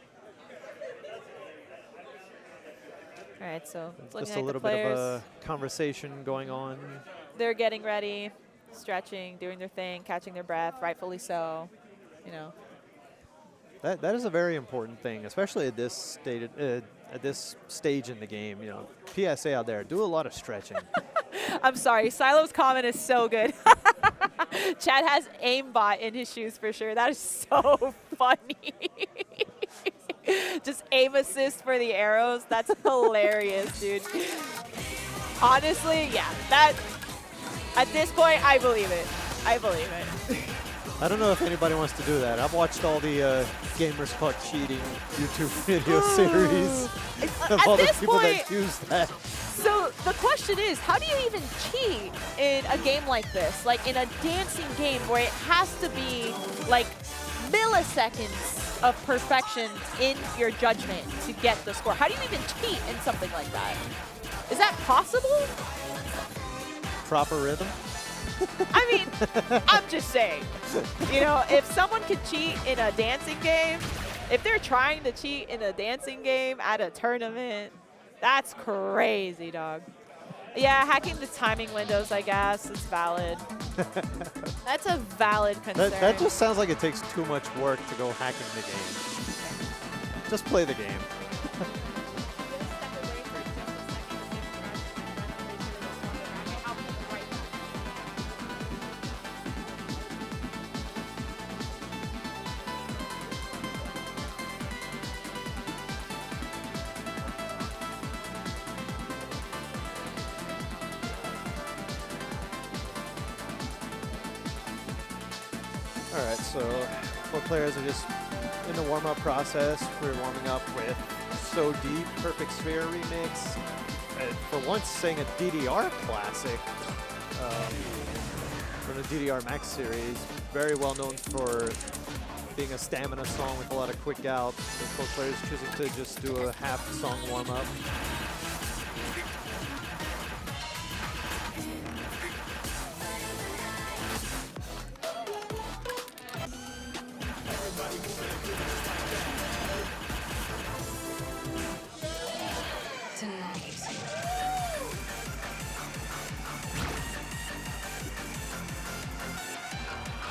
All right, so Just a little bit of a conversation going on. They're getting ready, stretching, doing their thing, catching their breath, rightfully so. You know. That is a very important thing, especially at this stage in the game. You know, PSA out there, do a lot of stretching. I'm sorry, Silo's comment is so good. Chad has aimbot in his shoes for sure. That is so funny. Just aim assist for the arrows. That's hilarious, dude. Honestly, yeah, that at this point, I believe it. I believe it. I don't know if anybody wants to do that. I've watched all the Gamers Caught Cheating YouTube video series of all the people that use that. So the question is, how do you even cheat in a game like this? Like in a dancing game where it has to be like milliseconds of perfection in your judgment to get the score. How do you even cheat in something like that? Is that possible? Proper rhythm? I mean, I'm just saying. You know, if someone could cheat in a dancing game, if they're trying to cheat in a dancing game at a tournament, that's crazy, dog. Yeah, hacking the timing windows, I guess, is valid. That's a valid concern. That just sounds like it takes too much work to go hacking the game. Just play the game. All right, so both players are just in the warm-up process. We're warming up with So Deep, Perfect Sphere remix. And for once, saying a DDR classic from the DDR Max series. Very well known for being a stamina song with a lot of quick out. And both players choosing to just do a half song warm-up.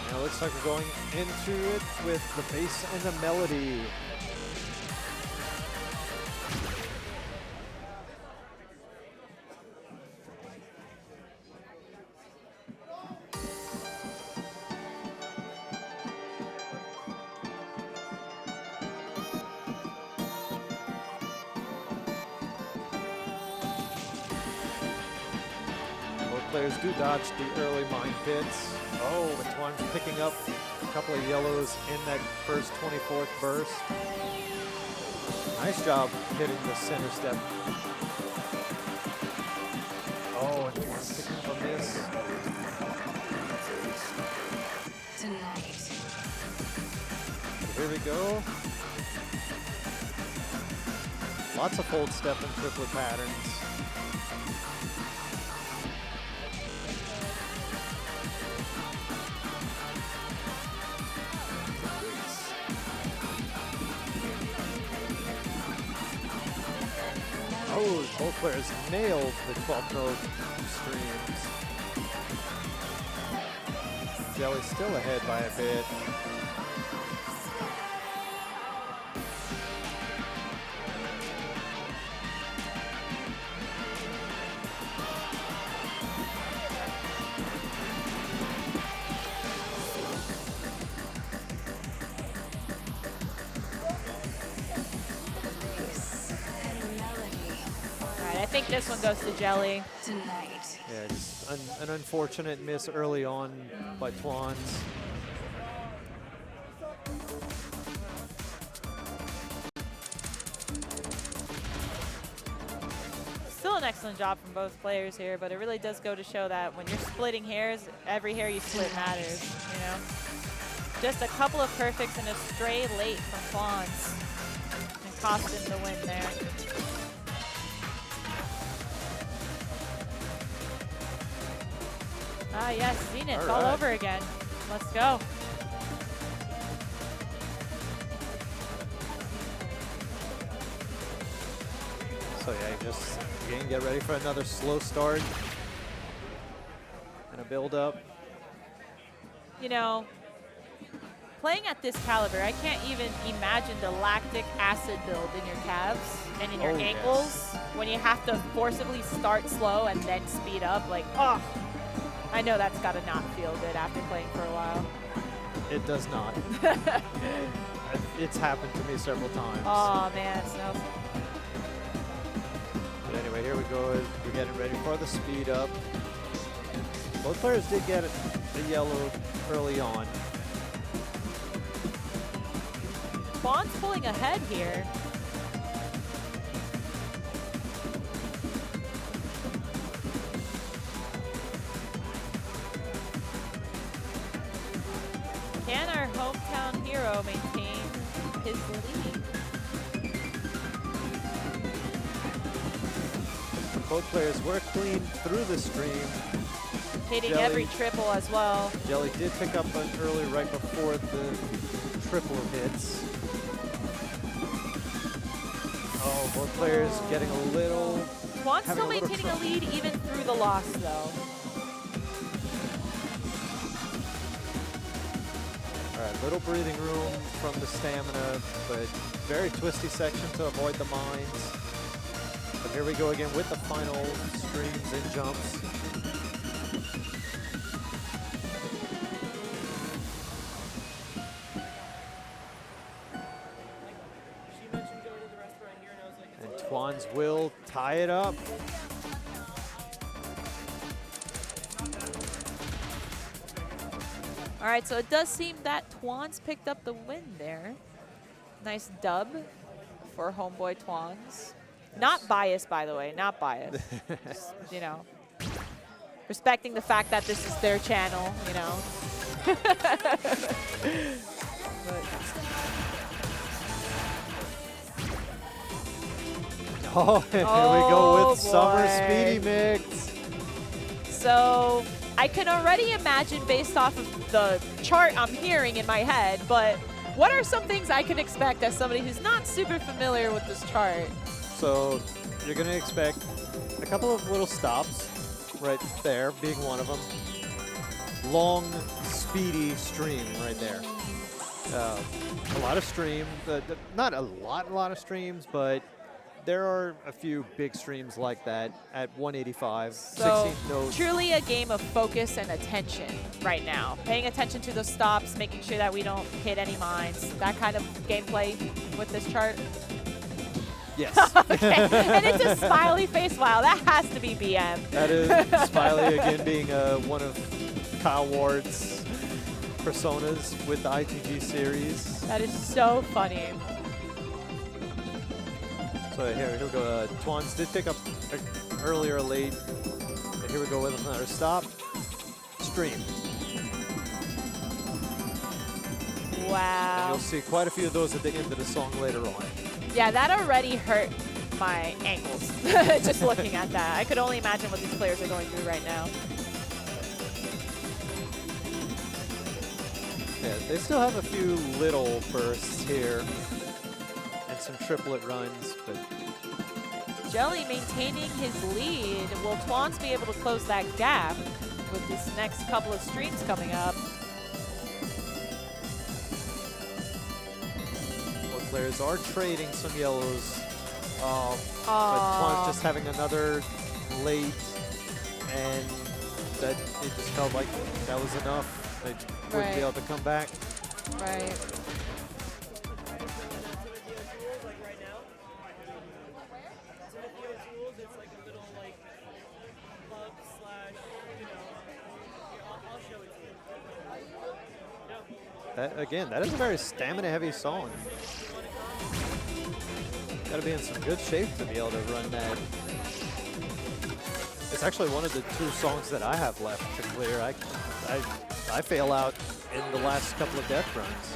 Now looks like we're going into it with the bass and the melody. Both players do dodge the early mine pits. Oh, but Twan's picking up a couple of yellows in that first 24th burst. Nice job hitting the center step. Oh, and Twan's picking up a miss. Here we go. Lots of fold step and triplet patterns. Oh, Both players nailed the 12th note streams. Jelly's still ahead by a bit. I think this one goes to Jelly. Yeah, just an unfortunate miss early on by Twans. Still an excellent job from both players here, but it really does go to show that when you're splitting hairs, every hair you split matters, you know? Just a couple of perfects and a stray late from Twans. And cost him the win there. Ah, yes, Zenith all over again. Let's go. So yeah, just again get ready for another slow start and a build up. You know, playing at this caliber, I can't even imagine the lactic acid build in your calves and in your ankles when you have to forcibly start slow and then speed up. Like, oh, I know that's got to not feel good after playing for a while. It does not. It's happened to me several times. Oh, man, Snow. But anyway, here we go. We're getting ready for the speed up. Both players did get the yellow early on. Bond's pulling ahead here. Can our hometown hero maintain his lead? Both players were clean through the stream. Hitting every triple as well. Jelly did pick up an early right before the triple hits. Oh, both players getting a little... Juan's still maintaining a lead even through the loss, though. All right, little breathing room from the stamina, but very twisty section to avoid the mines. But here we go again with the final streams and jumps. And Twans will tie it up. All right, so it does seem that Twans picked up the win there. Nice dub for homeboy Twans. Not biased, by the way, not biased. Just, you know, respecting the fact that this is their channel, you know. Oh, here we go with Summer Speedy Mix. So I can already imagine based off of the chart I'm hearing in my head, but what are some things I can expect as somebody who's not super familiar with this chart? So you're going to expect a couple of little stops right there, being one of them. Long, speedy stream right there. A lot of stream, not a lot of streams, but there are a few big streams like that at 185, So 16th notes. truly a game of focus and attention right now. Paying attention to the stops, making sure that we don't hit any mines. That kind of gameplay with this chart. Yes. Okay, and it's a smiley face. Wow, that has to be BM. That is Smiley again being one of Kyle Ward's personas with the ITG series. That is so funny. So here we go. Twans did pick up earlier late. And here we go with another stop. Stream. Wow. And you'll see quite a few of those at the end of the song later on. Yeah, that already hurt my ankles, just looking at that. I could only imagine what these players are going through right now. Yeah, they still have a few little bursts here and some triplet runs, but Jelly maintaining his lead. Will Twans be able to close that gap with this next couple of streams coming up? Both players are trading some yellows. But Twans just having another late, and that it just felt like that was enough. They wouldn't be able to come back. Right. Again, that is a very stamina-heavy song. Got to be in some good shape to be able to run that. It's actually one of the 2 songs that I have left to clear. I fail out in the last couple of death runs.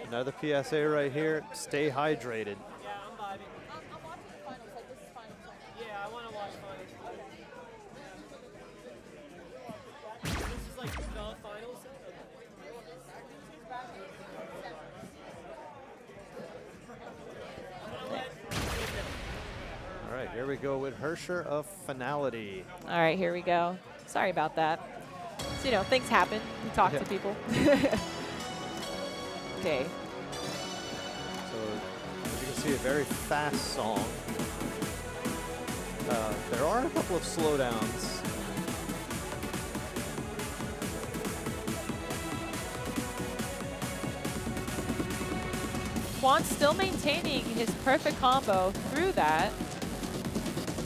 Another PSA right here, stay hydrated. Yeah, I'm vibing. I'm watching the finals, like this is finals. Yeah, I want to watch finals. This is like the finals? All right, here we go with Hersher of Finality. All right, here we go. Sorry about that. So, you know, things happen. We talk to people. Okay. So, as you can see, a very fast song. There are a couple of slowdowns. Juan still maintaining his perfect combo through that.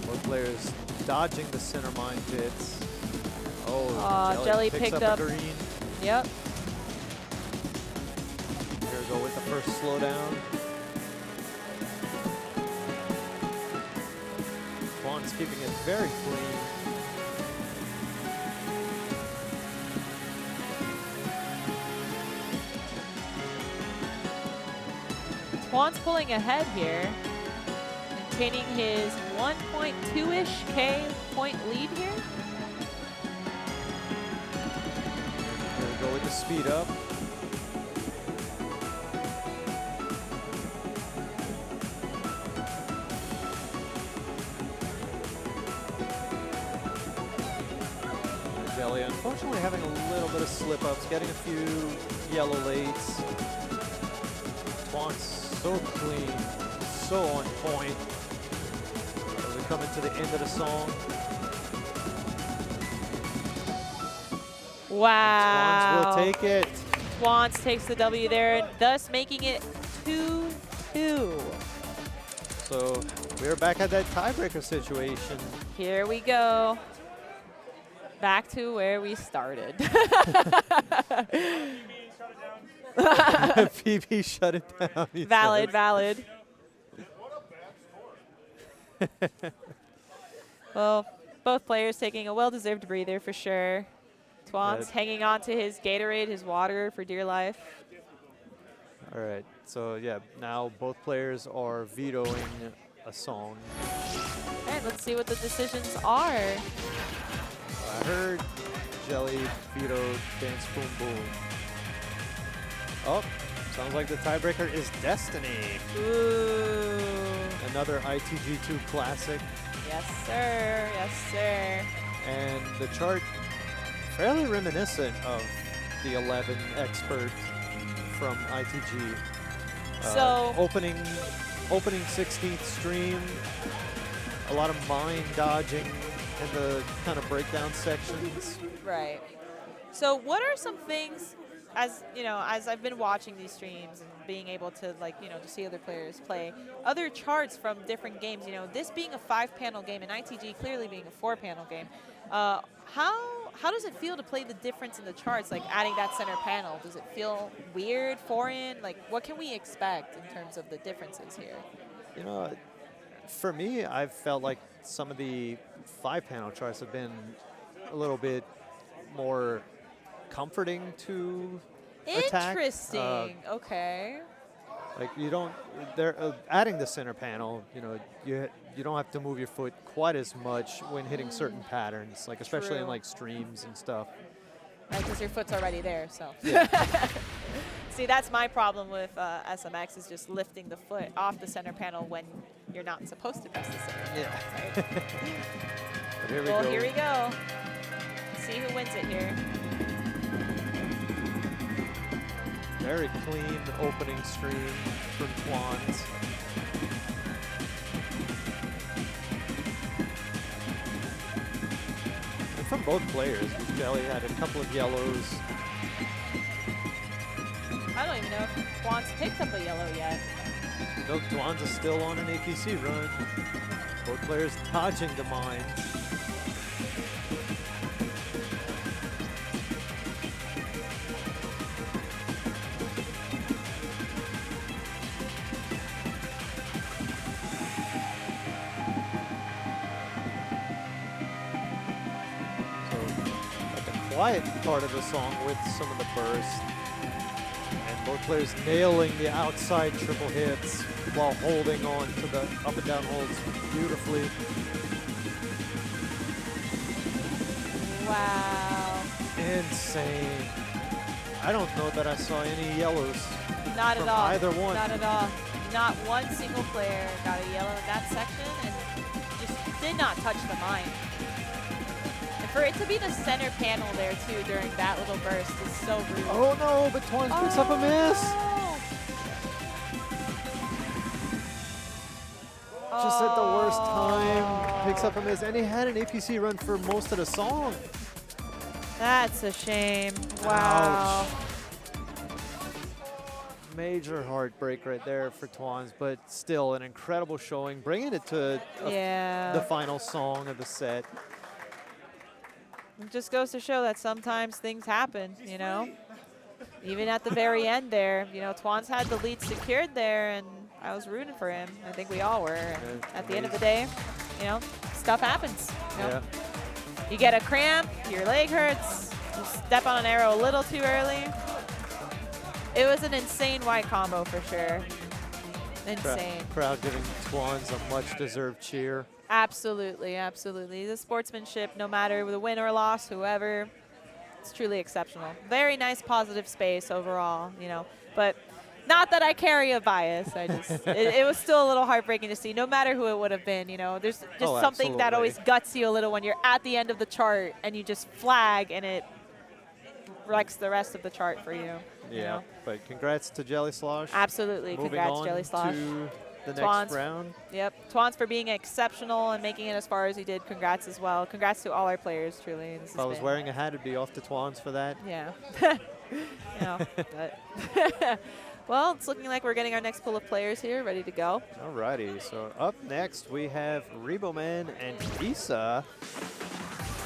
Both players dodging the center mine pits. Oh, Jelly picks picked up up. a green. Yep. Here we go with the first slowdown. Juan's keeping it very clean. Juan's pulling ahead here, maintaining his 1.2-ish K point lead here. Here we go with the speed up. Jelly unfortunately having a little bit of slip-ups, getting a few yellow lates. Juan's so clean, so on point. As we come into the end of the song. Wow. Twans will take it. Twans takes the W there, thus making it 2-2. So we're back at that tiebreaker situation. Here we go. Back to where we started. PB shut it down. Valid, valid. Well, both players taking a well-deserved breather for sure. Twans hanging on to his Gatorade, his water for dear life. All right, so yeah, now both players are vetoing a song. All right, let's see what the decisions are. I heard Jelly vetoed Dance Boom Boom. Oh, sounds like the tiebreaker is Destiny. Ooh. Another ITG2 classic. Yes, sir. Yes, sir. And the chart fairly reminiscent of the 11 expert from ITG. So opening 16th stream, a lot of mine dodging in the kind of breakdown sections. Right. So what are some things, as you know, as I've been watching these streams and being able to, like, you know, to see other players play, other charts from different games, you know, this being a 5-panel game and ITG clearly being a 4-panel game, how does it feel to play the difference in the charts, like adding that center panel? Does it feel weird, foreign? Like, what can we expect in terms of the differences here? You know, for me, I've felt like some of the 5-panel charts have been a little bit more comforting to attack. Interesting. Okay. Like you don't, they're adding the center panel. You know, you don't have to move your foot quite as much when hitting certain patterns, like especially in True. like streams and stuff. Right, because your foot's already there. So. Yeah. See, that's my problem with SMX is just lifting the foot off the center panel when you're not supposed to press the center panel. Yeah. Right? But here we Well, go. here we go. See who wins it here. Very clean opening stream from Twans. And from both players, Jelly had a couple of yellows. I don't even know if Juan's picked up a yellow yet. No, Twans is still on an APC run. Both players dodging the mine. Quiet part of the song with some of the burst. And both players nailing the outside triple hits while holding on to the up and down holds beautifully. Wow. Insane. I don't know that I saw any yellows Not from at all. either one. Not at all. Not one single player got a yellow in that section and just did not touch the mine. And for it to be the center panel there too during that little burst is so rude. Oh no, but Twans picks up a miss. Just at the worst time, picks up a miss, and he had an APC run for most of the song. That's a shame. Wow. Ouch. Major heartbreak right there for Twans, but still an incredible showing, bringing it to the final song of the set. It just goes to show that sometimes things happen, you know? Even at the very end there, you know, Twans had the lead secured there, and I was rooting for him. I think we all were. And at the end of the day, you know, stuff happens. You know? You get a cramp, your leg hurts, you step on an arrow a little too early. It was an insane white combo for sure. Insane. Crowd giving Twans a much-deserved cheer. Absolutely, absolutely. The sportsmanship, no matter the win or loss, whoever, it's truly exceptional. Very nice, positive space overall, you know. But not that I carry a bias. I just, it was still a little heartbreaking to see, no matter who it would have been, you know. There's just something that always guts you a little when you're at the end of the chart and you just flag and it wrecks the rest of the chart for you. Yeah, you know? but congrats to Jelly Slosh. Absolutely, Moving congrats, on Jelly Slosh. to the Twans, next round. Yep, Twans for being exceptional and making it as far as he did. Congrats as well. Congrats to all our players, truly. This If I was wearing a hat, it'd be off to Twans for that. Yeah. You know, but well, it's looking like we're getting our next pool of players here, ready to go. Alrighty, so up next we have Reboman and Issa.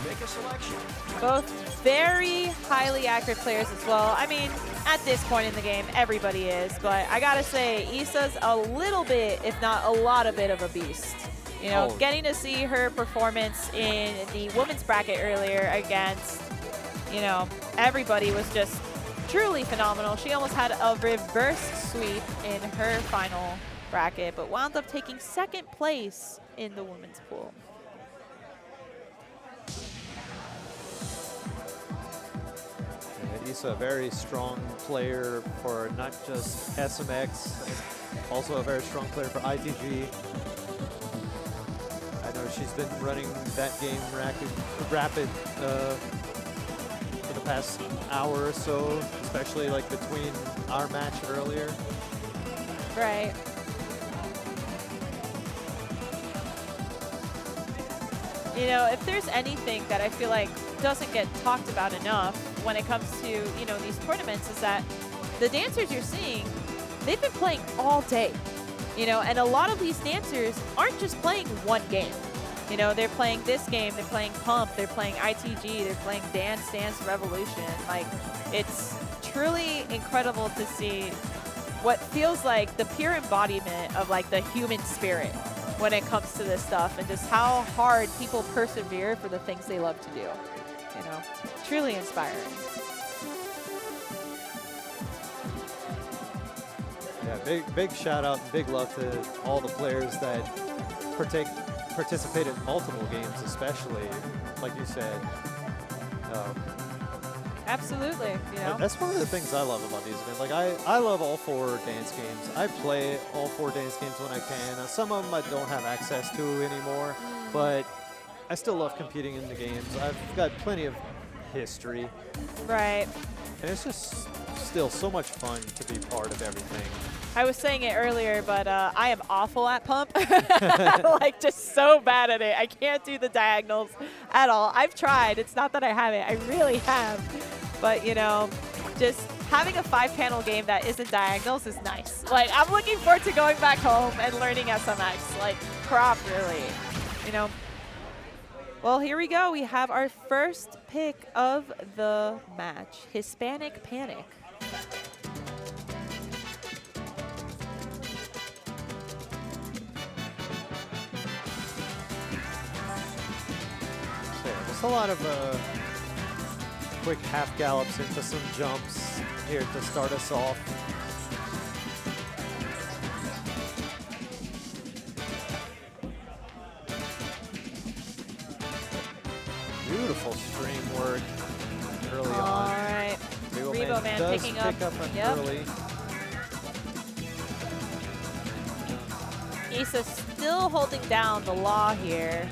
Make a selection. Both very highly accurate players as well. I mean, at this point in the game, everybody is, but I gotta say, Issa's a little bit, if not a lot of bit of a beast. You know, getting to see her performance in the women's bracket earlier against, you know, everybody was just truly phenomenal. She almost had a reverse sweep in her final bracket, but wound up taking second place in the women's pool. Issa, a very strong player for not just SMX, also a very strong player for ITG. I know she's been running that game rapid for the past hour or so, especially like between our match earlier. Right. You know, if there's anything that I feel like doesn't get talked about enough when it comes to, you know, these tournaments is that the dancers you're seeing, they've been playing all day, you know, and a lot of these dancers aren't just playing one game. You know, they're playing this game, they're playing Pump, they're playing ITG, they're playing Dance Dance Revolution. Like, it's truly incredible to see what feels like the pure embodiment of like the human spirit when it comes to this stuff, and just how hard people persevere for the things they love to do. You know, truly inspiring. Yeah, big shout out and big love to all the players that participated in multiple games, especially, like you said. Absolutely, you know. That's one of the things I love about these events. Like I love all 4 dance games. I play all 4 dance games when I can. Some of them I don't have access to anymore, but I still love competing in the games. I've got plenty of history. Right. And it's just still so much fun to be part of everything. I was saying it earlier, but I am awful at pump. Like, just so bad at it. I can't do the diagonals at all. I've tried. It's not that I haven't. I really have. But, you know, just having a 5-panel game that isn't diagonals is nice. Like, I'm looking forward to going back home and learning SMX, like, properly, you know. Well, here we go. We have our first pick of the match, Hispanic Panic. Just a lot of quick half gallops into some jumps here to start us off. Beautiful stream work early on. All right. Rebo Man does picking pick up yep. early. Issa still holding down the law here.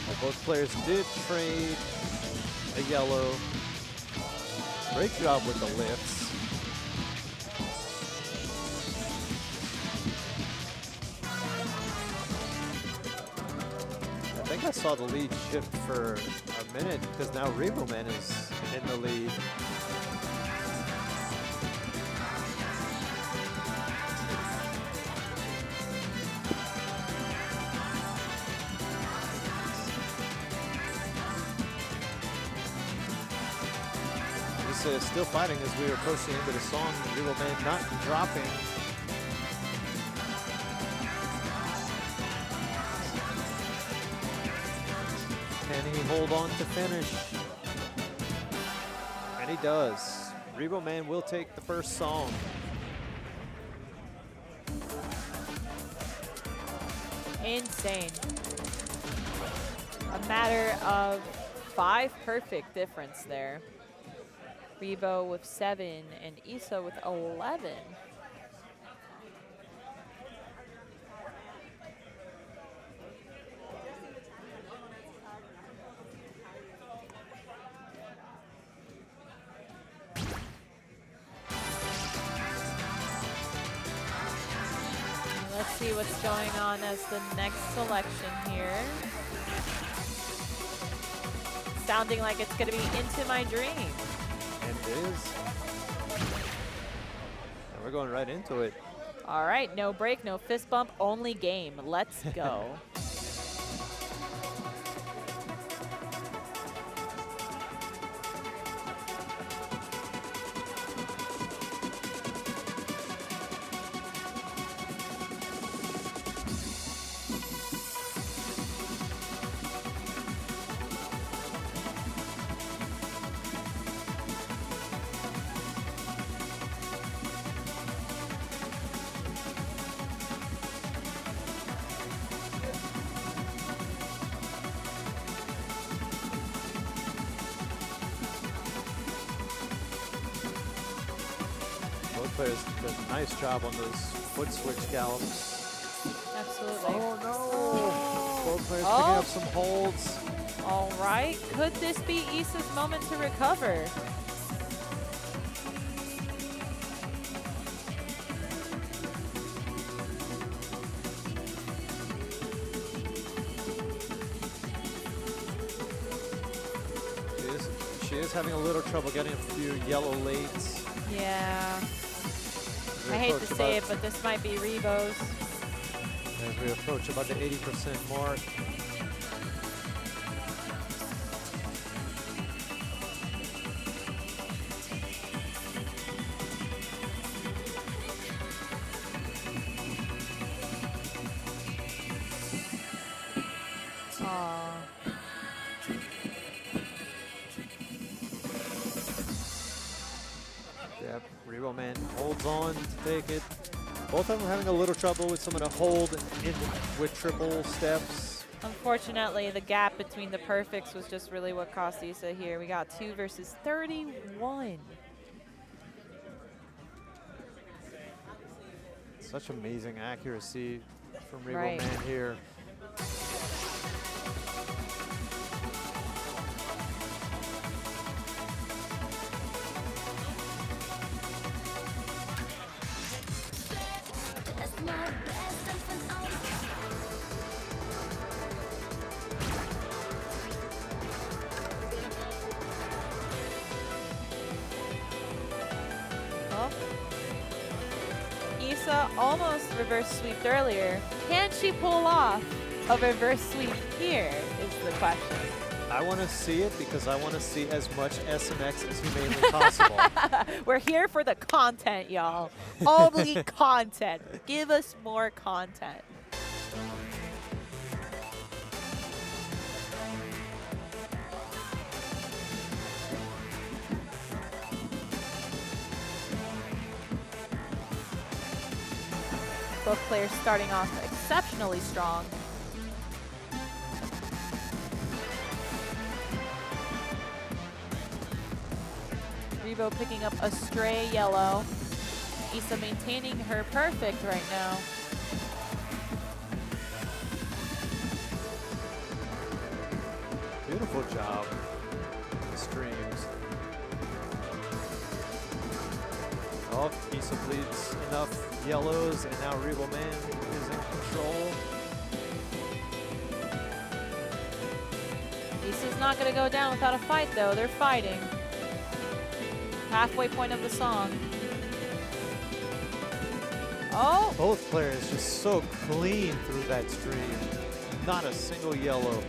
Well, both players did trade a yellow. Great job with the lifts. I think I saw the lead shift for a minute because now Rebo Man is in the lead. Still fighting as we approach the end of the song. Rebo Man not dropping. Can he hold on to finish? And he does. Rebo Man will take the first song. Insane. A matter of 5 perfect difference there. Rebo with 7 and Issa with 11. Let's see what's going on as the next selection here. Sounding like it's going to be Into My Dream. And it is. And we're going right into it. All right, no break, no fist bump, only game. Let's go. Players did a nice job on those foot switch gallops. Absolutely. Oh no! Both players picking up some holds. All right. Could this be Issa's moment to recover? She is having a little trouble getting a few yellow lates. Yeah. I hate to say it, but this might be Rebo's. As we approach about the 80% mark. Revo Man holds on to take it. Both of them having a little trouble with some of the hold with triple steps. Unfortunately, the gap between the perfects was just really what cost Issa here. We got 2 versus 31. Such amazing accuracy from Revo Right. Man here. Oh. Issa almost reverse sweeped earlier. Can she pull off a reverse sweep here is the question. I want to see it because I want to see as much SMX as humanly possible. We're here for the content, y'all. Only content. Give us more content. Both players starting off exceptionally strong. Revo picking up a stray yellow. Issa maintaining her perfect right now. Beautiful job. The streams. Oh, Issa bleeds enough yellows, and now Revo Man is in control. Issa's not going to go down without a fight, though. They're fighting. Halfway point of the song. Oh! Both players just so clean through that stream. Not a single yellow.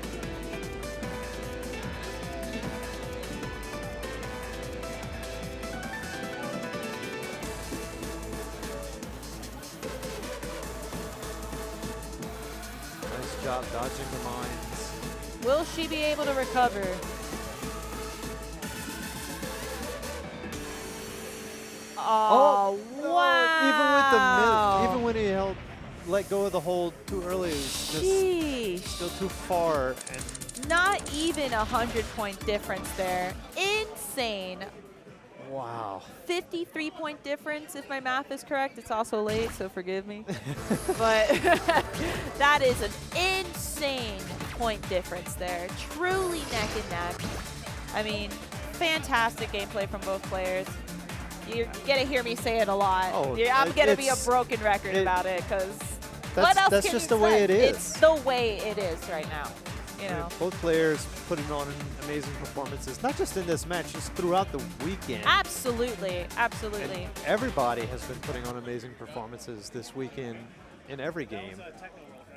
Nice job dodging the mines. Will she be able to recover? Oh, wow. Even when he let go of the hold too early, it was just still too far. And not even 100-point difference there. Insane. Wow. 53-point difference, if my math is correct. It's also late, so forgive me. But that is an insane point difference there. Truly neck and neck. I mean, fantastic gameplay from both players. You're going to hear me say it a lot. Oh, I'm going to be a broken record about it because what else that's can just you the way say? it is. It's the way it is right now. You know. Both players putting on amazing performances, not just in this match, just throughout the weekend. Absolutely, absolutely. And everybody has been putting on amazing performances this weekend in every game.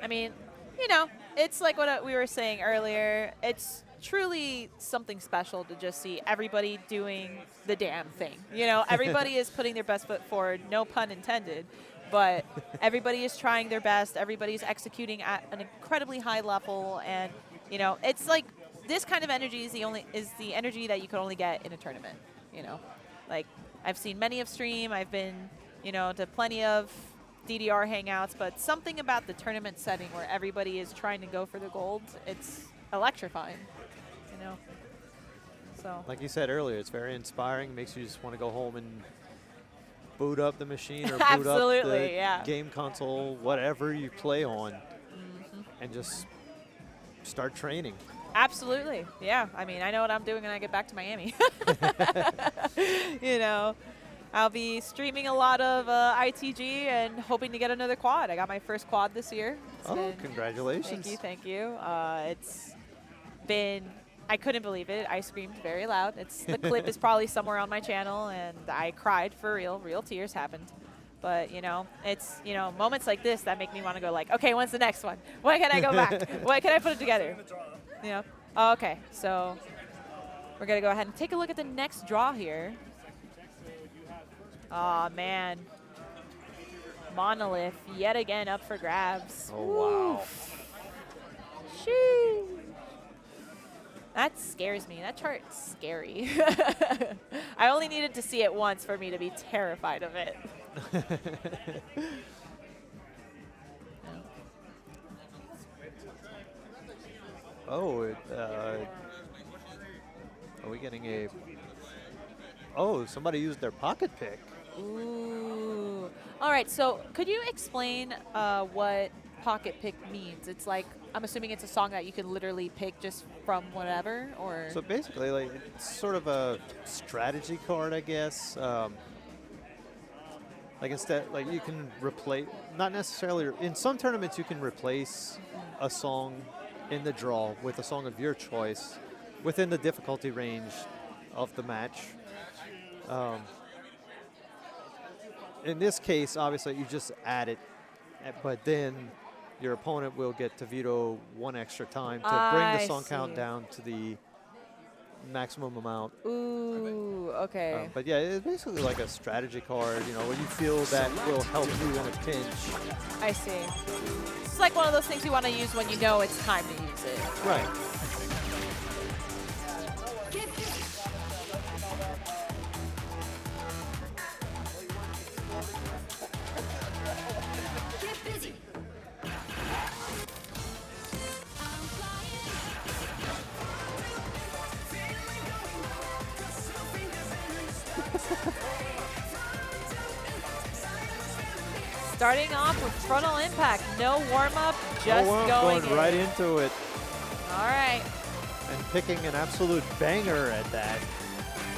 I mean, you know, it's like what we were saying earlier. It's truly something special to just see everybody doing the damn thing. You know, everybody is putting their best foot forward, no pun intended, but everybody is trying their best. Everybody's executing at an incredibly high level, and you know, it's like this kind of energy is the energy that you can only get in a tournament. You know, like I've seen many of stream. I've been, you know, to plenty of DDR hangouts, but something about the tournament setting where everybody is trying to go for the gold, it's electrifying. You know, so like you said earlier, it's very inspiring. Makes you just want to go home and boot up the machine or boot up the game console, whatever you play on, and just start training. Absolutely, yeah. I mean, I know what I'm doing when I get back to Miami. You know, I'll be streaming a lot of ITG and hoping to get another quad. I got my first quad this year. Congratulations. Thank you. It's been, I couldn't believe it. I screamed very loud. The clip is probably somewhere on my channel, and I cried for real. Real tears happened. But, you know, it's, you know, moments like this that make me want to go like, okay, when's the next one? When can I go back? When can I put it together? You know? Oh, okay, so we're going to go ahead and take a look at the next draw here. Oh, man. Monolith yet again up for grabs. Oh, wow. Shoo. That scares me. That chart's scary. I only needed to see it once for me to be terrified of it. Oh, are we getting a... Oh, somebody used their pocket pick. Ooh. All right, so could you explain what pocket pick means? It's like, I'm assuming it's a song that you can literally pick just from whatever, or? So basically, like, it's sort of a strategy card, I guess. Like instead, like you can replace, not necessarily, in some tournaments you can replace a song in the draw with a song of your choice within the difficulty range of the match. In this case, obviously, you just add it, but then your opponent will get to veto one extra time to bring the song count down to the maximum amount. Ooh, okay. But yeah, it's basically like a strategy card, you know, where you feel that will help you in a pinch. I see. It's like one of those things you want to use when you know it's time to use it. Right. Starting off with frontal impact, no warm-up, just going in. right into it. All right. And picking an absolute banger at that.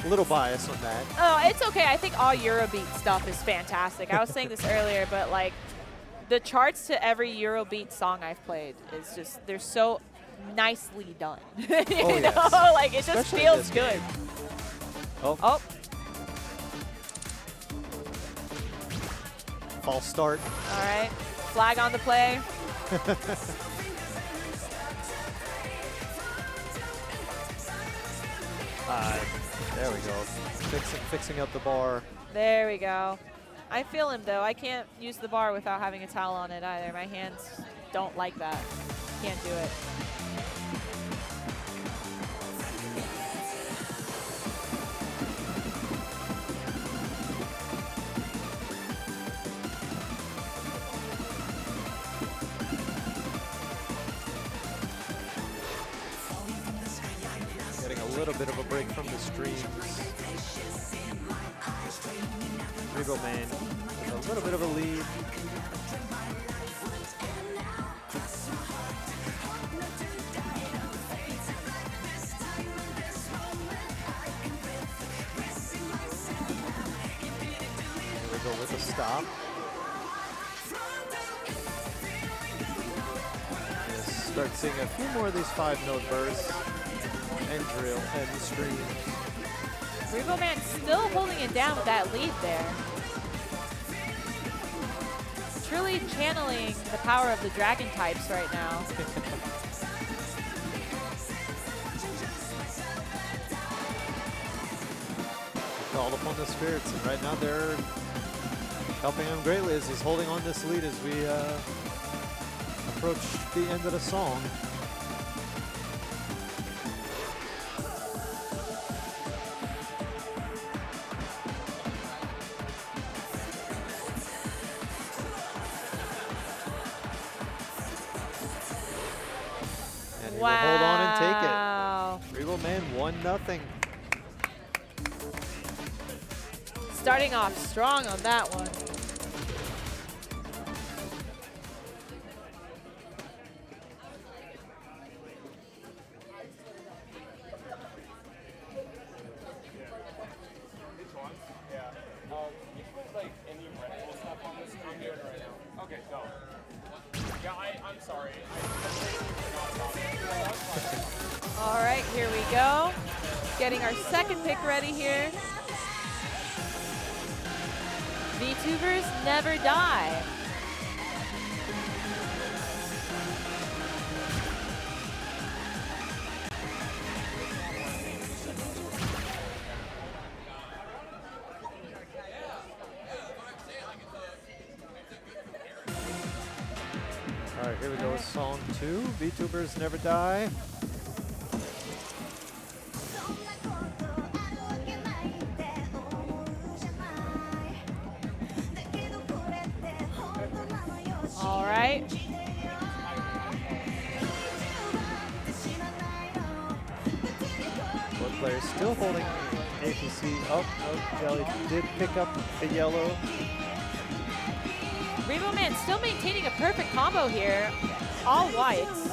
A little bias on that. Oh, it's okay. I think all Eurobeat stuff is fantastic. I was saying this earlier, but like the charts to every Eurobeat song I've played is just, they're so nicely done. you know? Yes. Like it just Especially feels good. Oh. False start. All right. Flag on the play. There we go. Fixing up the bar. There we go. I feel him, though. I can't use the bar without having a towel on it either. My hands don't like that. Can't do it. A little bit of a break from the streams. Regal Man with a little bit of a lead. Here we go with a stop. We'll start seeing a few more of these 5-note bursts. And drill and stream. Regal Man still holding it down with that lead there. Truly channeling the power of the dragon types right now. Called upon the spirits, and right now they're helping him greatly as he's holding on this lead as we approach the end of the song. Wow. Hold on and take it. Regal Man 1-0. Starting off strong on that one. All right, here we go. Getting our second pick ready here. VTubers never die. All right, here we go with song 2, VTubers Never Die. right? Both players still holding APC. Oh, no, Jelly did pick up the yellow. Rebo Man still maintaining a perfect combo here. All whites.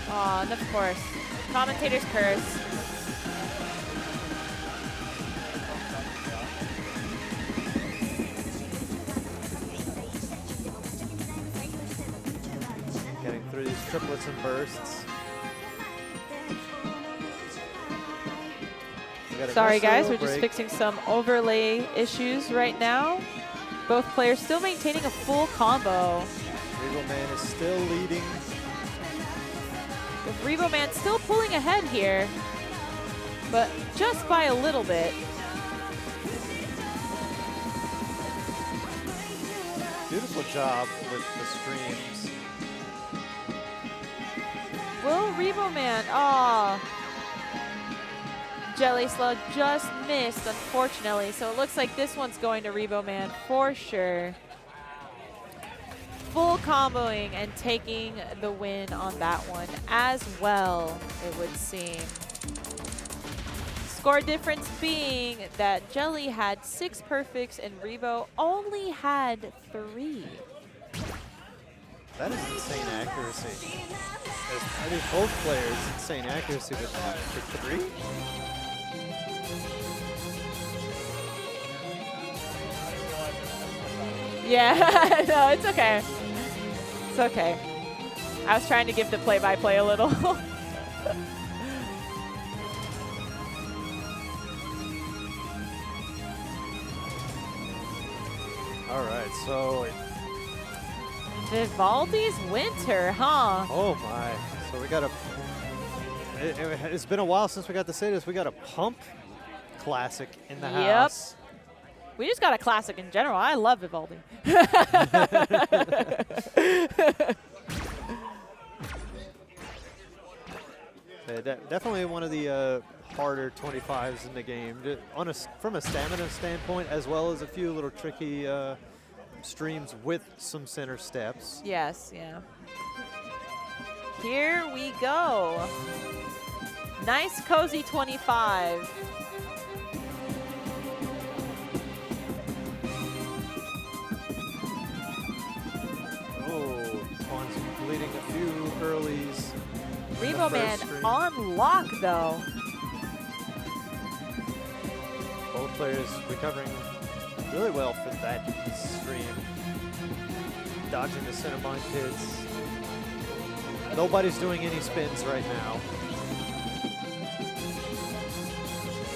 Aw, and of course, commentator's curse. Getting through these triplets and bursts. Sorry guys, we're just fixing some overlay issues right now. Both players still maintaining a full combo. Rebo Man is still leading. With Rebo Man still pulling ahead here, but just by a little bit. Beautiful job with the streams. Will Rebo Man, aw. Jelly Slug just missed, unfortunately. So it looks like this one's going to Rebo Man for sure. Full comboing and taking the win on that one as well, it would seem. Score difference being that Jelly had 6 perfects and Rebo only had 3. That is insane accuracy. I mean, both players insane accuracy with 3. Yeah, no, it's okay. It's okay. I was trying to give the play-by-play a little. All right, so Vivaldi's Winter, huh? oh my! So we got a. It's been a while since we got to say this. We got a pump classic in the house. We just got a classic in general. I love Vivaldi. Definitely one of the harder 25s in the game. From a stamina standpoint, as well as a few little tricky streams with some center steps. Yes, yeah. Here we go. Nice, cozy 25. Leading a few earlies. Rebo Man on lock, though. Both players recovering really well for that stream. Dodging the center mine pits. Nobody's doing any spins right now.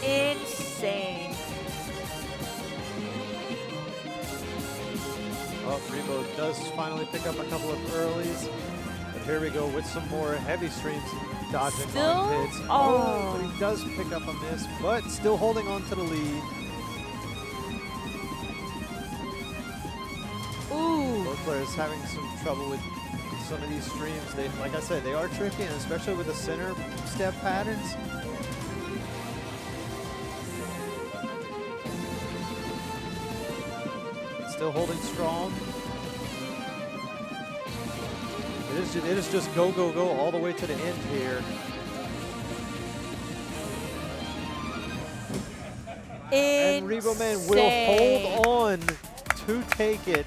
Insane. Oh, Rebo does finally pick up a couple of earlies. But here we go with some more heavy streams. Dodging mine pits. Oh, but he does pick up a miss, but still holding on to the lead. Ooh. Both players having some trouble with some of these streams. They, like I said, they are tricky, and especially with the center step patterns. Still holding strong. It is just go, go, go all the way to the end here. And Rebo Man will hold on to take it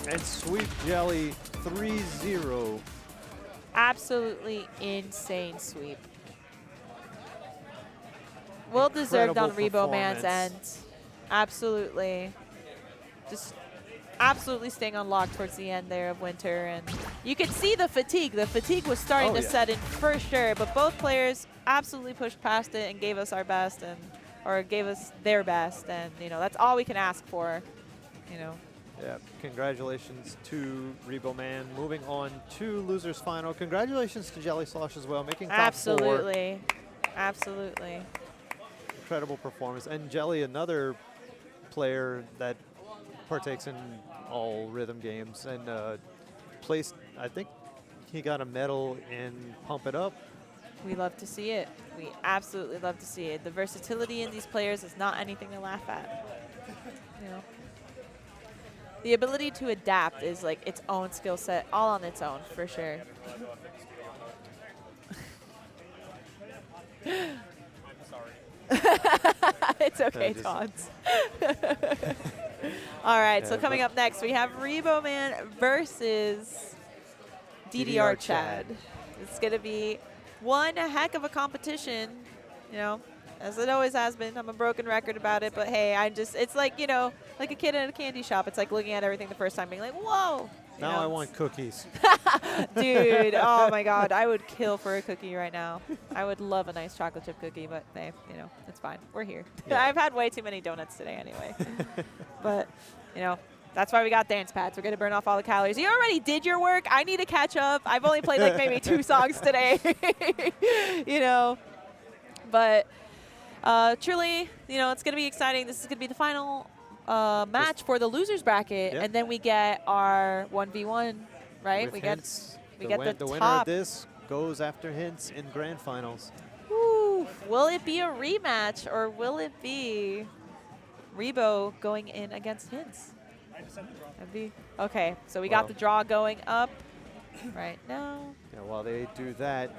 and sweep Jelly 3-0. Absolutely insane sweep. Well deserved on Rebo Man's end. Absolutely. Just absolutely staying on lock towards the end there of Winter. And you could see the fatigue. The fatigue was starting to set in for sure, but both players absolutely pushed past it and gave us our best, and or gave us their best. And, you know, that's all we can ask for, you know. Yeah, congratulations to Rebo Man. Moving on to Losers Final. Congratulations to Jelly Slosh as well, making top 4. Absolutely. Absolutely. Incredible performance. And Jelly, another player that partakes in all rhythm games and placed, I think he got a medal in Pump It Up. We love to see it. We absolutely love to see it. The versatility in these players is not anything to laugh at. You know, the ability to adapt is like its own skill set, all on its own for sure. It's okay, Tots. All right, so coming up next, we have Rebo Man versus DDR Chad. It's going to be one heck of a competition, you know, as it always has been. I'm a broken record about it, but hey, it's like, you know, like a kid in a candy shop. It's like looking at everything the first time being like, whoa. Now I want cookies. Dude, oh my God, I would kill for a cookie right now. I would love a nice chocolate chip cookie, but hey, you know, it's fine. We're here. Yeah. I've had way too many donuts today anyway. But, you know, that's why we got dance pads. We're going to burn off all the calories. You already did your work. I need to catch up. I've only played like maybe 2 songs today, you know. But truly, you know, it's going to be exciting. This is going to be the final match for the losers bracket, and then we get our 1v1, right? With we Hints, get the winner top. of this goes after Hints in grand finals. Woo. Will it be a rematch or will it be Rebo going in against Hints? Okay, so we got the draw going up right now. Yeah, while they do that,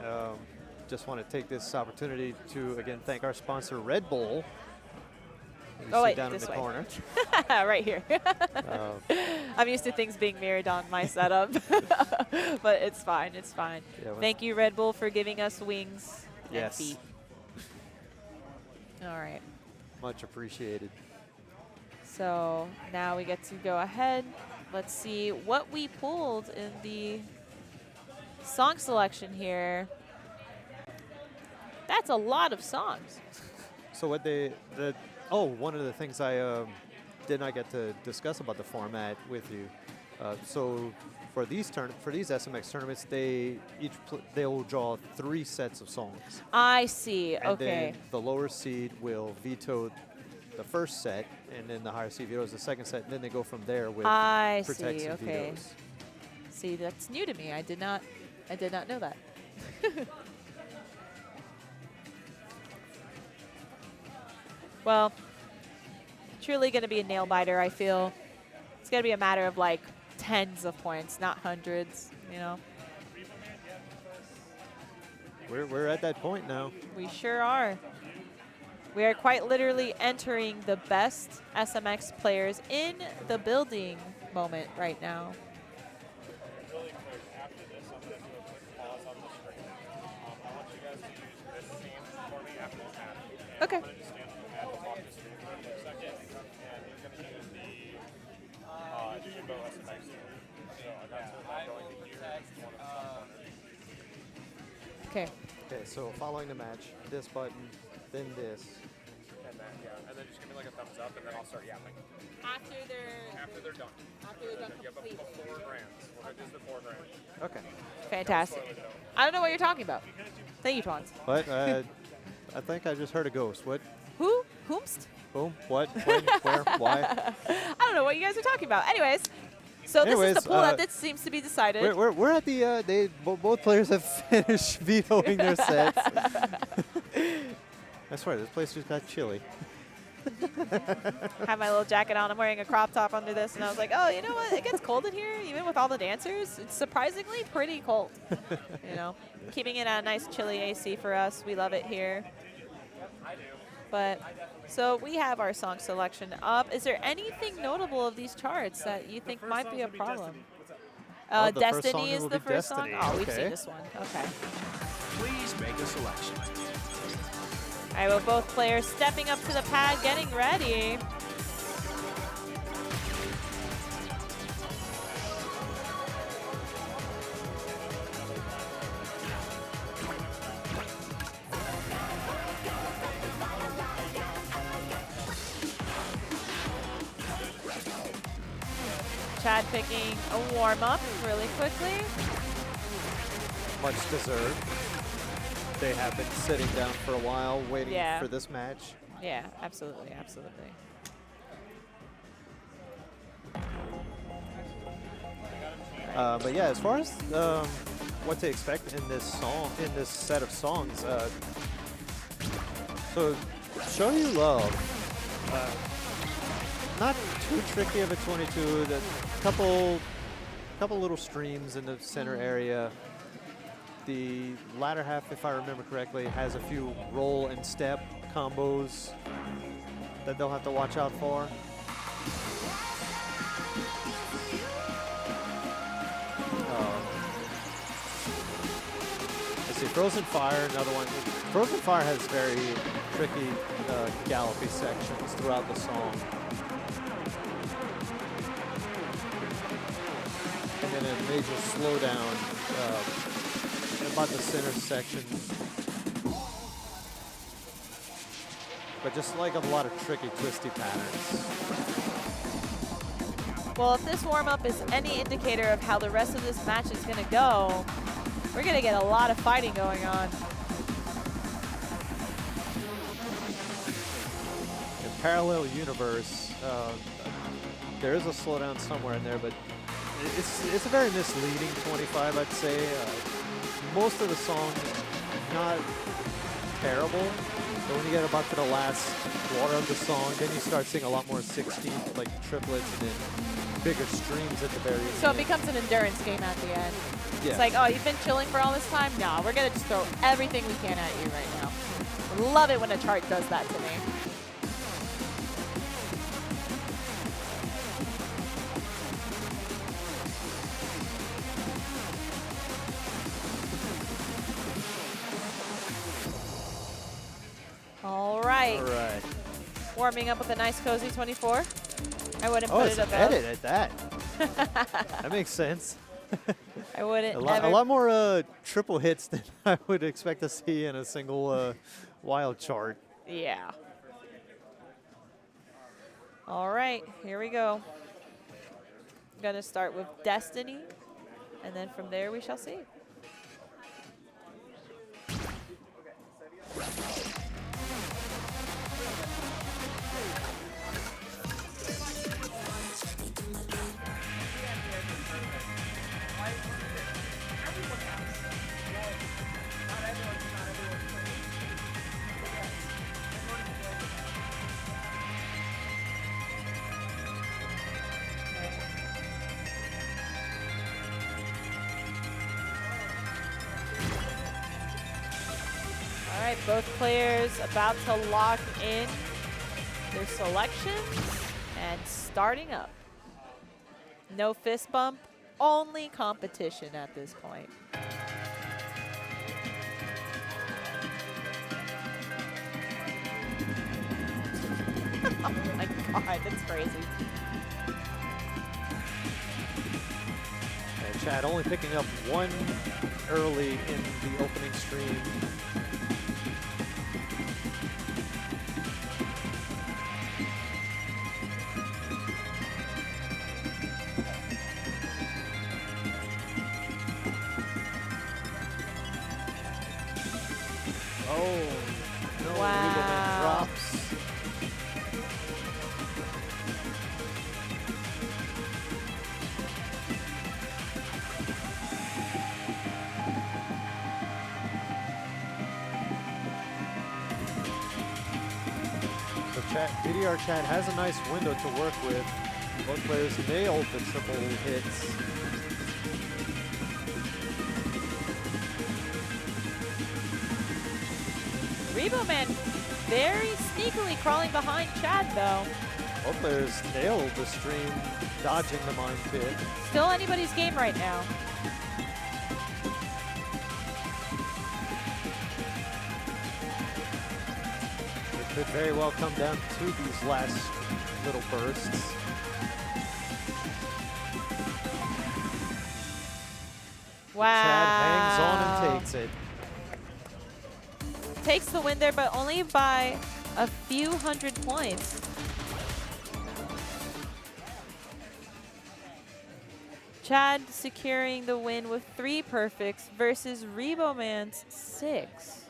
just want to take this opportunity to again thank our sponsor Red Bull. Wait, down this in the way. corner. Right here. I'm used to things being mirrored on my setup, but it's fine. It's fine. Yeah, thank you, Red Bull, for giving us wings and feet. All right. Much appreciated. So now we get to go ahead. Let's see what we pulled in the song selection here. That's a lot of songs. So what one of the things I did not get to discuss about the format with you. So for these SMX tournaments, they will draw 3 sets of songs. I see. And then the lower seed will veto the first set, and then the higher seed vetoes the second set, and then they go from there with protects and vetoes. See, that's new to me. I did not know that. Well, truly going to be a nail biter, I feel. It's going to be a matter of like tens of points, not hundreds, you know. We're at that point now. We sure are. We are quite literally entering the best SMX players in the building moment right now. Really quick, after this, I'm going to do a quick pause on the screen. I want you guys to use this scene for me after this match. Okay. I'm going to just stand on the pad off the screen for a second, and you're going to use the Jimbo SMX scene. So that's what I'm going to use. Okay. Okay, so following the match, this button, then this. And then just give me like a thumbs up, and then I'll start yapping. After they're done. After they're done completely. Before grands. We're going to do the 4 grands. Okay. Fantastic. I don't know what you're talking about. Thank you, Twans. But I think I just heard a ghost. What? Who? Whomst? Whom? What? When? Where? Why? I don't know what you guys are talking about. Anyways, so this is the pool that this seems to be decided. We're at the both players have finished vetoing their sets. I swear, this place just got chilly. Have my little jacket on. I'm wearing a crop top under this, and I was like, oh, you know what? It gets cold in here, even with all the dancers. It's surprisingly pretty cold. You know, keeping it at a nice chilly AC for us. We love it here. But so we have our song selection up. Is there anything notable of these charts that you think might be a problem? Destiny is the first song. Oh, we've seen this one. Okay. Please make a selection. All right, well, both players stepping up to the pad, getting ready. Chad picking a warm-up really quickly. Much deserved. They have been sitting down for a while, waiting for this match. Yeah, absolutely, absolutely. But yeah, as far as what to expect in this set of songs, so "Show You Love" not too tricky of a 22. The couple little streams in the center area. The latter half, if I remember correctly, has a few roll and step combos that they'll have to watch out for. Let's see, Frozen Fire, another one. Frozen Fire has very tricky gallopy sections throughout the song. And then a major slowdown about the center section. But just like a lot of tricky, twisty patterns. Well, if this warm-up is any indicator of how the rest of this match is going to go, we're going to get a lot of fighting going on. In Parallel Universe, there is a slowdown somewhere in there, but it's a very misleading 25, I'd say. Most of the song, not terrible, but when you get about to the last quarter of the song, then you start seeing a lot more 16th, like triplets, and then bigger streams at the very end. So it becomes an endurance game at the end. Yeah. It's like, oh, you've been chilling for all this time? No, we're going to just throw everything we can at you right now. I love it when a chart does that to me. All right. All right. Warming up with a nice cozy 24. I wouldn't Oh, put it's it above. edit at that. That makes sense. I wouldn't a lot more triple hits than I would expect to see in a single wild chart. Yeah. All right, here we go. Gonna start with Destiny, and then from there we shall see. All right, both players about to lock in their selections and starting up. No fist bump, only competition at this point. Oh my God, that's crazy. And Chad only picking up one early in the opening stream. Oh, no, wow. drops. So DDR Chat has a nice window to work with. Both players nailed the triple hits. Rebo Man very sneakily crawling behind Chad, though. Both players nailed the stream, dodging the mine pit. Still anybody's game right now. It could very well come down to these last little bursts. Wow. Chad hangs on and takes it. Takes the win there, but only by a few hundred points. Chad securing the win with 3 perfects versus Rebo Man's 6.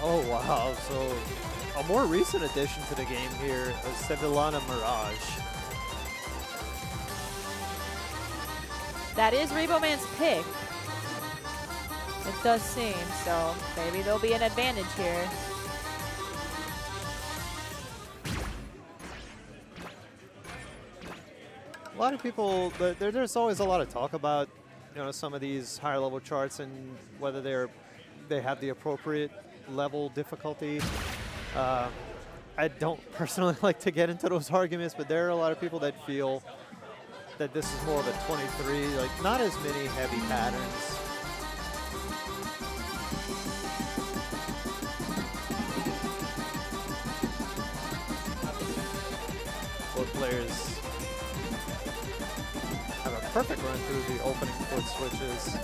Oh, wow. So a more recent addition to the game here, Sevillana Mirage. That is Reboman's pick. It does seem, so maybe there'll be an advantage here. A lot of people, there's always a lot of talk about, some of these higher level charts and whether they have the appropriate level difficulty. I don't personally like to get into those arguments, but there are a lot of people that feel that this is more of a 23, like not as many heavy patterns. Both players have a perfect run through the opening foot switches.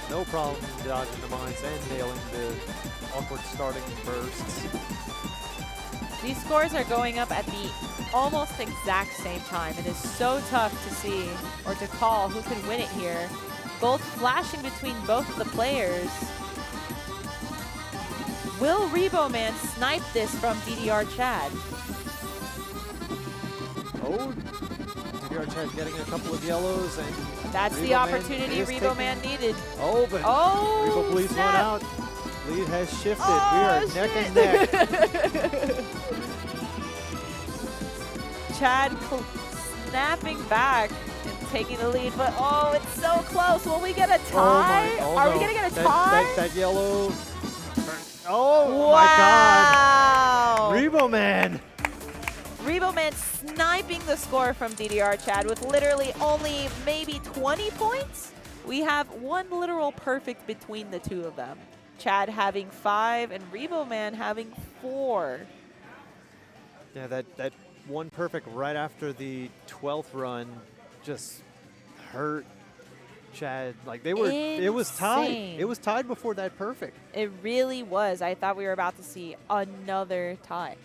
No problem dodging the mines and nailing the awkward starting bursts. These scores are going up at the almost exact same time. It is so tough to see or to call who can win it here. Both flashing between both of the players. Will Reboman snipe this from DDR Chad? Oh, DDR Chad getting a couple of yellows, and that's the opportunity Reboman needed. Oh, but Rebo bleeds one out. Lead has shifted. Oh, we are neck and neck. Chad snapping back and taking the lead, but oh, it's so close. Will we get a tie? Are we gonna get a tie? That yellow. Oh my God! Reboman. Reboman sniping the score from DDR Chad with literally only maybe 20 points. We have one literal perfect between the two of them. Chad having 5 and Reboman having 4. Yeah, that one perfect right after the 12th run just hurt Chad. Like it was tied. It was tied before that perfect. It really was. I thought we were about to see another tie.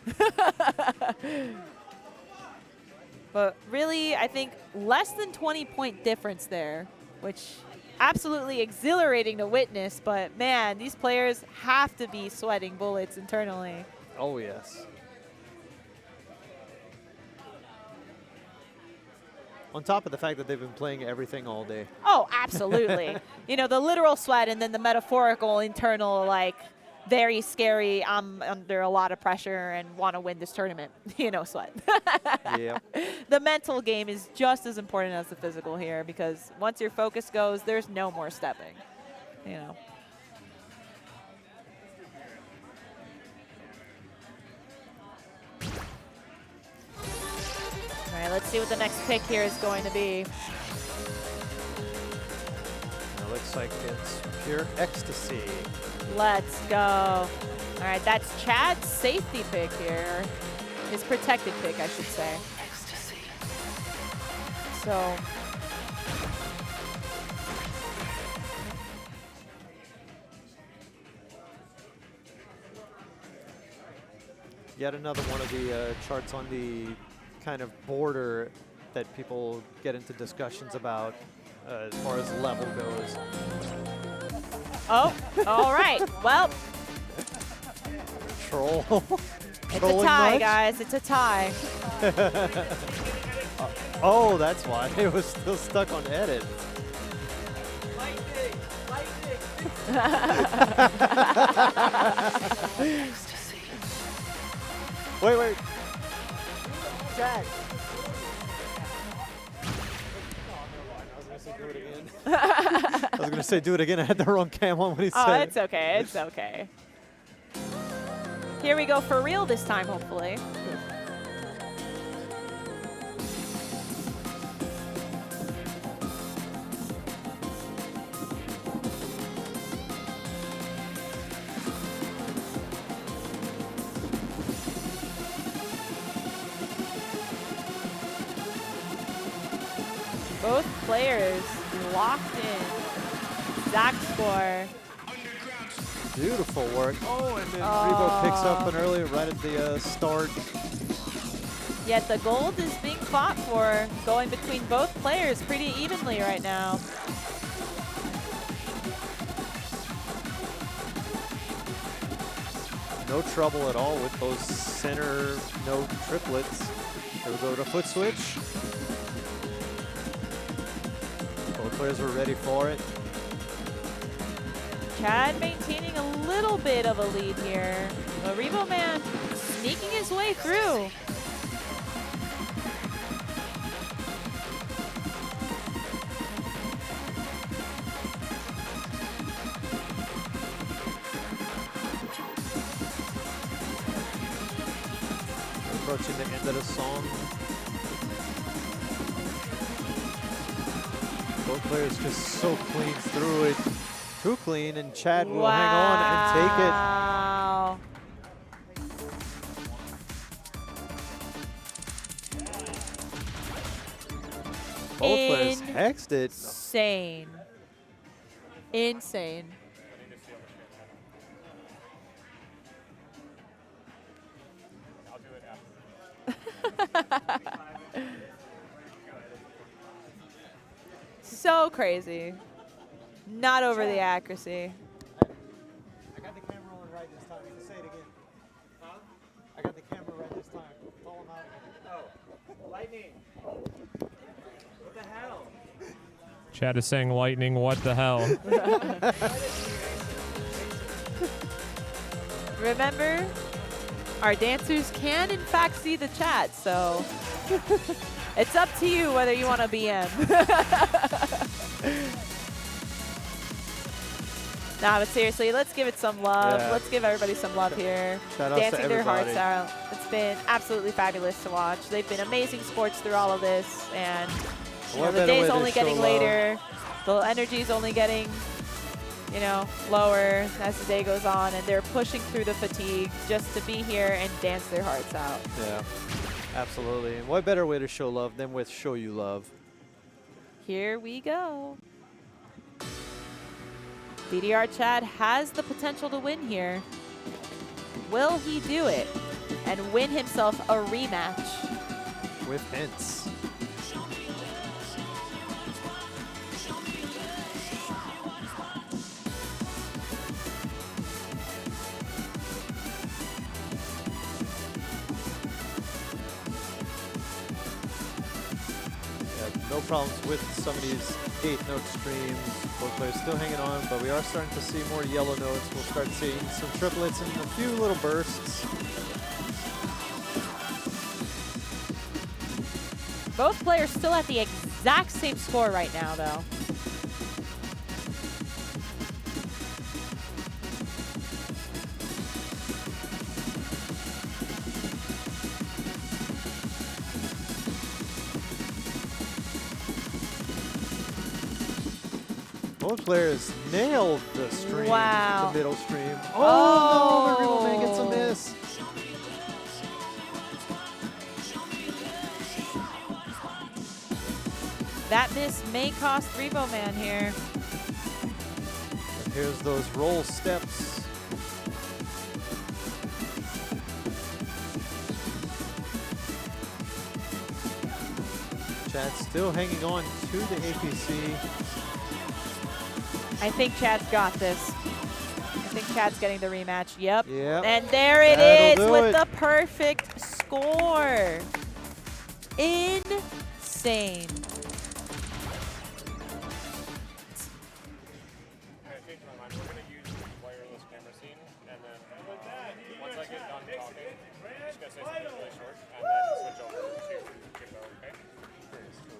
But really, I think less than 20-point difference there, which absolutely exhilarating to witness. But man, these players have to be sweating bullets internally. Oh, yes. On top of the fact that they've been playing everything all day. Oh, absolutely. You know, the literal sweat and then the metaphorical internal, like, very scary, I'm under a lot of pressure and want to win this tournament, sweat. Yeah. The mental game is just as important as the physical here because once your focus goes, there's no more stepping, All right, let's see what the next pick here is going to be. It looks like it's pure ecstasy. Let's go. All right, that's Chad's safety pick here. His protected pick, I should say. Ecstasy. So. Yet another one of the charts on the kind of border that people get into discussions about as far as level goes. Oh, all right. Well. Troll. It's a tie, guys. It's a tie. Oh, that's why. It was still stuck on edit. Wait. Jack. I was going to say do it again. I had the wrong cam on when he said it. Oh, it's okay. It's okay. Here we go for real this time, hopefully. Both players locked in. Exact score. Beautiful work. Oh, and then Revo picks up an early right at the start. Yet the gold is being fought for, going between both players pretty evenly right now. No trouble at all with those center note triplets. Here we go to foot switch. Both players were ready for it. Chad maintaining a little bit of a lead here. The Revo Man sneaking his way through. Approaching the end of the song. Both players just so clean through it. Too clean, and Chad will hang on and take it. Wow. Both players hexed it. Insane. Insane. So crazy. Not over the accuracy. I got the camera on right this time. Say it again. Huh? I got the camera right this time. Call him out. Oh, lightning. What the hell? Chad is saying lightning, what the hell? Remember, our dancers can in fact see the chat, so it's up to you whether you want to BM. Nah, but seriously, let's give it some love. Yeah. Let's give everybody some love here. Shout outs to Dancing their hearts everybody. out. It's been absolutely fabulous to watch. They've been amazing sports through all of this, and you know, What the better way day's to only show getting love? later. The energy's only getting, you know, lower as the day goes on, and they're pushing through the fatigue just to be here and dance their hearts out. Yeah, absolutely. And what better way to show love than with Show You Love? Here we go. DDR Chad has the potential to win here. Will he do it and win himself a rematch? With hints. No problems with some of these 8-note streams. Both players still hanging on, but we are starting to see more yellow notes. We'll start seeing some triplets and a few little bursts. Both players still at the exact same score right now, though. Both players nailed the stream, Wow. the middle stream. Oh, no, the Revo Man gets a miss. That miss may cost Revo Man here. And here's those roll steps. Chad still hanging on to the APC. I think Chad's got this. I think Chad's getting the rematch. Yep. Yep. And there it That'll is do with it. the perfect score. Insane. Once I get done talking, I'm just going to say something really short and then switch over to Jimbo, okay? So,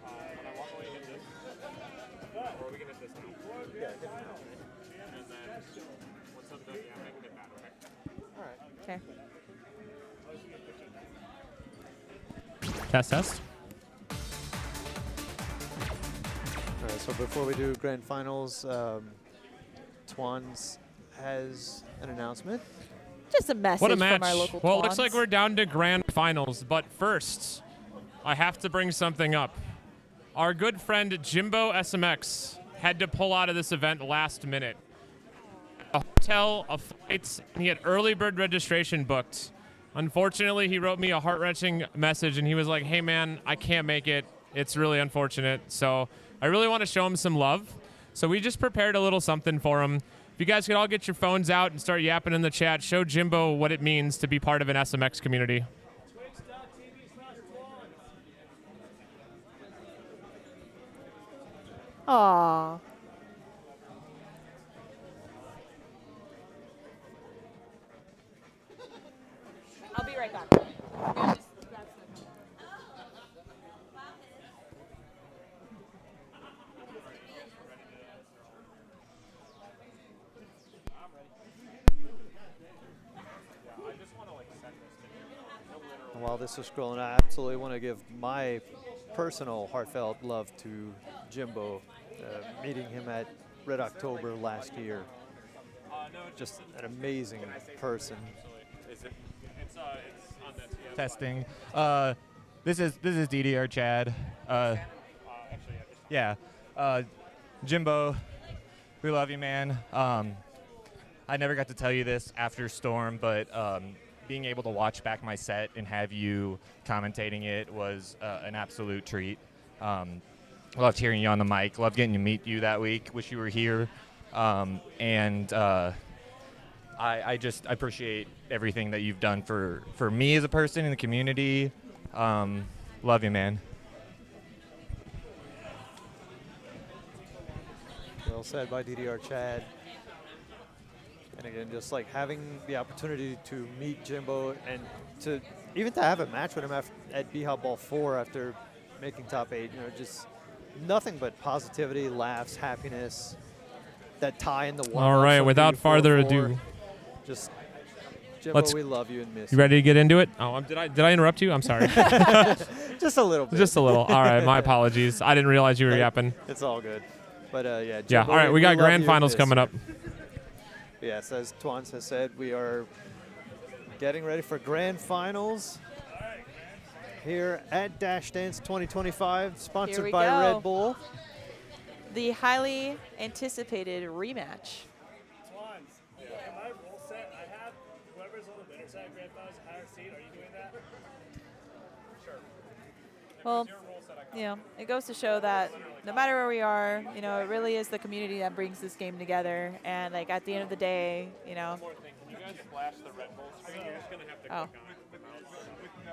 when I walk away, hit this. Or are we going to hit this now? Yeah, hit now. And then once I'm done, yeah, I can hit that, okay? All right. Okay. Test, test. All right, so before we do grand finals, Twans has an announcement. Just a message What a match. from our local Well, it looks like Twans. we're down to grand finals, but first, I have to bring something up. Our good friend Jimbo SMX had to pull out of this event last minute. a hotel, a flights, and he had early bird registration booked. Unfortunately, he wrote me a heart-wrenching message, and he was like, hey, man, I can't make it. It's really unfortunate. So I really want to show him some love. So we just prepared a little something for him. If you guys could all get your phones out and start yapping in the chat, show Jimbo what it means to be part of an SMX community. Aww. I'll be right back. While this is scrolling, I absolutely want to give my personal heartfelt love to Jimbo, meeting him at Red October last year. Just an amazing person. Testing. This is DDR Chad. Yeah. Jimbo, we love you, man. I never got to tell you this after Storm, but being able to watch back my set and have you commentating it was an absolute treat. Loved hearing you on the mic. Loved getting to meet you that week. Wish you were here. I just appreciate everything that you've done for me as a person in the community. Love you, man. Well said by DDR Chad. And again, just like having the opportunity to meet Jimbo and to even to have a match with him at B-Hop Ball 4 after making top 8, just nothing but positivity, laughs, happiness. That tie in the one. All right, without farther ado. Just Jimbo, we love you and miss you. You ready to get into it? Oh, did I interrupt you? I'm sorry. Just a little bit. Just a little. All right, my apologies. I didn't realize you were yapping. It's all good. But yeah. Yeah. Jimbo, All right, we got grand finals coming up. Yes, as Twans has said, we are getting ready for grand finals here at Dash Dance 2025, sponsored by go. Red Bull. The highly anticipated rematch. Swans, in my rule set, I have whoever's on the winner side of grand finals a higher seed. Are you doing that? Sure. Well, it goes to show that no matter where we are, it really is the community that brings this game together. And like at the end of the day, One more thing. Can you guys flash the Red Bull screen? You're just going to have to click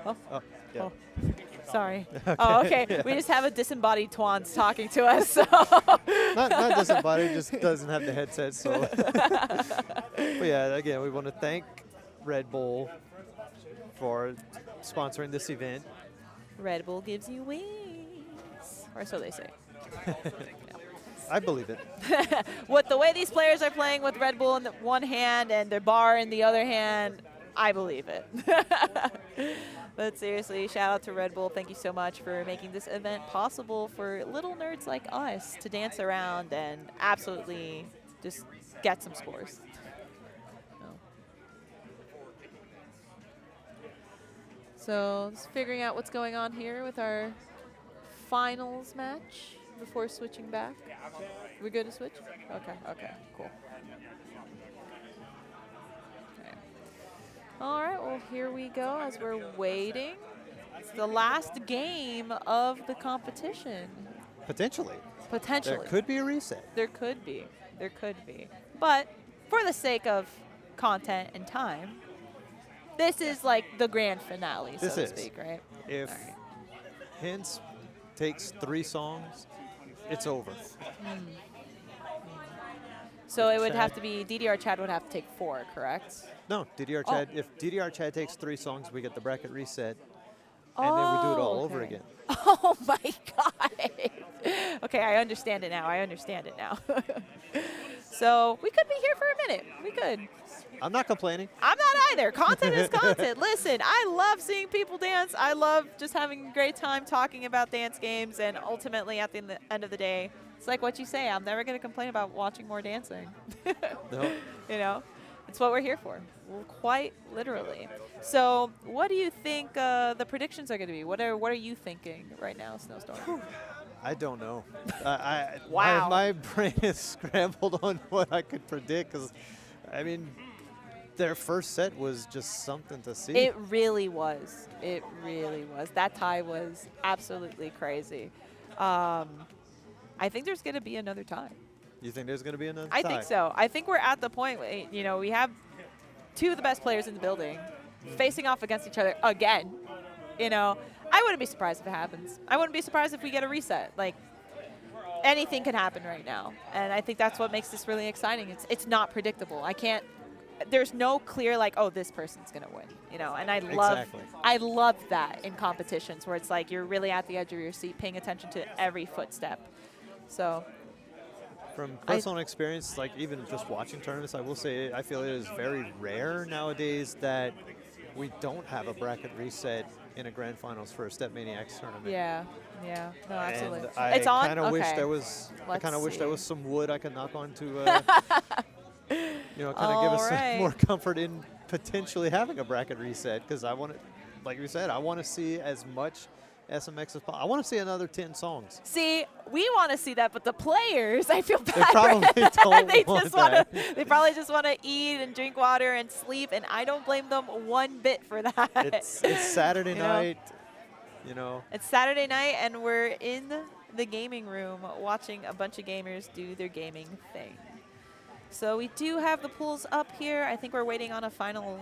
on it. Yeah. Oh, sorry. Okay. Oh, okay. Yeah. We just have a disembodied Twans talking to us. So. not disembodied, just doesn't have the headset. So, but yeah, again, we want to thank Red Bull for sponsoring this event. Red Bull gives you wings, or so they say. I believe it. With the way these players are playing with Red Bull in the one hand and their bar in the other hand, I believe it. But seriously, shout out to Red Bull. Thank you so much for making this event possible for little nerds like us to dance around and absolutely just get some scores. So just figuring out what's going on here with our finals match before switching back. We good to switch? Okay, cool. Okay. All right, well, here we go as we're waiting. It's the last game of the competition. Potentially. Potentially. There could be a reset. There could be. But for the sake of content and time, this is like the grand finale, so to speak, right? If Hints takes 3 songs, it's over. So it would have to be, DDR Chad would have to take 4, correct? No, DDR Chad. If DDR Chad takes 3 songs, we get the bracket reset, and then we do it all over again. Oh my God. Okay, I understand it now. So we could be here for a minute. We could. I'm not complaining. I'm not either. Content is content. Listen, I love seeing people dance. I love just having a great time talking about dance games. And ultimately, at the end of the day, it's like what you say. I'm never going to complain about watching more dancing. No. It's what we're here for. Well, quite literally. So what do you think the predictions are going to be? What are you thinking right now, Snowstorm? I don't know. Wow. My brain is scrambled on what I could predict because I mean, their first set was just something to see. It really was. It really was. That tie was absolutely crazy. I think there's going to be another tie. You think there's going to be another I tie? think so. I think we're at the point, we have two of the best players in the building facing off against each other again. I wouldn't be surprised if it happens. I wouldn't be surprised if we get a reset. Like, anything can happen right now. And I think that's what makes this really exciting. It's not predictable. There's no clear, like, oh, this person's going to win, and I love that in competitions where it's like you're really at the edge of your seat paying attention to every footstep. So from personal experience, like even just watching tournaments, I will say I feel it is very rare nowadays that we don't have a bracket reset in a grand finals for a Step Maniacs tournament. Yeah, no, absolutely. And it's on. I kind of wish there was some wood I could knock on to kind of give us some more comfort in potentially having a bracket reset, because I want to, like you said, I want to see as much SMX as possible. I want to see another 10 songs. See, we want to see that, but the players, I feel bad. They probably don't They probably just want to eat and drink water and sleep, and I don't blame them one bit for that. It's Saturday night, It's Saturday night, and we're in the gaming room watching a bunch of gamers do their gaming thing. So we do have the pools up here. I think we're waiting on a final,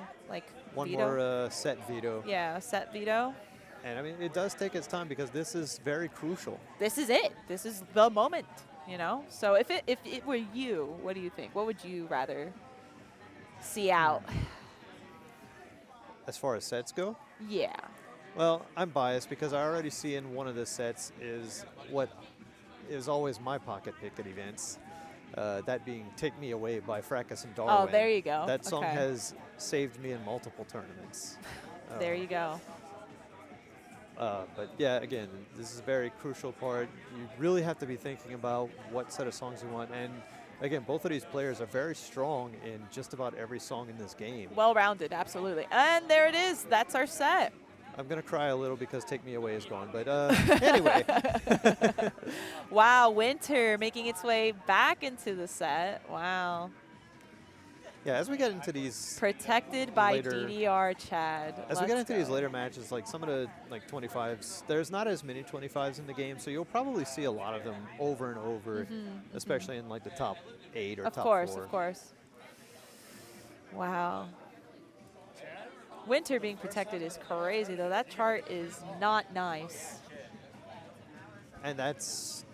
one veto. more set veto. Yeah, a set veto. And I mean, it does take its time because this is very crucial. This is it. This is the moment, So if it were you, what do you think? What would you rather see out? As far as sets go? Yeah. Well, I'm biased because I already see in one of the sets is what is always my pocket pick at events. That being Take Me Away by Fracas and Darwin. Oh, there you go. That song has saved me in multiple tournaments. There you go. But yeah, again, this is a very crucial part. You really have to be thinking about what set of songs you want. And again, both of these players are very strong in just about every song in this game. Well-rounded, absolutely. And there it is. That's our set. I'm going to cry a little because Take Me Away is gone. But anyway. Wow, Winter making its way back into the set. Wow. Yeah, as we get into these protected by DDR Chad. As we get into these later matches, like some of the 25s, there's not as many 25s in the game, so you'll probably see a lot of them over and over, especially in the top 8 or top 4. Of course. Wow. Winter being protected is crazy, though. That chart is not nice. And that's,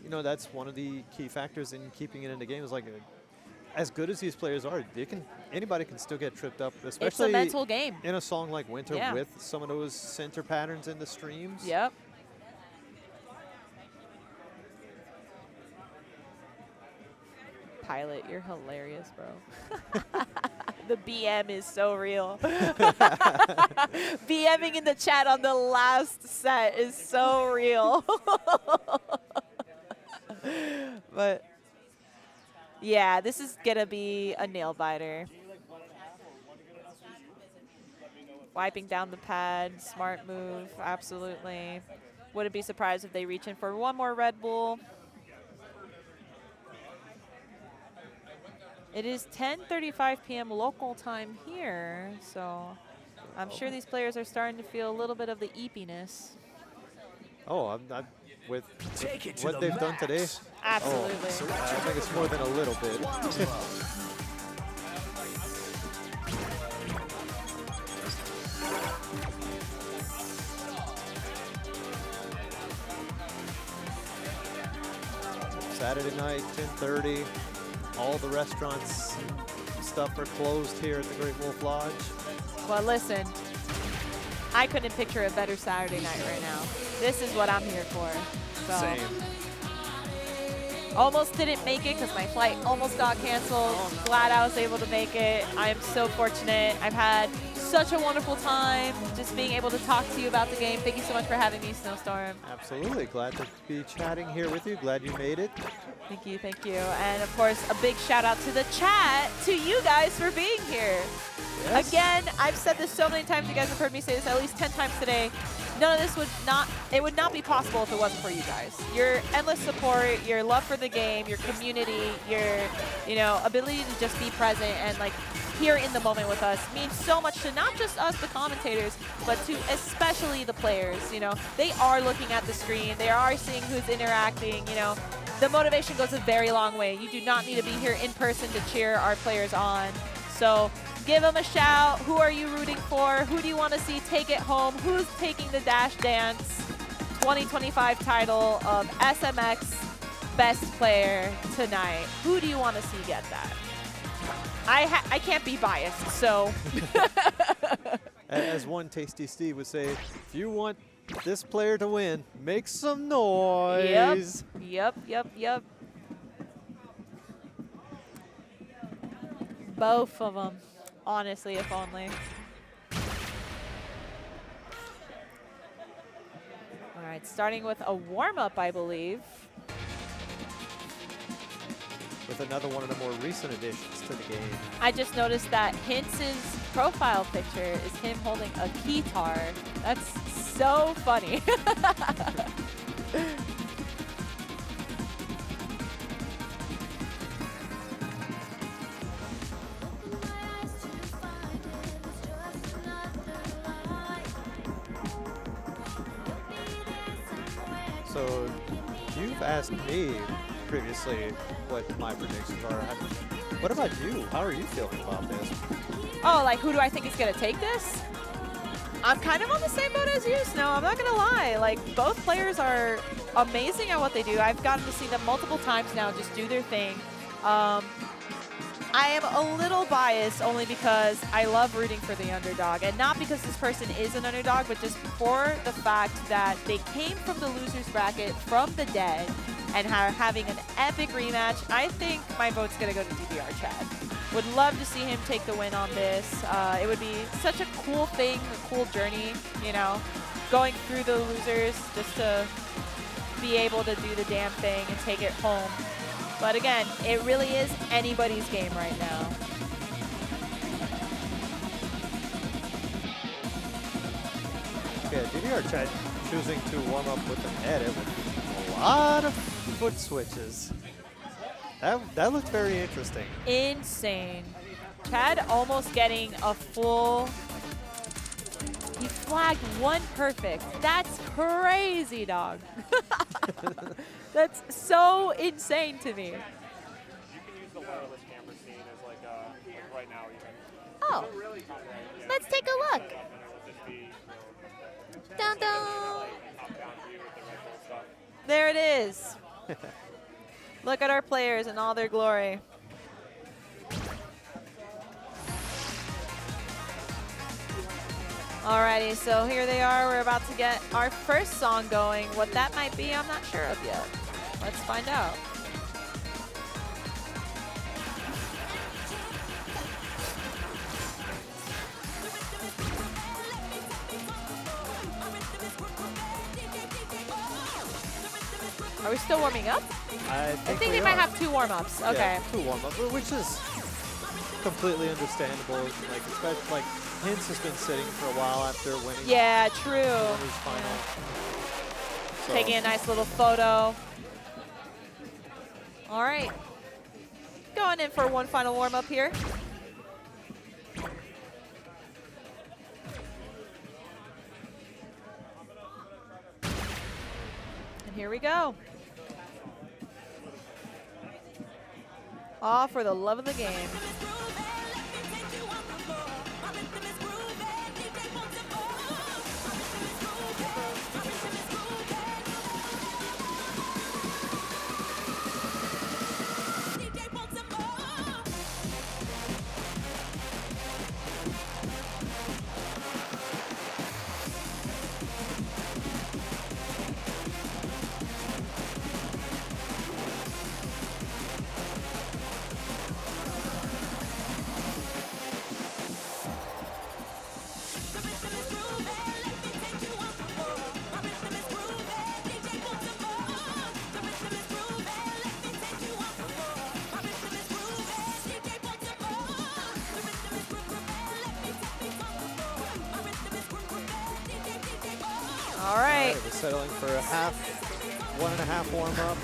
that's one of the key factors in keeping it in the game. Is as good as these players are, anybody can still get tripped up, especially it's a mental game. In a song like Winter with some of those center patterns in the streams. Yep. Pilot, you're hilarious, bro. The BM is so real. BMing in the chat on the last set is so real. But yeah, this is going to be a nail biter. Wiping down the pad, smart move, absolutely. Wouldn't be surprised if they reach in for one more Red Bull. It is 10:35 p.m. local time here, so I'm sure these players are starting to feel a little bit of the eepiness. Oh, with what they've done today. Absolutely. I think it's more than a little bit. Saturday night, 10:30. All the restaurants and stuff are closed here at the Great Wolf Lodge. Well, listen, I couldn't picture a better Saturday night right now. This is what I'm here for. So. Same. Almost didn't make it because my flight almost got canceled. Glad I was able to make it. I am so fortunate. I've had such a wonderful time just being able to talk to you about the game. Thank you so much for having me, Snowstorm. Absolutely. Glad to be chatting here with you. Glad you made it. Thank you, thank you. And of course, a big shout out to the chat, to you guys for being here. Yes. Again, I've said this so many times. You guys have heard me say this at least 10 times today. none of this would not be possible if it wasn't for you guys. Your endless support, your love for the game, your community, your, you know, ability to just be present and like here in the moment with us means so much to not just us, the commentators, but to especially the players. You know, they are looking at the screen, they are seeing who's interacting, you know. The motivation goes a very long way. You do not need to be here in person to cheer our players on. So give them a shout. Who are you rooting for? Who do you want to see take it home? Who's taking the Dash Dance 2025 title of SMX Best Player tonight? Who do you want to see get that? I can't be biased, so. As one Tasty Steve would say, if you want this player to win, make some noise. Yep. Both of them. Honestly, if only. All right, starting with a warm-up, I believe. With another one of the more recent additions to the game. I just noticed that Hintz's profile picture is him holding a guitar. That's so funny. So you've asked me previously what my predictions are. What about you? How are you feeling about this? Oh, like who do I think is going to take this? I'm kind of on the same boat as you, Snow. I'm not going to lie. Like, both players are amazing at what they do. I've gotten to see them multiple times now just do their thing. I am a little biased only because I love rooting for the underdog. And not because this person is an underdog, but just for the fact that they came from the loser's bracket from the dead and are having an epic rematch. I think my vote's going to go to DDR Chad. Would love to see him take the win on this. It would be such a cool thing, a cool journey, you know, going through the losers just to be able to do the damn thing and take it home. But again, it really is anybody's game right now. Yeah, DDR Chad choosing to warm up with an edit with a lot of foot switches. That looked very interesting. Insane. Chad almost getting a full... He flagged one perfect. That's crazy, dog. That's so insane to me. You can use the wireless camera scene as like right now even. Oh, let's take a look. Dun dun. There it is. Look at our players in all their glory. Alrighty, so here they are. We're about to get our first song going. What that might be, I'm not sure of yet. Let's find out. Are we still warming up? I think they might have 2 warm-ups. Okay. Yeah, 2 warm-ups, which is completely understandable. Like, especially like Hintz has been sitting for a while after winning. Yeah, true. His final. Yeah. So. Taking a nice little photo. All right. Going in for one final warm-up here. And here we go. All for the love of the game. settling for a 1.5 warm-up.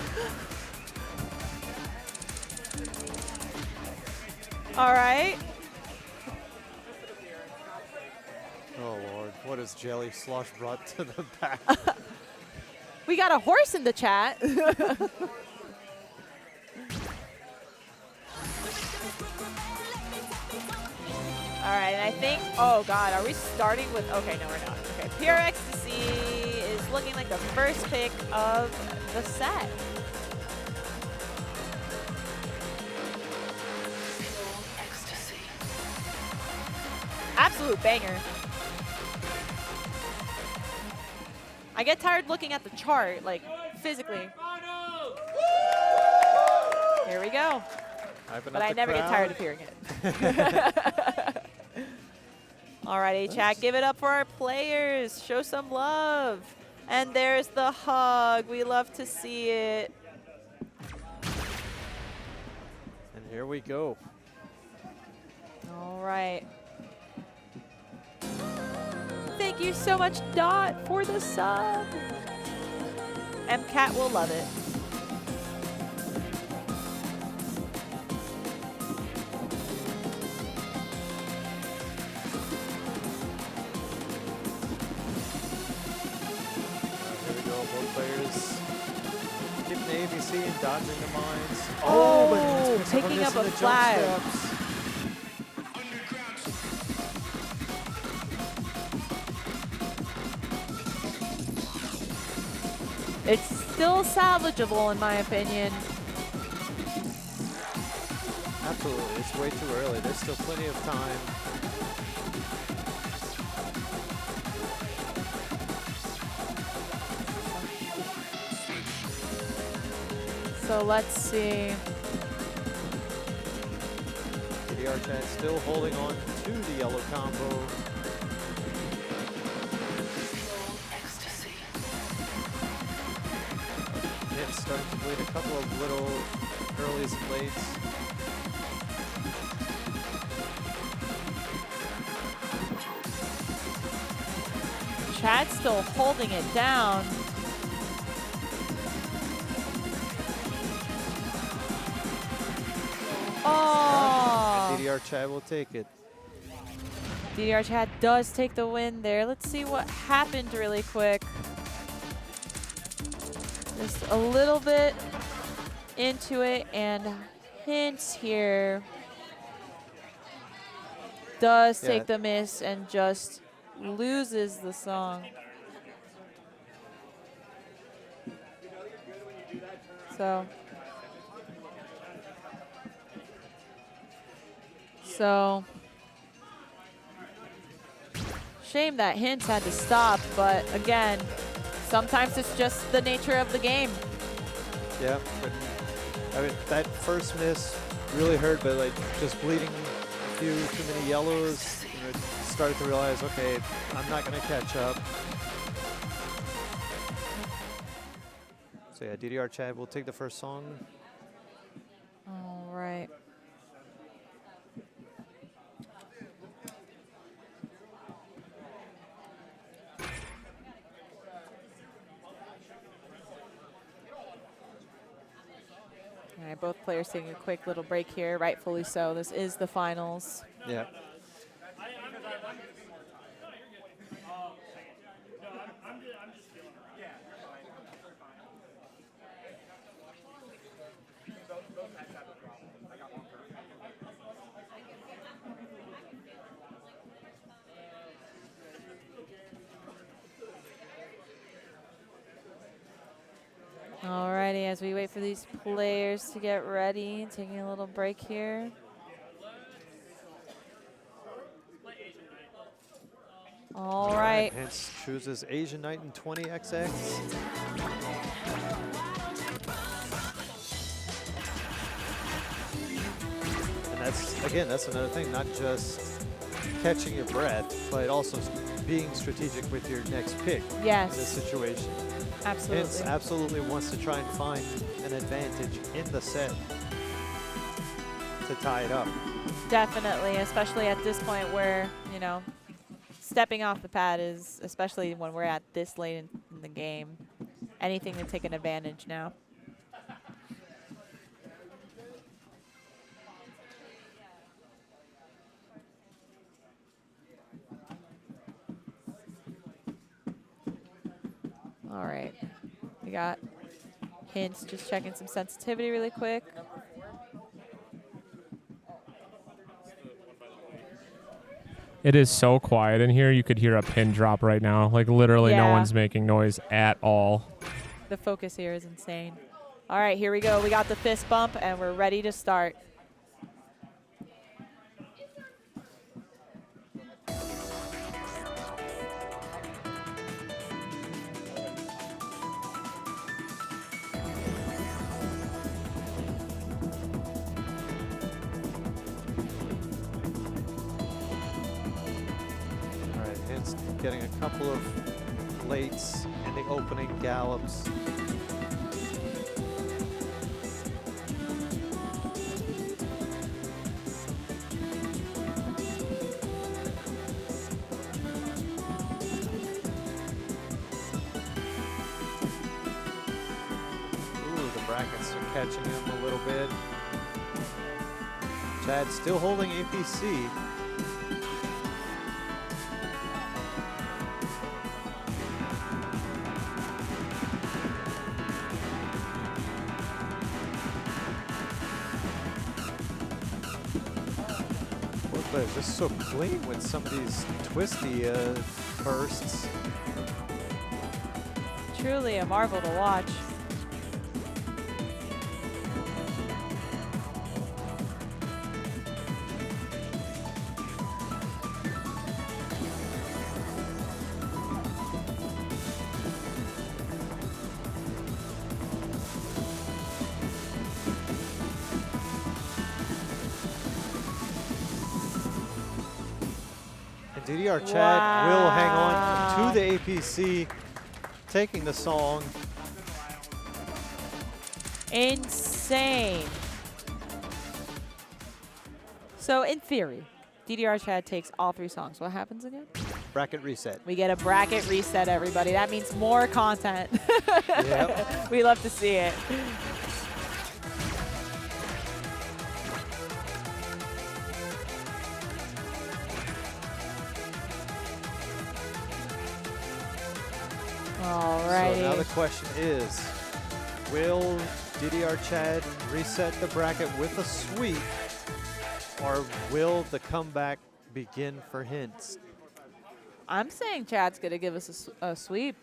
All right. Oh, Lord. What has Jelly Slosh brought to the back? We got a horse in the chat. All right, and I think, oh God, are we starting with, okay, no, we're not. Okay, Pure Ecstasy is looking like the first pick of the set. Absolute banger. I get tired looking at the chart, like physically. Here we go. But I never get tired of hearing it. Alrighty, chat, give it up for our players. Show some love. And there's the hug. We love to see it. And here we go. All right. Thank you so much, Dot, for the sub. MCAT will love it. Here we go, both players keeping the ABC and dodging the mines. Oh, but it's picking up a missing the jump flag. steps. It's still salvageable, in my opinion. Absolutely, it's way too early. There's still plenty of time. So let's see. DDR chat still holding on to the yellow combo. It's starting to bleed a couple of little earlies and lates. Chad's still holding it down. Oh! DDR Chad will take it. DDR Chad does take the win there. Let's see what happened really quick. Just a little bit into it, and Hints here does take the miss and just loses the song. So shame that Hints had to stop, but again, sometimes it's just the nature of the game. Yeah, but I mean, that first miss really hurt, but like just bleeding a few too many yellows, you know, started to realize, okay, I'm not gonna catch up. So yeah, DDR Chad will take the first song. All right. All right, both players taking a quick little break here, rightfully so. This is the finals. Yeah. Alrighty, as we wait for these players to get ready, taking a little break here. All right. Hence chooses Asian Knight in 20XX. And that's, again, that's another thing, not just catching your breath, but also being strategic with your next pick in this situation. Absolutely. Hence absolutely wants to try and find an advantage in the set to tie it up. Definitely, especially at this point where, you know, stepping off the pad is, especially when we're at this late in in the game. Anything to take an advantage now. All right. We got Hints, just checking some sensitivity really quick. It is so quiet in here. You could hear a pin drop right now. Like literally no Yeah. one's making noise at all. The focus here is insane. All right, here we go. We got the fist bump, and we're ready to start. All right, Hints getting a couple of lates in the opening gallops. Ooh, the brackets are catching him a little bit. Chad still holding APC. But it's just so clean with some of these twisty bursts. Truly a marvel to watch. DDR Chad will hang on to the APC, taking the song. Insane. So in theory, DDR Chad takes all 3 songs. What happens again? Bracket reset. We get a bracket reset, everybody. That means more content. Yep. We love to see it. Alrighty. So now the question is, will DDR Chad reset the bracket with a sweep, or will the comeback begin for Hints? I'm saying Chad's going to give us a sweep.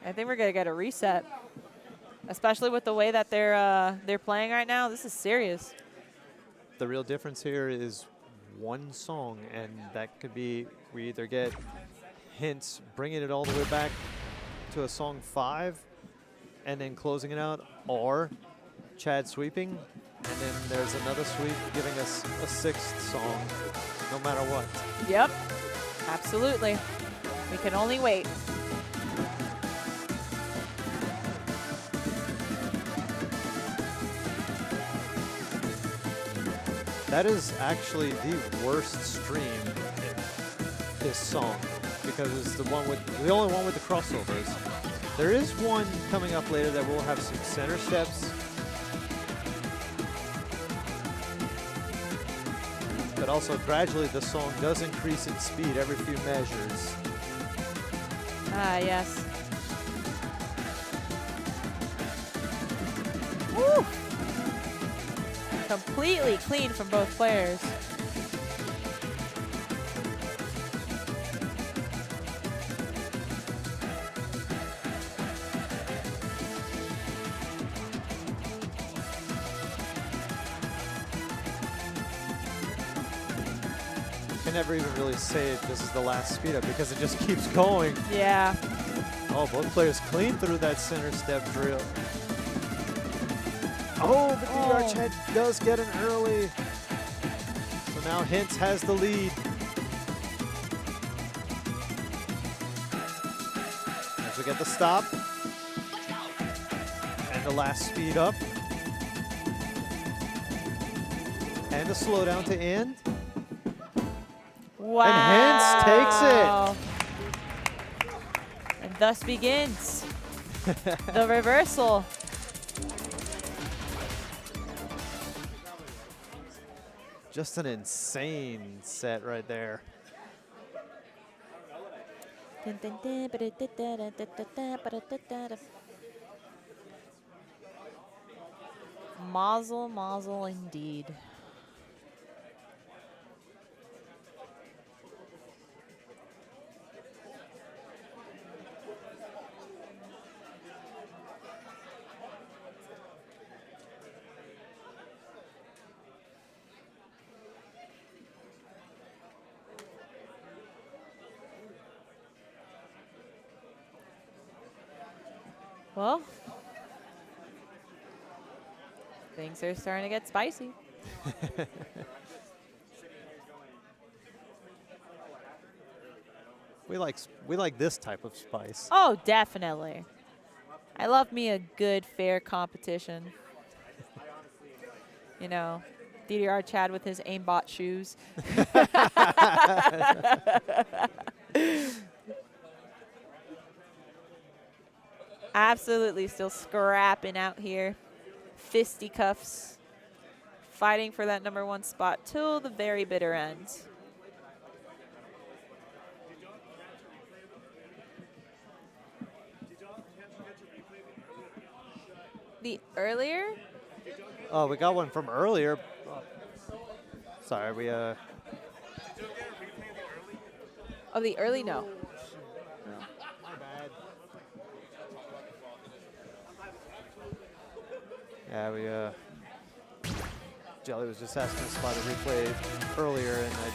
I think we're going to get a reset, especially with the way that they're playing right now. This is serious. The real difference here is one song, and that could be we either get Hints bringing it all the way back to a song 5 and then closing it out, or Chad sweeping, and then there's another sweep giving us a 6th song, no matter what. Yep, absolutely. We can only wait. That is actually the worst stream this song, because it's the only one with the crossovers. There is one coming up later that will have some center steps. But also gradually the song does increase its speed every few measures. Ah, yes. Woo! Completely clean from both players. Can never even really say this is the last speed up because it just keeps going. Yeah. Oh, both players clean through that center step drill. Oh, but DDR Chad does get an early. So now Hints has the lead. As we get the stop. And the last speed up. And the slowdown to end. Wow. And Hints takes it. And thus begins The reversal. Just an insane set right there. Mazel, mazel indeed. Well, things are starting to get spicy. We like this type of spice. Oh, definitely. I love me a good, fair competition. You know, DDR Chad with his aimbot shoes. Absolutely still scrapping out here. Fisticuffs. Fighting for that #1 spot till the very bitter end. The earlier? Oh, we got one from earlier. Oh. Sorry, we Oh, the early? No. My bad. Yeah, Jelly was just asking us about a replay earlier, and I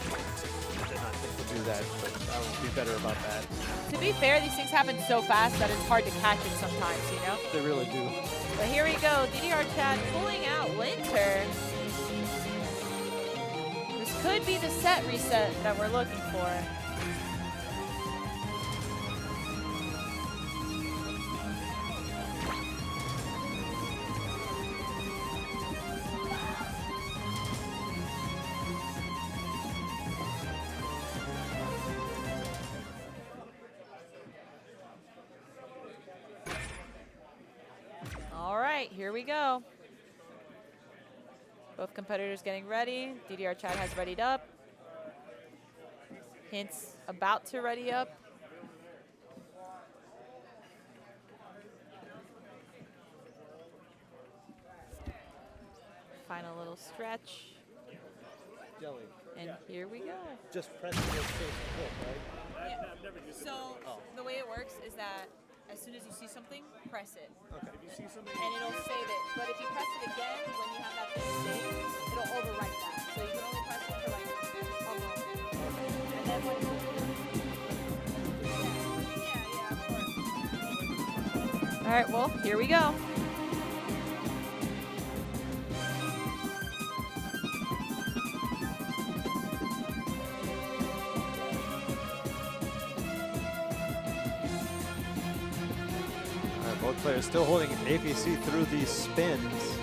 did not think to do that, but I will be better about that. To be fair, these things happen so fast that it's hard to catch it sometimes, you know? They really do. But here we go, DDR Chad pulling out Winter. This could be the set reset that we're looking for. All right, here we go. Both competitors getting ready. DDR Chad has readied up. Hint's about to ready up. Final little stretch. Jelly. And here we go. Just press it with face click, right? Yeah. So the way it works is that as soon as you see something, press it. Okay. If you see something, and it'll save it. But if you press it again, when you have that thing saved, it'll overwrite that. So you can only press it for like a moment. And then when of course. All right, well, here we go. Both players still holding APC through these spins.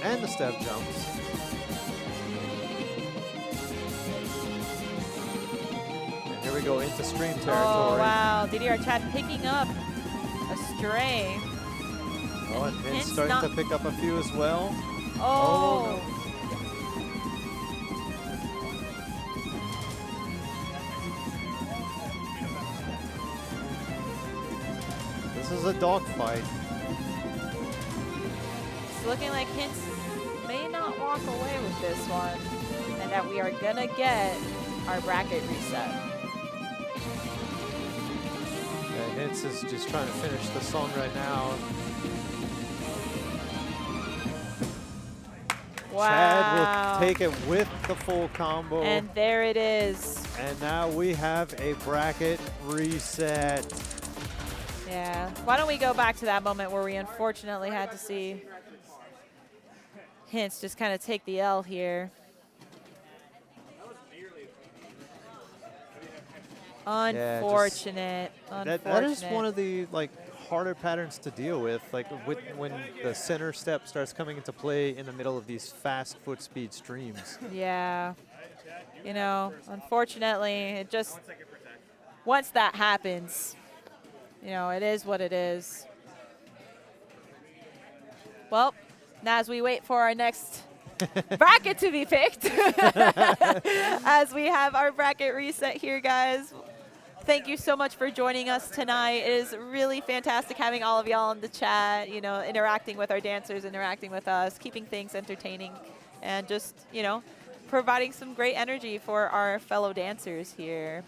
And the step jumps. And here we go into stream territory. Oh, wow. DDR Chad picking up a stray. Oh, and Vince starting to pick up a few as well. Oh. No. This is a dogfight. It's looking like Hints may not walk away with this one, and that we are gonna get our bracket reset. Yeah, Hints is just trying to finish the song right now. Wow. Chad will take it with the full combo. And there it is. And now we have a bracket reset. Yeah. Why don't we go back to that moment where we unfortunately had to see Hints just kind of take the L here. Unfortunate. That is one of the harder patterns to deal with, when the center step starts coming into play in the middle of these fast foot speed streams. Yeah. You know, unfortunately, it just, once that happens, you know, it is what it is. Well, now as we wait for our next bracket to be picked, as we have our bracket reset here, guys. Thank you so much for joining us tonight. It is really fantastic having all of y'all in the chat, you know, interacting with our dancers, interacting with us, keeping things entertaining, and just, you know, providing some great energy for our fellow dancers here.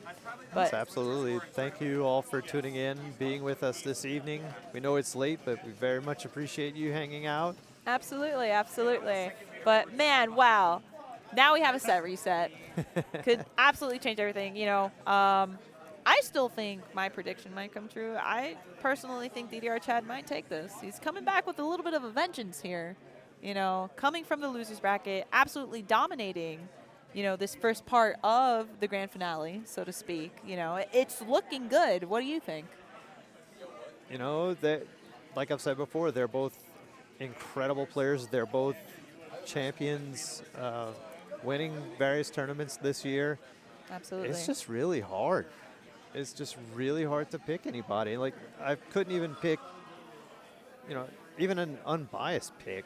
Yes, absolutely. Thank you all for tuning in, being with us this evening. We know it's late, but we very much appreciate you hanging out. Absolutely, absolutely. But man, wow. Now we have a set reset. Could absolutely change everything, you know. I still think my prediction might come true. I personally think DDR Chad might take this. He's coming back with a little bit of a vengeance here. You know, coming from the losers bracket, absolutely dominating, you know, this first part of the grand finale, so to speak. You know, it's looking good. What do you think? You know, like I've said before, they're both incredible players. They're both champions, winning various tournaments this year. Absolutely. It's just really hard. It's just really hard to pick anybody. Like, I couldn't even pick, you know, even an unbiased pick.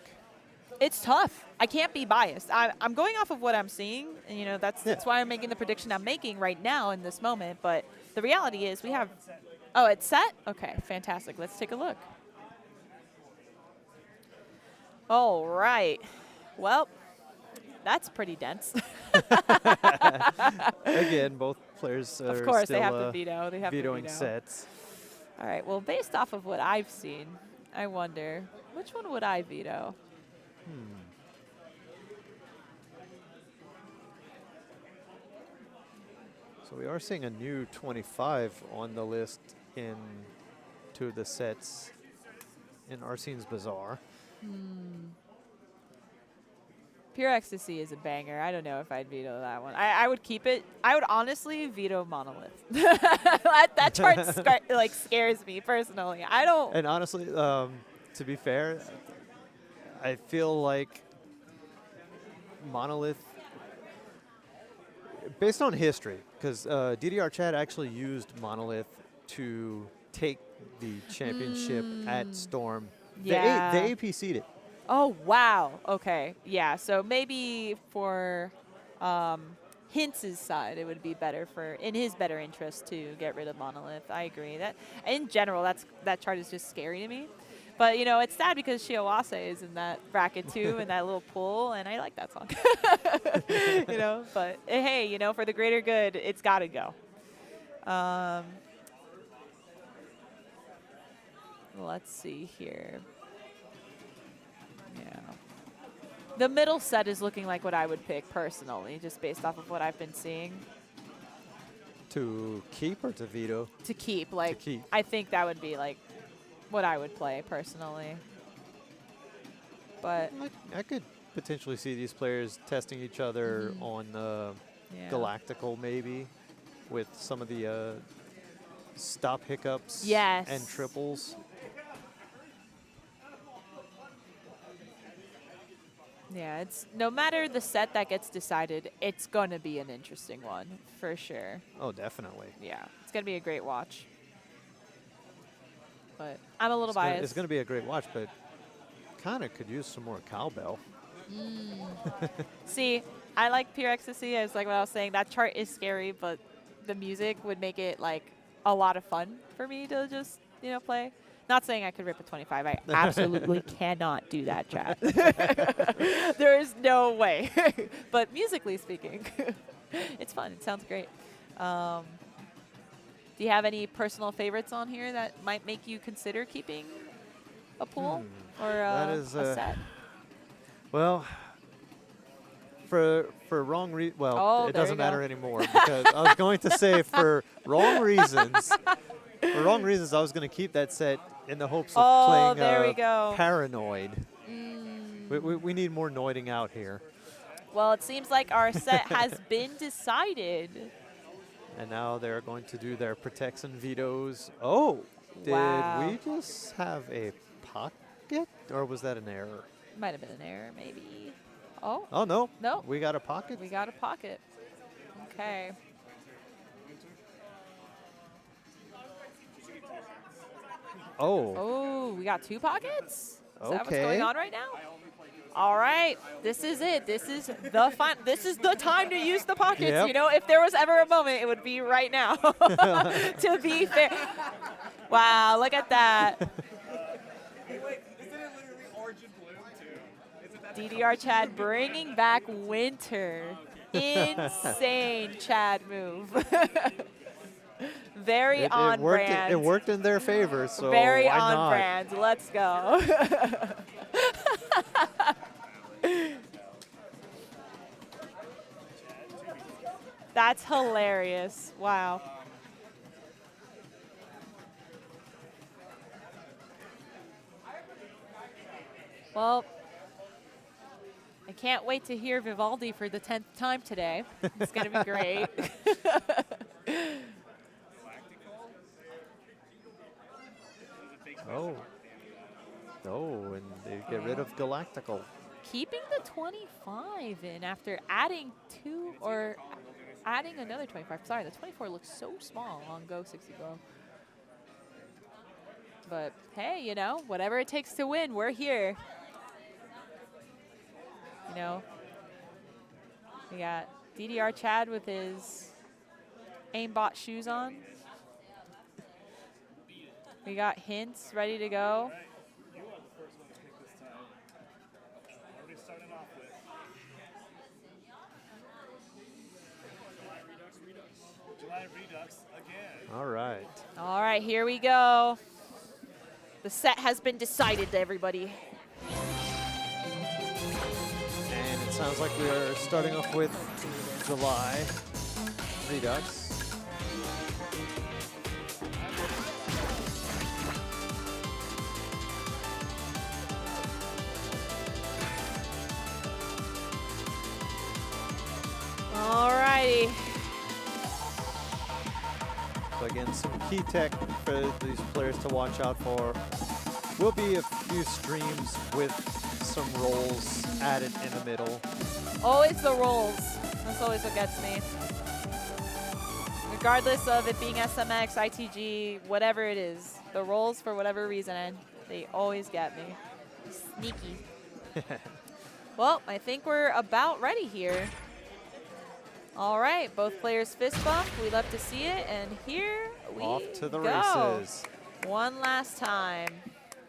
It's tough. I can't be biased. I'm going off of what I'm seeing, and, you know, that's why I'm making the prediction I'm making right now in this moment. But the reality is we have, oh, it's set? Okay, fantastic. Let's take a look. All right. Well, that's pretty dense. Again, both players are of course, still they have to veto. They have vetoing to veto. sets. All right. Well, based off of what I've seen, I wonder which one would I veto? So we are seeing a new 25 on the list in two of the sets in Arsene's Bazaar. Pure Ecstasy is a banger. I don't know if I'd veto that one. I would keep it. I would honestly veto Monolith. that chart like scares me personally. I don't. And honestly, to be fair, I feel like Monolith, based on history, because DDR Chad actually used Monolith to take the championship at Storm. Yeah. They APC'd it. Oh, wow. Okay. Yeah. So maybe for Hintz's side, it would be better in his better interest to get rid of Monolith. I agree. That in general, that chart is just scary to me. But, you know, it's sad because Shiawase is in that bracket too, in that little pool, and I like that song. You know, but hey, you know, for the greater good, it's got to go. Let's see here. Yeah. The middle set is looking like what I would pick personally, just based off of what I've been seeing. To keep or to veto? To keep. Like, to keep. I think that would be like what I would play personally. But I could potentially see these players testing each other on Galactical maybe, with some of the stop hiccups and triples. Yeah, it's no matter the set that gets decided, it's going to be an interesting one for sure. Oh, definitely. Yeah, it's going to be a great watch. But I'm a little biased. It's going to be a great watch, but kind of could use some more cowbell. See, I like Pure Ecstasy. It's like what I was saying. That chart is scary, but the music would make it like a lot of fun for me to just, you know, play. Not saying I could rip a 25. I absolutely cannot do that, chat. There is no way. But musically speaking, it's fun. It sounds great. Do you have any personal favorites on here that might make you consider keeping a pool or a set? Well, for wrong reasons, it doesn't matter anymore because I was going to say for wrong reasons. For wrong reasons, I was going to keep that set in the hopes of playing Paranoid. We need more noiding out here. Well, it seems like our set has been decided. And now they're going to do their protects and vetoes. Oh, did we just have a pocket? Or was that an error? Might have been an error, maybe. Oh. Oh, no. No. We got a pocket? We got a pocket. Okay. Oh. Oh, we got 2 pockets? Is that what's Okay. going on right now? All right, this is it. This is the fun. This is the time to use the pockets. Yep. You know, if there was ever a moment, it would be right now. To be fair. Wow, look at that. DDR Chad bringing back winter. Insane Chad move. Very on brand. It worked in their favor, so Very why on not? brand. Let's go. That's hilarious. Wow. Well, I can't wait to hear Vivaldi for the 10th time today. It's going to be great. Oh. Oh, and they get rid of Galactical. Keeping the 25 in after adding 2 or adding another 25. Sorry, the 24 looks so small on Go 60 Glow. But hey, you know, whatever it takes to win, we're here. You know, we got DDR Chad with his aimbot shoes on. We got Hints ready to go. You are the first one to pick this time. Already starting off with July Redux again. All right. All right, here we go. The set has been decided, everybody. And it sounds like we are starting off with July Redux. All righty. So again, some key tech for these players to watch out for. Will be a few streams with some rolls added in the middle. Always the rolls. That's always what gets me. Regardless of it being SMX, ITG, whatever it is, the rolls, for whatever reason, they always get me. Sneaky. Well, I think we're about ready here. All right, both players fist bump. We love to see it, and here we Off to the go. races. One last time.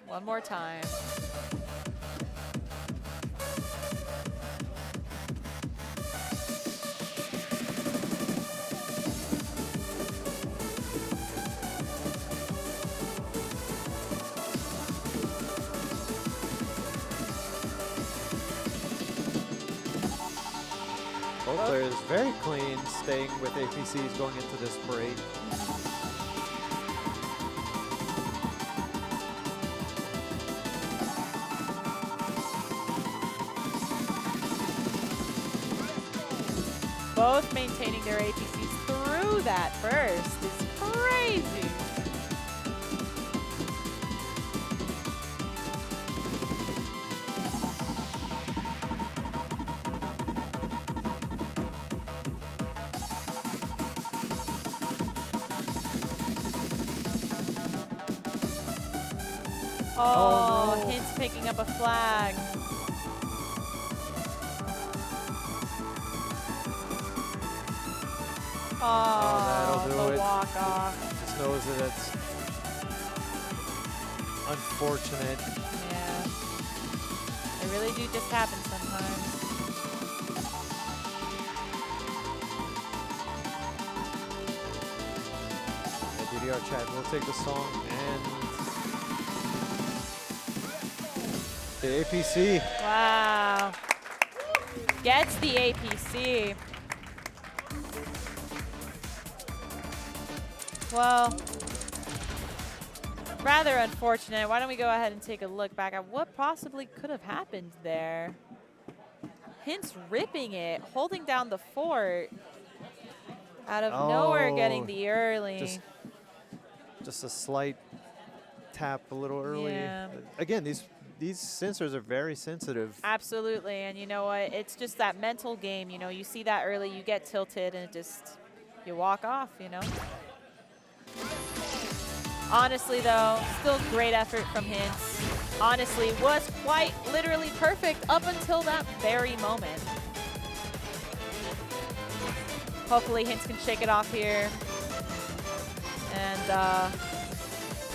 One more time. Both players very clean, staying with APCs going into this break. Both maintaining their APCs through that burst is crazy. Oh, no. Hint's picking up a flag. Oh, that'll do the it. walk off. Just knows that it's unfortunate. Yeah. It really do just happen sometimes. DDR chat will take the song and the APC. Wow. Gets the APC. Well, rather unfortunate. Why don't we go ahead and take a look back at what possibly could have happened there. Hint's ripping it, holding down the fort. Out of nowhere getting the early. Just a slight tap a little early. Yeah. Again, these these sensors are very sensitive. Absolutely, and you know what? It's just that mental game. You know, you see that early, you get tilted, and it just, you walk off, you know? Honestly, though, still great effort from Hints. Honestly, was quite literally perfect up until that very moment. Hopefully, Hints can shake it off here and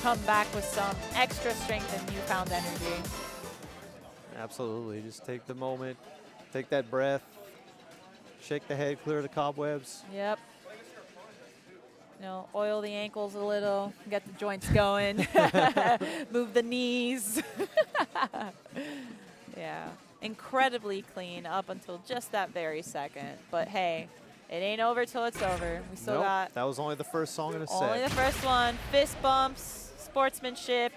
come back with some extra strength and newfound energy. Absolutely. Just take the moment, take that breath, shake the head, clear the cobwebs. Yep. You know, oil the ankles a little, get the joints going, move the knees. Yeah, incredibly clean up until just that very second. But hey, it ain't over till it's over. We still got. That was only the first song in a set. Only the first one. Fist bumps, sportsmanship,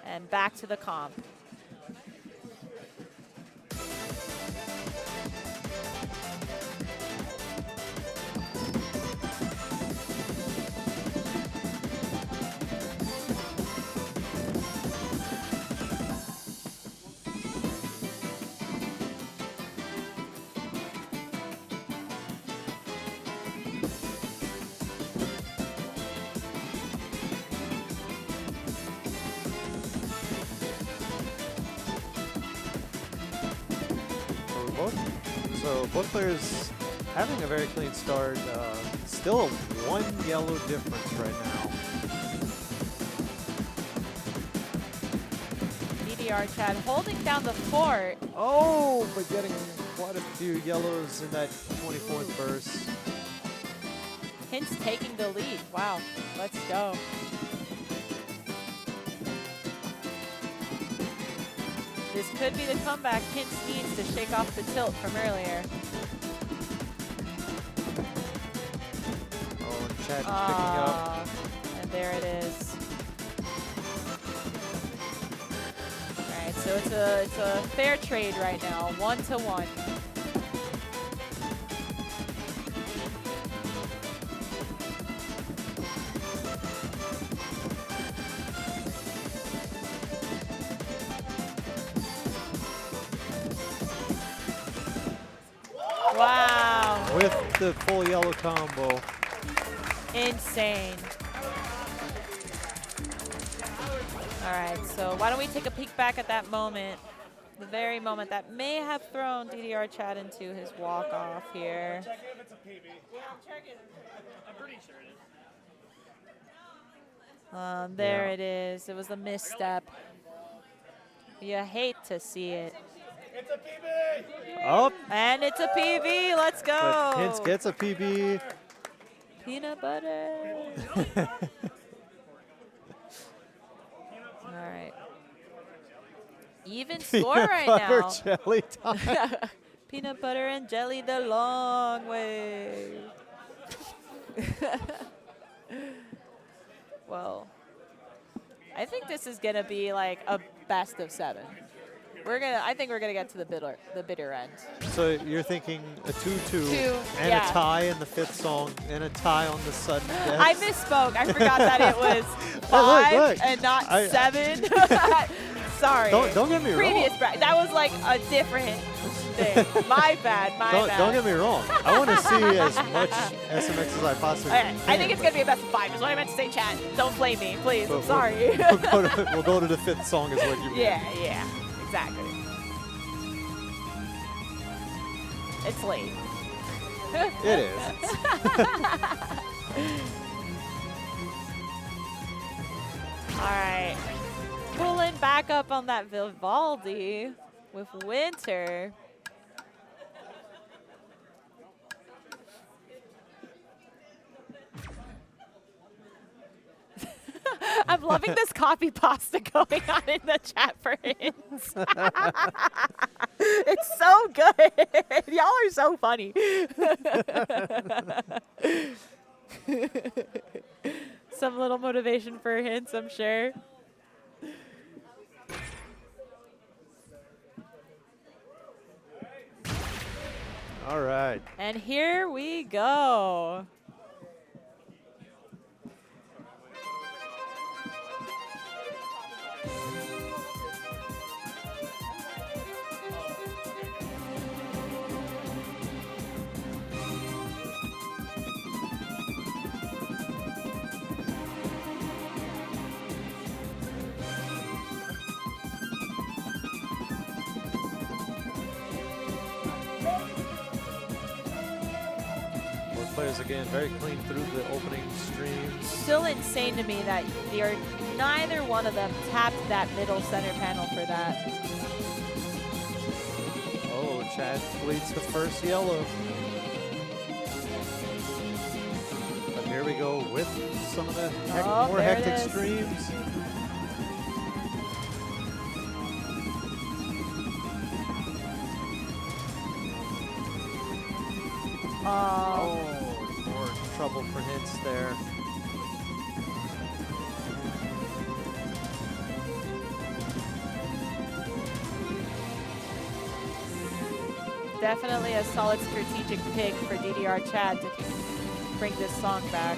and back to the comp. So both players having a very clean start. Still a 1 yellow difference right now. DDR Chad holding down the fort. Oh, but getting quite a few yellows in that 24th burst. Hints taking the lead. Wow, let's go. This could be the comeback Hints needs to shake off the tilt from earlier. Oh, and Chad picking up. And there it is. All right, so it's a fair trade right now, 1-1. Wow. With the full yellow combo. Insane. All right, so why don't we take a peek back at that moment, the very moment that may have thrown DDR Chad into his walk-off here. Check if it's a PB. Yeah, check it. I'm pretty sure it is. There it is. It was a misstep. You hate to see it. It's a PB! Oh. And it's a PB. Let's go. But Hints gets a PB. Peanut butter. All right. Even score right now. Jelly time. Peanut butter and jelly the long way. Well, I think this is gonna be like a best of 7. I think we're gonna get to the bitter end. So you're thinking a 2-2 and yeah. a tie in the 5th song and a tie on the sudden death. I misspoke. I forgot that it was 5 look. and not 7. Sorry. Don't get me Previous wrong. that was like a different thing. My bad. My bad. Don't get me wrong. I want to see as much SMX as I possibly can. I think it's gonna be a best of 5. Is what I meant to say, chat. Don't blame me, please. But I'm sorry. We'll go to the 5th song is what you mean. Yeah. Exactly. It's late. It is. All right. Pulling back up on that Vivaldi with Winter. I'm loving this copy pasta going on in the chat for Hints. It's so good. Y'all are so funny. Some little motivation for Hints, I'm sure. All right. And here we go. players again, very clean through the opening streams. Still insane to me that neither one of them tapped that middle center panel for that. Oh, Chad fleets the first yellow. But here we go with some of the more hectic streams. Oh, more trouble for Hints there. definitely a solid strategic pick for DDR Chad to bring this song back.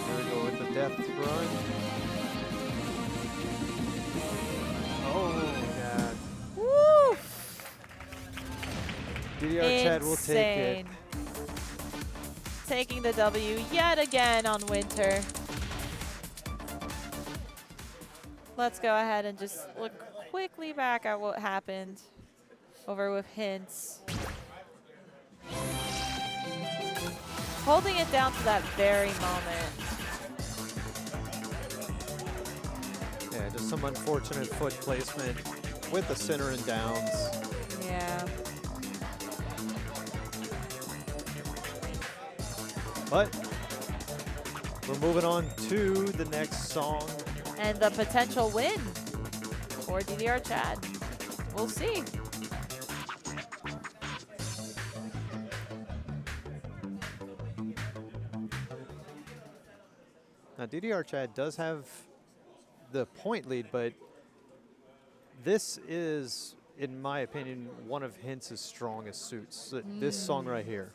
There we go with the death run. Oh, God. Woo! DDR Chad will take it. Taking the W yet again on Winter. Let's go ahead and just look quickly back at what happened over with Hints. Holding it down to that very moment. Yeah, just some unfortunate foot placement with the center and downs. Yeah. But we're moving on to the next song. And the potential win for DDR Chad. We'll see. Now, DDR Chad does have the point lead, but this is, in my opinion, one of Hints' strongest suits. This song right here.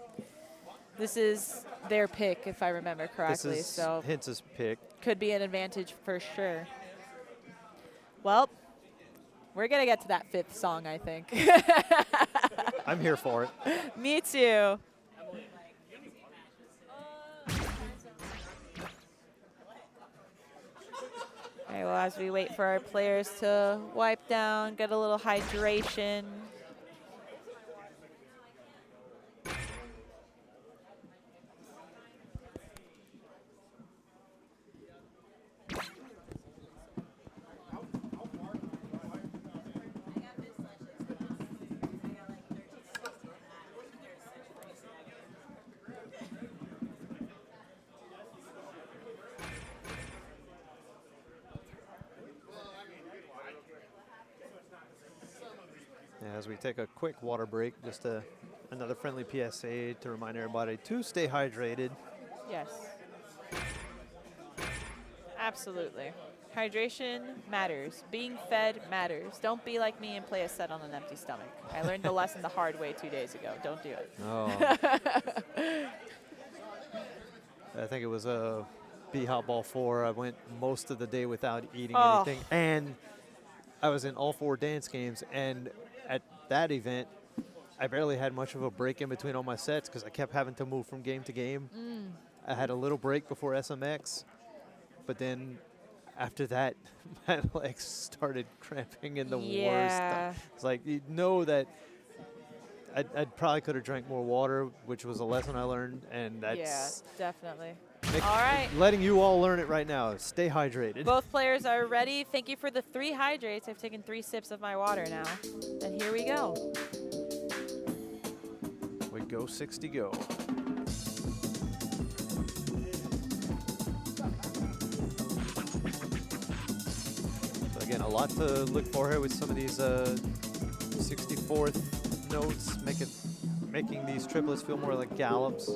This is their pick, if I remember correctly. This is so Hints' pick. Could be an advantage for sure. Well, we're going to get to that fifth song, I think. I'm here for it. Me too. All right, well, as we wait for our players to wipe down, get a little hydration. As we take a quick water break, just another friendly PSA to remind everybody to stay hydrated. Yes. Absolutely. Hydration matters. Being fed matters. Don't be like me and play a set on an empty stomach. I learned the lesson the hard way 2 days ago. Don't do it. Oh. I think it was a B-Hop Ball 4. I went most of the day without eating anything. And I was in all 4 dance games, and at that event, I barely had much of a break in between all my sets because I kept having to move from game to game. I had a little break before SMX, but then after that, my legs started cramping in the worst. It's like, you know that I probably could have drank more water, which was a lesson I learned, and that's... Yeah, definitely. All right. Letting you all learn it right now. Stay hydrated. Both players are ready. Thank you for the 3 hydrates. I've taken 3 sips of my water now. And here we go. We go 60 go. So again, a lot to look for here with some of these 64th notes, making these triplets feel more like gallops.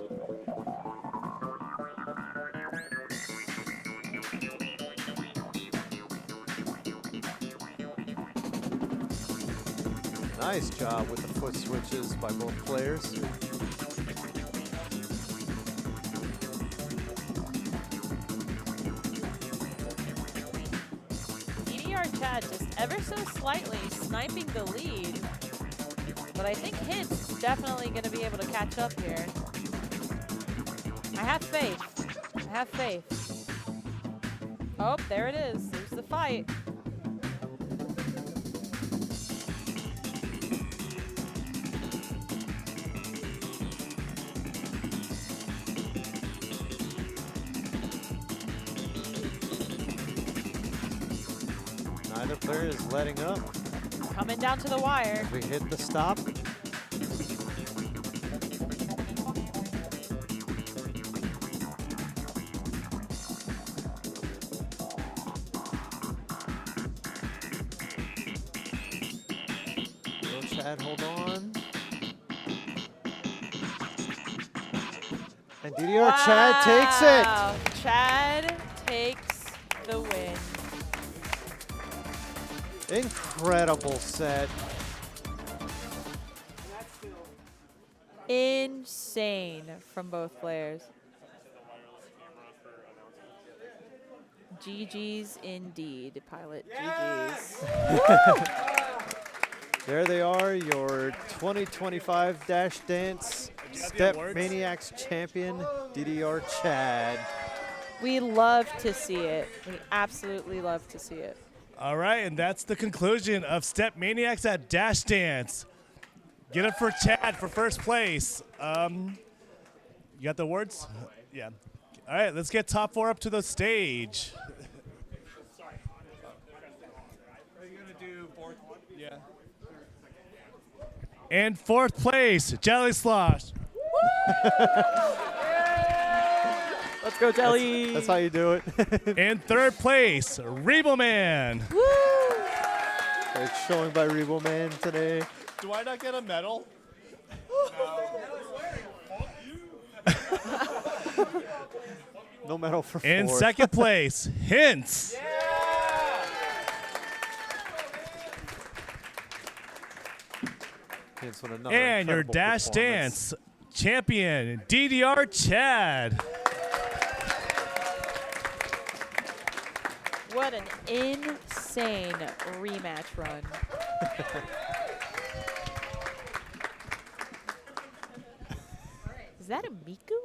Nice job with the foot switches by both players. DDR Chad just ever so slightly sniping the lead. But I think Hint's definitely going to be able to catch up here. I have faith. I have faith. Oh, there it is. There's the fight. Clear is letting up. Coming down to the wire. We hit the stop. Will Chad hold on? And DDR Chad takes it. Chad takes the win. Incredible set. Insane from both players. GG's indeed, Pilot. GG's. There they are, your 2025 Dash Dance Step Maniacs champion, DDR Chad. We love to see it. We absolutely love to see it. All right, and that's the conclusion of Step Maniacs at Dash Dance. Get it for Chad for first place. You got the words? Yeah. All right, let's get top 4 up to the stage. Are you going to do fourth one? Yeah. In 4th place, Jelly Slosh. Let's go, Jelly. That's how you do it. In 3rd place, Rebo Man. Great showing by Rebo Man today. Do I not get a medal? No medal for 4th. In 2nd place, Hints. Hints with another And your incredible Dash performance. Dance champion, DDR Chad. What an insane rematch run. Is that a Miku?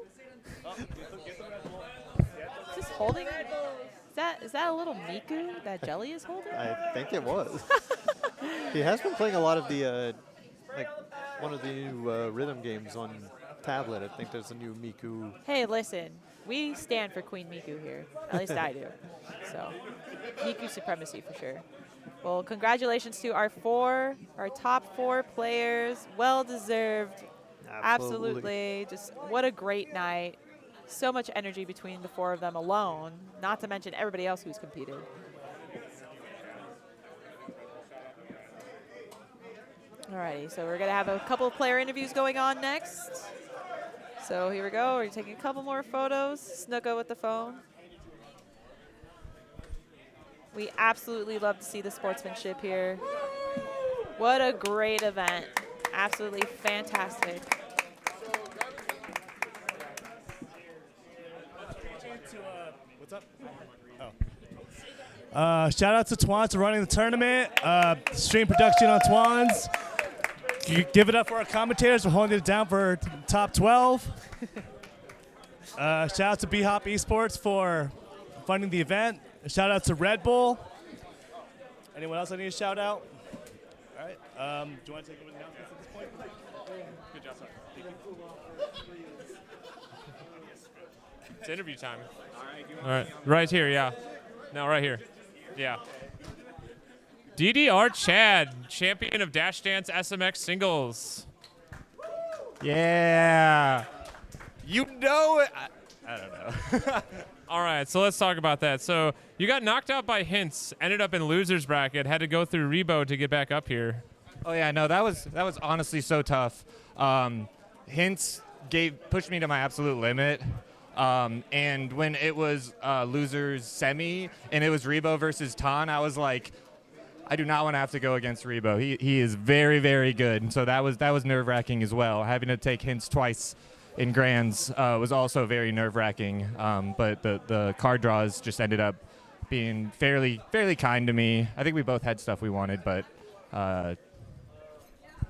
Is this holding? Is that a little Miku that Jelly is holding? I think it was. He has been playing a lot of the, like, one of the new rhythm games on tablet. I think there's a new Miku. Hey, listen. We stand for Queen Miku here. At least I do. So, Miku supremacy for sure. Well, congratulations to our top 4 players. Well deserved. Absolutely. Just what a great night. So much energy between the 4 of them alone, not to mention everybody else who's competed. Alrighty, so we're going to have a couple of player interviews going on next. So here we go. We're taking a couple more photos. Snooka with the phone. We absolutely love to see the sportsmanship here. What a great event. Absolutely fantastic. What's up? Oh. Shout out to Twans for running the tournament. Stream production on Twans. Give it up for our commentators for holding it down for top 12. Shout out to B-Hop Esports for funding the event. Shout out to Red Bull. Anyone else I need to shout out? All right. Do you want to take over the announcements at this point? Good job, sir. Thank you. It's interview time. All right. Right here, yeah. No, right here. Yeah. DDR Chad, champion of Dash Dance SMX singles. Yeah. You know it. I don't know. All right, so let's talk about that. So you got knocked out by Hints, ended up in loser's bracket, had to go through Rebo to get back up here. Oh yeah, no, that was honestly so tough. Hints pushed me to my absolute limit. And when it was losers semi and it was Rebo versus Tan, I was like, I do not want to have to go against Rebo. He is very, very good. And so that was nerve-wracking as well. Having to take Hints twice in grands was also very nerve-wracking. But the card draws just ended up being fairly kind to me. I think we both had stuff we wanted, but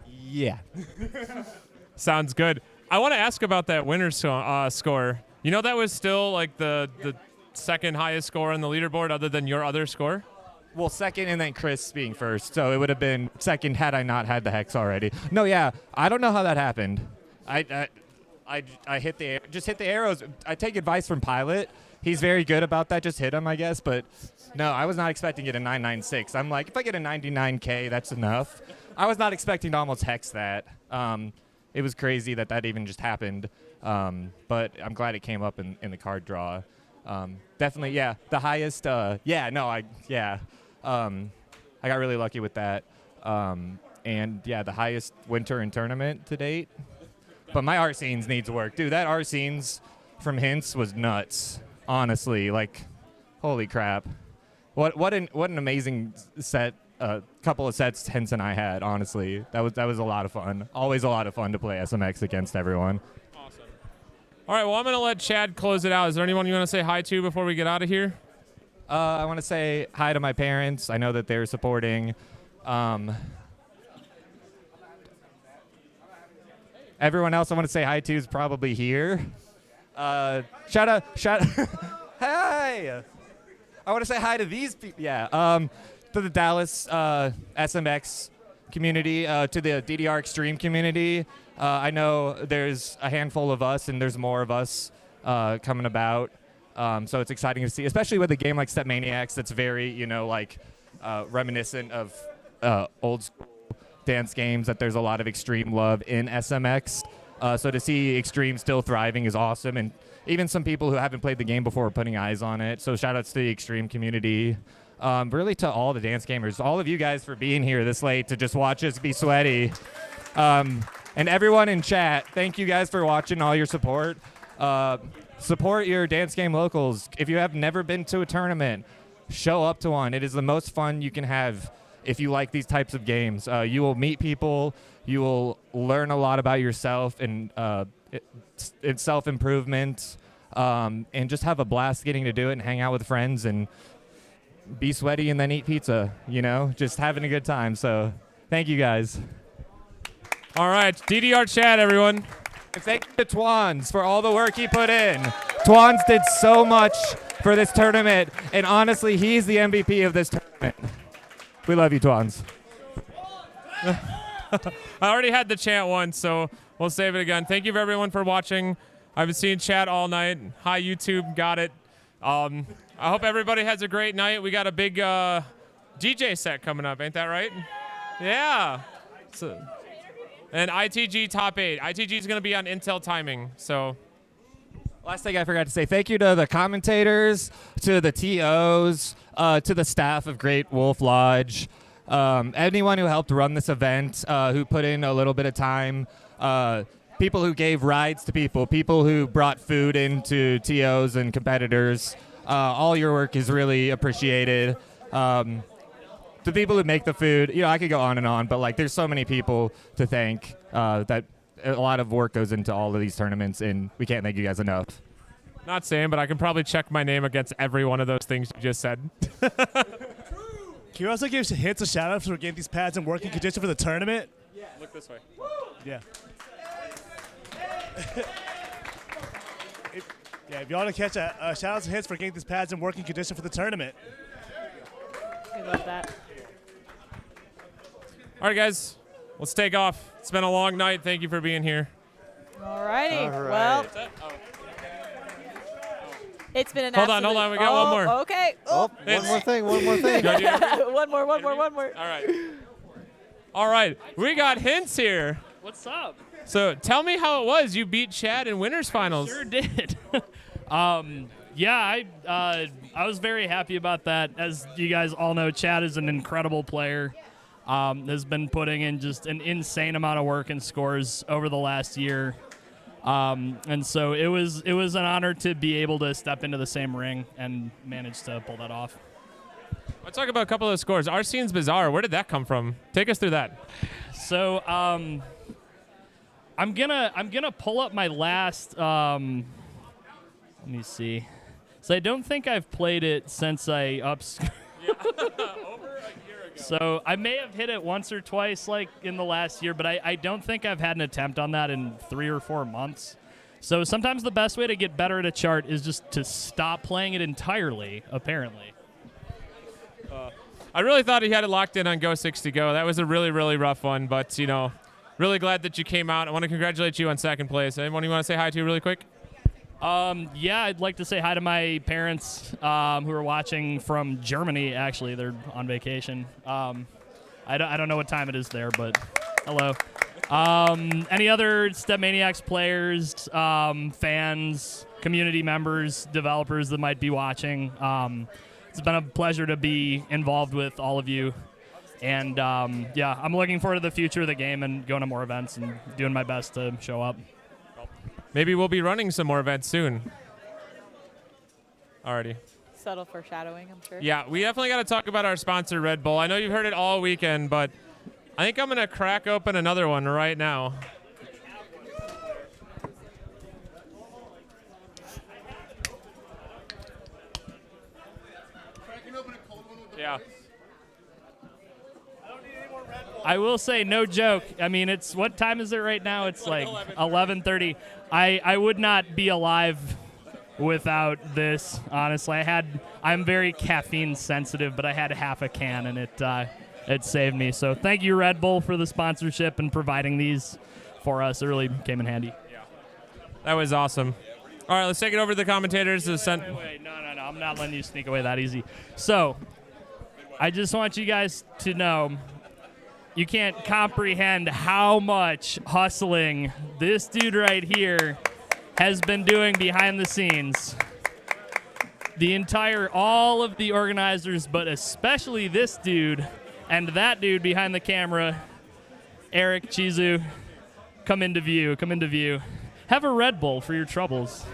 yeah. Sounds good. I want to ask about that winner's score. You know that was still like the second highest score on the leaderboard other than your other score? Well, second and then Chris being first. So it would have been second had I not had the hex already. No, yeah. I don't know how that happened. I hit the arrows. I take advice from Pilot, he's very good about that. Just hit him, I guess. But no, I was not expecting to get a 996. I'm like, if I get a 99K, that's enough. I was not expecting to almost hex that. It was crazy that even just happened. But I'm glad it came up in the card draw. Definitely, yeah. The highest, I got really lucky with that. And yeah, the highest winter in tournament to date. But my art scenes needs work. Dude, that art scenes from Hints was nuts. Honestly, like, holy crap. What an amazing set, couple of sets Hints and I had, honestly. That was a lot of fun. Always a lot of fun to play SMX against everyone. Awesome. All right, well, I'm going to let Chad close it out. Is there anyone you want to say hi to before we get out of here? I want to say hi to my parents. I know that they're supporting. Everyone else I want to say hi to is probably here. Shout out. Hey! I want to say hi to these people. Yeah. To the Dallas SMX community, to the DDR Extreme community. I know there's a handful of us, and there's more of us coming about. So it's exciting to see, especially with a game like Step Maniacs that's very, reminiscent of old school dance games, that there's a lot of Extreme love in SMX. So to see Extreme still thriving is awesome. And even some people who haven't played the game before are putting eyes on it. So shout outs to the Extreme community. Really to all the dance gamers, all of you guys for being here this late to just watch us be sweaty. And everyone in chat, thank you guys for watching, all your support. Support your dance game locals. If you have never been to a tournament, show up to one. It is the most fun you can have if you like these types of games. You will meet people. You will learn a lot about yourself and self-improvement, and just have a blast getting to do it and hang out with friends and be sweaty and then eat pizza, just having a good time. So thank you guys. All right, DDR Chad, everyone. And thank you to Twans for all the work he put in. Twans did so much for this tournament, and honestly, he's the MVP of this tournament. We love you, Twans. I already had the chant once, so we'll save it again. Thank you for everyone for watching. I've been seeing chat all night. Hi, YouTube. Got it. I hope everybody has a great night. We got a big DJ set coming up. Ain't that right? Yeah. And ITG top 8. ITG is going to be on Intel timing. So, last thing I forgot to say, thank you to the commentators, to the TOs, to the staff of Great Wolf Lodge, anyone who helped run this event, who put in a little bit of time, people who gave rides to people who brought food into TOs and competitors. All your work is really appreciated. The people who make the food, I could go on and on, but there's so many people to thank, that a lot of work goes into all of these tournaments, and we can't thank you guys enough. not saying, but I can probably check my name against every one of those things you just said. Can you also give Hints a shout out for getting these pads in working condition for the tournament? Yeah. Look this way. Yeah. If you want to catch a shout out to Hints for getting these pads in working condition for the tournament. I love that. All right, guys, let's take off. It's been a long night. Thank you for being here. Alrighty. All right. Well, it's been an Hold absolute... on. We got one more. Okay. Oh, one more thing. one more. All right. We got Hints here. What's up? So tell me how it was. You beat Chad in winners finals. Sure did. Yeah, I was very happy about that. As you guys all know, Chad is an incredible player. Has been putting in just an insane amount of work and scores over the last year. And so it was an honor to be able to step into the same ring and manage to pull that off. Let's talk about a couple of those scores. Our scene's bizarre. Where did that come from? Take us through that. So I'm gonna pull up my last. Let me see. So I don't think I've played it since I upscaled. Yeah. Over a year ago. So I may have hit it once or twice, like in the last year, but I don't think I've had an attempt on that in 3 or 4 months. So sometimes the best way to get better at a chart is just to stop playing it entirely, apparently. I really thought he had it locked in on Go 60 Go. That was a really, really rough one, but, really glad that you came out. I want to congratulate you on second place. Anyone you want to say hi to really quick? Yeah, I'd like to say hi to my parents who are watching from Germany, actually. They're on vacation. I don't know what time it is there, but hello. Any other Step Maniacs players, fans, community members, developers that might be watching? It's been a pleasure to be involved with all of you. And, yeah, I'm looking forward to the future of the game and going to more events and doing my best to show up. Maybe we'll be running some more events soon. Alrighty. Subtle foreshadowing, I'm sure. Yeah, we definitely got to talk about our sponsor, Red Bull. I know you've heard it all weekend, but I think I'm going to crack open another one right now. Yeah. I will say, no joke. I mean, it's what time is it right now? It's like 11:30. I would not be alive without this, honestly. I'm very caffeine sensitive, but I had half a can, and it saved me. So thank you, Red Bull, for the sponsorship and providing these for us. It really came in handy. That was awesome. All right, let's take it over to the commentators. Wait, no. I'm not letting you sneak away that easy. So I just want you guys to know you can't comprehend how much hustling this dude right here has been doing behind the scenes. All of the organizers, but especially this dude and that dude behind the camera, Eric Chizu, come into view. Have a Red Bull for your troubles.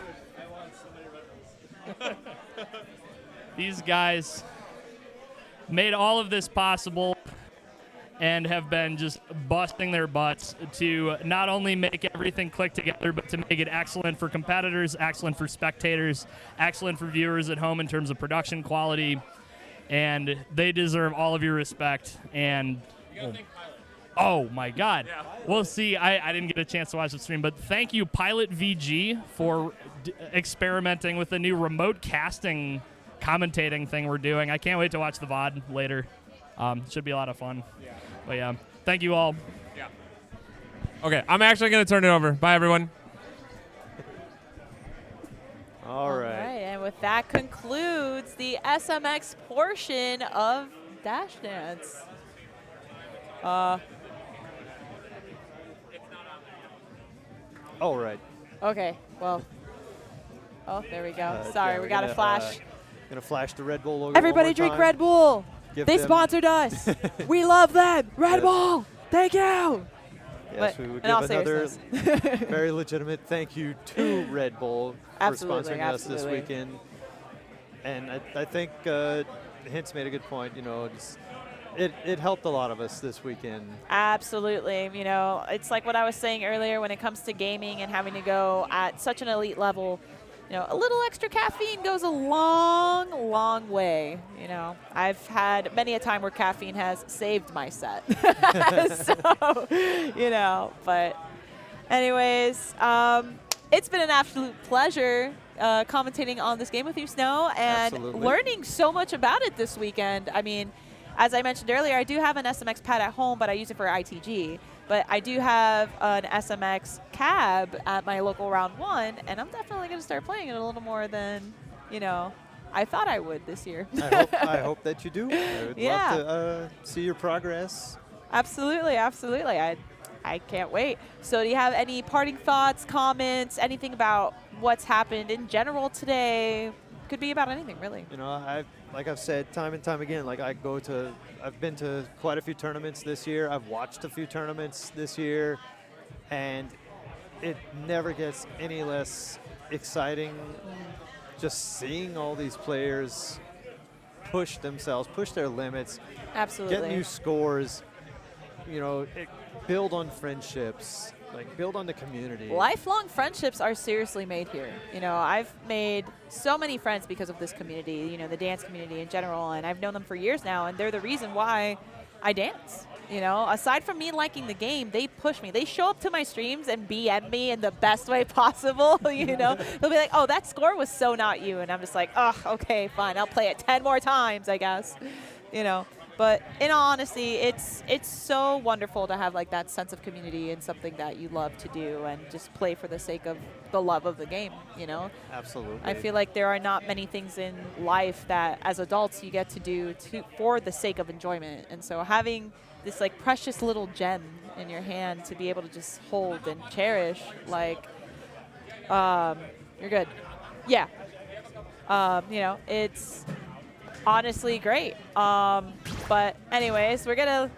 These guys made all of this possible and have been just busting their butts to not only make everything click together, but to make it excellent for competitors, excellent for spectators, excellent for viewers at home in terms of production quality. And they deserve all of your respect. And oh my God. Yeah. We'll see. I didn't get a chance to watch the stream, but thank you, Pilot VG, for experimenting with the new remote casting commentating thing we're doing. I can't wait to watch the VOD later. Should be a lot of fun. Yeah. But yeah, thank you all. Yeah. Okay, I'm actually going to turn it over. Bye, everyone. All right, and with that concludes the SMX portion of Dash Dance. All right. Okay, well. Oh, there we go. Sorry, we got a flash. Gonna flash the Red Bull logo. Everybody drink time. Red Bull. They them. sponsored us. We love them. Red Bull. Thank you. Yes, we would give another very legitimate thank you to Red Bull for sponsoring us this weekend. And I think Hintz made a good point. You know, it helped a lot of us this weekend. Absolutely. You know, it's like what I was saying earlier when it comes to gaming and having to go at such an elite level. You know, a little extra caffeine goes a long, long way. You know, I've had many a time where caffeine has saved my set. So, you know, but anyways, it's been an absolute pleasure commentating on this game with you, Snow, and learning so much about it this weekend. I mean, as I mentioned earlier, I do have an SMX pad at home, but I use it for ITG. But I do have an SMX cab at my local round 1, and I'm definitely going to start playing it a little more than, you know, I thought I would this year. I hope that you do. I would love to see your progress. Absolutely, absolutely. I can't wait. So do you have any parting thoughts, comments, anything about what's happened in general today? Could be about anything, really. You know, like I've said time and time again, like I've been to quite a few tournaments this year. I've watched a few tournaments this year, and it never gets any less exciting just seeing all these players push themselves, push their limits, absolutely, get new scores, you know, build on friendships, like build on the community. Lifelong friendships are seriously made here. You know, I've made so many friends because of this community, you know, the dance community in general, and I've known them for years now, and they're the reason why I dance. You know, aside from me liking the game, they push me. They show up to my streams and BM me in the best way possible, you know. They'll be like, oh, that score was so not you. And I'm just like, oh, okay, fine. I'll play it 10 more times, I guess. You know, But in all honesty, it's so wonderful to have like that sense of community and something that you love to do and just play for the sake of the love of the game, you know? Absolutely. I feel like there are not many things in life that as adults you get to do for the sake of enjoyment. And so having this like precious little gem in your hand to be able to just hold and cherish, like, you're good. Yeah. You know, it's honestly great. But anyways, we're gonna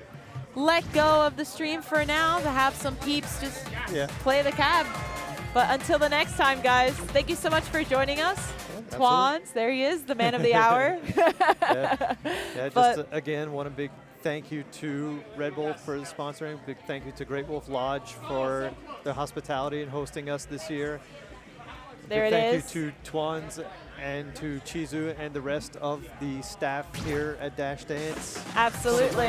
let go of the stream for now to have some peeps just play the cab. But until the next time, guys, thank you so much for joining us. Twans, there he is, the man of the hour. Just again, want a big thank you to Red Bull for the sponsoring. Big thank you to Great Wolf Lodge for their hospitality and hosting us this year. There it is. is. Thank you to Twans and to Chizu and the rest of the staff here at Dash Dance. Absolutely.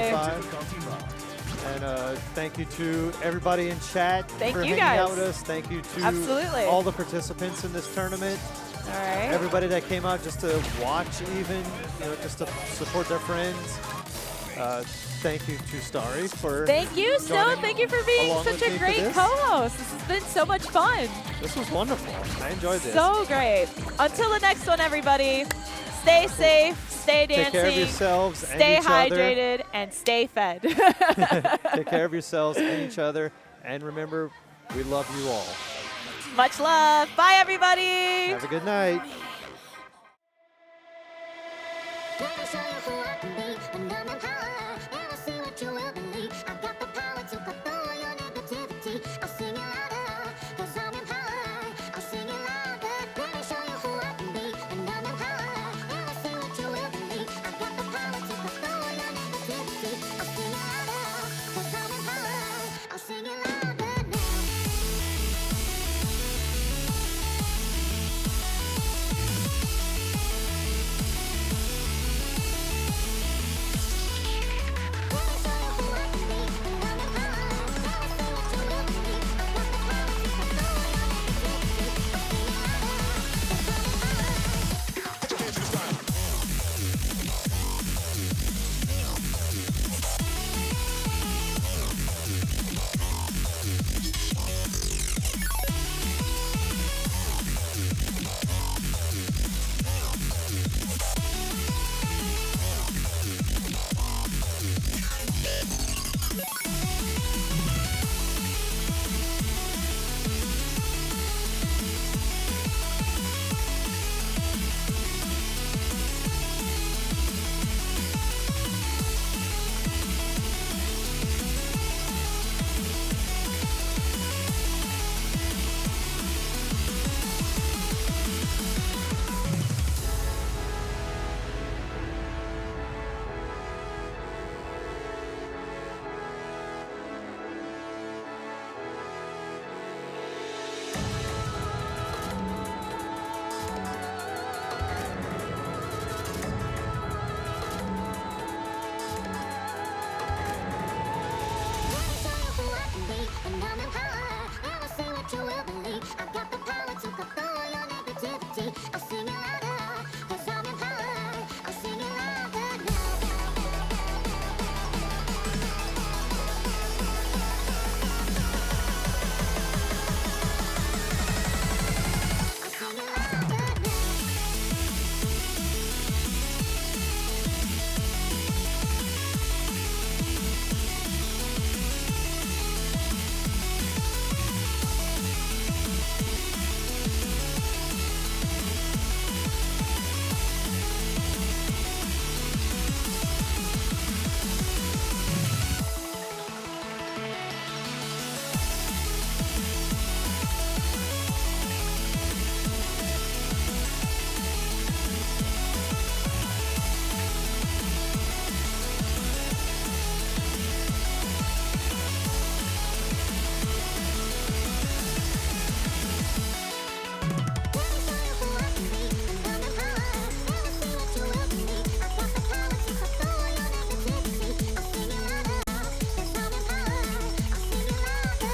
And thank you to everybody in chat for hanging out with us. Thank you to all the participants in this tournament. All right. Everybody that came out just to watch even, you know, just to support their friends. Thank you to Starry for Thank you, Snow. Thank you for being such a great co-host. This has been so much fun. This was wonderful. I enjoyed this. So great. Until the next one, everybody, stay safe, stay dancing, take care of yourselves stay and each hydrated, and stay fed. Take care of yourselves and each other. And remember, we love you all. Much love. Bye, everybody. Have a good night.